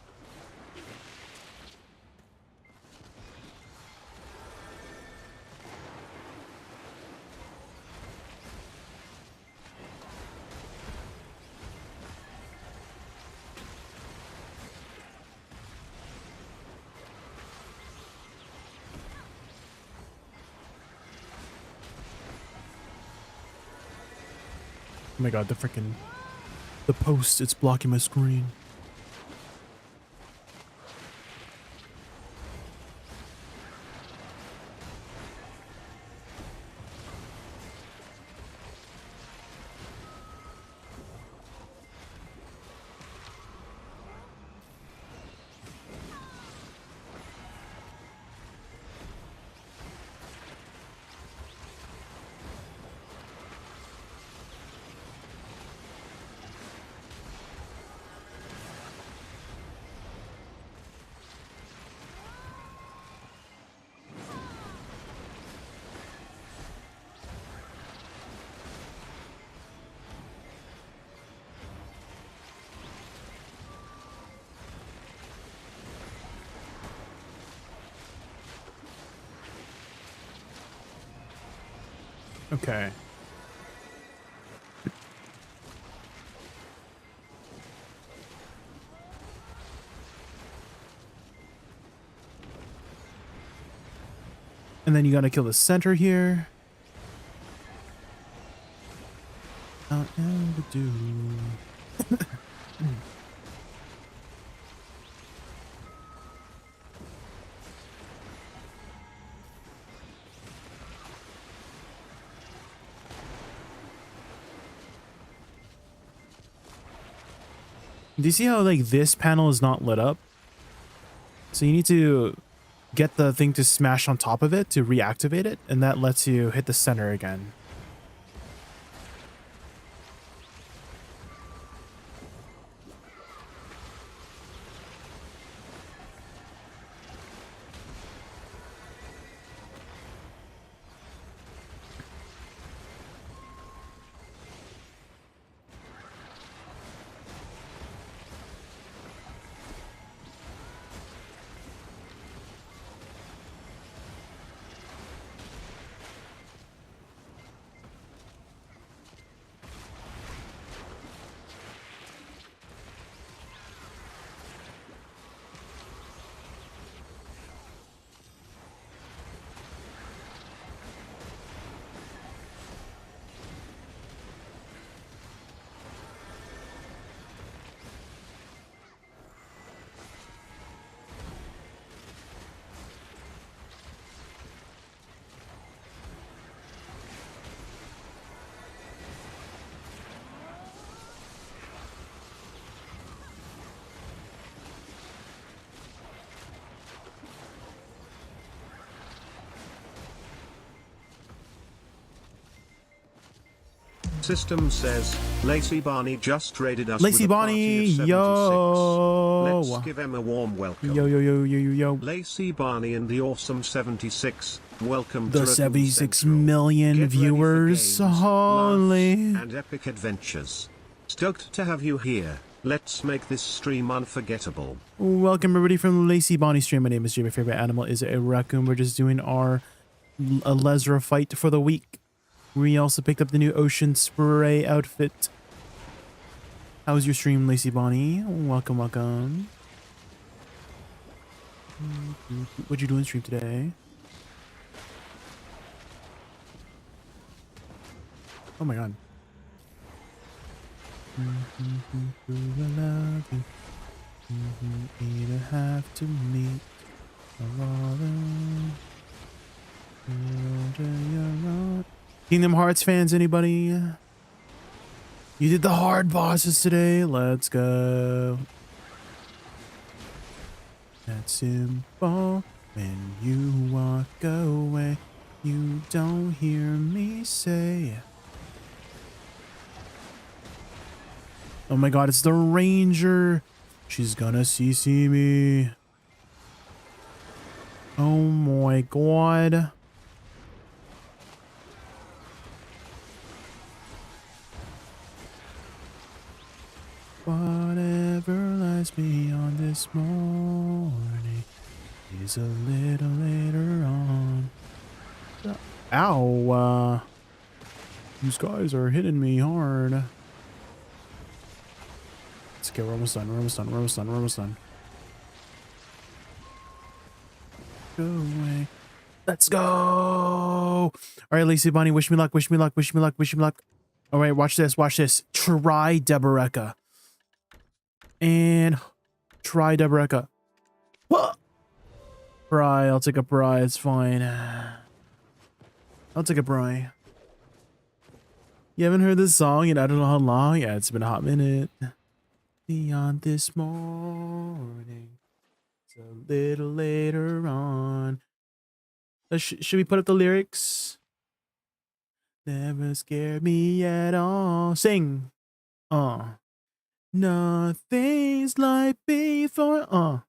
Oh my god, the post, it's blocking my screen. Okay. And then you gotta kill the center here. Do. Do you see how like this panel is not lit up? So you need to get the thing to smash on top of it to reactivate it, and that lets you hit the center again. System says, Lacey Barney just raided us Lacey with a Barney, party of 76. yo! Let's give Emma a warm welcome. Yo, yo, yo, yo, yo, yo. Lacey Barney and the awesome 76, welcome The to 76 million viewers. Holy. and epic adventures. Stoked to have you here. Let's make this stream unforgettable. Welcome everybody from Lacey Bonnie stream. My name is Jay. My favorite animal is a raccoon. We're just doing our Lesra fight for the week. We also picked up the new Ocean Spray outfit. How was your stream, Lacey Bonnie? Welcome, welcome. What'd you do in stream today? Oh my god. Either have to meet Kingdom Hearts fans, anybody? You did the hard bosses today. Let's go. That's simple. When you walk away, you don't hear me say. Oh my god, it's the Ranger. She's gonna CC me. Oh my god. Whatever lies beyond this morning is a little later on. Ow! These guys are hitting me hard. Let's get, we're almost done. We're almost done. We're almost done. We're almost done. Go away. Let's go! All right, Lacey Bonnie, wish me luck. Wish me luck. Wish me luck. Wish me luck. All right, watch this. Watch this. Try Deboreka. And try Deboreka. Bry, I'll take a Bry. It's fine. I'll take a Bry. You haven't heard this song in I don't know how long? Yeah, it's been a hot minute. Beyond this morning. It's a little later on. Should we put up the lyrics? Never scared me at all. Sing. Nothing's like before.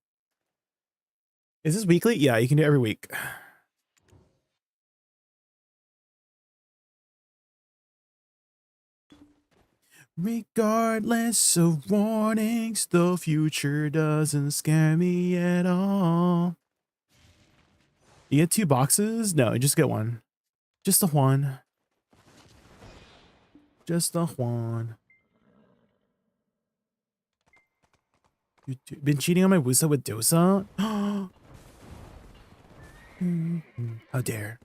Is this weekly? Yeah, you can do it every week. Regardless of warnings, the future doesn't scare me at all. You get 2 boxes? No, you just get 1. Just the one. Just the one. Been cheating on my Woosa with Dosa? How dare.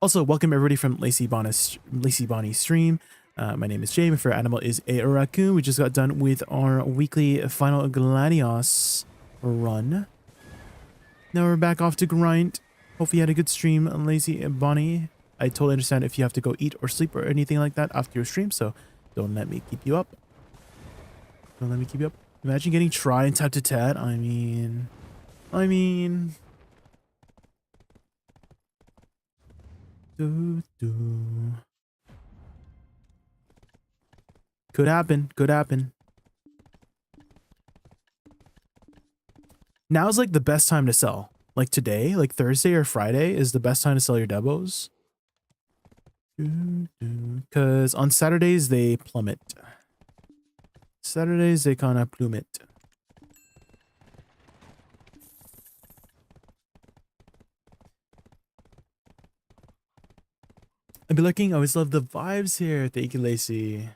Also, welcome everybody from Lacey Bonnie's stream. My name is Jay. My favorite animal is a raccoon. We just got done with our weekly final Gladios run. Now we're back off to grind. Hopefully you had a good stream, Lacey Bonnie. I totally understand if you have to go eat or sleep or anything like that after your stream, so don't let me keep you up. Don't let me keep you up. Imagine getting tried and tapped to tat. I mean... Could happen. Could happen. Now's like the best time to sell. Like today, like Thursday or Friday is the best time to sell your debos. Because on Saturdays they plummet. Saturdays they kind of plummet. I'd be looking. I always love the vibes here. Thank you, Lacey.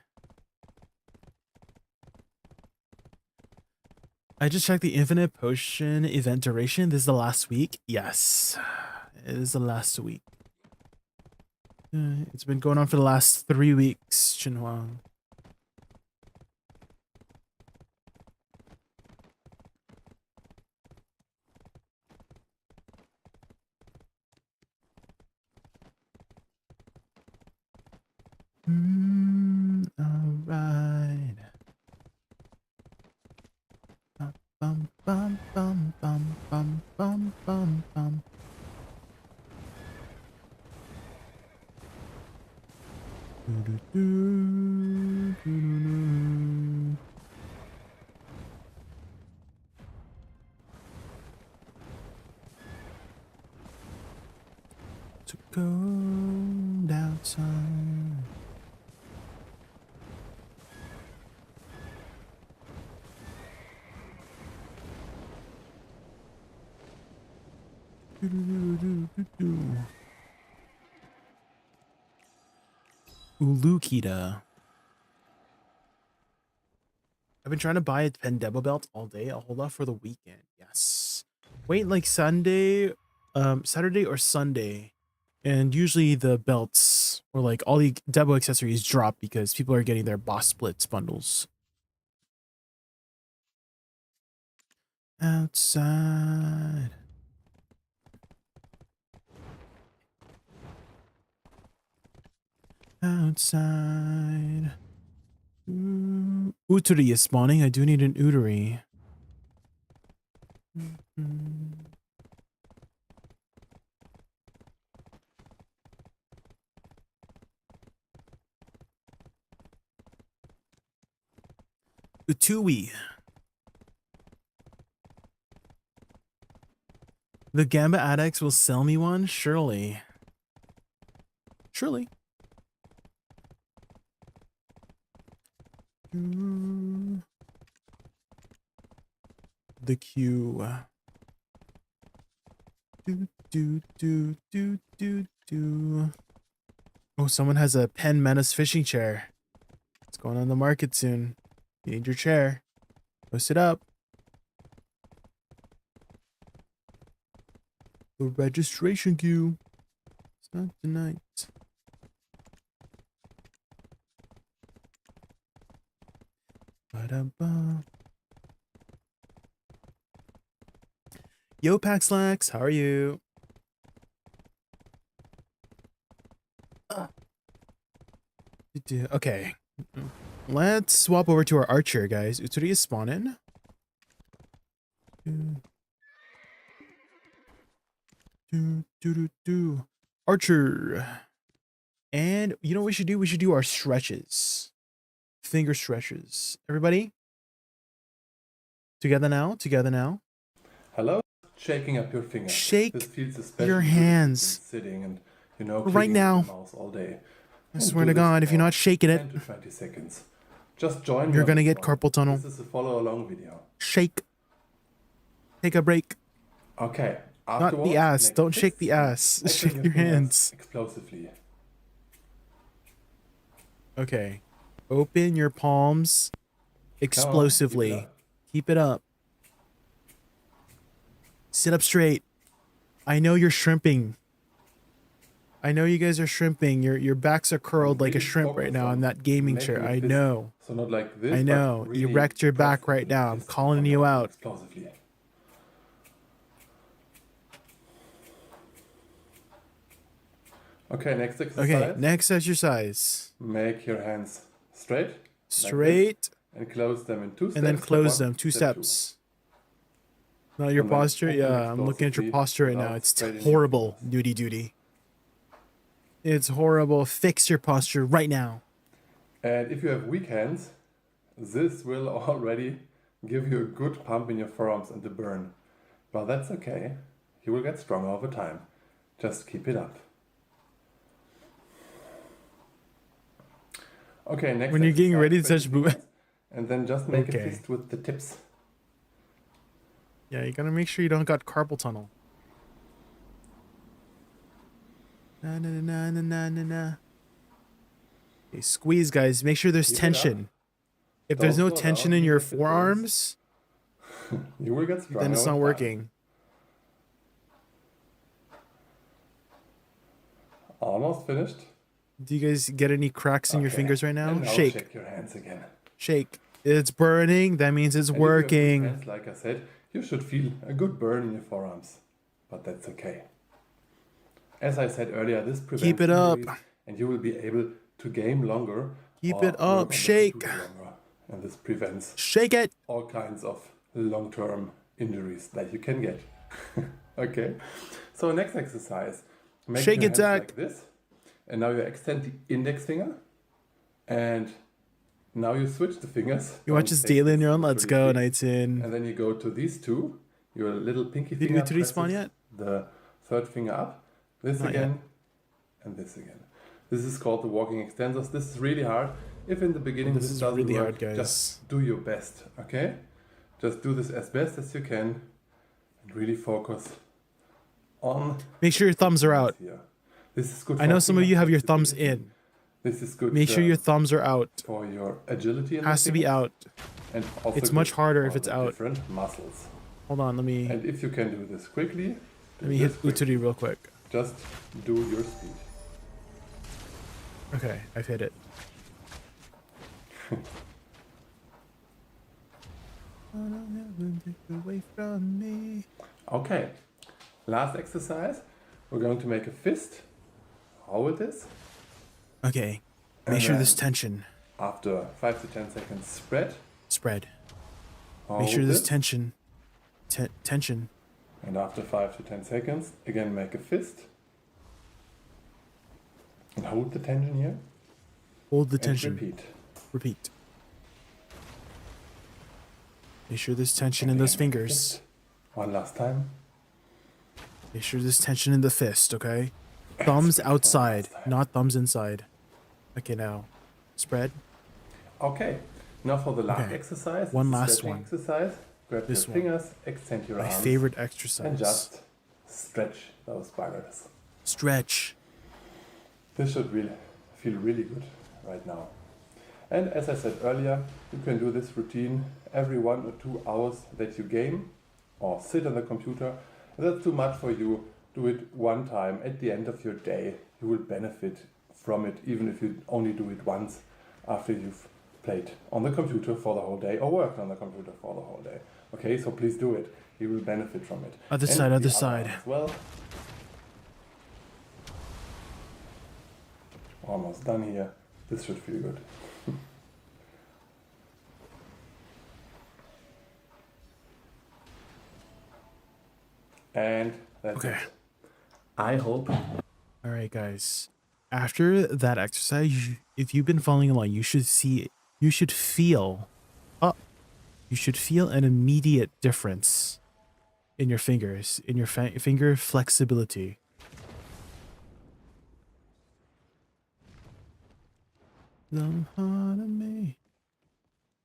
I just checked the Infinite Potion event duration. This is the last week. Yes, it is the last week. It's been going on for the last 3 weeks, Chinhuang. All right. Bum bum bum bum bum bum bum bum. To go outside. Ulukita. I've been trying to buy a Pendebo belt all day. I'll hold off for the weekend. Yes. Wait like Saturday or Sunday. And usually the belts or like all the Debo accessories drop because people are getting their boss splits bundles. Outside. Outside. Uturi is spawning. I do need an Uturi. Utui. The Gamba Adex will sell me one? Surely. Surely. The Q. Do. Oh, someone has a Penn Menace fishing chair. It's going on the market soon. You need your chair. Post it up. The registration queue. It's not tonight. Ba-da-ba. Yo, Paxlax, how are you? Okay. Let's swap over to our archer, guys. Utsuri is spawning. Archer. And you know what we should do? We should do our stretches. Finger stretches. Everybody? Together now? Together now? Hello? Shaking up your fingers. Shake this feels especially your hands. Sitting and, you know, right now. The mouse all day. I swear to God, if you're not shaking it, 10 to 20 seconds. Just join you're me gonna get carpal tunnel. This is a follow along video. Shake. Take a break. Okay. Not the ass. Don't shake the ass. Shake your hands. Explosively. Okay. Open your palms explosively. Keep it up. Sit up straight. I know you're shrimping. I know you guys are shrimping. Your backs are curled like a shrimp right now in that gaming chair. I know. So not like this, I know. really you wrecked your back right now. I'm calling you out. Explosively. Okay, next exercise. Okay, next exercise. Make your hands straight. Straight. Like and close them in 2 steps. And then close them. 2 steps. Now your posture? Yeah, I'm looking at your posture right now. It's horrible. Duty. It's horrible. Fix your posture right now. And if you have weak hands, this will already give you a good pump in your forearms and the burn. But that's okay. You will get stronger over time. Just keep it up. Okay, next. When you're getting ready to touch boob. And then just make a fist with the tips. Yeah, you gotta make sure you don't got carpal tunnel. Okay, squeeze, guys. Make sure there's tension. If there's no tension in your forearms, you will get stronger. Then it's not working. Almost finished. Do you guys get any cracks in your fingers right now? Shake. Shake your hands again. Shake. It's burning. That means it's working. If you have hands, like I said, you should feel a good burn in your forearms, but that's okay. As I said earlier, this prevents keep it up, and you will be able to game longer. Keep it up. Shake. And this prevents shake it. All kinds of long-term injuries that you can get. Okay. So next exercise. Make shake your it, hands Zach. like this. And now you extend the index finger. And now you switch the fingers. You watch this daily on your own? Let's go, Nights In. And then you go to these two. Your little pinky finger. Did we respawn yet? The third finger up. This Not again. Yet. And this again. This is called the walking extensors. This is really hard. If in the beginning this this is doesn't really work, hard, guys. just do your best, okay? Just do this as best as you can and really focus on. Make sure your thumbs are out. Here. This is good. I know some of you have your thumbs in. This is good. Make sure your thumbs are out. For your agility. Has to be out. And also it's much harder if it's out. Different muscles. Hold on, let me. And if you can do this quickly. Let me hit Uturi real quick. Just do your speed. Okay, I've hit it. Away from me. Okay, last exercise. We're going to make a fist. Hold this. Okay, make sure there's tension. After 5 to 10 seconds, spread. Spread. Hold make sure there's this. tension. Tension. And after 5 to 10 seconds, again make a fist. And hold the tension here. Hold the and tension. Repeat. Repeat. Make sure there's tension in those fingers. One last time. Make sure there's tension in the fist, okay? Thumbs outside, not thumbs inside. Okay, now. Spread. Okay. Now for the last Okay. exercise, One it's a last stretching one. exercise. Grab This your one. fingers, extend your My arms, favorite exercise. and just stretch those buggers. Stretch. This should really feel really good right now. And as I said earlier, you can do this routine every 1 or 2 hours that you game or sit on the computer. If that's too much for you, do it one time at the end of your day. You will benefit from it even if you only do it once after you've played on the computer for the whole day or worked on the computer for the whole day. Okay, so please do it. You will benefit from it. Other And side, the other side. arm as well. Almost done here. This should feel good. And that's Okay. it. I hope. All right, guys. After that exercise, if you've been following along, you should feel an immediate difference in your fingers, in your finger flexibility. Don't harm me.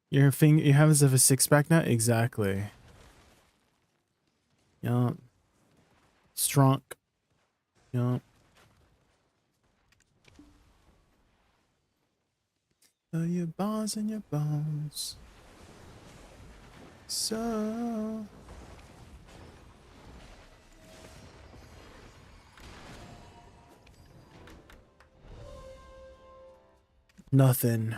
Your hands have a six-pack now? Exactly. Yeah. Strong. Yeah. Your bars and your bones. So. Nothing.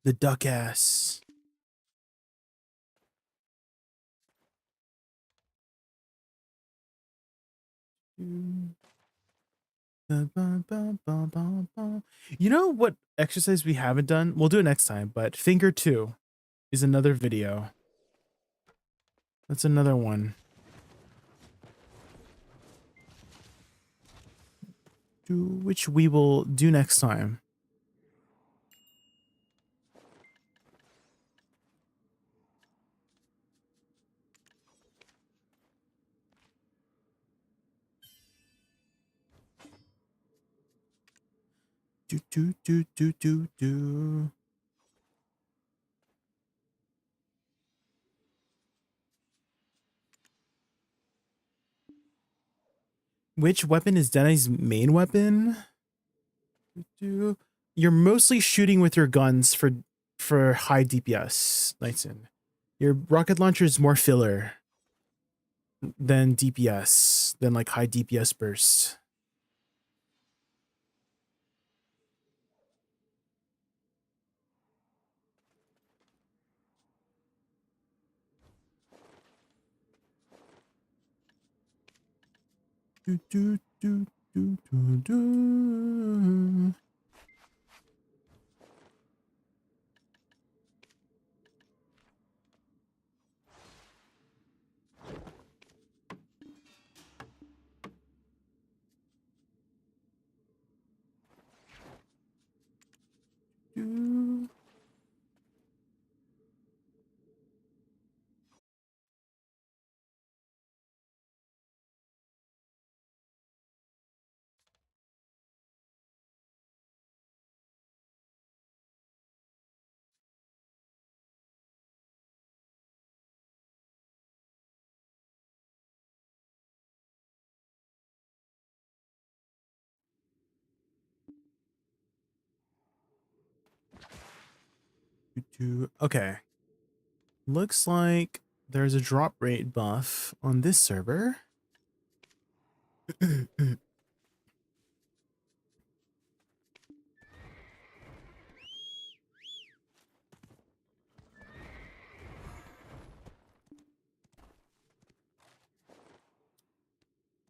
The duck ass. You know what exercise we haven't done? We'll do it next time, but finger 2 is another video. That's another one. Which we will do next time. Do. Which weapon is Denny's main weapon? You're mostly shooting with your guns for high DPS, Knightson. Your rocket launcher is more filler than DPS, than like high DPS burst. Do. Okay. Looks like there's a drop rate buff on this server.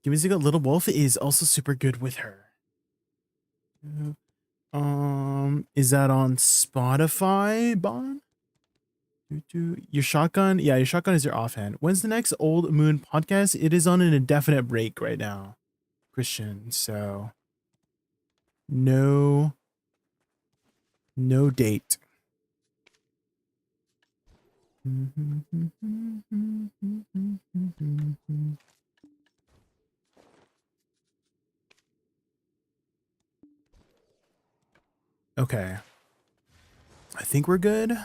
Music Little Wolf is also super good with her. Is that on Spotify, Bon? Your shotgun? Yeah, your shotgun is your offhand. When's the next Old Moon podcast? It is on an indefinite break right now, Christian. So no date. Okay. I think we're good.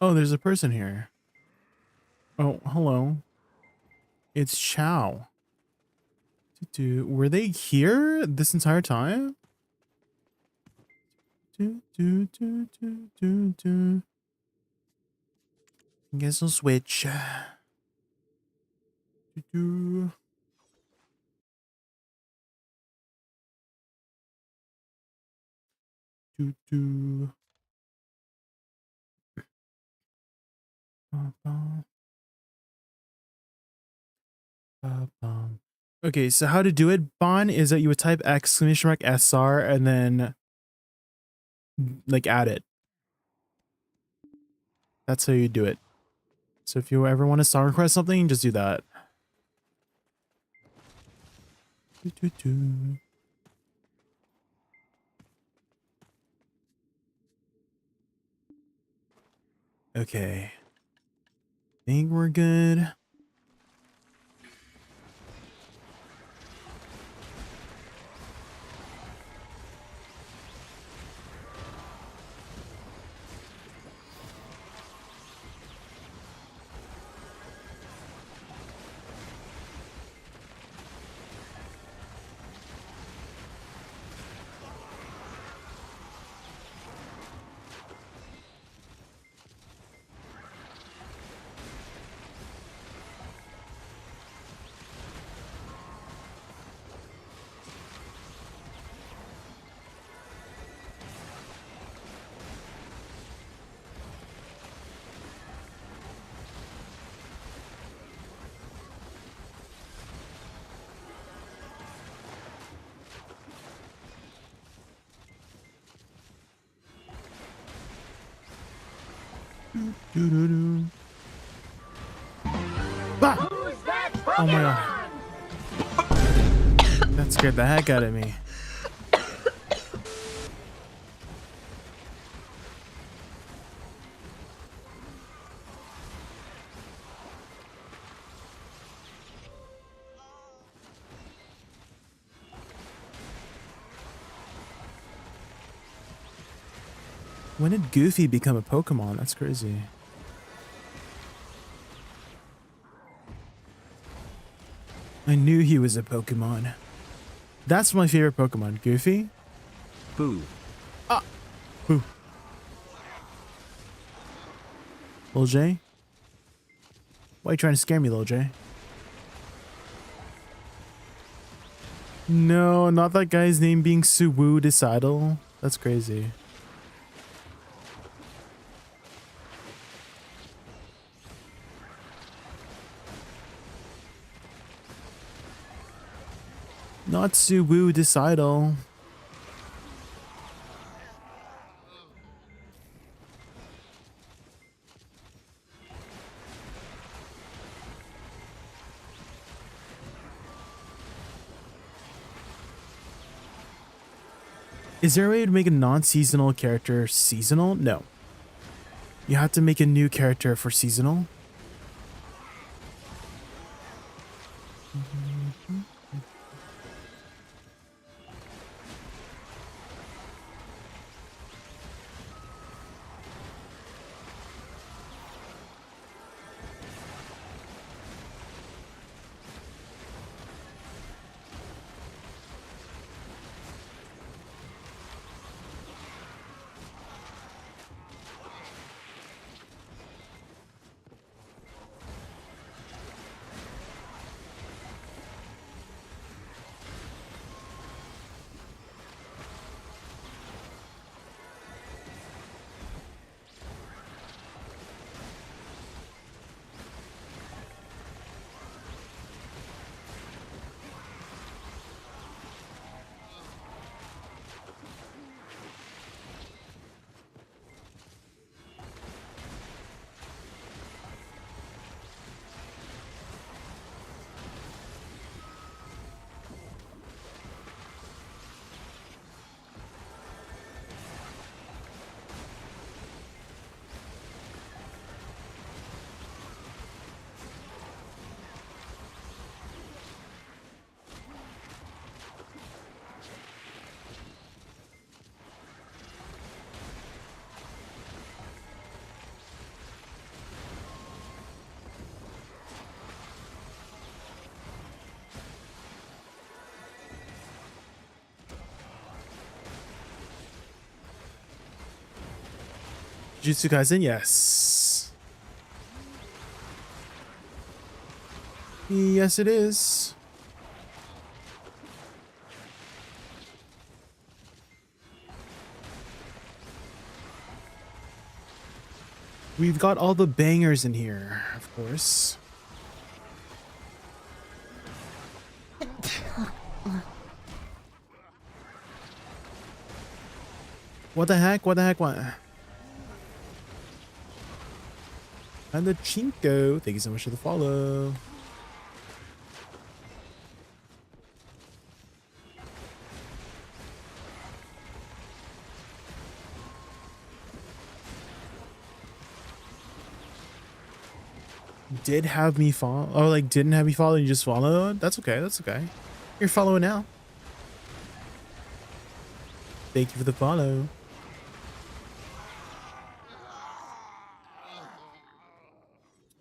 Oh, there's a person here. Oh, hello. It's Chow. Were they here this entire time? Guess I'll switch. Okay, so how to do it, Bon, is that you would type !SR and then like add it. That's how you do it. So if you ever want to song request something, just do that. Okay. Think we're good. Ah! Oh my god. That scared the heck out of me. When did Goofy become a Pokemon? That's crazy. I knew he was a Pokemon. That's my favorite Pokemon. Goofy? Boo. Ah! Boo. Lil J? Why are you trying to scare me, Lil J? No, not that guy's name being Suwu Decidal. That's crazy. Not Suwu Decidal. Is there a way to make a non-seasonal character seasonal? No. You have to make a new character for seasonal. Jujutsu Kaisen, yes. Yes, it is. We've got all the bangers in here, of course. What the heck? What the heck? What? And the Chinko, thank you so much for the follow. Did have me follow? Oh, like didn't have me follow and you just followed? That's okay. That's okay. You're following now. Thank you for the follow.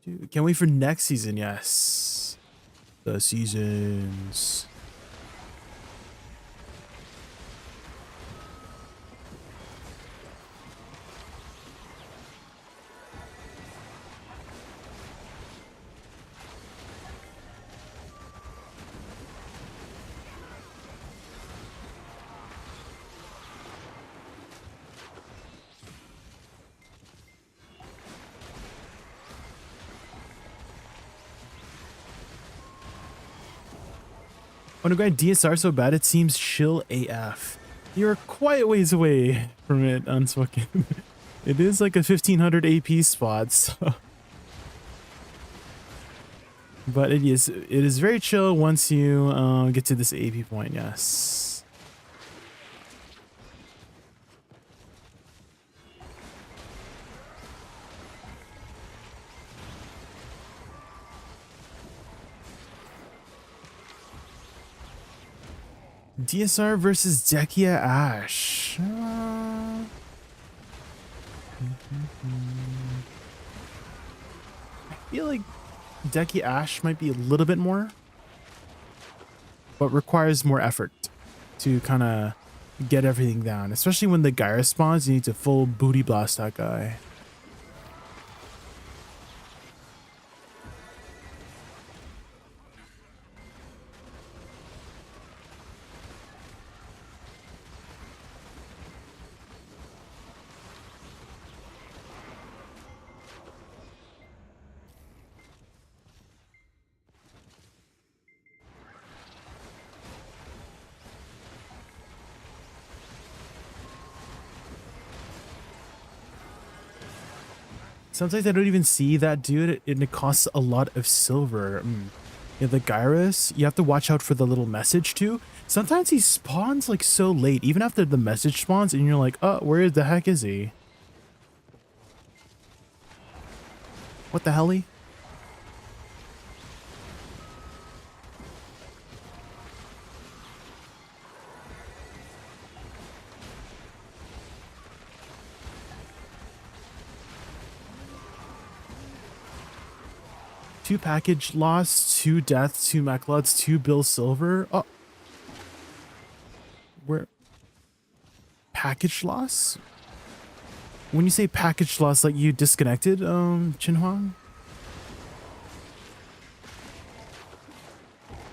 Dude, can't wait for next season. Yes. The seasons. Oh no, guy, DSR so bad it seems chill AF. You're quite a ways away from it, Unspoken. It is like a 1500 AP spot, so. But it is very chill once you get to this AP point, yes. DSR versus Dekia Ash. I feel like Dekia Ash might be a little bit more, but requires more effort to kind of get everything down. Especially when the Gyra spawns, you need to full booty blast that guy. Sometimes I don't even see that dude, and it costs a lot of silver. Yeah, the Gyrus, you have to watch out for the little message too. Sometimes he spawns like so late, even after the message spawns, and you're like, oh, where the heck is he? What the helly? Two package loss, 2 deaths, 2 Mechlods, 2 bill silver. Oh, where? Package loss? When you say package loss, like you disconnected, Chinhuang?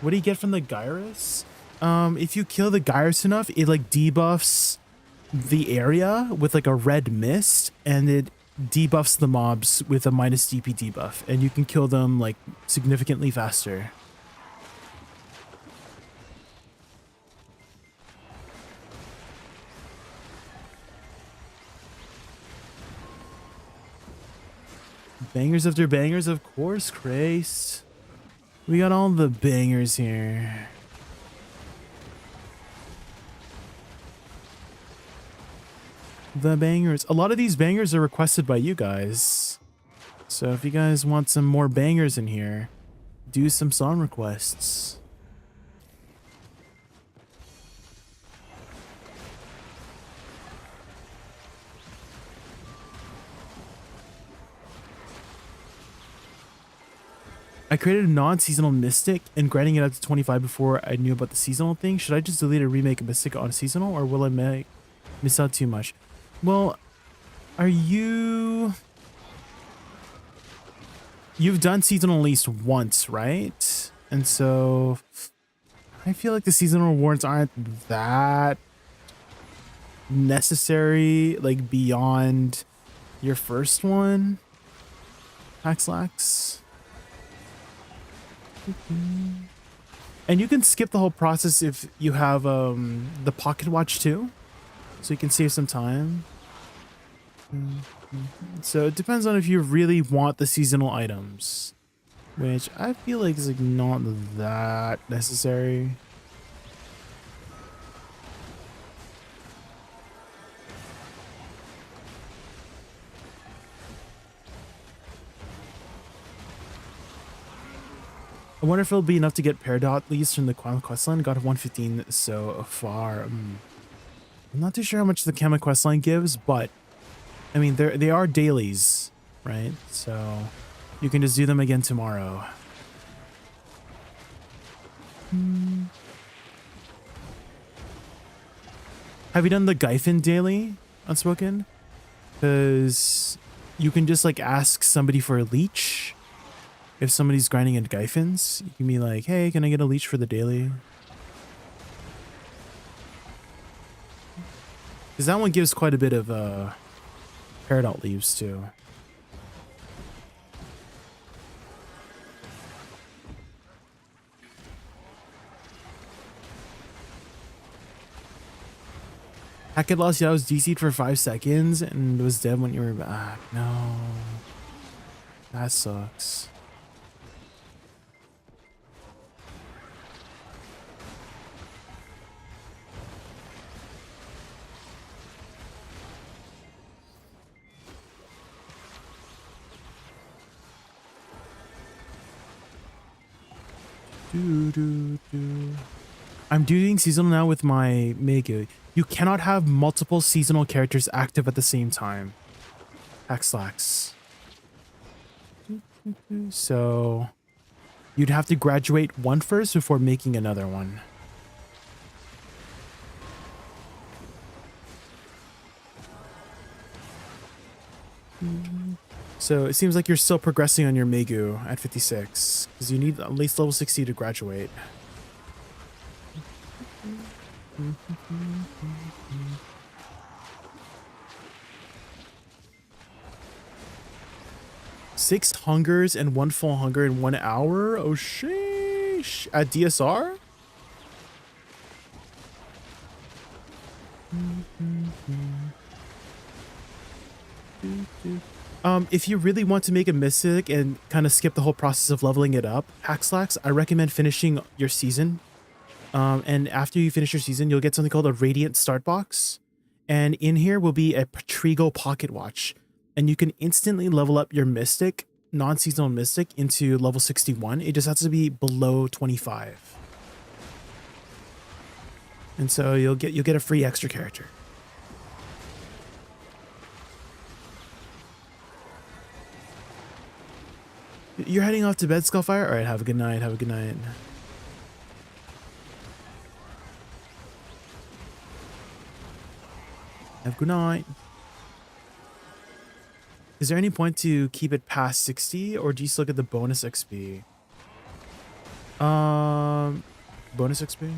What do you get from the Gyrus? If you kill the Gyrus enough, it like debuffs the area with like a red mist, and it debuffs the mobs with a minus DP debuff, and you can kill them like significantly faster. Bangers after bangers, of course, Christ. We got all the bangers here. The bangers. A lot of these bangers are requested by you guys. So if you guys want some more bangers in here, do some song requests. I created a non-seasonal Mystic and grinding it up to 25 before I knew about the seasonal thing. Should I just delete a remake of Mystic on seasonal, or will I miss out too much? Well, Are you... You've done seasonal at least once, right? And so I feel like the seasonal rewards aren't that necessary, like beyond your first one. Haxlax. And you can skip the whole process if you have the pocket watch too, so you can save some time. So it depends on if you really want the seasonal items, which I feel like is like not that necessary. I wonder if it'll be enough to get Peridot leads from the questline. Got 115 so far. I'm not too sure how much the Kama questline gives, but I mean, they are dailies, right? So you can just do them again tomorrow. Have you done the Gyfin daily, Unspoken? Because you can just like ask somebody for a leech. If somebody's grinding in Gyfins, you can be like, hey, can I get a leech for the daily? Because that one gives quite a bit of Peridot leaves too. Hackett lost, yeah, I was DC'd for 5 seconds and was dead when you were back. No. That sucks. I'm doing seasonal now with my Megu. You cannot have multiple seasonal characters active at the same time. Haxlax. So you'd have to graduate one first before making another one. So it seems like you're still progressing on your Megu at 56, because you need at least level 60 to graduate. Six hungers and 1 full hunger in 1 hour? Oh sheesh. At DSR? If you really want to make a Mystic and kind of skip the whole process of leveling it up, Haxlax, I recommend finishing your season. And after you finish your season, you'll get something called a Radiant Start Box. And in here will be a Patrigo Pocket Watch. And you can instantly level up your Mystic, non-seasonal Mystic, into level 61. It just has to be below 25. And so you'll get a free extra character. You're heading off to bed, Skullfire? Alright, have a good night, have a good night. Have a good night. Is there any point to keep it past 60, or do you still get the bonus XP? Bonus XP?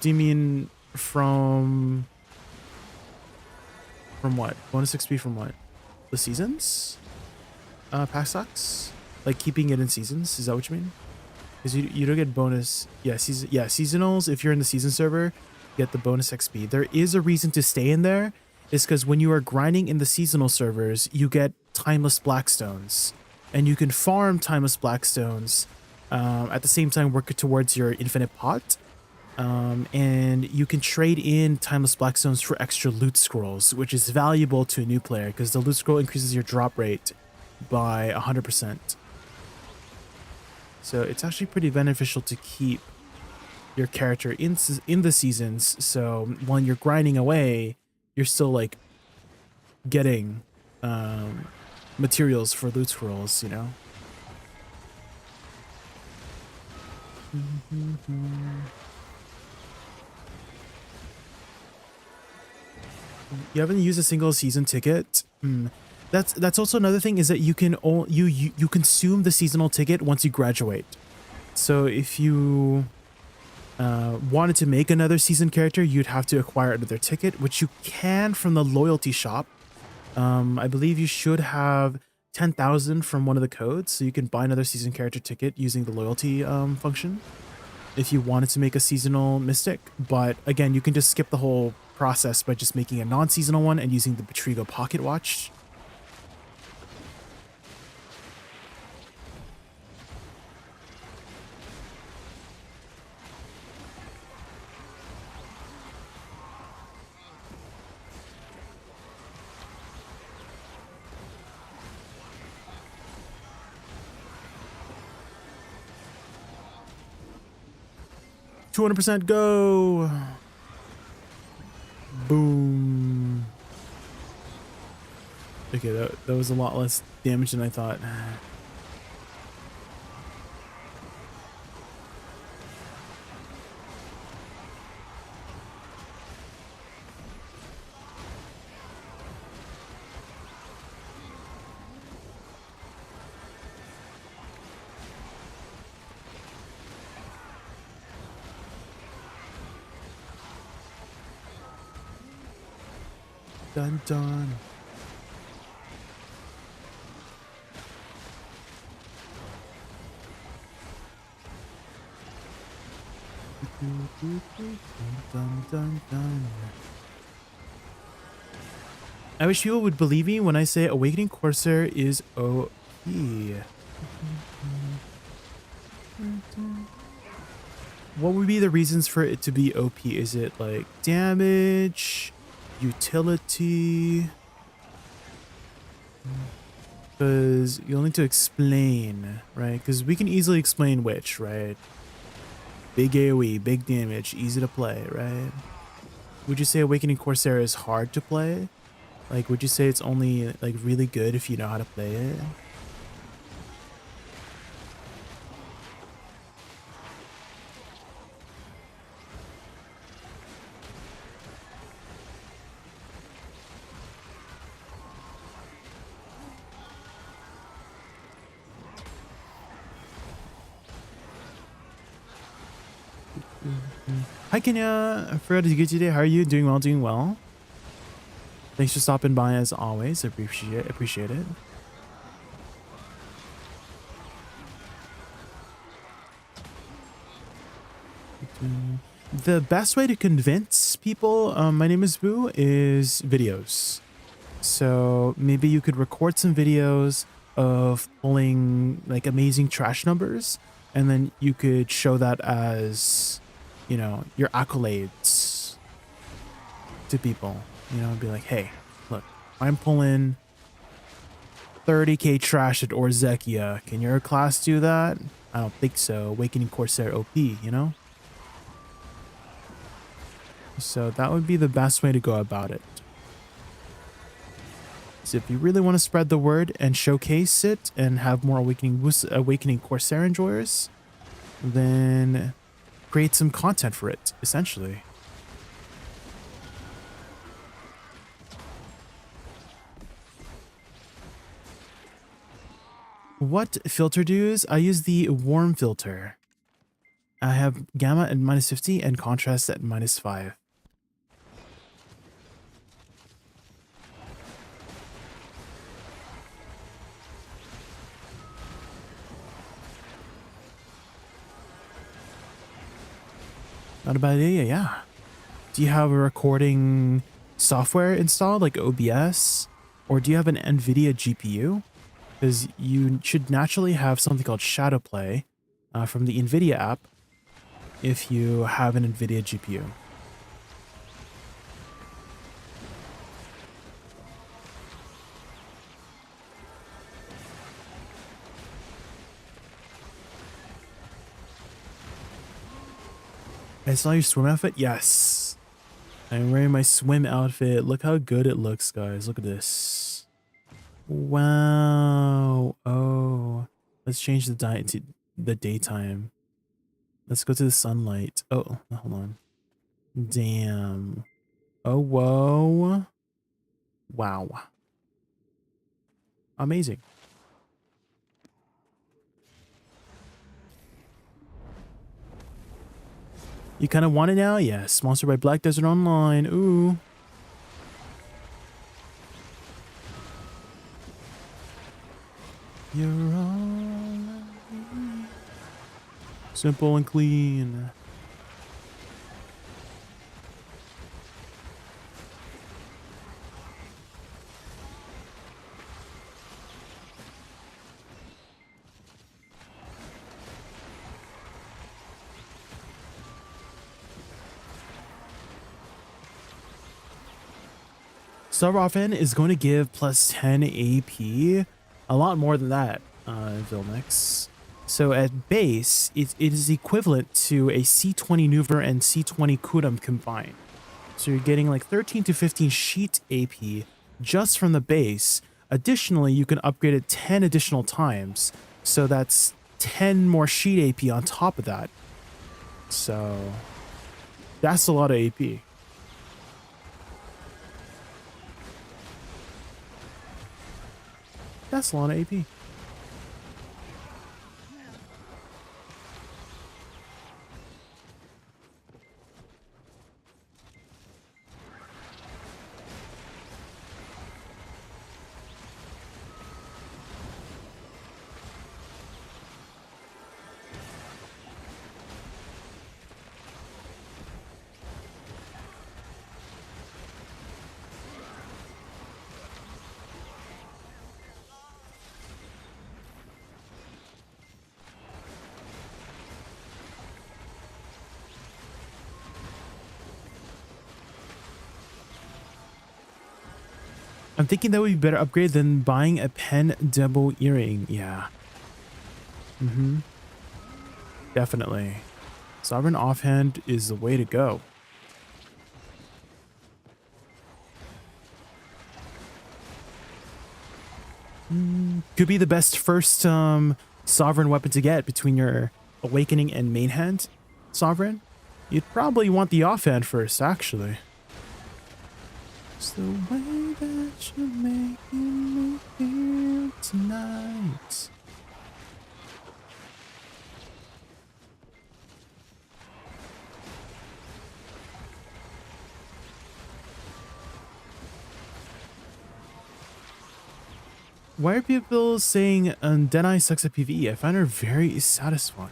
Do you mean from what? Bonus XP from what? The seasons? Paxox? Like keeping it in seasons? Is that what you mean? Because you don't get bonus. Yeah, seasonals. If you're in the season server, you get the bonus XP. There is a reason to stay in there. Is because when you are grinding in the seasonal servers, you get timeless blackstones, and you can farm timeless blackstones at the same time work towards your infinite pot. And you can trade in timeless blackstones for extra loot scrolls, which is valuable to a new player because the loot scroll increases your drop rate by 100%. So it's actually pretty beneficial to keep your character in the seasons. So when you're grinding away, you're still like getting materials for loot scrolls, you know? You haven't used a single season ticket. That's also another thing, is that you can you consume the seasonal ticket once you graduate. So if you wanted to make another season character, you'd have to acquire another ticket, which you can from the loyalty shop. I believe you should have 10,000 from one of the codes, so you can buy another season character ticket using the loyalty function if you wanted to make a seasonal mystic. But again, you can just skip the whole process by just making a non-seasonal one and using the Betrigo Pocket Watch. %, go! Boom. Okay, that was a lot less damage than I thought. Dun dun. Dun, dun, dun. I wish people would believe me when I say Awakening Corsair is OP. What would be the reasons for it to be OP? Is it like damage, utility? Because you'll need to explain, right? Because we can easily explain which, right? Big AoE, big damage, easy to play, right? Would you say Awakening Corsair is hard to play? Like, would you say it's only like really good if you know how to play it? Hi Kenya, I forgot to get you today. How are you? Doing well, doing well. Thanks for stopping by as always. I appreciate it. The best way to convince people, my name is Boo, is videos. So maybe you could record some videos of pulling like amazing trash numbers, and then you could show that as, you know, your accolades to people. You know, be like, hey, look, I'm pulling 30k trash at Orzekia. Can your class do that? I don't think so. Awakening Corsair OP, you know? So that would be the best way to go about it. So if you really want to spread the word and showcase it and have more Awakening Corsair enjoyers, then create some content for it, essentially. What filter do you use? I use the warm filter. I have gamma at -50 and contrast at -5. Not a bad idea, yeah. Do you have a recording software installed like OBS? Or do you have an NVIDIA GPU? Because you should naturally have something called Shadowplay from the NVIDIA app if you have an NVIDIA GPU. I saw your swim outfit? Yes. I'm wearing my swim outfit. Look how good it looks, guys. Look at this. Wow. Oh. Let's change the daytime. Let's go to the sunlight. Oh, hold on. Damn. Oh, whoa. Wow. Amazing. You kind of want it now? Yeah, sponsored by Black Desert Online. Ooh. You're all I need. Simple and clean. Starboffen is going to give plus 10 AP, a lot more than that, Vilnix. So at base, it is equivalent to a C20 Nuver and C20 Kudum combined. So you're getting like 13 to 15 sheet AP just from the base. Additionally, you can upgrade it 10 additional times. So that's 10 more sheet AP on top of that. So that's a lot of AP. That's a lot of AP. I'm thinking that would be better upgrade than buying a pen double earring. Yeah. Definitely. Sovereign offhand is the way to go. Could be the best first sovereign weapon to get between your awakening and main hand sovereign. You'd probably want the offhand first, actually. It's the way that you're making me feel tonight. Why are people saying Denai sucks at PvE? I find her very satisfying.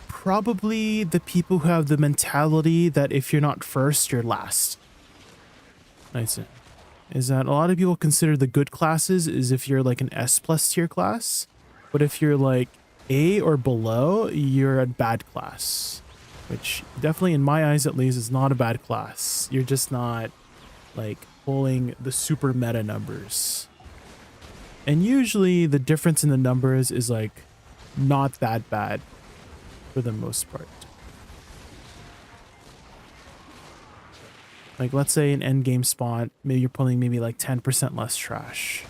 Probably the people who have the mentality that if you're not first, you're last. Nice. Is that a lot of people consider the good classes is if you're like an S plus tier class, but if you're like A or below, you're a bad class. Which definitely in my eyes at least is not a bad class. You're just not like pulling the super meta numbers. And usually the difference in the numbers is like not that bad. For the most part. Like let's say an end game spot, maybe you're pulling maybe like 10% less trash.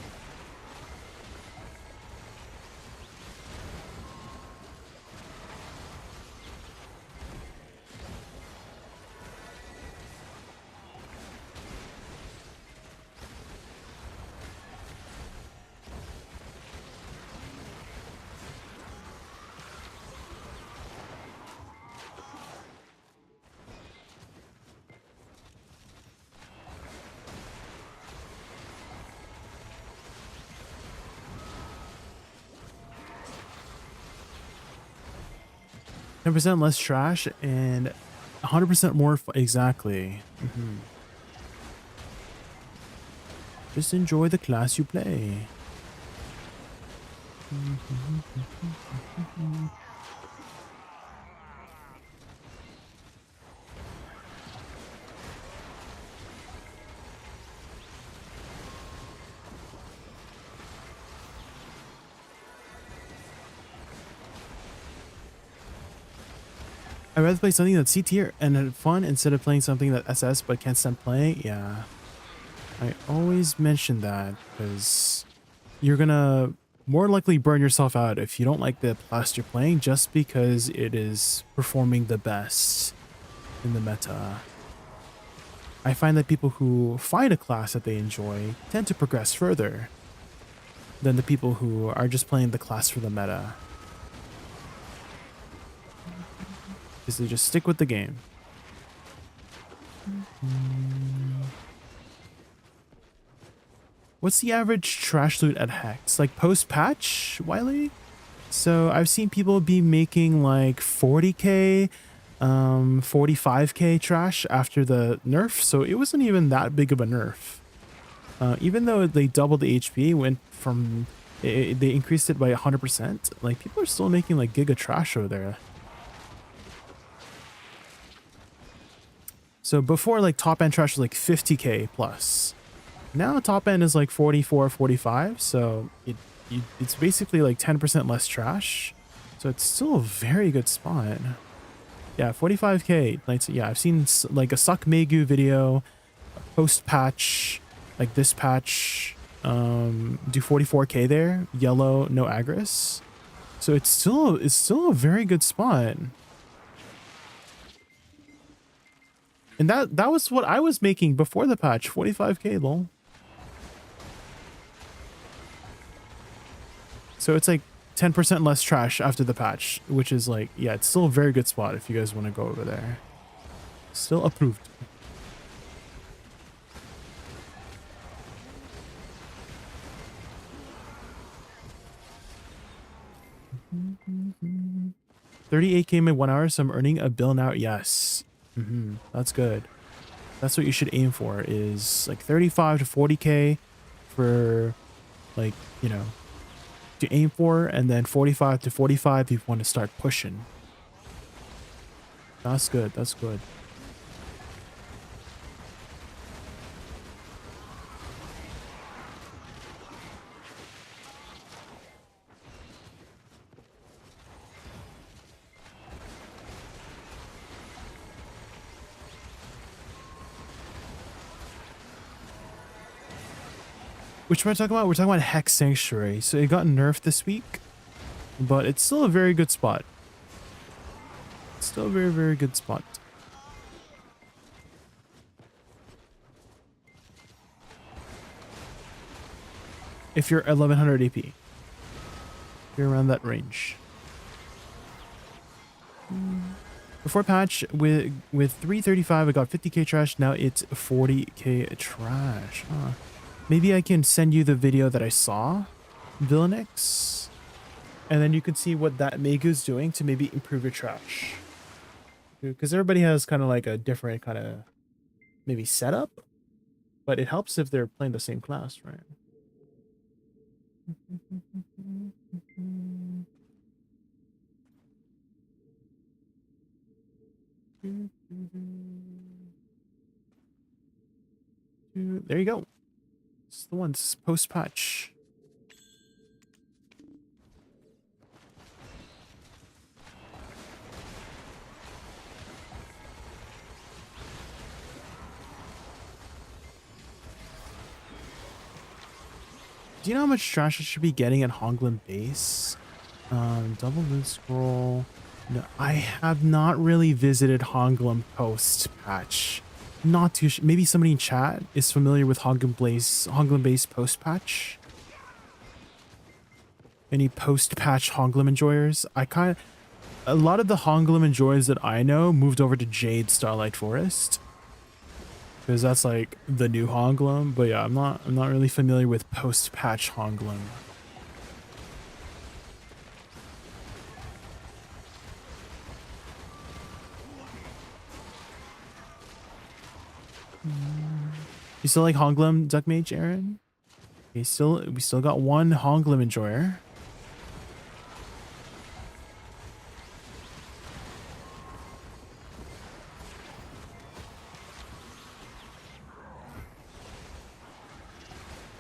10% less trash and 100% more. Exactly. Just enjoy the class you play. I'd rather play something that's C tier and fun instead of playing something that SS but can't stand playing. Yeah. I always mention that because you're gonna more likely burn yourself out if you don't like the class you're playing just because it is performing the best in the meta. I find that people who find a class that they enjoy tend to progress further than the people who are just playing the class for the meta. Because they just stick with the game. What's the average trash loot at Hex? Like post-patch, Wiley? So I've seen people be making like 40k, 45k trash after the nerf, so it wasn't even that big of a nerf. Even though they doubled the HP, went from they increased it by 100%. Like people are still making like giga trash over there. So before, like top end trash was like 50k plus. Now top end is like 44, 45. So it's basically like 10% less trash. So it's still a very good spot. Yeah, 45k. Like, yeah, I've seen like a Suck Megu video, post patch, like this patch, do 44k there, yellow, no aggress. So it's still a very good spot. And that was what I was making before the patch, 45k lol. So it's like 10% less trash after the patch, which is like, yeah, it's still a very good spot if you guys want to go over there. Still approved. $38k in 1 hour, so I'm earning a bill now. Yes. That's good. That's what you should aim for, is like 35 to 40k for, like, you know, to aim for, and then 45 to 45 if you want to start pushing. That's good. That's good. Which we're talking about? We're talking about Hex Sanctuary. So it got nerfed this week, but it's still a very good spot. It's still a very, very good spot. If you're 1100 AP. You're around that range. Before patch, with 335, I got 50k trash. Now it's 40k trash. Huh. Maybe I can send you the video that I saw, Villainix, and then you can see what that Megu's doing to maybe improve your trash. Because everybody has kind of like a different kind of maybe setup, but it helps if they're playing the same class, right? There you go. It's the one. This is post patch. Do you know how much trash I should be getting at Honglim base? Double moon scroll. No, I have not really visited Honglim post patch. Not too sure. Maybe somebody in chat is familiar with Honglim base post patch. Any post patch Honglim enjoyers? A lot of the Honglim enjoyers that I know moved over to Jade Starlight Forest, because that's like the new Honglim. But yeah, I'm not really familiar with post patch Honglim. You still like Honglim, Duck Mage, Aaron? Okay, we still got one Honglim enjoyer.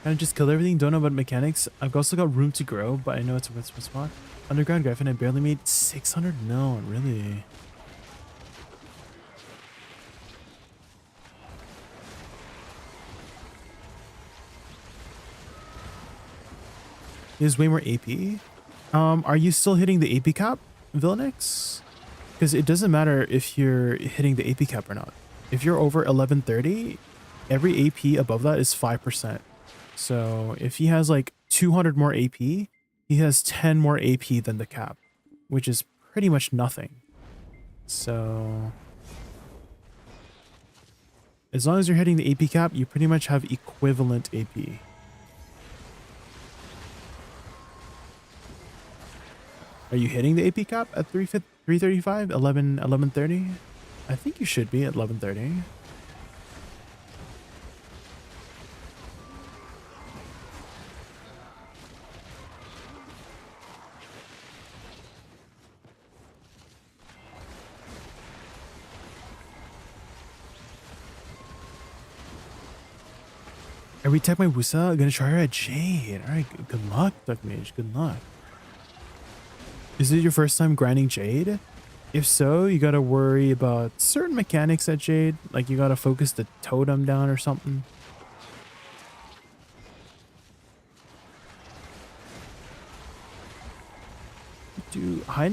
Kind of just killed everything. Don't know about mechanics. I've also got room to grow, but I know it's a red spot. Underground Griffin, I barely made 600 mil, really. There's way more AP. Are you still hitting the AP cap, Villainix? Because it doesn't matter if you're hitting the AP cap or not. If you're over 1130, every AP above that is 5%. So if he has like 200 more AP, he has 10 more AP than the cap, which is pretty much nothing. So as long as you're hitting the AP cap, you pretty much have equivalent AP. Are you hitting the AP cap at 335, 1130? I think you should be at 1130. I retech my Woosa. I'm gonna try her at Jade. Alright, good luck, Duck Mage. Good luck. Is it your first time grinding Jade? If so, you gotta worry about certain mechanics at Jade. Like you gotta focus the totem down or something. Dude, I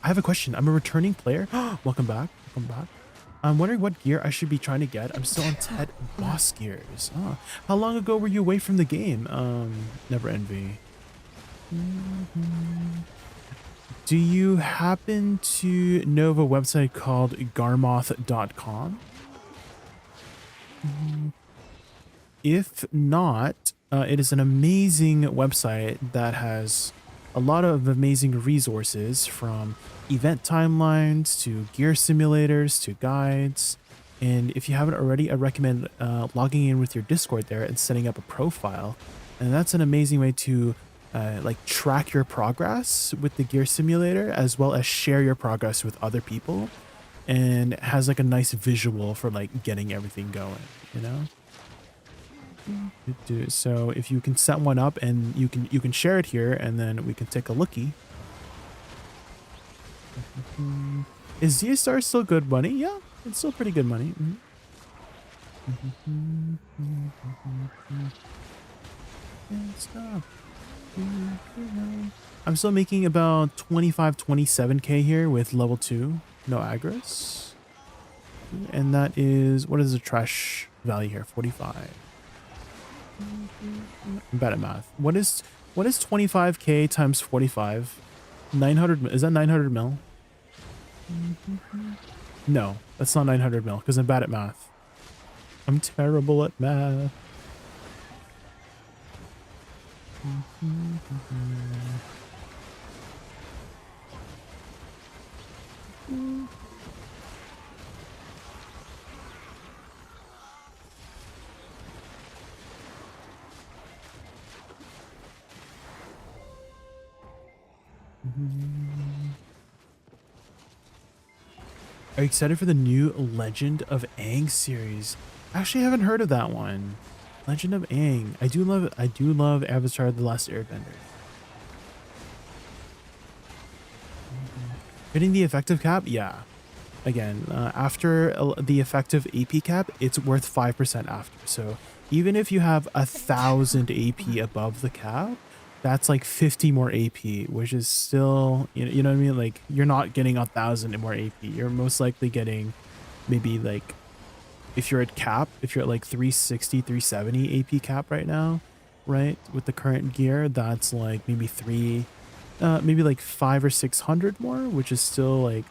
have a question. I'm a returning player. Welcome back. Welcome back. I'm wondering what gear I should be trying to get. I'm still on Ted boss gears. Oh, how long ago were you away from the game? Never envy. Do you happen to know of a website called garmoth.com? If not, it is an amazing website that has a lot of amazing resources, from event timelines to gear simulators to guides. And if you haven't already, I recommend logging in with your Discord there and setting up a profile. And that's an amazing way to like track your progress with the gear simulator, as well as share your progress with other people, and it has like a nice visual for like getting everything going, you know. So if you can set one up and you can share it here, and then we can take a lookie. Is Z-Star still good money? Yeah, it's still pretty good money. Stop. I'm still making about 27k here with level 2, no agros. And that is, what is the trash value here? 45. I'm bad at math. What is 25k times 45? 900, is that 900 mil? No, that's not 900 mil because I'm bad at math. I'm terrible at math. Are you excited for the new Legend of Aang series? Actually, I haven't heard of that one. Legend of Aang. I do love Avatar: The Last Airbender. Hitting the effective cap? Yeah. Again, after the effective AP cap, it's worth 5% after. So even if you have 1,000 AP above the cap, that's like 50 more AP, which is still, you know what I mean? Like, you're not getting 1,000 more AP. You're most likely getting maybe like, if you're at cap, if you're at like 360, 370 AP cap right now, right? With the current gear, that's like maybe maybe like 500 or 600 more, which is still like,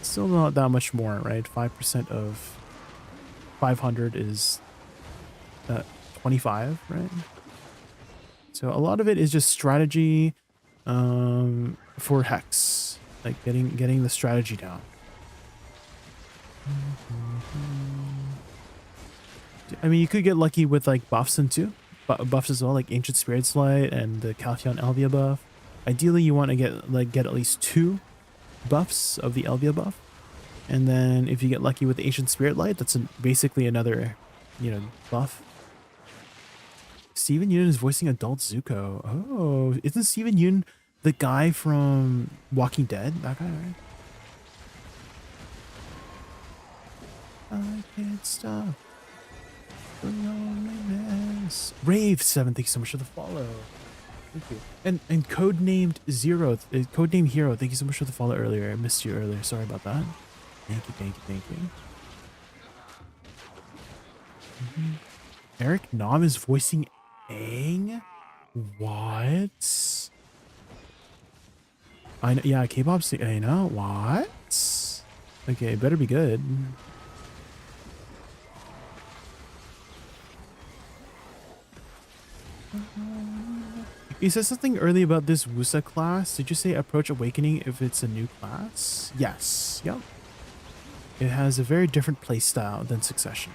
still not that much more, right? 5% of 500 is 25, right? So a lot of it is just strategy for Hex, like getting the strategy down. I mean, you could get lucky with like buffs buffs as well, like Ancient Spirit's Light and the Caltheon Elvia buff. Ideally, you want to get at least 2 buffs of the Elvia buff, and then if you get lucky with the Ancient Spirit Light, that's basically another, buff. Steven Yeun is voicing adult Zuko. Oh, isn't Steven Yeun the guy from Walking Dead? That guy, right? I can't stop the loneliness. Rave7, thank you so much for the follow. Thank you. And codenamed Hero, thank you so much for the follow earlier. I missed you earlier. Sorry about that. Thank you. Eric Nam is voicing Aang? What? I know, yeah, K-pop, I know, what? Okay, better be good. You said something early about this Woosa class. Did you say approach awakening if it's a new class? Yes, yep. It has a very different playstyle than Succession.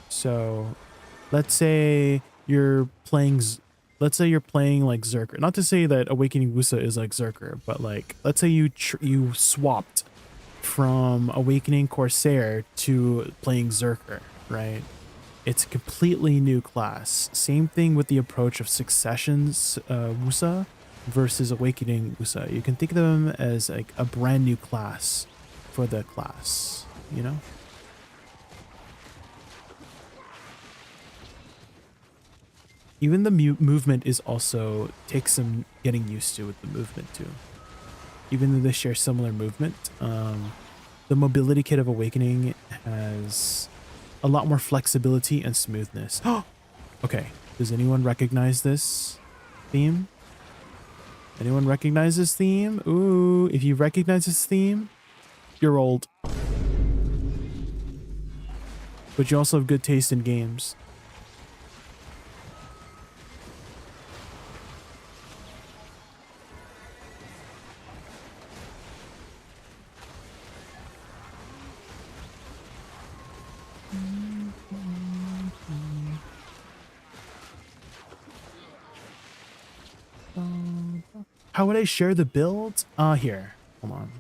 So, let's say you're playing like Zerker. Not to say that Awakening Woosa is like Zerker, but like let's say you swapped from Awakening Corsair to playing Zerker, right? It's a completely new class. Same thing with the approach of Succession's Woosa versus Awakening Woosa. You can think of them as like a brand new class for the class, you know? Even the movement is also takes some getting used to with the movement too. Even though they share similar movement, the mobility kit of Awakening has a lot more flexibility and smoothness. Okay, does anyone recognize this theme? Anyone recognize this theme? Ooh, if you recognize this theme, you're old. But you also have good taste in games. How would I share the build? Here, hold on.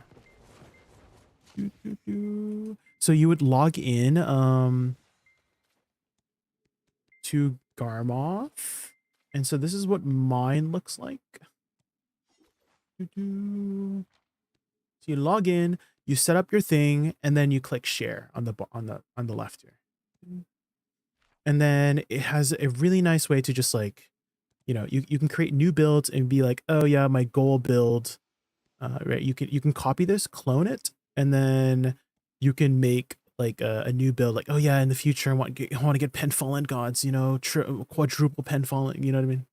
So you would log in to Garmoth. And so this is what mine looks like. So you log in, you set up your thing, and then you click share on the left here. And then it has a really nice way to just like, you know, you can create new builds and be like, oh yeah, my goal build. Right, you can copy this, clone it, and then you can make like a new build. Like, oh yeah, in the future I want to get Penfallen gods, you know, quadruple Penfallen, you know what I mean?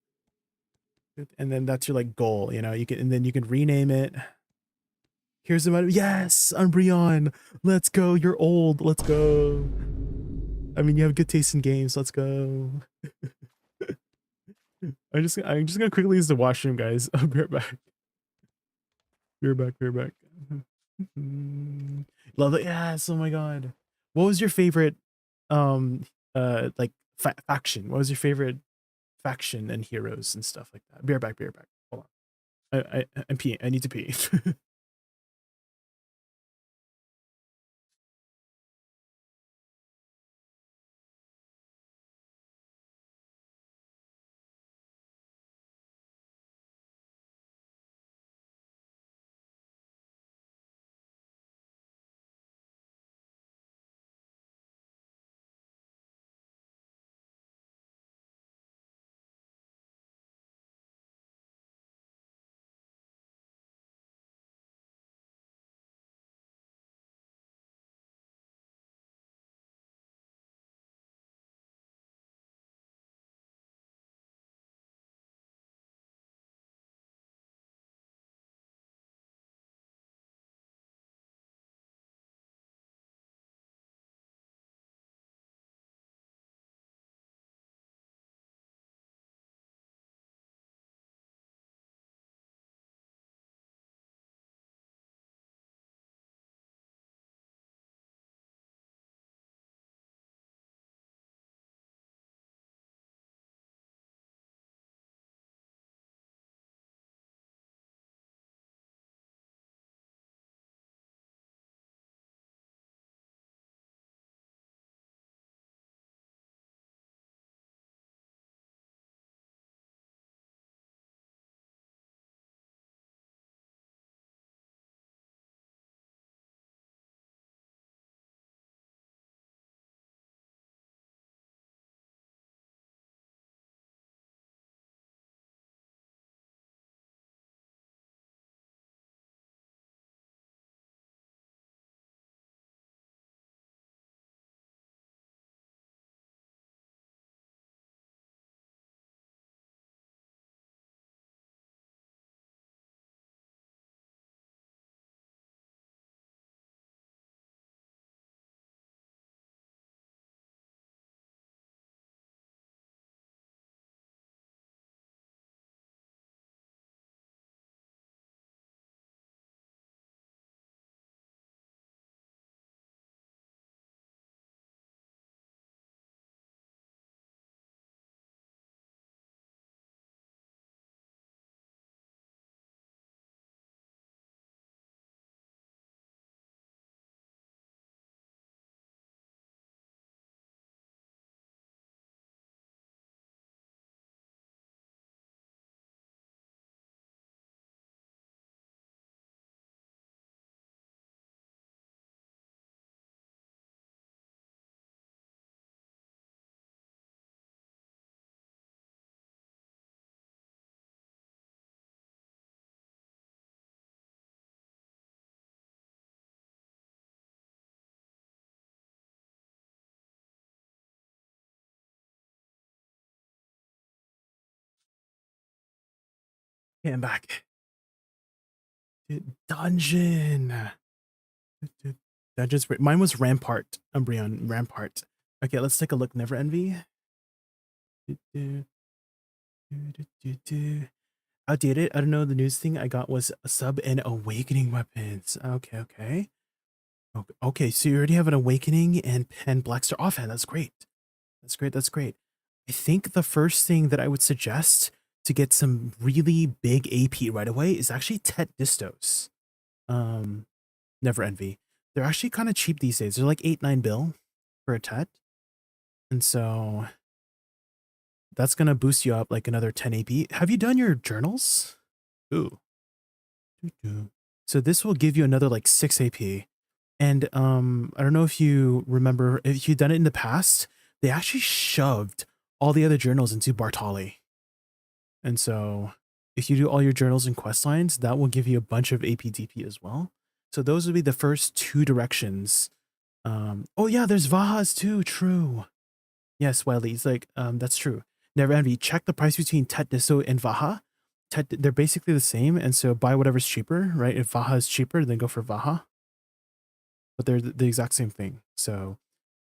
And then that's your like goal, you know. You can, and then you can rename it. Here's the matter. Yes, Umbreon. Let's go. You're old. Let's go. I mean, you have good taste in games. Let's go. I'm just gonna quickly use the washroom, guys. I'll be right back. Be right back. Be right back. Love it. Yes. Oh my god. What was your favorite like faction? What was your favorite faction and heroes and stuff like that? Be right back. Be right back. Hold on. I'm peeing. I need to pee. Okay, I'm back. Dungeon. Dungeons. Mine was Rampart. Umbreon Rampart. Okay, let's take a look. Never Envy. Outdated. I don't know. The news thing I got was a sub and awakening weapons. Okay, okay. Okay, so you already have an awakening and pen Blackstar offhand. That's great. That's great. That's great. I think the first thing that I would suggest to get some really big AP right away is actually Tet Distos. Never Envy. They're actually kind of cheap these days. They're like 8-9 bill for a Tet. And so that's going to boost you up like another 10 AP. Have you done your journals? Ooh. So this will give you another like 6 AP. And I don't know if you remember, if you've done it in the past, they actually shoved all the other journals into Bartali. And so if you do all your journals and quest lines, that will give you a bunch of AP DP as well. So those would be the first 2 directions. Oh yeah, there's Vahas too, true. Yes, Wiley, it's like, that's true. Never Envy, check the price between Tet Disso and Vaha. They're basically the same, and so buy whatever's cheaper, right? If Vaha is cheaper, then go for Vaha. But they're the exact same thing. So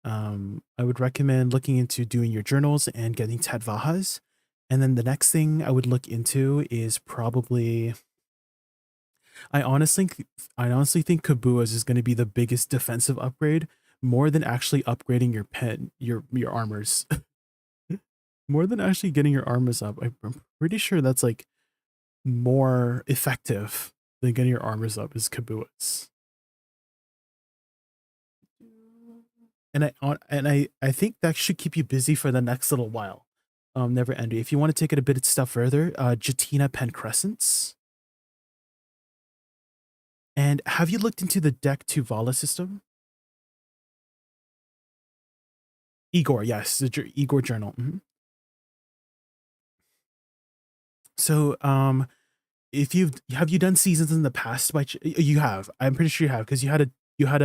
I would recommend looking into doing your journals and getting Tet Vahas. And then the next thing I would look into is probably, I honestly think Kabua's is going to be the biggest defensive upgrade, more than actually upgrading your pen, your armors. More than actually getting your armors up. I'm pretty sure that's like more effective than getting your armors up is Kabua's. And I think that should keep you busy for the next little while. Never Envy. If you want to take it a bit step further, Jatina Pen Crescents. And have you looked into the deck to Vala system? Igor, yes, the Igor journal. So, if have you done seasons in the past? You have. I'm pretty sure you have, because you had a you had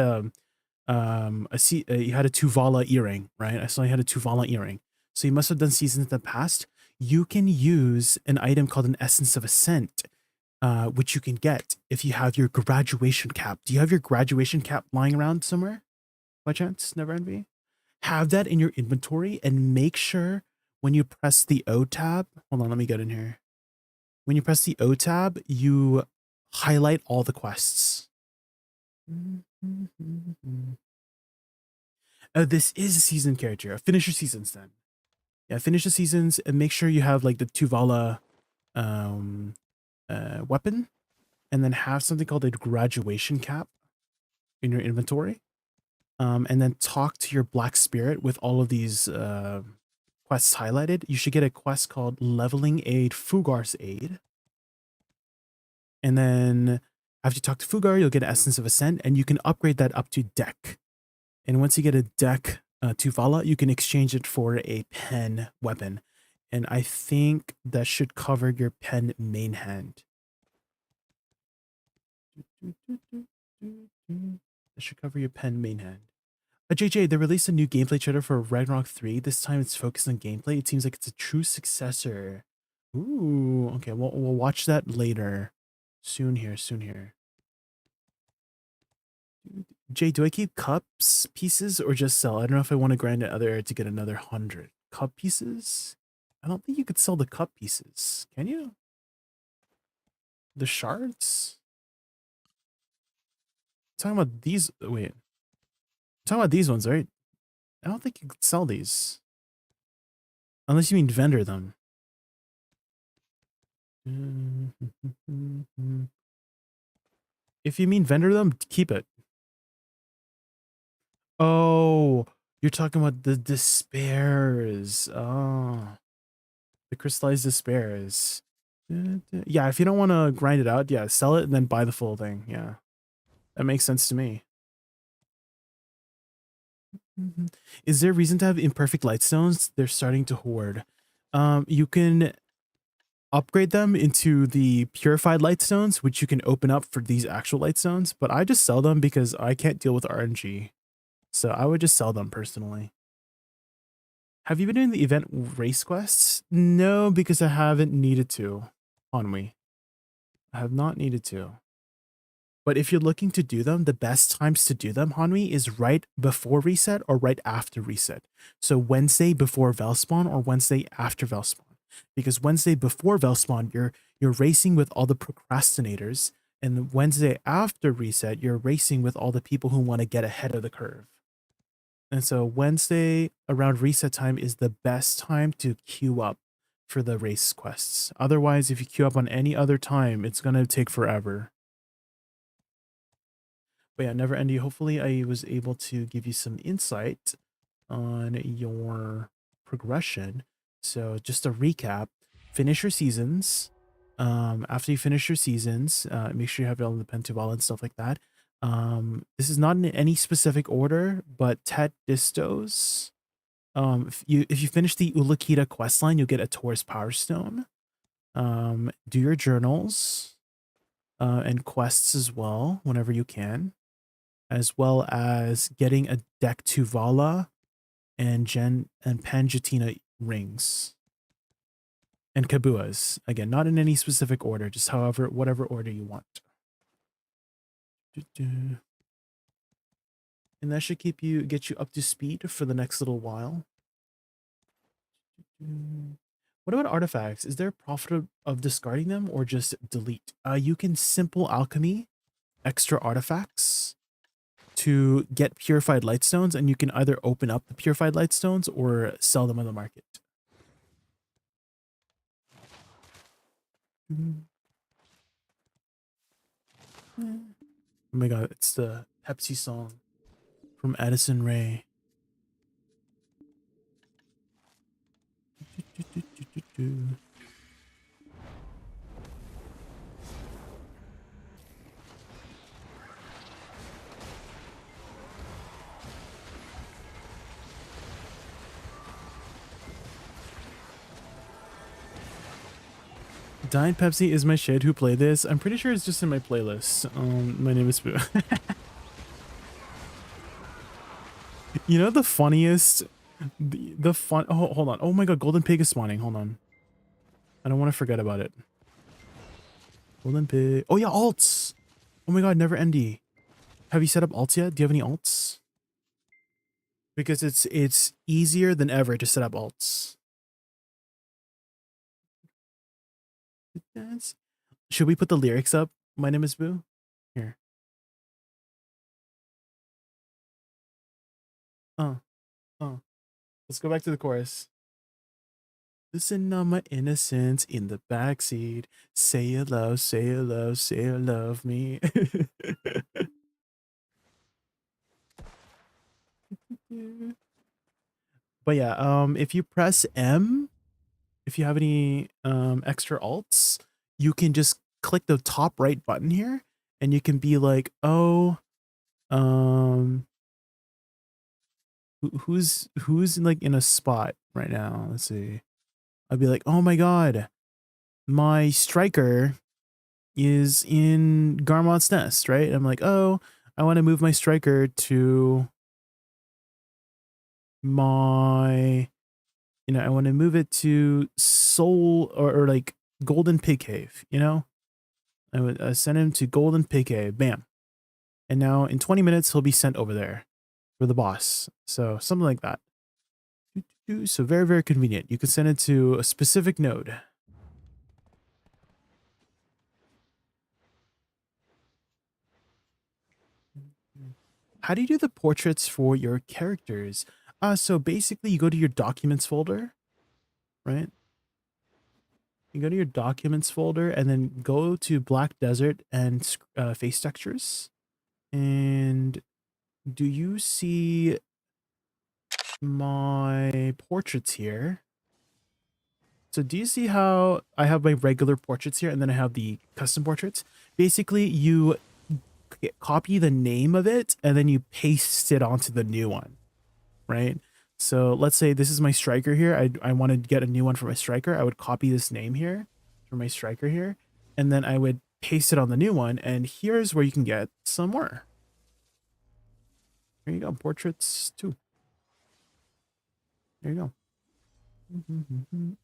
a Tuvala earring, right? I saw you had a Tuvala earring. So you must have done seasons in the past. You can use an item called an Essence of Ascent, which you can get if you have your graduation cap. Do you have your graduation cap lying around somewhere by chance, Never Envy? Have that in your inventory and make sure when you press the O tab, hold on, let me get in here. When you press the O tab, you highlight all the quests. Oh, this is a season character. Finish your seasons then. Yeah, finish the seasons and make sure you have like the Tuvala weapon, and then have something called a graduation cap in your inventory. And then talk to your Black Spirit with all of these quests highlighted. You should get a quest called Leveling Aid Fugar's Aid. And then after you talk to Fugar, you'll get an Essence of Ascent, and you can upgrade that up to Deck. And once you get a Deck Tuvala, you can exchange it for a pen weapon. And I think that should cover your pen main hand. That should cover your pen main hand. JJ, they released a new gameplay trailer for Ragnarok 3. This time it's focused on gameplay. It seems like it's a true successor. Ooh, okay, we'll watch that later. Soon here. Jay, do I keep cups pieces or just sell? I don't know if I want to grind it other to get another 100 cup pieces. I don't think you could sell the cup pieces. Can you? The shards? Talking about these. Wait. Talking about these ones, right? I don't think you could sell these. Unless you mean vendor them. If you mean vendor them, keep it. Oh, you're talking about the despairs. Oh, the crystallized despairs. Yeah, if you don't want to grind it out, yeah, sell it and then buy the full thing. Yeah, that makes sense to me. Is there a reason to have imperfect lightstones? They're starting to hoard. You can upgrade them into the purified lightstones, which you can open up for these actual lightstones, but I just sell them because I can't deal with RNG. So I would just sell them personally. Have you been doing the event race quests? No, because I haven't needed to. On we. I have not needed to. But if you're looking to do them, the best times to do them, Hanwi, is right before reset or right after reset. So Wednesday before Velspawn or Wednesday after Velspawn. Because Wednesday before Velspawn, you're racing with all the procrastinators, and Wednesday after reset, you're racing with all the people who want to get ahead of the curve. And so Wednesday around reset time is the best time to queue up for the race quests. Otherwise, if you queue up on any other time, it's going to take forever. But yeah, Never Ending, hopefully I was able to give you some insight on your progression. So just to recap, finish your seasons. After you finish your seasons, make sure you have all the Pentuvala and stuff like that. This is not in any specific order, but Tet Distos. If you finish the Ulakita questline, you'll get a Taurus Power Stone. Do your journals and quests as well whenever you can, as well as getting a Deck Tuvala and Panjatina rings. And Kabuas. Again, not in any specific order, just whatever order you want. And that should get you up to speed for the next little while. What about artifacts? Is there a profit of discarding them or just delete? You can simple alchemy extra artifacts to get purified lightstones, and you can either open up the purified lightstones or sell them on the market. Oh my god, it's the Pepsi song from Addison Rae. Diet Pepsi is my shade. Who played this? I'm pretty sure it's just in my playlist. My name is Boo. You know the funniest, the fun. Oh, hold on. Oh my god, Golden Pig is spawning. Hold on. I don't want to forget about it. Golden Pig. Oh yeah, alts. Oh my god, Never Endy. Have you set up alts yet? Do you have any alts? Because it's easier than ever to set up alts. Should we put the lyrics up? My name is Boo. Here. Let's go back to the chorus. Listen on my innocence in the backseat. Say you love, say you love, say you love me. But yeah, if you press M, if you have any extra alts, you can just click the top right button here, and you can be like, oh, who's like in a spot right now? Let's see. I'd be like, oh my god, my striker is in Garmot's Nest, right? I'm like, oh, I want to move my striker to my, I want to move it to Soul or like Golden Pig Cave, I would send him to Golden Pig Cave, bam. And now in 20 minutes, he'll be sent over there for the boss. So something like that. So very, very convenient. You can send it to a specific node. How do you do the portraits for your characters? So basically you go to your documents folder, right? You go to your documents folder and then go to Black Desert and face textures. And do you see my portraits here? So do you see how I have my regular portraits here and then I have the custom portraits? Basically, you copy the name of it and then you paste it onto the new one, right? So let's say this is my striker here. I want to get a new one for my striker. I would copy this name here for my striker here, and then I would paste it on the new one. And here's where you can get some more. There you go, portraits too. There you go.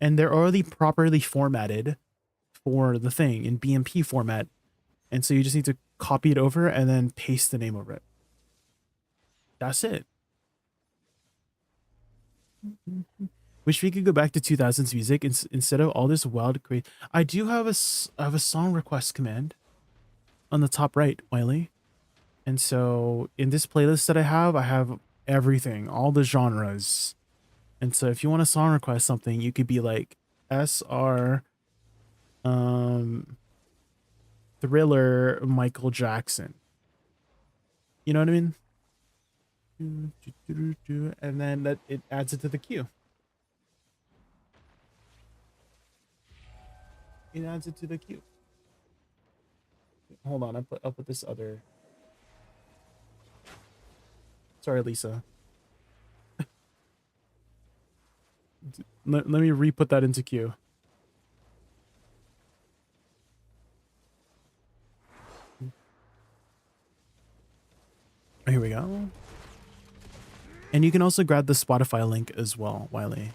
And they're already properly formatted for the thing in BMP format. And so you just need to copy it over and then paste the name over it. That's it. Wish we could go back to 2000s music instead of all this wild crazy. I do have a song request command on the top right, Wiley. And so in this playlist that I have everything, all the genres. And so if you want a song request something, you could be like SR Thriller Michael Jackson. You know what I mean? And then that it adds it to the queue. It adds it to the queue. Hold on, I'll put this other. Sorry, Lisa. Let me re-put that into queue. Here we go. And you can also grab the Spotify link as well, Wiley.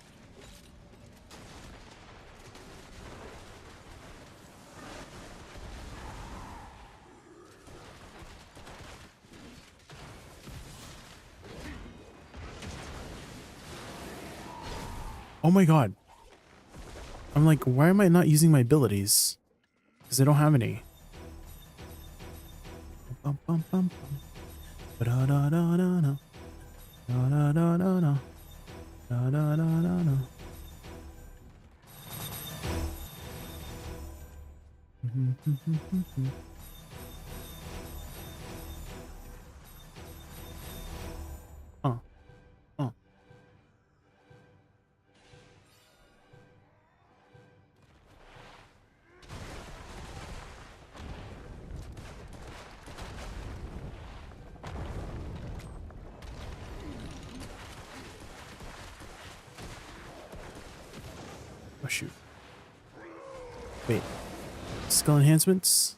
Oh my god. I'm like, why am I not using my abilities? Because I don't have any. Bum, bum, bum, bum. Da-da-da-da-da. Da-da-da-da-da. Da-da-da-da-da. Oh shoot. Wait. Skill enhancements?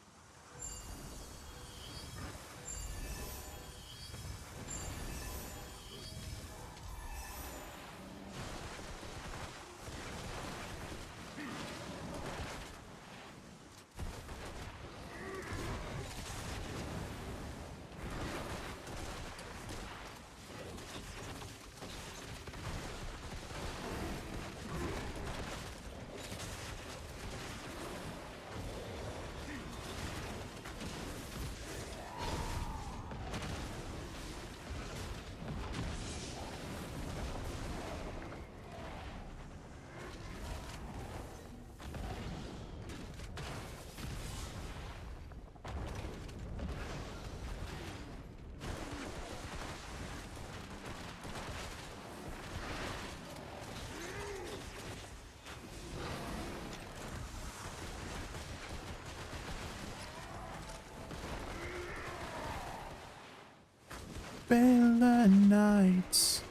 Bella Nights.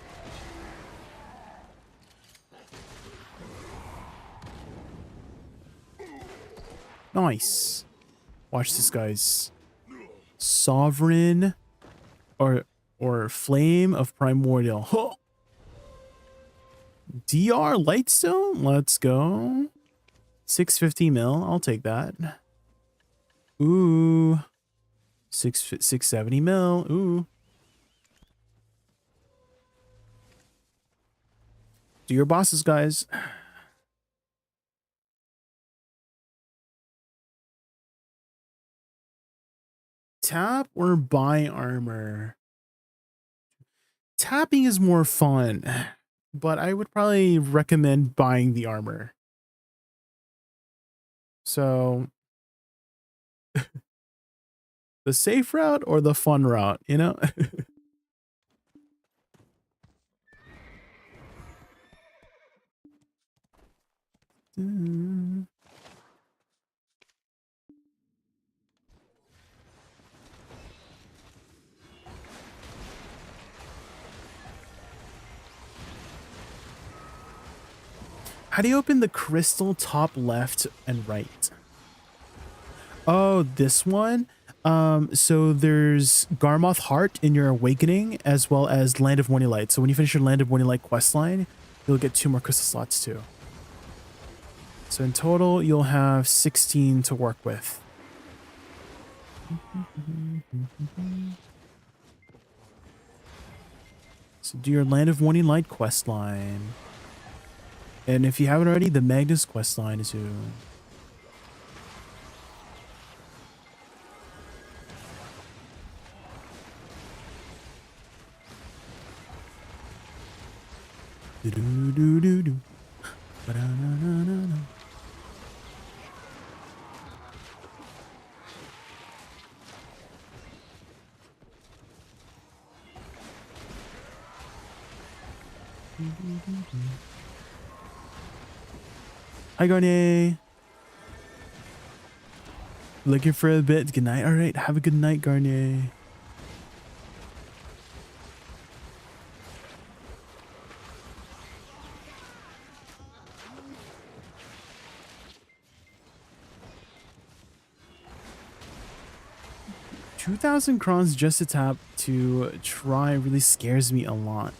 Nice. Watch this, guys. Sovereign or Flame of Primordial. Huh. DR Lightstone? Let's go. 650 mil. I'll take that. Ooh. 670 mil. Ooh. Do your bosses, guys. Tap or buy armor? Tapping is more fun, but I would probably recommend buying the armor. So the safe route or the fun route, you know? How do you open the crystal top left and right? Oh, this one? So there's Garmoth Heart in your Awakening, as well as Land of Morning Light. So when you finish your Land of Morning Light questline, you'll get 2 more crystal slots too. So in total, you'll have 16 to work with. So do your Land of Morning Light quest line. And if you haven't already, the Magnus quest line too. Do-do-do-do-do. Ba-da-na-na-na-na. Hi, Garnier. Looking for a bit. Good night. All right. Have a good night, Garnier. $2,000 crowns just to tap to try really scares me a lot.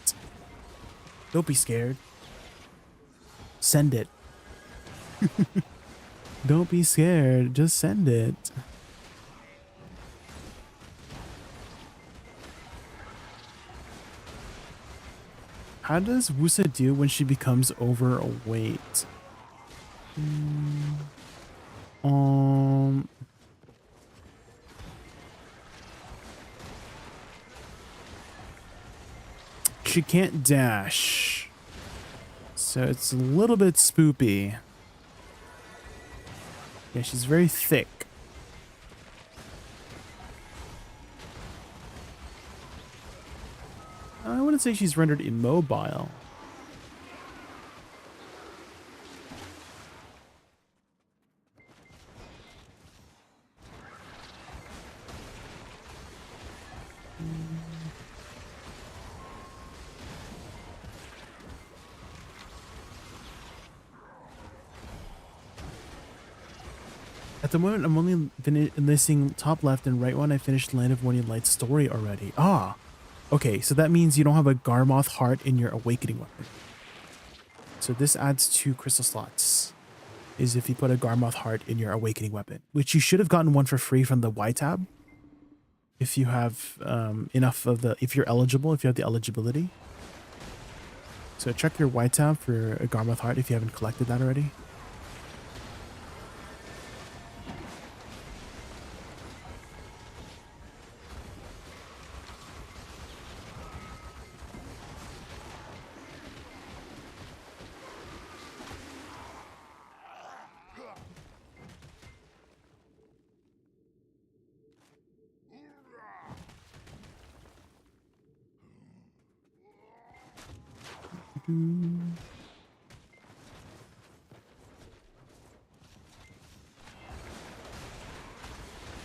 Don't be scared. Send it. Don't be scared. Just send it. How does Woosa do when she becomes overweight? She can't dash. So it's a little bit spoopy. Yeah, she's very thick. I wouldn't say she's rendered immobile. At the moment, I'm only listing top left and right one. I finished Land of Morning Light story already. Ah, okay. So that means you don't have a Garmoth heart in your awakening weapon. So this adds 2 crystal slots. Is if you put a Garmoth heart in your awakening weapon, which you should have gotten one for free from the Y tab. If you have enough of the, if you're eligible, if you have the eligibility. So check your Y tab for a Garmoth heart if you haven't collected that already.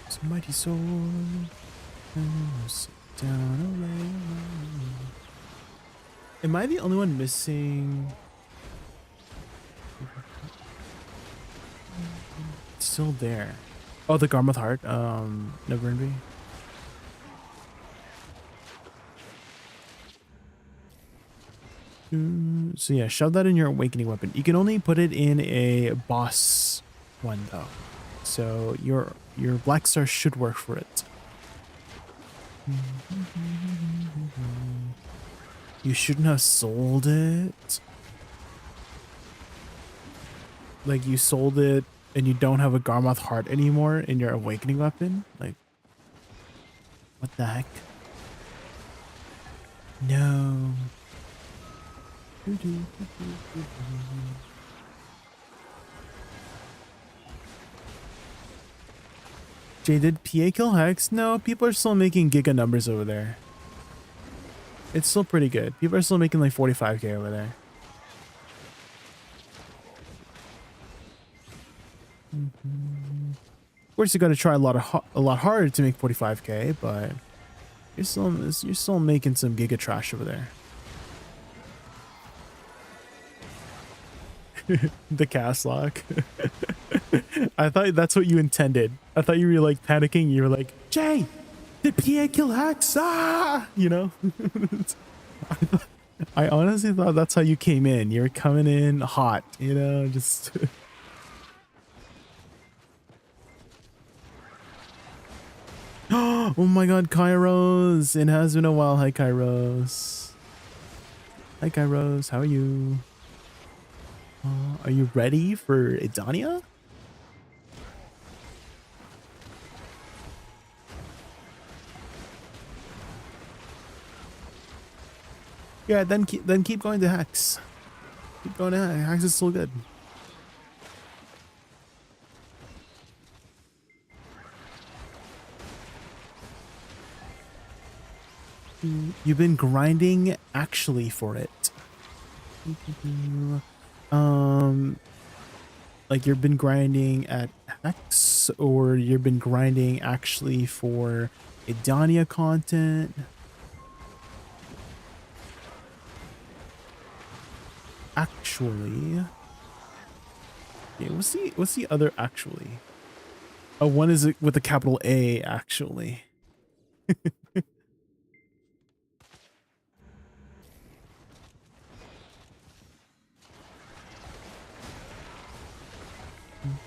Some mighty sword. Sit down away. Am I the only one missing? It's still there. Oh, the Garmoth heart. No Burnby. So yeah, shove that in your awakening weapon. You can only put it in a boss one though. So your Black Star should work for it. You shouldn't have sold it. Like you sold it and you don't have a Garmoth heart anymore in your awakening weapon? Like what the heck? No. Jay, did PA kill Hex? No, people are still making giga numbers over there. It's still pretty good. People are still making like 45k over there. Of course, you got to try a lot harder to make 45k, but you're still making some giga trash over there. The cast lock. I thought that's what you intended. I thought you were like panicking. You were like, Jay, did PA kill Hex? Ah, you know. I honestly thought that's how you came in. You were coming in hot, you know, just Oh my god, Kairos. It has been a while. Hi, Kairos. Hi, Kairos. How are you? Are you ready for Idania? Yeah, then keep going to Hex. Keep going to Hex. Hex is still good. You've been grinding actually for it. Like you've been grinding at Hex, or you've been grinding actually for Idania content. Actually, yeah, what's the other actually? Oh, one is with a capital A actually.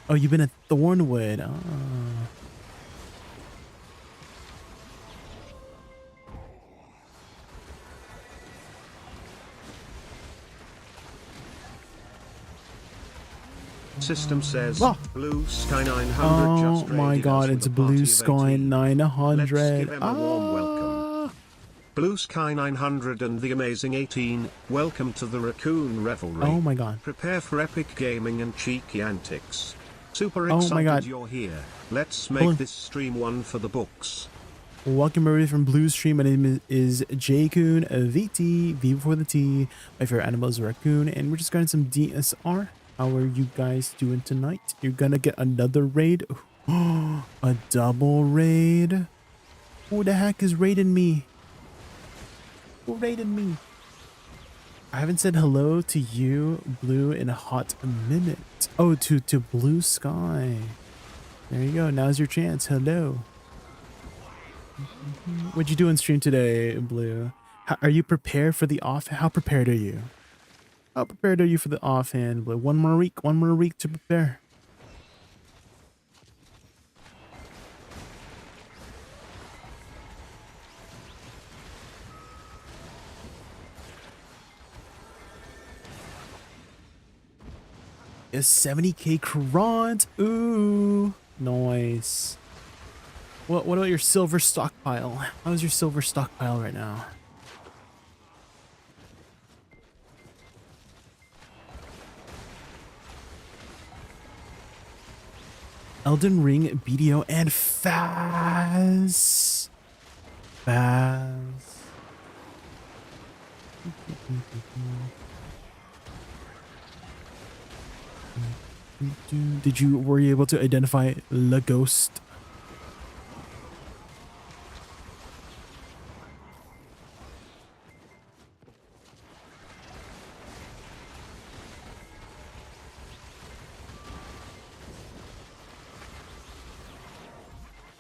Oh, you've been at Thornwood. Oh. System says Blue Sky 900 Oh just my raided god, us with it's a party Blue of Sky 18. 900. Let's give him a warm welcome. Blue Sky 900 and the amazing 18, welcome to the Raccoon Revelry. Oh my god. Prepare for epic gaming and cheeky antics. Super Oh excited my god. you're here. Let's make this stream one for the books. Welcome everybody from Blue Stream. My name is JaykunVT, V before the T. My favorite animal is a raccoon, and we're just getting some DSR. How are you guys doing tonight? You're gonna get another raid. A double raid. Who the heck is raiding me? Who raided me? I haven't said hello to you, Blue, in a hot minute. Oh, to Blue Sky. There you go. Now's your chance. Hello. What'd you do on stream today, Blue? Are you prepared for the off? How prepared are you? How prepared are you for the offhand, Blue? One more week to prepare. Is 70k crons. Ooh, nice. What about your silver stockpile? How's your silver stockpile right now? Elden Ring, BDO, and Faz. Were you able to identify the ghost?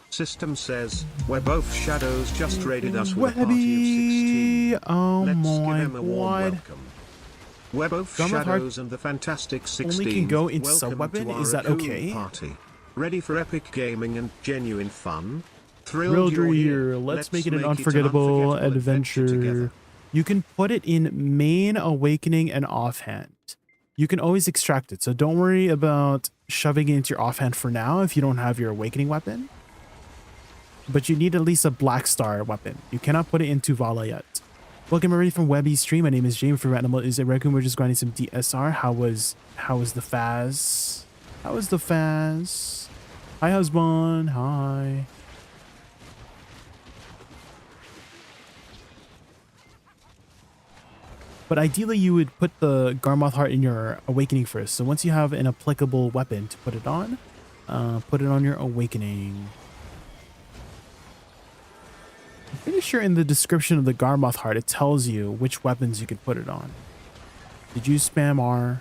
System says, we're both shadows just raided us with a party of 16. Oh Let's my give him a warm god. welcome. We're both Garment shadows and the fantastic 16. Only can go into Welcome sub-weapon? to our Is that Raccoon okay? Party. Ready for epic gaming and genuine fun? Thrilled you're here. here. Let's make it an unforgettable adventure. together. You can put it in main, awakening, and offhand. You can always extract it, so don't worry about shoving it into your offhand for now if you don't have your awakening weapon. But you need at least a black star weapon. You cannot put it into Vala yet. Welcome everybody from Webby's stream. My name is James. For Animal is a raccoon. We're just grinding some DSR. How was the Faz? How was the Faz? Hi husband. Hi. But ideally you would put the Garmoth heart in your awakening first. So once you have an applicable weapon to put it on your awakening. I'm pretty sure in the description of the Garmoth heart, it tells you which weapons you could put it on. Did you spam R?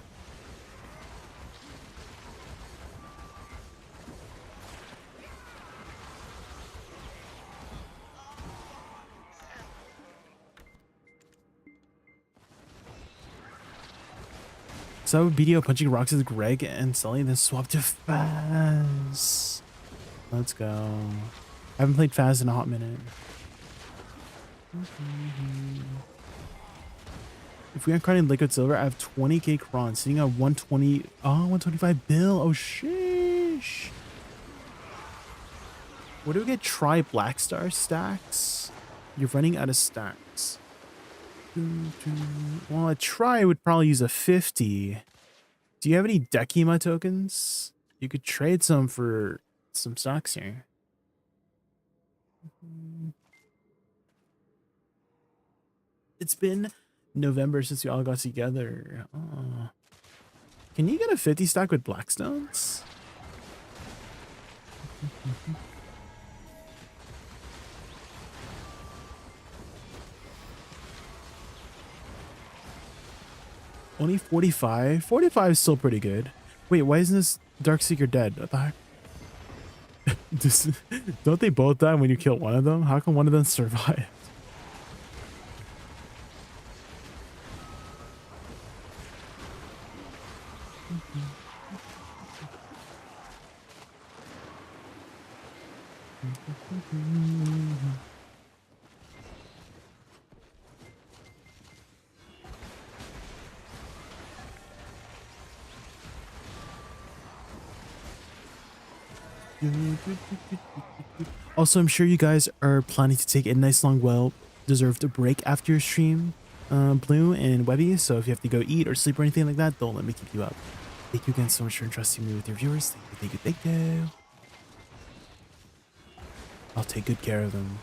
So BDO punching rocks with Greg and Sully, then swap to Faz. Let's go. I haven't played Faz in a hot minute. If we aren't crowning liquid silver, I have 20k cron sitting at 120. Oh, 125 bill. Oh, sheesh. What do we get? Try Black Star stacks? You're running out of stacks. Well, a try would probably use a 50. Do you have any Dekima tokens? You could trade some for some stocks here. It's been November since we all got together. Oh. Can you get a 50 stack with Blackstones? Only 45? 45 is still pretty good. Wait, why isn't this Darkseeker dead? What the heck? Don't they both die when you kill one of them? How come one of them survived? Also, I'm sure you guys are planning to take a nice long, well-deserved break after your stream, Blue and Webby. So if you have to go eat or sleep or anything like that, don't let me keep you up. Thank you again so much for entrusting me with your viewers. Thank you, thank you, thank you. I'll take good care of them.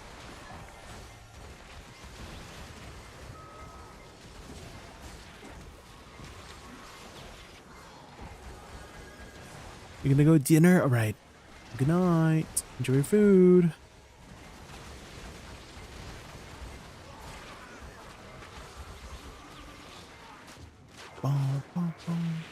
You're gonna go dinner? All right. Good night. Enjoy your food. Bum, bum, bum.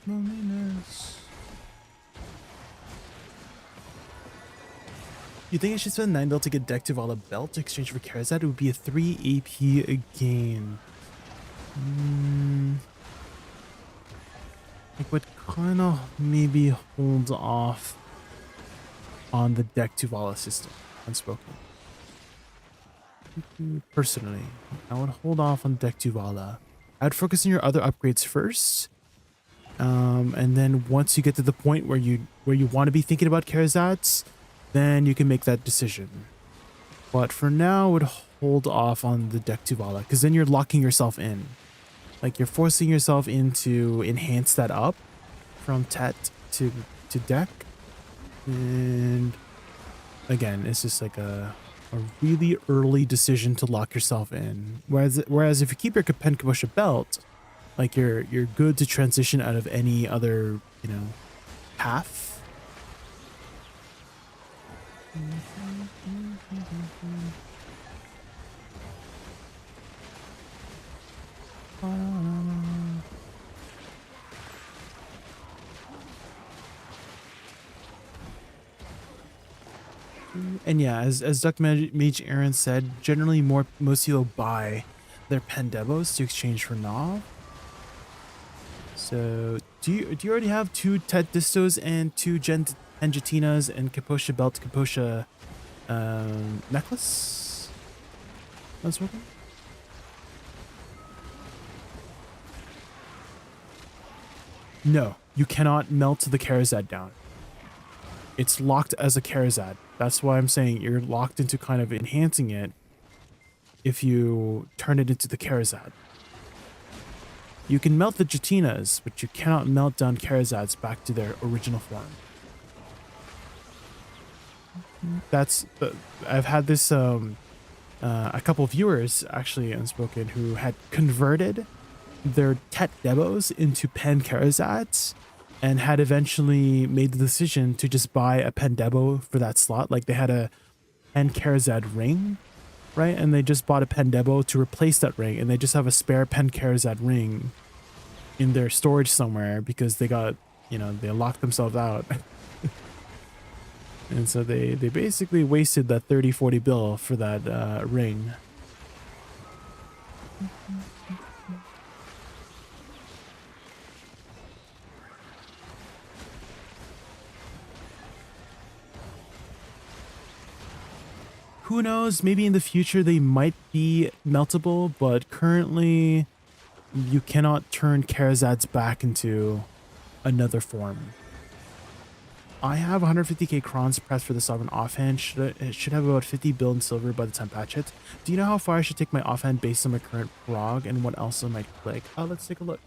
Loneliness. You think I should spend 9 bill to get deck to Vala belt to exchange for Karazad? It would be a 3 AP again. I would kind of maybe hold off on the deck to Vala system. Unspoken. Personally, I would hold off on deck to Vala. I'd focus on your other upgrades first. And then once you get to the point where you want to be thinking about Karazats, then you can make that decision. But for now, I would hold off on the deck to Vala, because then you're locking yourself in. Like, you're forcing yourself in to enhance that up from Tet to deck. And again, it's just like a really early decision to lock yourself in. Whereas if you keep your Pen Kabusha belt, like you're good to transition out of any other, path. And yeah, as Duck Mage Aaron said, generally most people buy their Pendevos to exchange for Nav. So do you already have 2 Tet Distos and 2 Angetinas and Kaposha belt, Kaposha necklace? That's working. No, you cannot melt the Karazad down. it's locked as a Karazad. That's why I'm saying you're locked into kind of enhancing it if you turn it into the Karazad. You can melt the Jatinas, but you cannot melt down Karazads back to their original form. That's I've had this a couple of viewers actually unspoken who had converted their Tet Debos into Pen Karazads and had eventually made the decision to just buy a Pen Debo for that slot. Like they had a Pen Karazad ring, right? And they just bought a Pen Debo to replace that ring, and they just have a spare Pen Karazad ring in their storage somewhere because they got, you know, they locked themselves out. And so they basically wasted that 30-40 bill for that ring. Who knows, maybe in the future they might be meltable, but currently you cannot turn Karazads back into another form. I have 150k crons pressed for the Sovereign offhand. It should have about 50 bill in silver by the time patch hits. Do you know how far I should take my offhand based on my current prog and what else I might click? Let's take a look.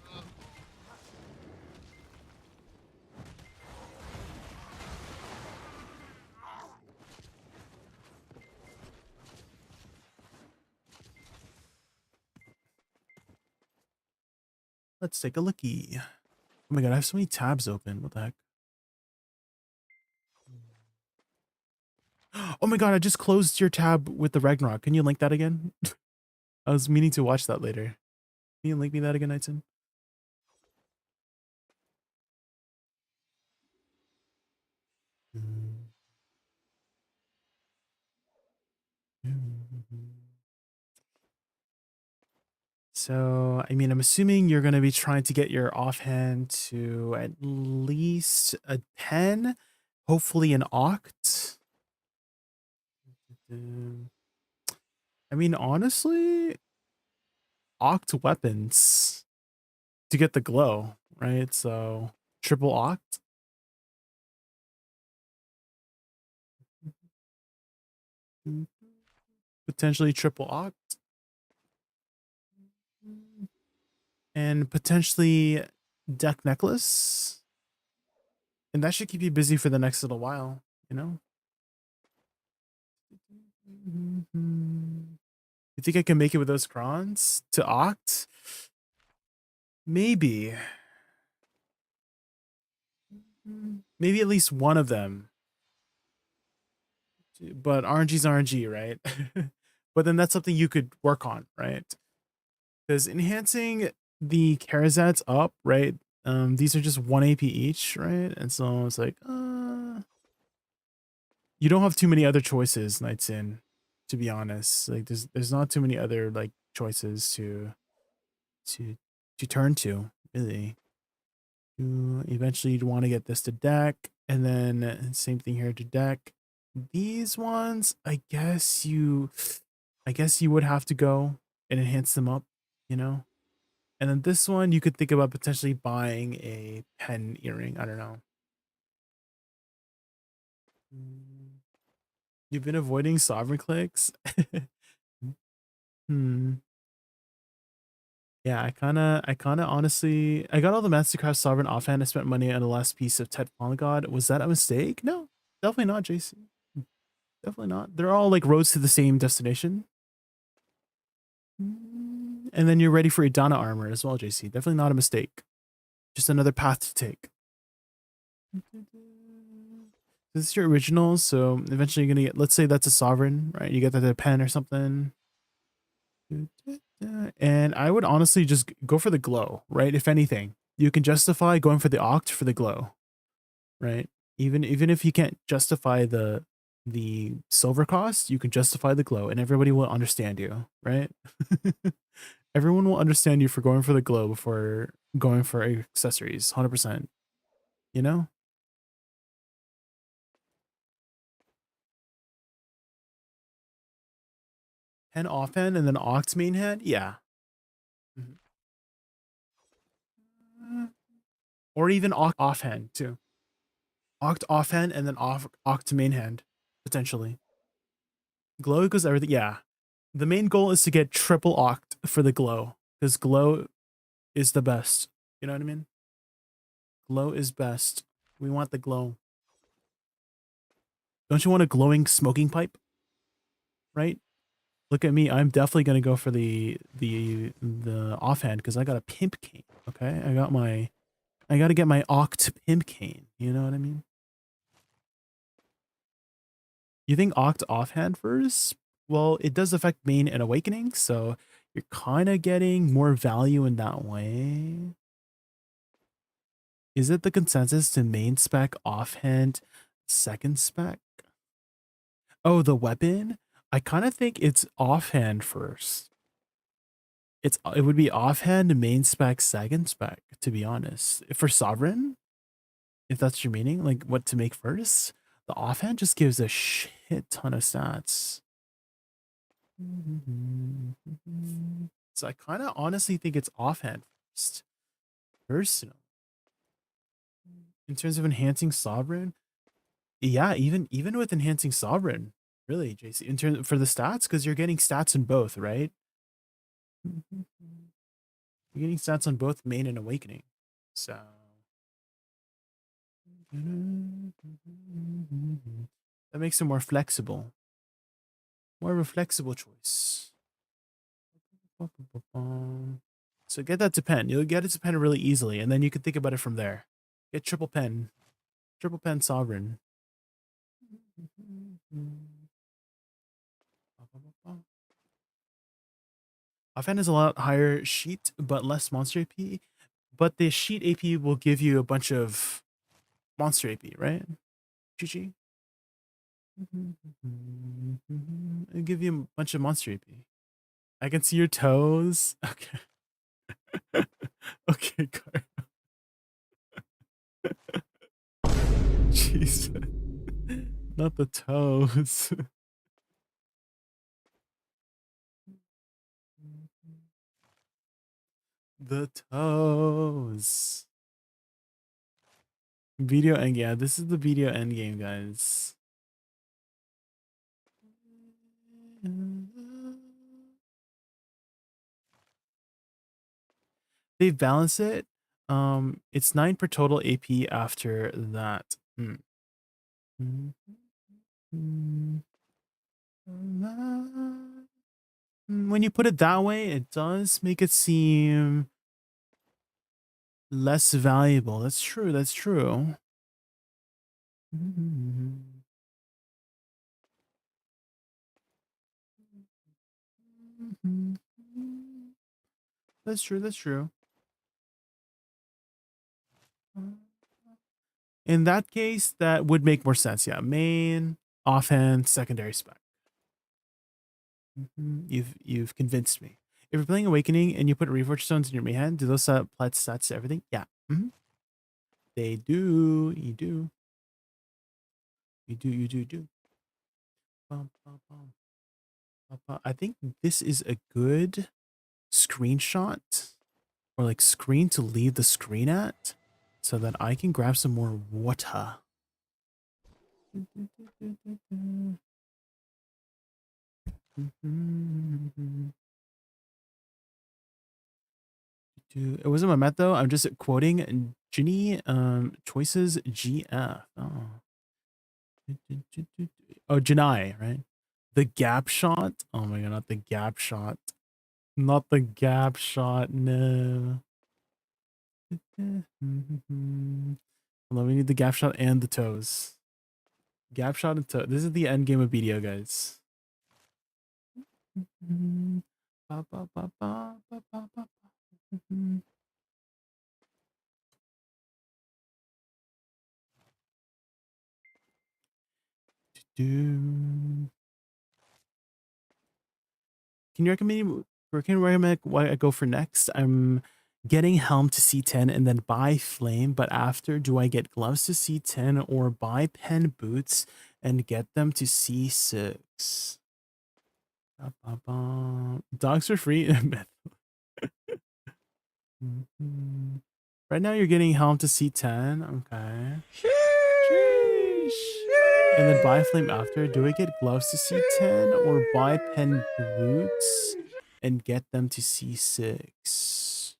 Let's take a lookie. Oh my god, I have so many tabs open. What the heck? Oh my god, I just closed your tab with the Ragnarok. Can you link that again? I was meaning to watch that later. Can you link me that again, Knightson? So, I mean, I'm assuming you're going to be trying to get your offhand to at least a 10, hopefully an oct. I mean, honestly, oct weapons to get the glow, right? So, triple oct. Potentially triple oct. And potentially deck necklace. And that should keep you busy for the next little while, you know? You think I can make it with those crons to oct? Maybe. Maybe at least one of them. But RNG's RNG, right? But then that's something you could work on, right? Because enhancing the Karazads up, right? These are just 1 AP each, right? And so it's like, you don't have too many other choices, Nights In, to be honest. Like there's not too many other like choices to turn to, really. Eventually you'd want to get this to deck, and then same thing here to deck. These ones, I guess you would have to go and enhance them up, you know? And then this one, you could think about potentially buying a pen earring. I don't know. You've been avoiding sovereign clicks? Yeah, I kinda honestly, I got all the Mastercraft Sovereign offhand. I spent money on the last piece of Tet Fallen God. Was that a mistake? No, definitely not, JC. Definitely not. They're all like roads to the same destination. And then you're ready for Idana armor as well, JC. Definitely not a mistake. Just another path to take. This is your original, so eventually you're gonna get, let's say that's a sovereign, right? You get that at a pen or something. And I would honestly just go for the glow, right? If anything, you can justify going for the oct for the glow, right? Even if you can't justify the silver cost, you can justify the glow, and everybody will understand you, right? Everyone will understand you for going for the glow before going for accessories, 100%. You know? Pen offhand and then oct main hand? Yeah. Or even offhand too. Oct offhand and then Oct main hand, potentially. Glow equals everything. Yeah. The main goal is to get triple Oct for the glow, because glow is the best. You know what I mean? Glow is best. We want the glow. Don't you want a glowing smoking pipe? Right? Look at me. I'm definitely gonna go for the offhand because I got a pimp cane. Okay, I gotta get my Oct pimp cane. You know what I mean? You think Oct offhand first? Well, it does affect main and awakening, so you're kind of getting more value in that way. Is it the consensus to main spec offhand second spec? Oh, the weapon? I kind of think it's offhand first. It would be offhand main spec second spec, to be honest. For sovereign, if that's your meaning, like what to make first, the offhand just gives a shit ton of stats. So I kind of honestly think it's offhand first. Personal. In terms of enhancing sovereign, yeah, even with enhancing sovereign, really, JC, in terms for the stats, because you're getting stats in both, right? You're getting stats on both main and awakening. So that makes it more flexible. More of a flexible choice. So get that to pen. You'll get it to pen really easily, and then you can think about it from there. Get triple pen sovereign. Offhand is a lot higher sheet, but less monster AP. But the sheet AP will give you a bunch of monster AP, right? GG. It'll give you a bunch of monster AP. I can see your toes. Okay. Okay, Car. Jesus. Not the toes. The toes. Video end. Yeah, this is the video end game, guys. They balance it. It's 9 per total AP after that. When you put it that way, it does make it seem less valuable. That's true. That's true. That's true. That's true. In that case, that would make more sense. Yeah, main, offhand, secondary spec. You've convinced me. If you're playing Awakening and you put Reforged Stones in your main hand, do those apply stats to everything? Yeah. They do. You do. You do. I think this is a good screenshot or like screen to leave the screen at so that I can grab some more water. It wasn't my met though. I'm just quoting Ginny choices GF. Oh, Janai, right? The gap shot. Oh my god, not the gap shot. Not the gap shot. No. Hold on, we need the gap shot and the toes. Gap shot and toe. This is the end game of BDO, guys. Can you recommend what I go for next? I'm getting Helm to C10 and then buy Flame, but after, do I get Gloves to C10 or buy Pen Boots and get them to C6? Dogs are free. Right now you're getting Helm to C10. Okay. and then buy a flame after. Do I get gloves to C10 or buy pen boots and get them to C6?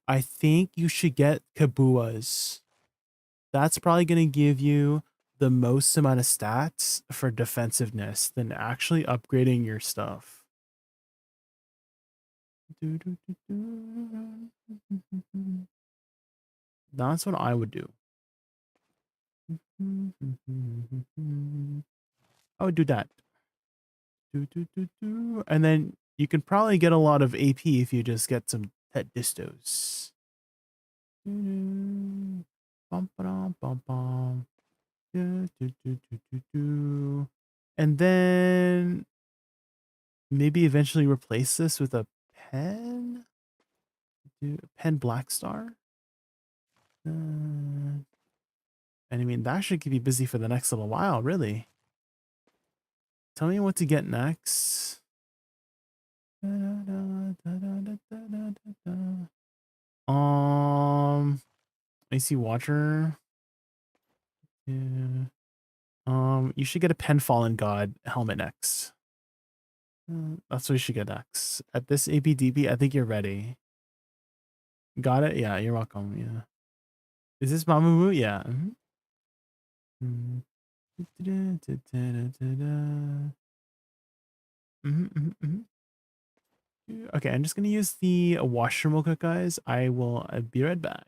I think you should get Kabuas. That's probably going to give you the most amount of stats for defensiveness than actually upgrading your stuff. That's what I would do. I would do that. And then you can probably get a lot of AP if you just get some pet distos. And then maybe eventually replace this with a pen. Pen Black Star. And I mean, that should keep you busy for the next little while, really. Tell me what to get next. Icy Watcher. Yeah. You should get a Pen Fallen God helmet next. That's what you should get next. At this APDP, I think you're ready. Got it? Yeah, you're welcome. Yeah. Is this Mamamoo? Yeah. Okay, I'm just gonna use the washroom real quick, guys. I will be right back.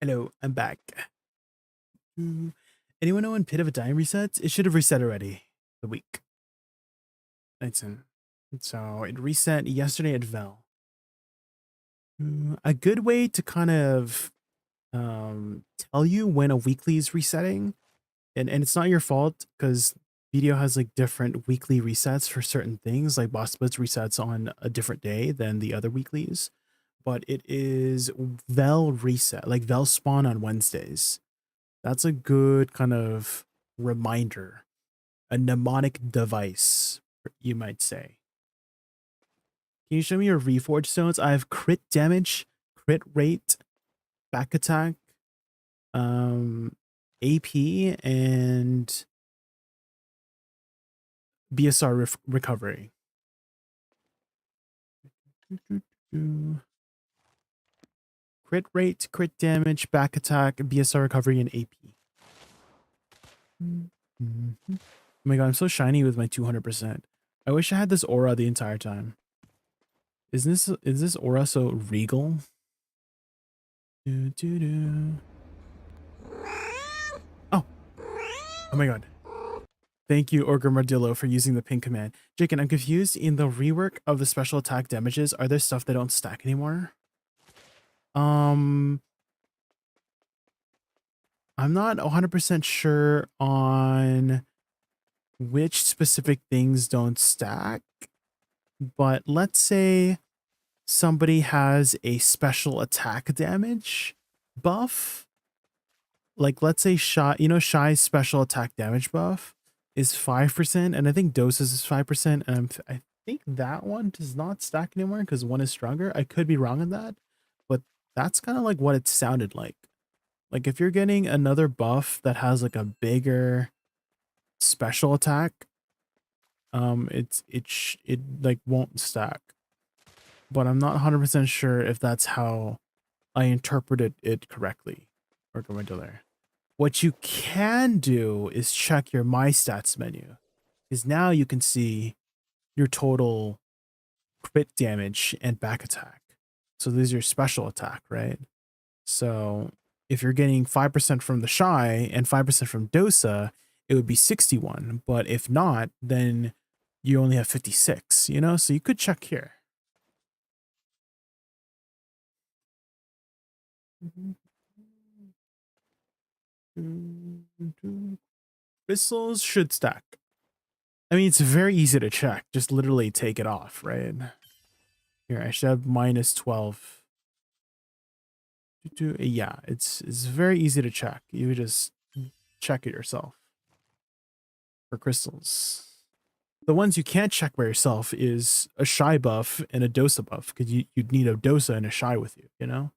Hello, I'm back. Anyone know when Pit of a Dime resets? It should have reset already. The week. It's in. So it reset yesterday at Vel. A good way to kind of tell you when a weekly is resetting, and it's not your fault because video has like different weekly resets for certain things, like Boss Blitz resets on a different day than the other weeklies, but it is Vel reset, like Vel spawn on Wednesdays. That's a good kind of reminder a mnemonic device, you might say. Can you show me your reforged stones? I have crit damage, crit rate, back attack, AP, and BSR recovery. Crit rate, crit damage, back attack, BSR recovery, and AP. Oh my god, I'm so shiny with my 200%. I wish I had this aura the entire time. Is this aura so regal? Oh. Oh my god. Thank you, Orgrimmardillo, for using the ping command. Jaykin, I'm confused. In the rework of the special attack damages, are there stuff that don't stack anymore? I'm not 100% sure on which specific things don't stack, but let's say somebody has a special attack damage buff. Like, let's say Shy's special attack damage buff is 5%, and I think Dosa's is 5%, and I think that one does not stack anymore because one is stronger. I could be wrong on that, but that's kind of like what it sounded like. Like, if you're getting another buff that has like a bigger special attack, it like won't stack. But I'm not 100% sure if that's how I interpreted it correctly. Or go into there. What you can do is check your My Stats menu, because now you can see your total crit damage and back attack. So this is your special attack, right? So if you're getting 5% from the Shy and 5% from Dosa, it would be 61. But if not, then you only have 56, you know? So you could check here. Crystals should stack. I mean, it's very easy to check. Just literally take it off, right? Here, I should have minus 12. Yeah, it's very easy to check. You just check it yourself for crystals. The ones you can't check by yourself is a Shy buff and a Dosa buff, because you'd need a Dosa and a Shy with you, you know?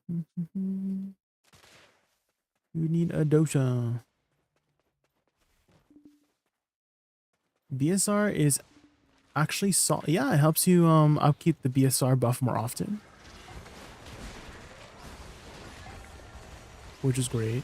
You need a Dosa. BSR is actually yeah, it helps you upkeep the BSR buff more often, which is great.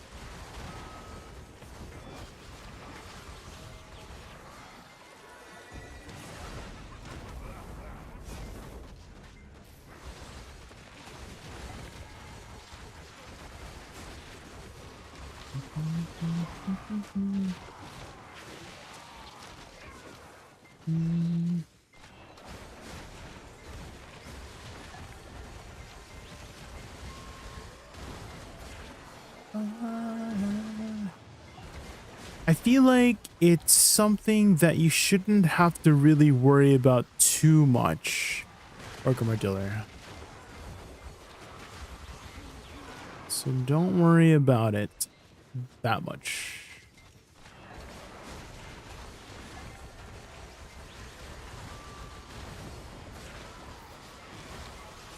I feel like it's something that you shouldn't have to really worry about too much, Orgrimmardillo. So don't worry about it that much.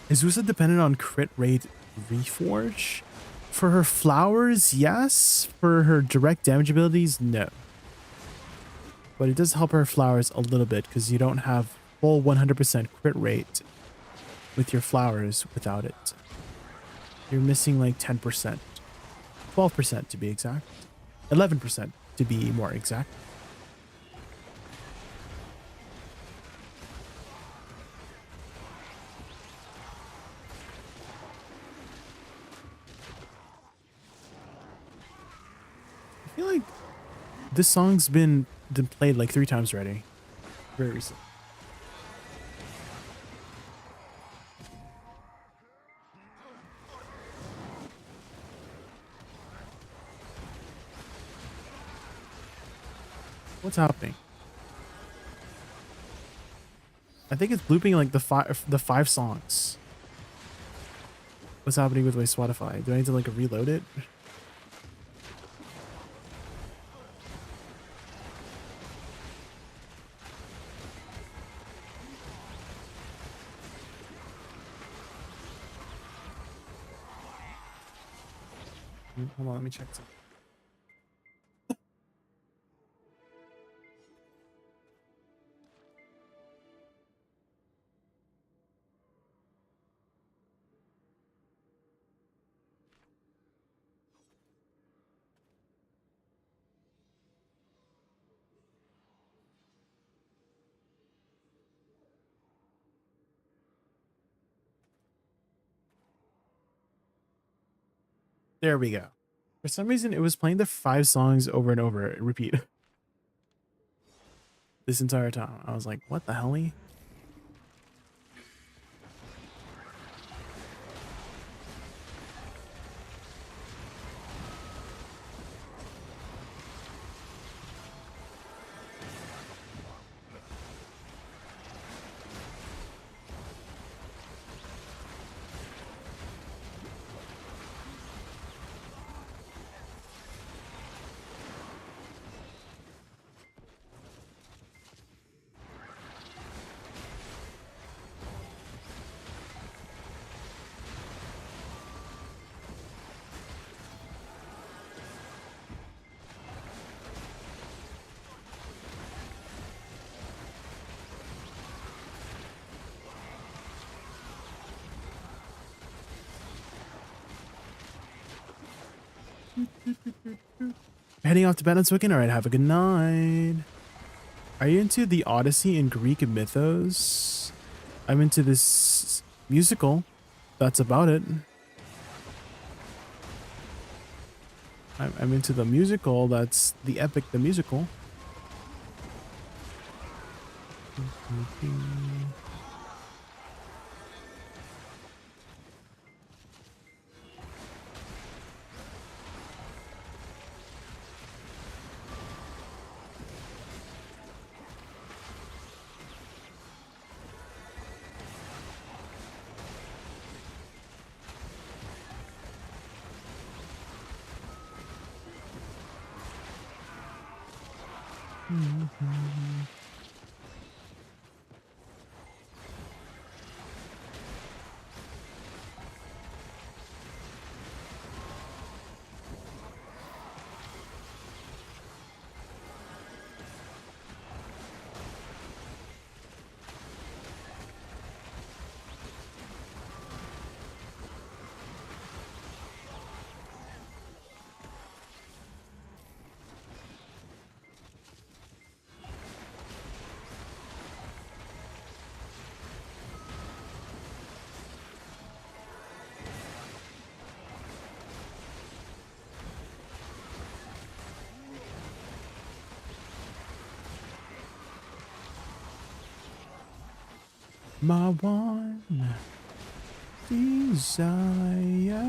Is Woosa dependent on crit rate reforge? For her flowers, yes. For her direct damage abilities, no. But it does help her flowers a little bit, because you don't have full 100% crit rate with your flowers without it. You're missing like 10%. 12% to be exact. 11% to be more exact. I feel like this song's been played like 3 times already. Very recent. What's happening? I think it's looping like the five songs. What's happening with my Spotify? Do I need to like reload it? Hold on, let me check something. There we go. For some reason, it was playing the 5 songs over and over, repeat. This entire time. I was like, what the hell? Heading off to bed on Swicken. All right, have a good night. Are you into the Odyssey and Greek mythos? I'm into this musical. That's about it. I'm into the musical. That's the epic, the musical. My one desire.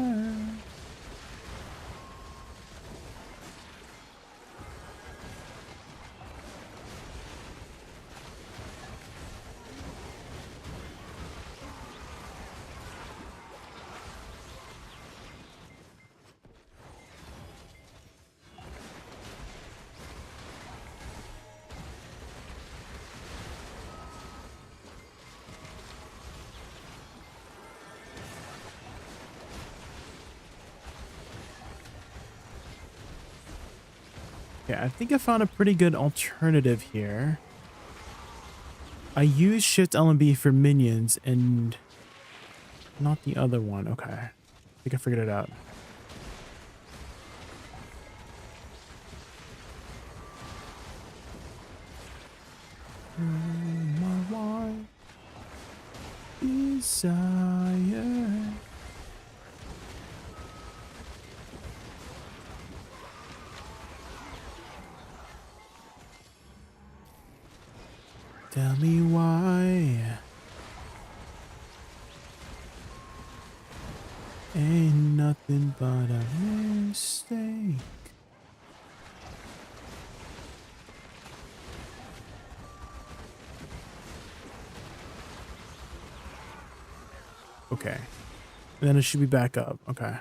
Yeah, I think I found a pretty good alternative here. I use Shift LMB for minions and not the other one. Okay. I think I figured it out. My one desire. Tell me why. Ain't nothing but a mistake. Okay. And then it should be back up. Okay.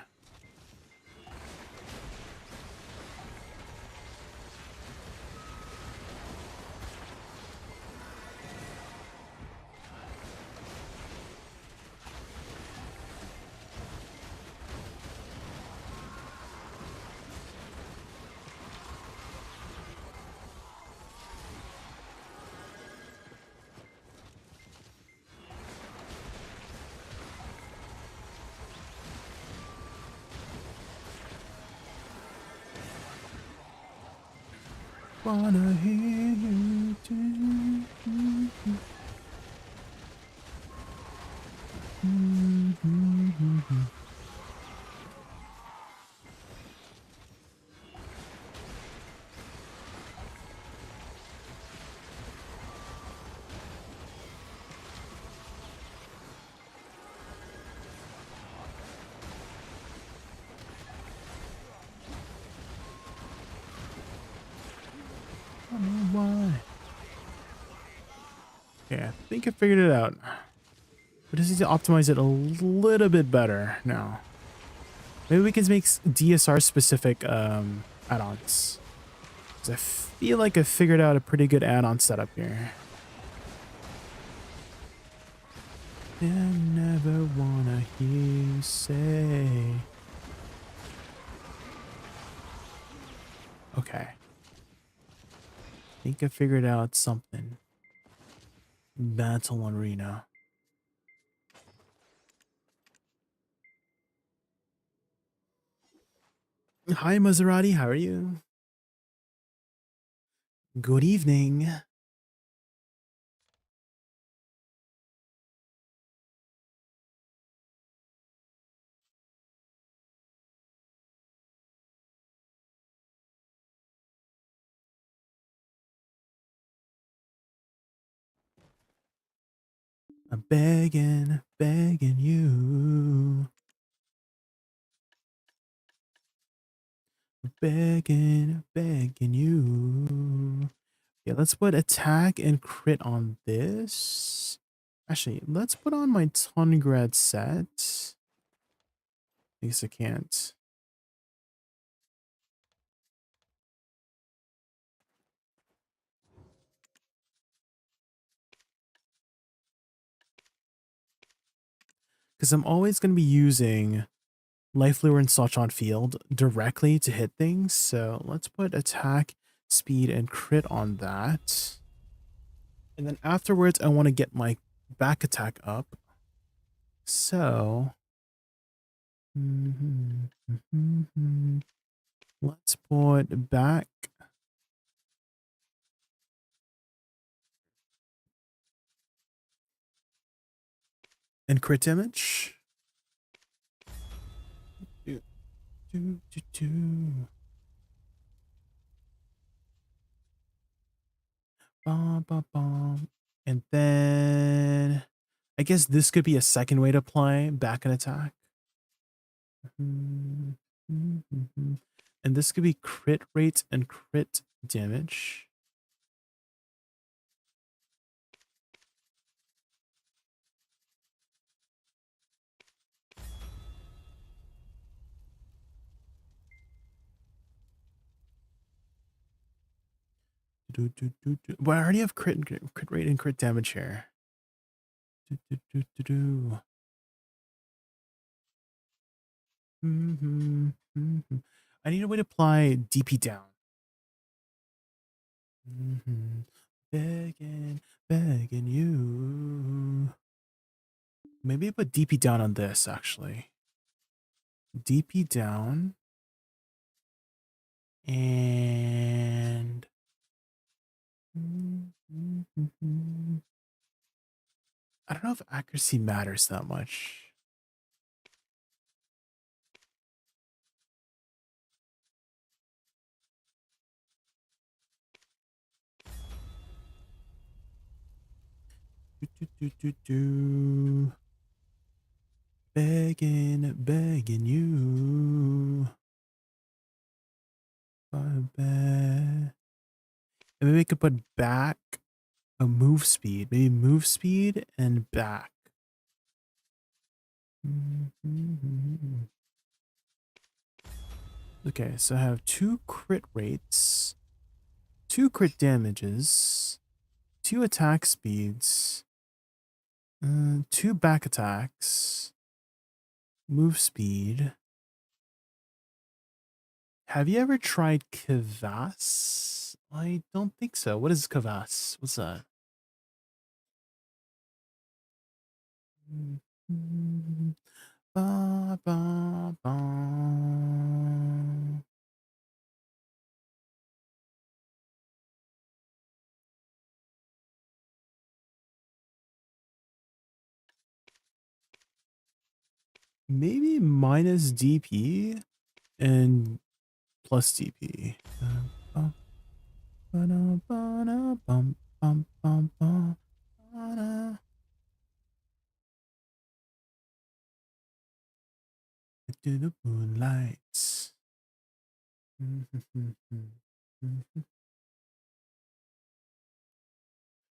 wanna hear you do. I don't know why. Yeah, I think I figured it out. We just need to optimize it a little bit better now. Maybe we can make DSR specific add-ons. Because I feel like I figured out a pretty good add-on setup here. I never wanna hear you say. Okay. I think I figured out something. Battle Arena. Hi Maserati, how are you? Good evening. I'm begging, begging you. Begging, begging you. Yeah, let's put attack and crit on this. Actually, let's put on my Tungrad set. I guess I can't. Because I'm always going to be using Life Lure and Slotch on Field directly to hit things. So let's put attack, speed, and crit on that. And then afterwards, I want to get my back attack up. So let's put back and crit damage. Bum, bum, bum. And then I guess this could be a second way to play back and attack. And this could be crit rate and crit damage. Well, I already have crit rate and crit damage here. I need a way to apply DP down. Begging, begging you. Maybe put DP down on this, actually. DP down. And... I don't know if accuracy matters that much. Begging, begging you. And maybe we could put back a move speed. Maybe move speed and back. Okay, so I have 2 crit rates, 2 crit damages, 2 attack speeds, 2 back attacks, move speed. Have you ever tried Kvass? I don't think so. What is Kvass? What's that? Ba, ba, ba. Maybe minus DP and plus DP. To the moonlights.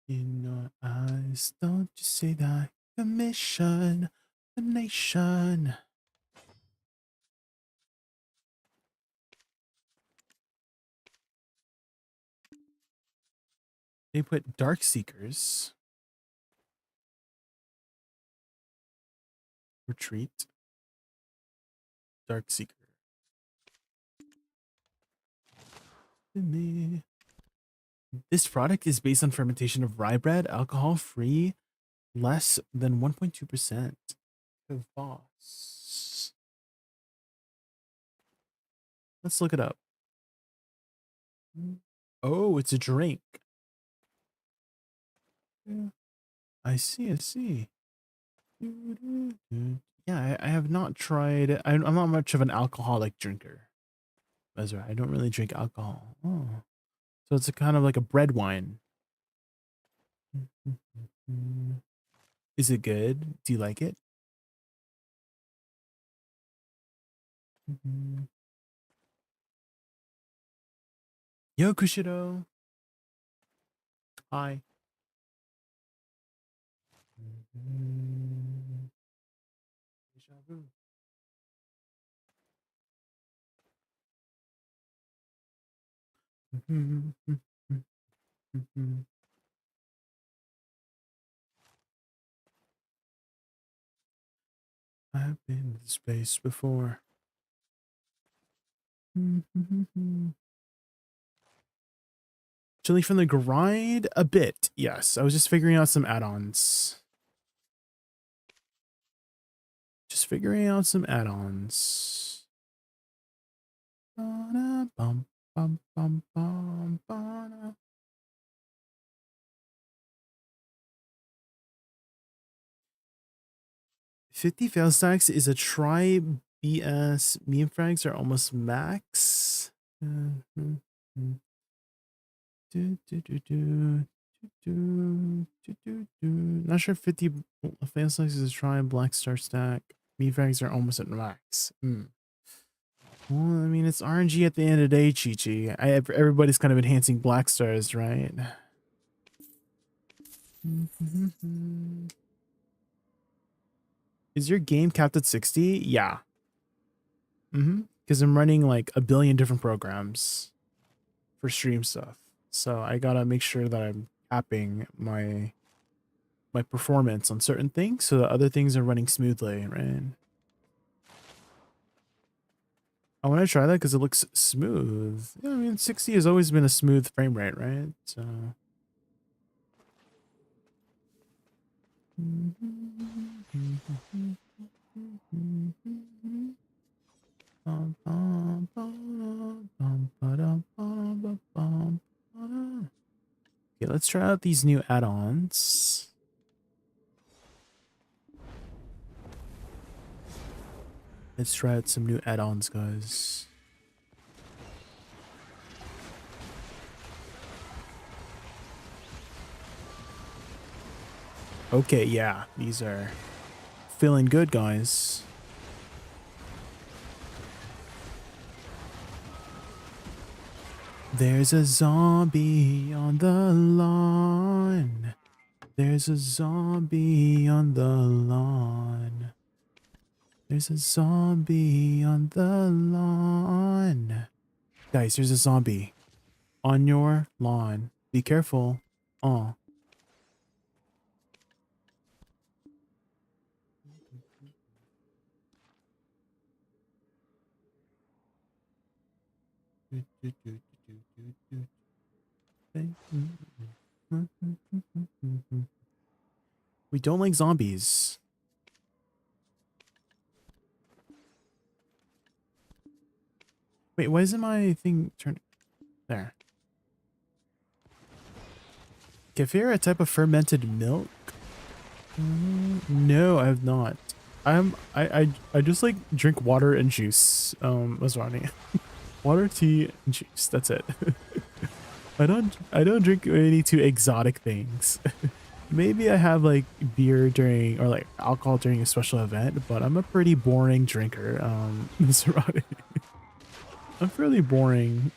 In your eyes, don't you see that the mission, the nation. They put Dark Seekers. Retreat. Dark Seeker. This product is based on fermentation of rye bread, alcohol free, less than 1.2%. Boss. Let's look it up. Oh, it's a drink. I see, I see. Yeah, I have not tried. I'm not much of an alcoholic drinker. That's right. I don't really drink alcohol. Oh, so it's a kind of like a bread wine. Is it good? Do you like it? Yo, Kushido. Hi. I've been to space before. Chilling from the grind a bit. Yes, I was just figuring out some add-ons. Just figuring out some add-ons. 50 fail stacks is a try BS. Meme frags are almost max. Not sure 50 fail stacks is a try black star stack. Meme frags are almost at max. Well, I mean, it's RNG at the end of the day, Chi-Chi. Everybody's kind of enhancing black stars, right? Is your game capped at 60? Yeah. Because I'm running like a billion different programs for stream stuff. So I gotta make sure that I'm capping my performance on certain things so that other things are running smoothly, right? I want to try that because it looks smooth. Yeah, I mean, 60 has always been a smooth frame rate, right? So. Okay, let's try out these new add-ons. Let's try out some new add-ons, guys. Okay, yeah, these are feeling good, guys. There's a zombie on the lawn. There's a zombie on the lawn. There's a zombie on the lawn. Guys, there's a zombie on your lawn. Be careful. Oh. We don't like zombies. Wait, why isn't my thing turned there? Kefir, a type of fermented milk? No, I have not. I just like drink water and juice. Masrani. Water, tea, and juice. That's it. I don't drink any too exotic things. Maybe I have like beer during or like alcohol during a special event, but I'm a pretty boring drinker. Masrani. I'm fairly boring.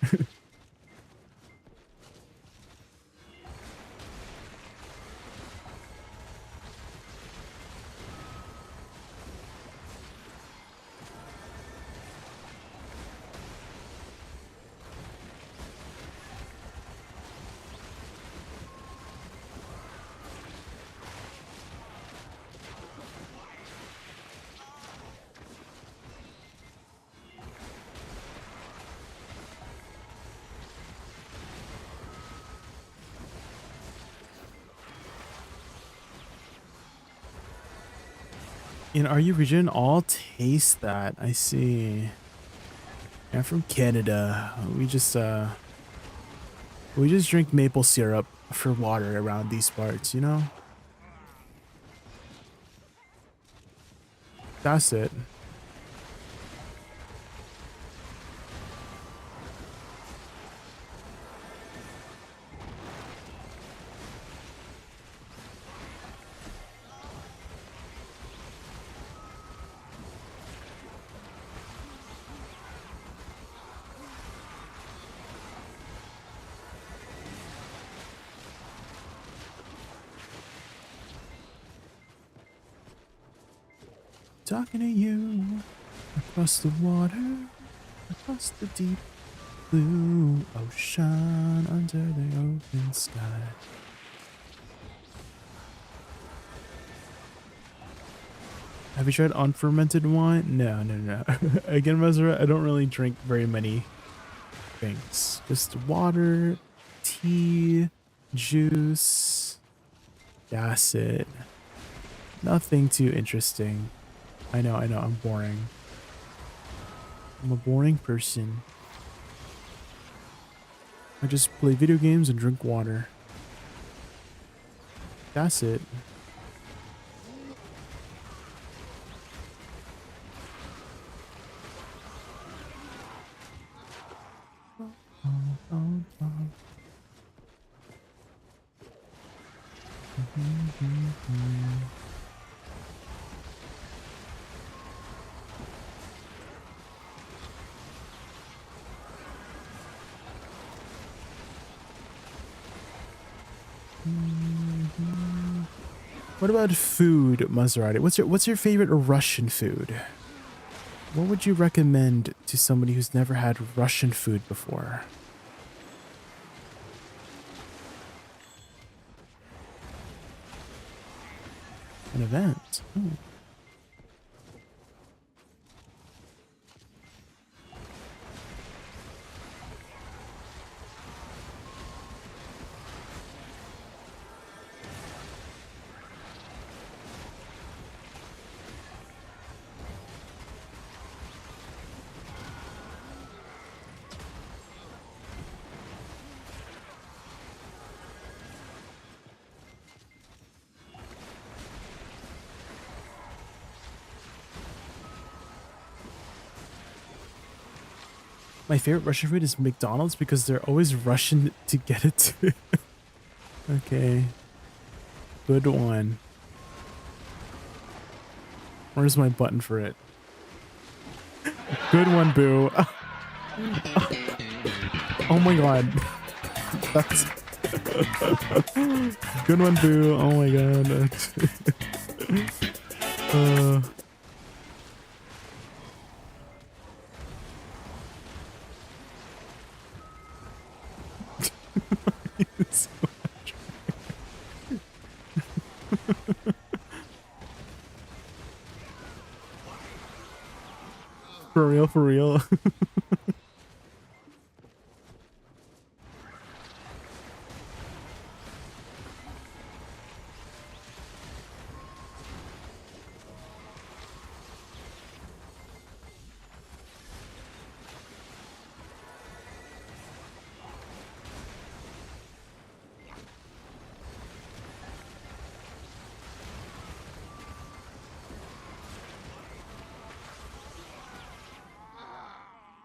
In our region, all taste that. I see. I'm from Canada. We just drink maple syrup for water around these parts, you know? That's it. Talking to you across the water, across the deep blue ocean, under the open sky. Have you tried unfermented wine? No. Again, Mesra, I don't really drink very many things. Just water, tea, juice. That's it. Nothing too interesting. I know, I'm boring. I'm a boring person. I just play video games and drink water. That's it. What about food, Maserati? What's your favorite Russian food? What would you recommend to somebody who's never had Russian food before? An event. Ooh. My favorite Russian food is McDonald's because they're always rushing to get it to. Okay. Good one. Where's my button for it? Good one, Boo. Oh my god. That's good one, Boo. Oh my god. So for real.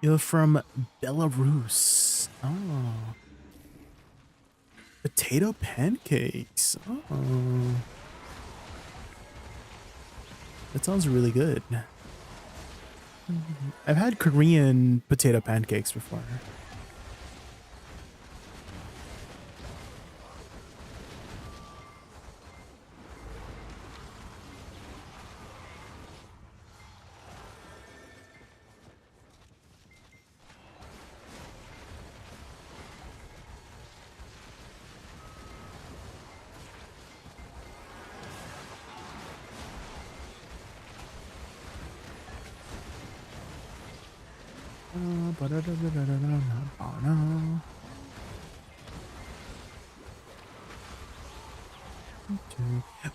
You're from Belarus. Oh. Potato pancakes. Oh. That sounds really good. I've had Korean potato pancakes before.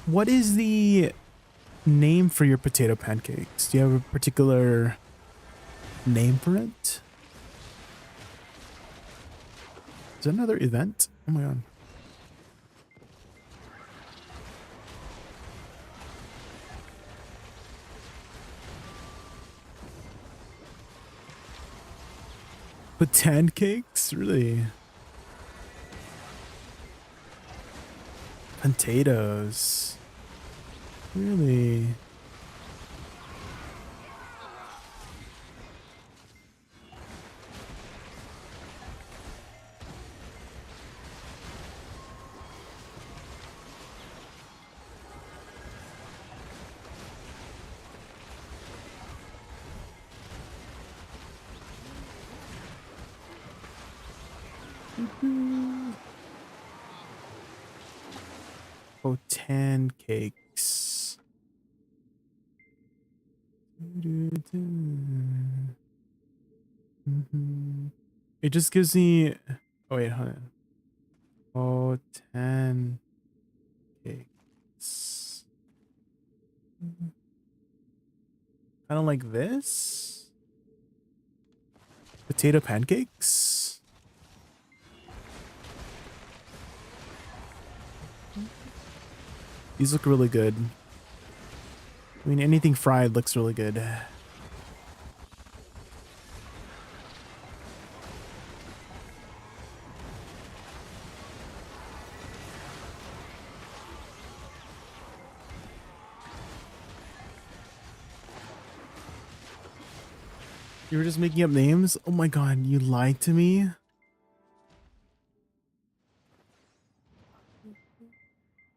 What is the name for your potato pancakes? Do you have a particular name for it? Is that another event? Oh my god. Pancakes? Really? Potatoes. Really? Pancakes. It just gives me. Oh wait, hold on. Pancakes. Kind of like this. Potato pancakes. These look really good. I mean, anything fried looks really good. You were just making up names? Oh my god, you lied to me?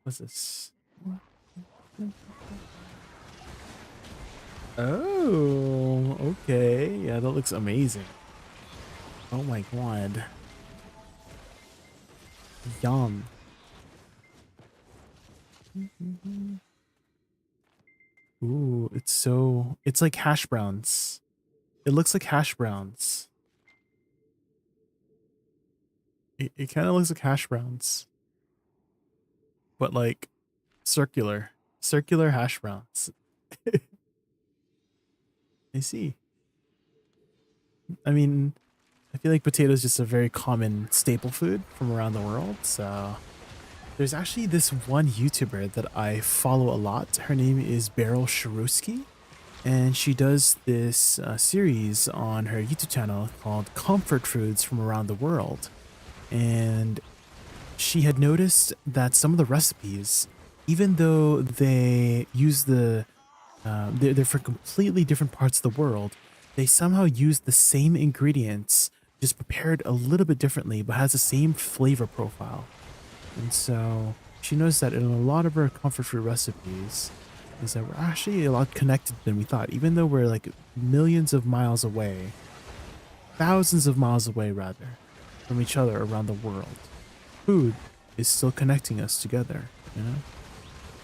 What's this? Oh, okay. Yeah, that looks amazing. Oh my god. Yum. Ooh, it's like hash browns. It looks like hash browns. It kind of looks like hash browns. But like circular. Circular hash browns. I see. I mean, I feel like potato is just a very common staple food from around the world. So there's actually this one YouTuber that I follow a lot. Her name is Beryl Sharusky. And she does this series on her YouTube channel called Comfort Foods from Around the World. And she had noticed that some of the recipes, even though they use they're for completely different parts of the world, they somehow use the same ingredients, just prepared a little bit differently, but has the same flavor profile. And so she knows that in a lot of her comfort food recipes, is that we're actually a lot connected than we thought, even though we're like millions of miles away, thousands of miles away rather, from each other around the world. Food is still connecting us together, you know?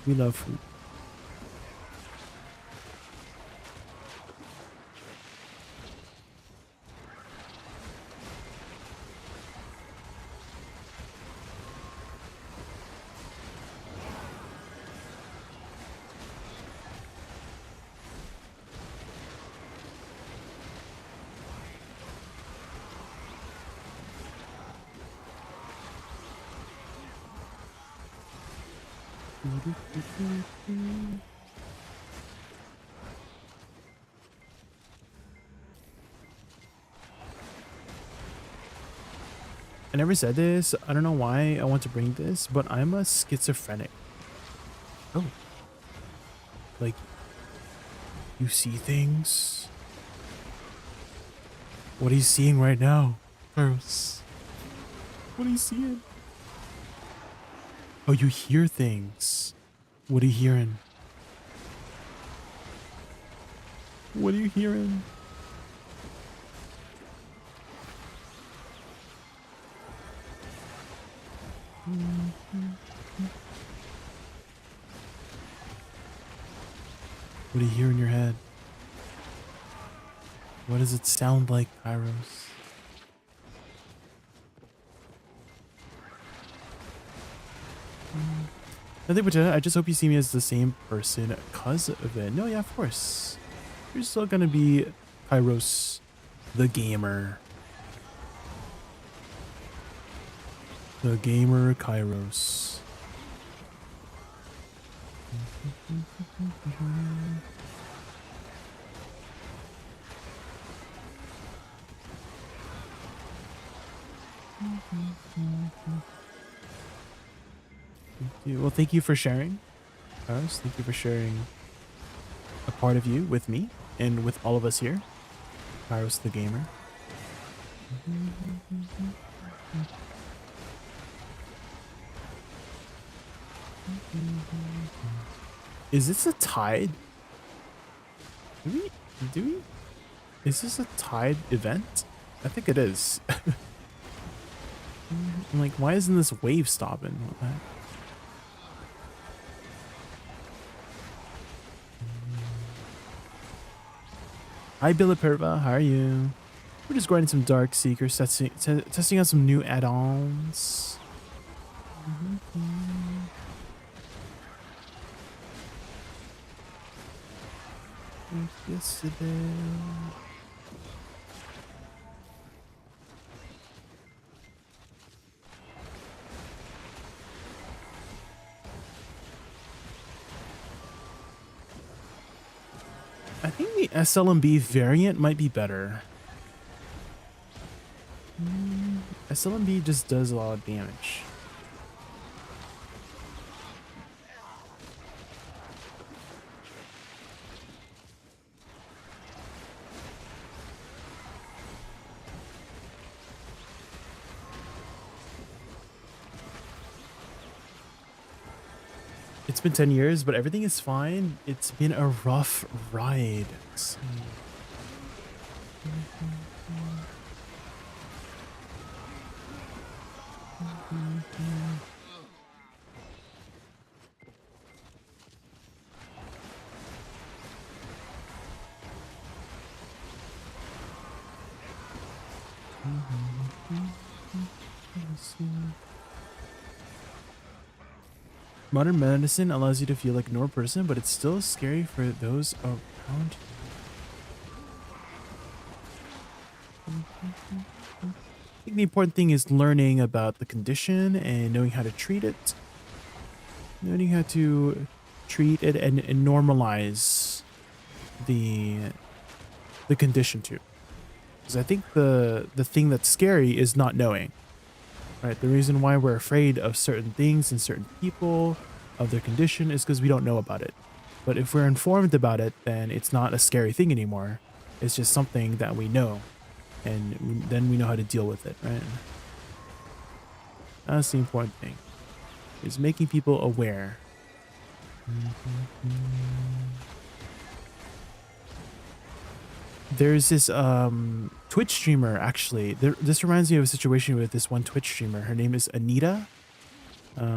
We love food. I never said this. I don't know why I want to bring this, but I'm a schizophrenic. Oh. Like, you see things? What are you seeing right now, Carlos? What are you seeing? Oh, you hear things. What are you hearing? What are you hearing? What do you hear in your head? What does it sound like, Kairos? Nothing but I just hope you see me as the same person because of it. No, yeah, of course. You're still gonna be Kairos, the gamer. The gamer Kairos. Well, thank you for sharing, Kairos. Thank you for sharing a part of you with me and with all of us here. Kairos the gamer. Is this a tide? Do we? Is this a tide event? I think it is. I'm like, why isn't this wave stopping? What the heck? Hi Billiperva, how are you? We're just grinding some Dark Seekers, testing out some new add-ons. Yesterday. I think the SLMB variant might be better. SLMB just does a lot of damage. It's been 10 years, but everything is fine. It's been a rough ride. So. Modern medicine allows you to feel like a normal person, but it's still scary for those around you. I think the important thing is learning about the condition and knowing how to treat it. Knowing how to treat it and normalize the condition too. Because I think the thing that's scary is not knowing. Right, the reason why we're afraid of certain things and certain people, of their condition, is because we don't know about it. But if we're informed about it, then it's not a scary thing anymore. It's just something that we know, and then we know how to deal with it, right? That's the important thing, is making people aware. There's this Twitch streamer, actually. This reminds me of a situation with this one Twitch streamer. Her name is Anita,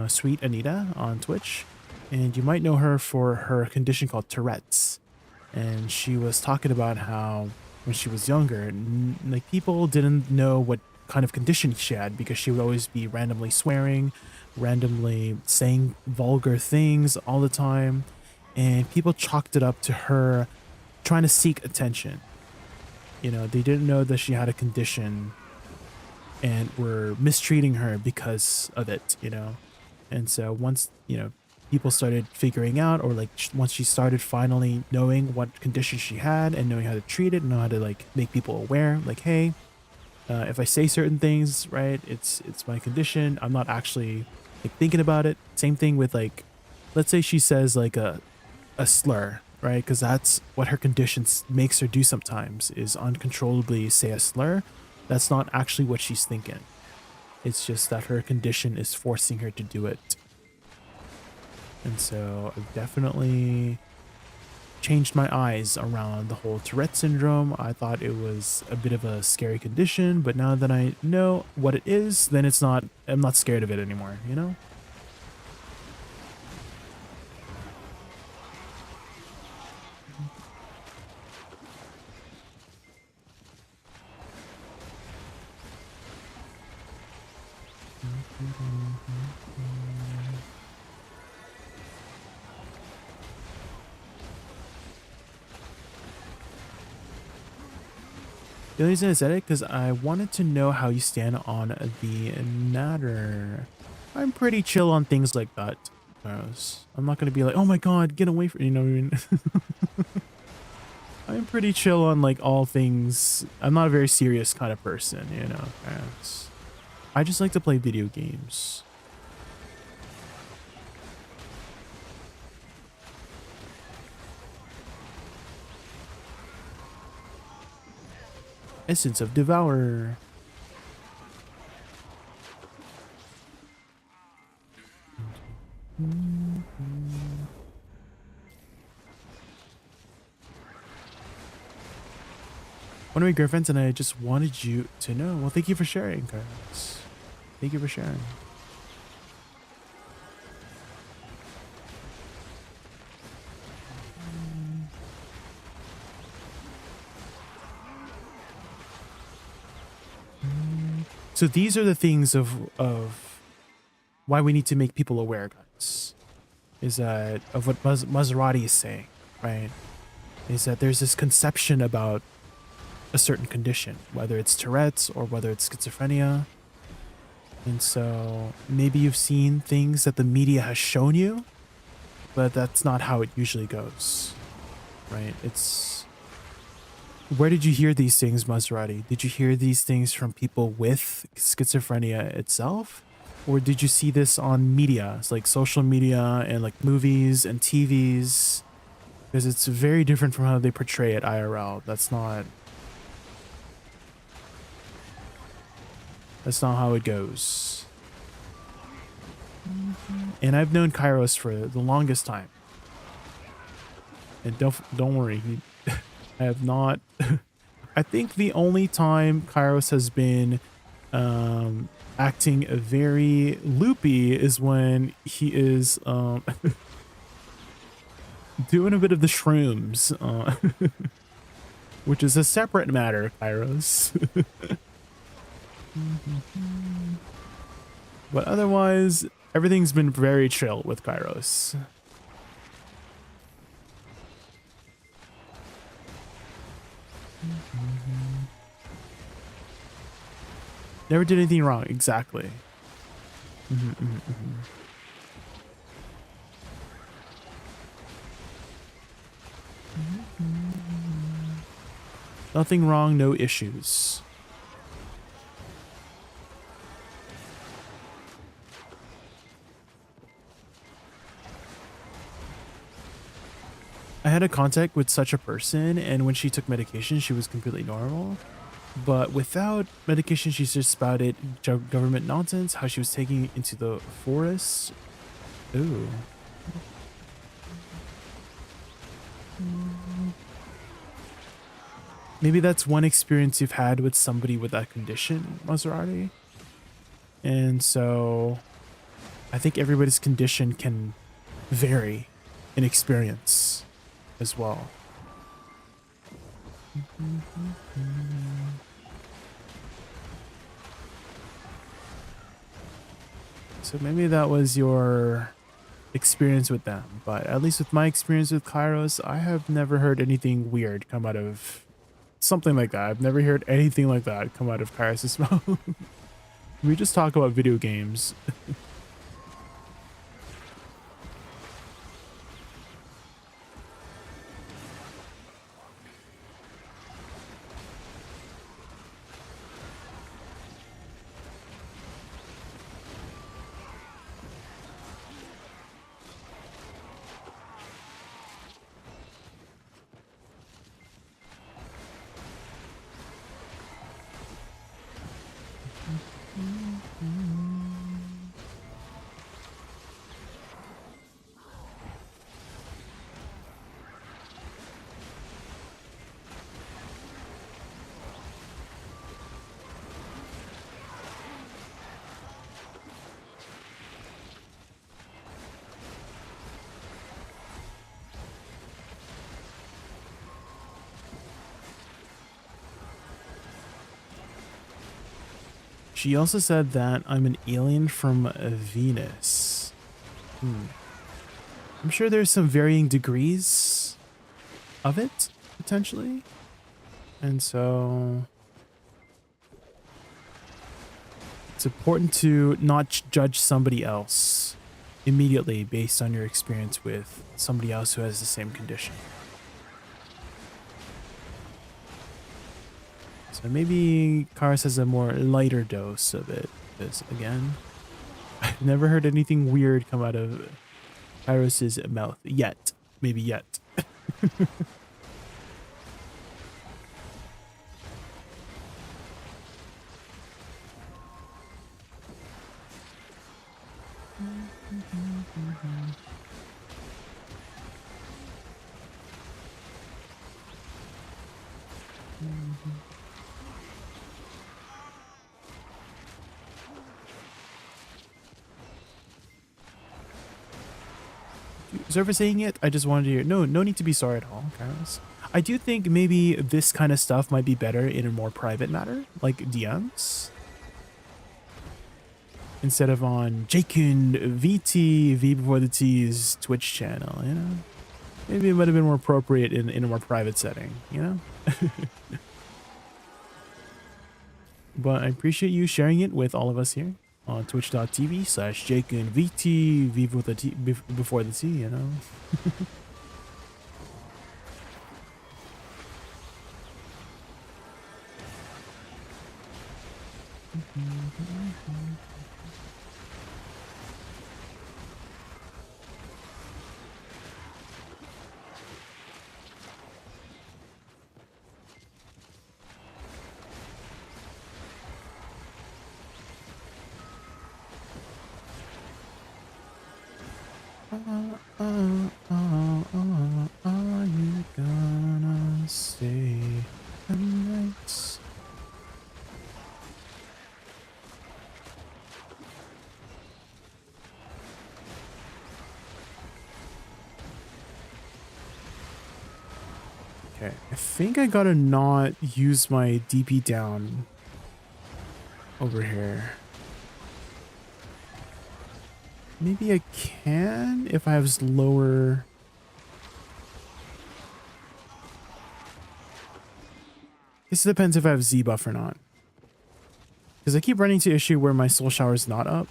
Sweet Anita on Twitch. And you might know her for her condition called Tourette's. And she was talking about how when she was younger, like, people didn't know what kind of condition she had because she would always be randomly swearing, randomly saying vulgar things all the time. And people chalked it up to her trying to seek attention. You know, they didn't know that she had a condition and were mistreating her because of it, you know. And so once, you know, people started figuring out, or like once she started finally knowing what condition she had and knowing how to treat it, and know how to like make people aware, like, hey, If I say certain things, right, it's my condition. I'm not actually like thinking about it. Same thing with like, let's say she says like a slur, right? Because that's what her condition makes her do sometimes, is uncontrollably say a slur. That's not actually what she's thinking. It's just that her condition is forcing her to do it. And so I've definitely changed my eyes around the whole Tourette syndrome. I thought it was a bit of a scary condition, but now that I know what it is, then I'm not scared of it anymore, you know? The only reason I said it because I wanted to know how you stand on the Natter. I'm pretty chill on things like that. I'm not gonna be like, oh my god, get away from, you know what I mean? I'm pretty chill on like all things. I'm not a very serious kind of person, you know. I just like to play video games. Essence of Devour. One of my girlfriends and I just wanted you to know. Well, thank you for sharing, guys. Thank you for sharing. So these are the things of why we need to make people aware, guys. Is that of what Maserati is saying, right? Is that there's this conception about a certain condition, whether it's Tourette's or whether it's schizophrenia. And so maybe you've seen things that the media has shown you, but that's not how it usually goes, right? Where did you hear these things, Maserati? Did you hear these things from people with schizophrenia itself? Or did you see this on media? It's like social media and like movies and TVs. Because it's very different from how they portray it IRL. That's not how it goes. And I've known Kairos for the longest time. And don't worry, I have not. I think the only time Kairos has been acting very loopy is when he is doing a bit of the shrooms, which is a separate matter, Kairos. But otherwise, everything's been very chill with Kairos. Never did anything wrong, exactly. Nothing wrong, no issues. I had a contact with such a person, and when she took medication, she was completely normal. But without medication, she just spouted government nonsense, how she was taking it into the forest. Ooh. Maybe that's one experience you've had with somebody with that condition, Maserati. And so I think everybody's condition can vary in experience as well. So maybe that was your experience with them, but at least with my experience with Kairos, I have never heard anything weird come out of something like that. I've never heard anything like that come out of Kairos' mouth. We just talk about video games. She also said that I'm an alien from Venus. I'm sure there's some varying degrees of it, potentially. And so it's important to not judge somebody else immediately based on your experience with somebody else who has the same condition. So maybe Karis has a more lighter dose of it, because again, I've never heard anything weird come out of Karis's mouth yet. Maybe yet. Sorry for saying it. I just wanted to hear. No need to be sorry at all, Karis. I do think maybe this kind of stuff might be better in a more private matter, like DMs. Instead of on JaykunVT, V before the T's Twitch channel, you know? Maybe it might have been more appropriate in a more private setting, you know? But I appreciate you sharing it with all of us here on twitch.tv/JaykunVT, V with the T before the T, you know? Are you gonna stay the night? Okay, I think I gotta not use my DP down over here. Maybe I can if I have lower. This depends if I have Z buff or not. Because I keep running into issue where my soul shower is not up.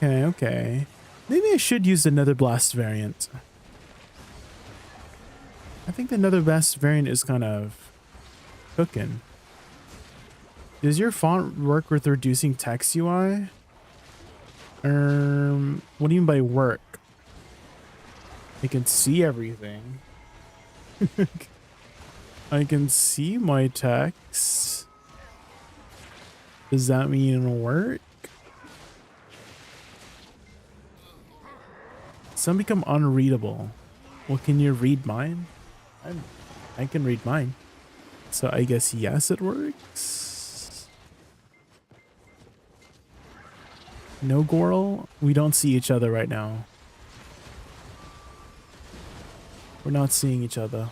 Okay. Maybe I should use the Nether Blast variant. I think the Nether Blast variant is kind of cooking. Does your font work with reducing text UI? What do you mean by work? I can see everything. I can see my text. Does that mean it'll work? Some become unreadable. Well, can you read mine? I can read mine. So I guess yes, it works. No, Goral? We don't see each other right now. We're not seeing each other.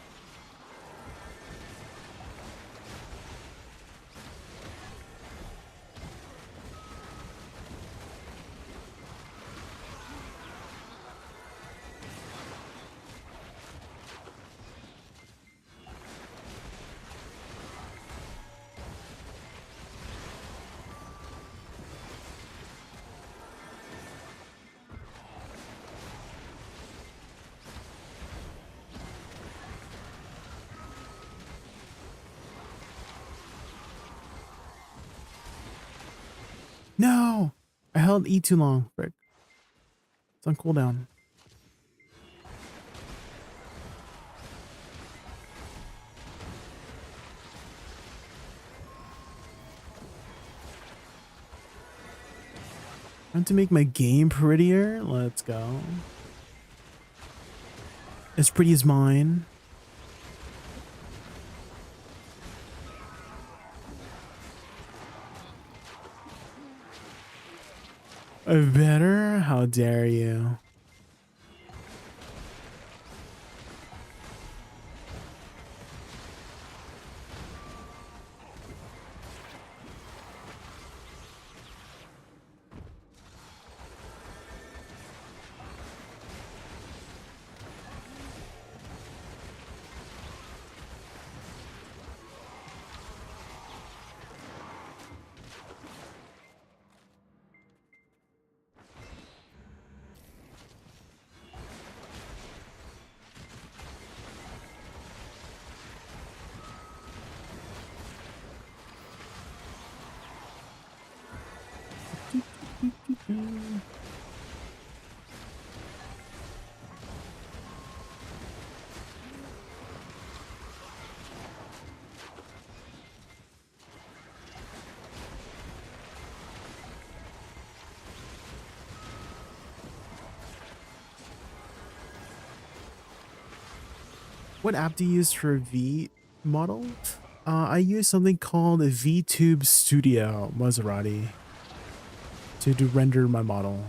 No! I held E too long, frick. It's on cooldown. I want to make my game prettier. Let's go. As pretty as mine. Better? How dare you? What app do you use for V model? I use something called VTube Studio Maserati to render my model.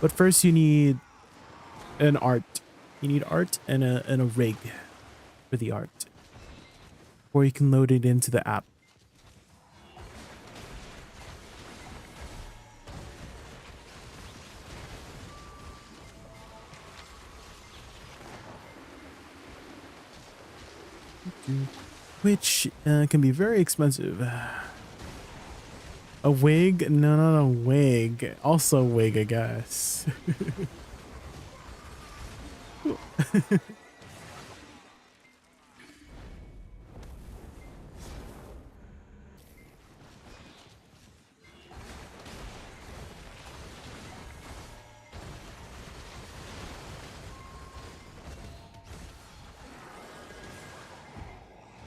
But first you need an art. You need art and a rig for the art, or you can load it into the app. Which can be very expensive. A wig? No, not a wig. Also a wig, I guess.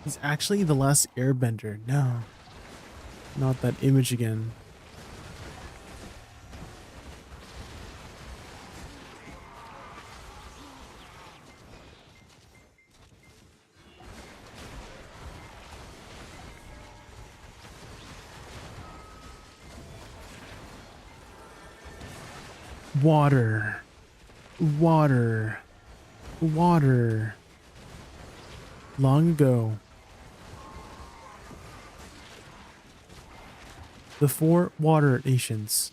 He's actually the last airbender. No. Not that image again. Water. Water. Water. Long ago. The 4 water nations.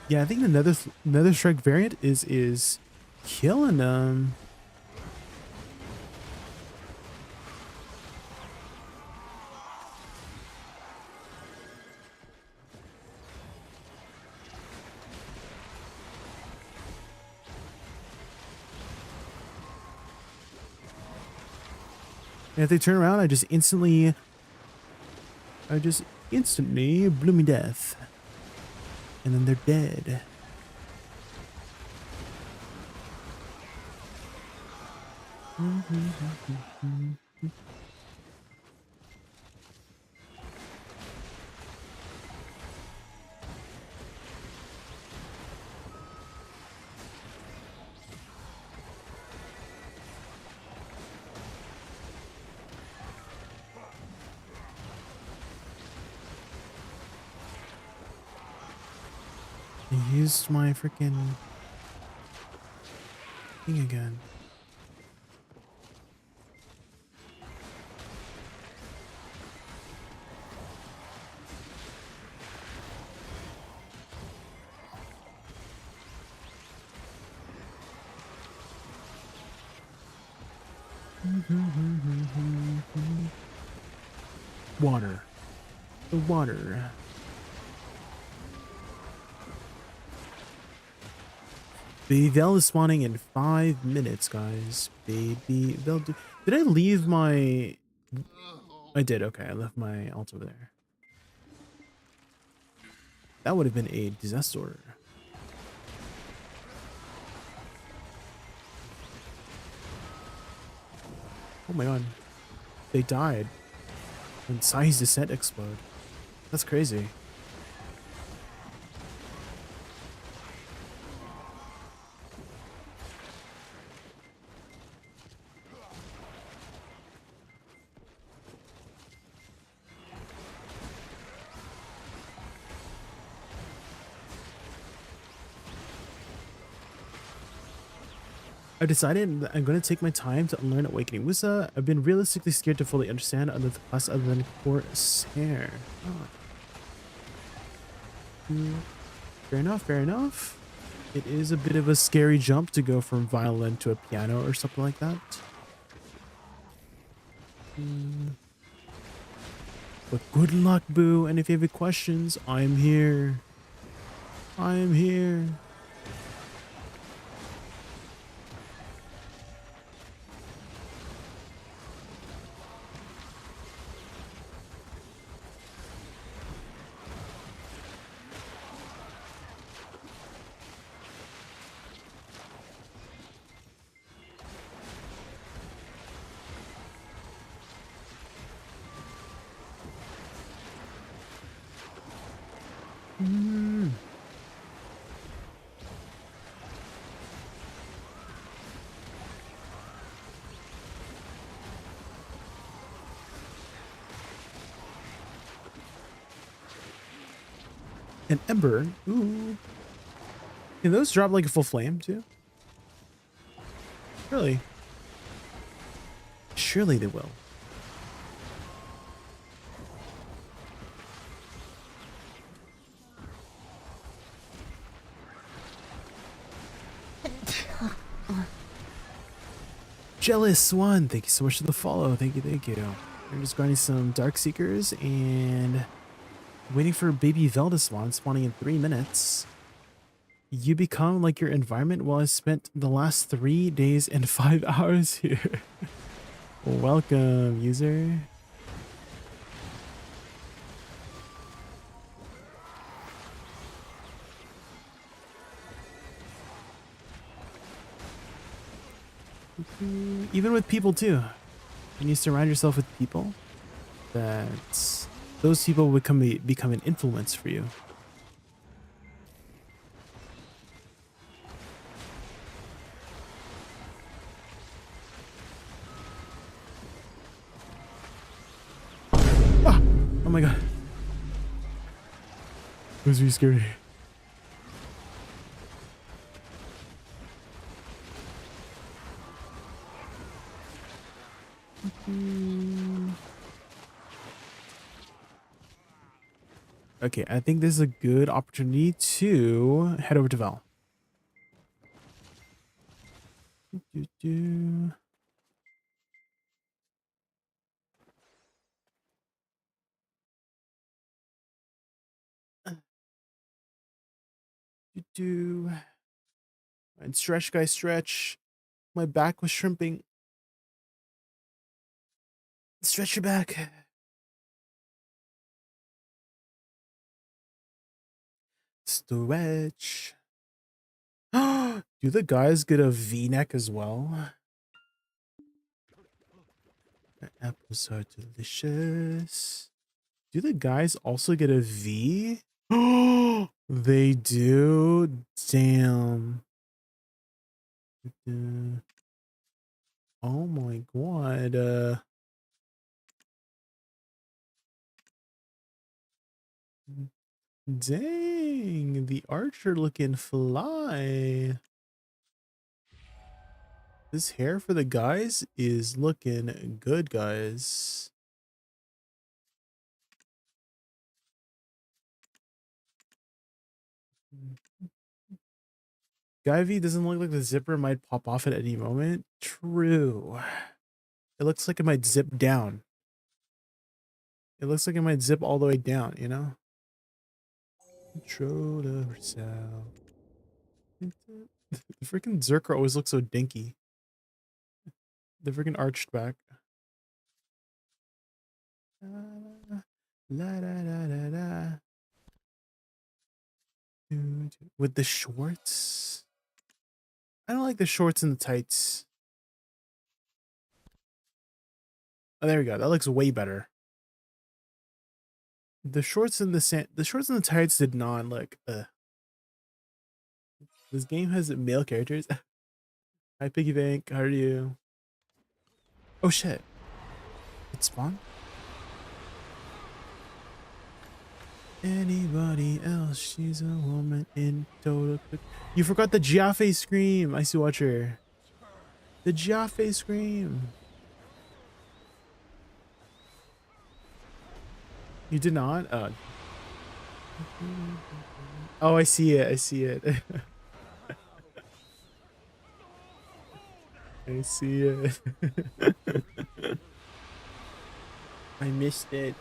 Yeah, I think another strike variant is killing them. And if they turn around, I just instantly blew me death. And then they're dead. I used my freaking thing again. Water. The water. Baby Vel is spawning in 5 minutes, guys. Baby Vel. Did I leave my... I did, okay. I left my alt over there. That would have been a disaster. Oh my god. They died. When Sai's descent explode. That's crazy. I've decided that I'm going to take my time to unlearn Awakening Woosa. I've been realistically scared to fully understand other class other than Corsair. Oh. Fair enough, fair enough. It is a bit of a scary jump to go from violin to a piano or something like that. But good luck, Boo, and if you have any questions, I'm here. I'm here. Mm. An ember. Ooh. Can those drop like a full flame too? Really? Surely they will. Jealous one, thank you so much for the follow. Thank you, thank you. I'm just grinding some Dark Seekers and waiting for baby Velda spawn, spawning in 3 minutes. You become like your environment. Well, I spent the last 3 days and 5 hours here. Welcome, user. Even with people too. When you surround yourself with people, that those people would become an influence for you. Ah! Oh my god. It was really scary. Okay, I think this is a good opportunity to head over to Val. And stretch, guys, stretch. My back was shrimping. Stretch your back. Stretch. Do the guys get a V-neck as well? The apples are delicious. Do the guys also get a V? They do? Damn. Oh my god. Dang, the archer looking fly. This hair for the guys is looking good, guys. Guy V doesn't look like the zipper might pop off at any moment. True. It looks like it might zip down. It looks like it might zip all the way down, you know? Control of yourself. The freaking Zerker always looks so dinky. The freaking arched back. La da da da da. With the shorts? I don't like the shorts and the tights. Oh, there we go. That looks way better. The shorts and the tights did not look. This game has male characters. Hi, Piggy Bank. How are you? Oh shit! It spawned. Anybody else? She's a woman in total. You forgot the Jaffe scream. I see Watcher. The Jaffe scream. You did not? Oh, I see it. I see it. I see it. I missed it.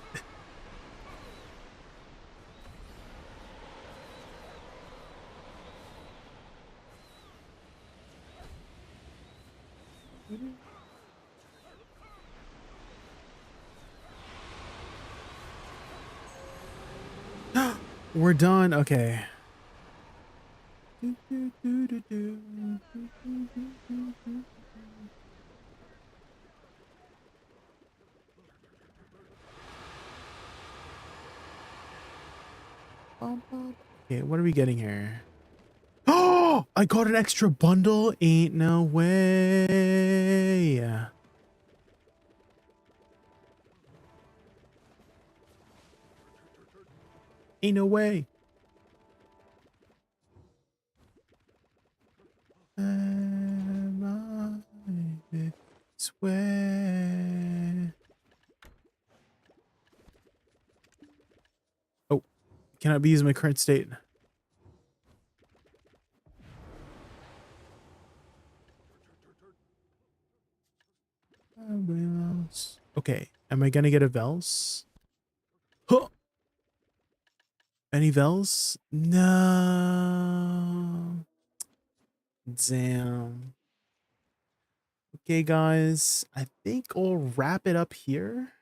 We're done. Okay. Okay, what are we getting here? Oh, I got an extra bundle. Ain't no way. Ain't no way. Am I this way? Oh, cannot be used in my current state. Okay, am I gonna get a Vels? Huh. Any Vels? No. Damn. Okay, guys, I think I'll wrap it up here.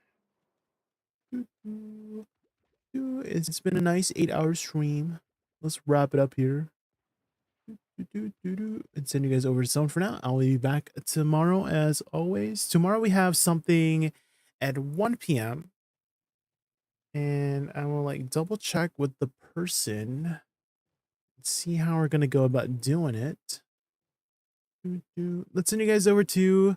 It's been a nice 8-hour stream. Let's wrap it up here. And send you guys over to someone for now. I'll be back tomorrow as always. Tomorrow we have something at 1 p.m. And I will like double check with the person. See how we're gonna go about doing it. Let's send you guys over to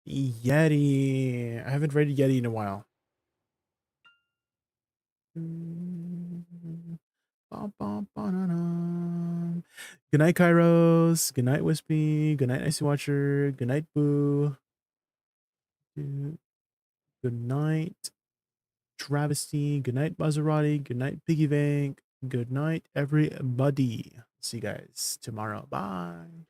Yeti. I haven't rated Yeti in a while. Good night, Kairos. Good night, Wispy. Good night, Icy Watcher. Good night, Boo. Good night, Travesty. Good night, Maserati. Good night, Piggy Bank. Good night, everybody. See you guys tomorrow. Bye.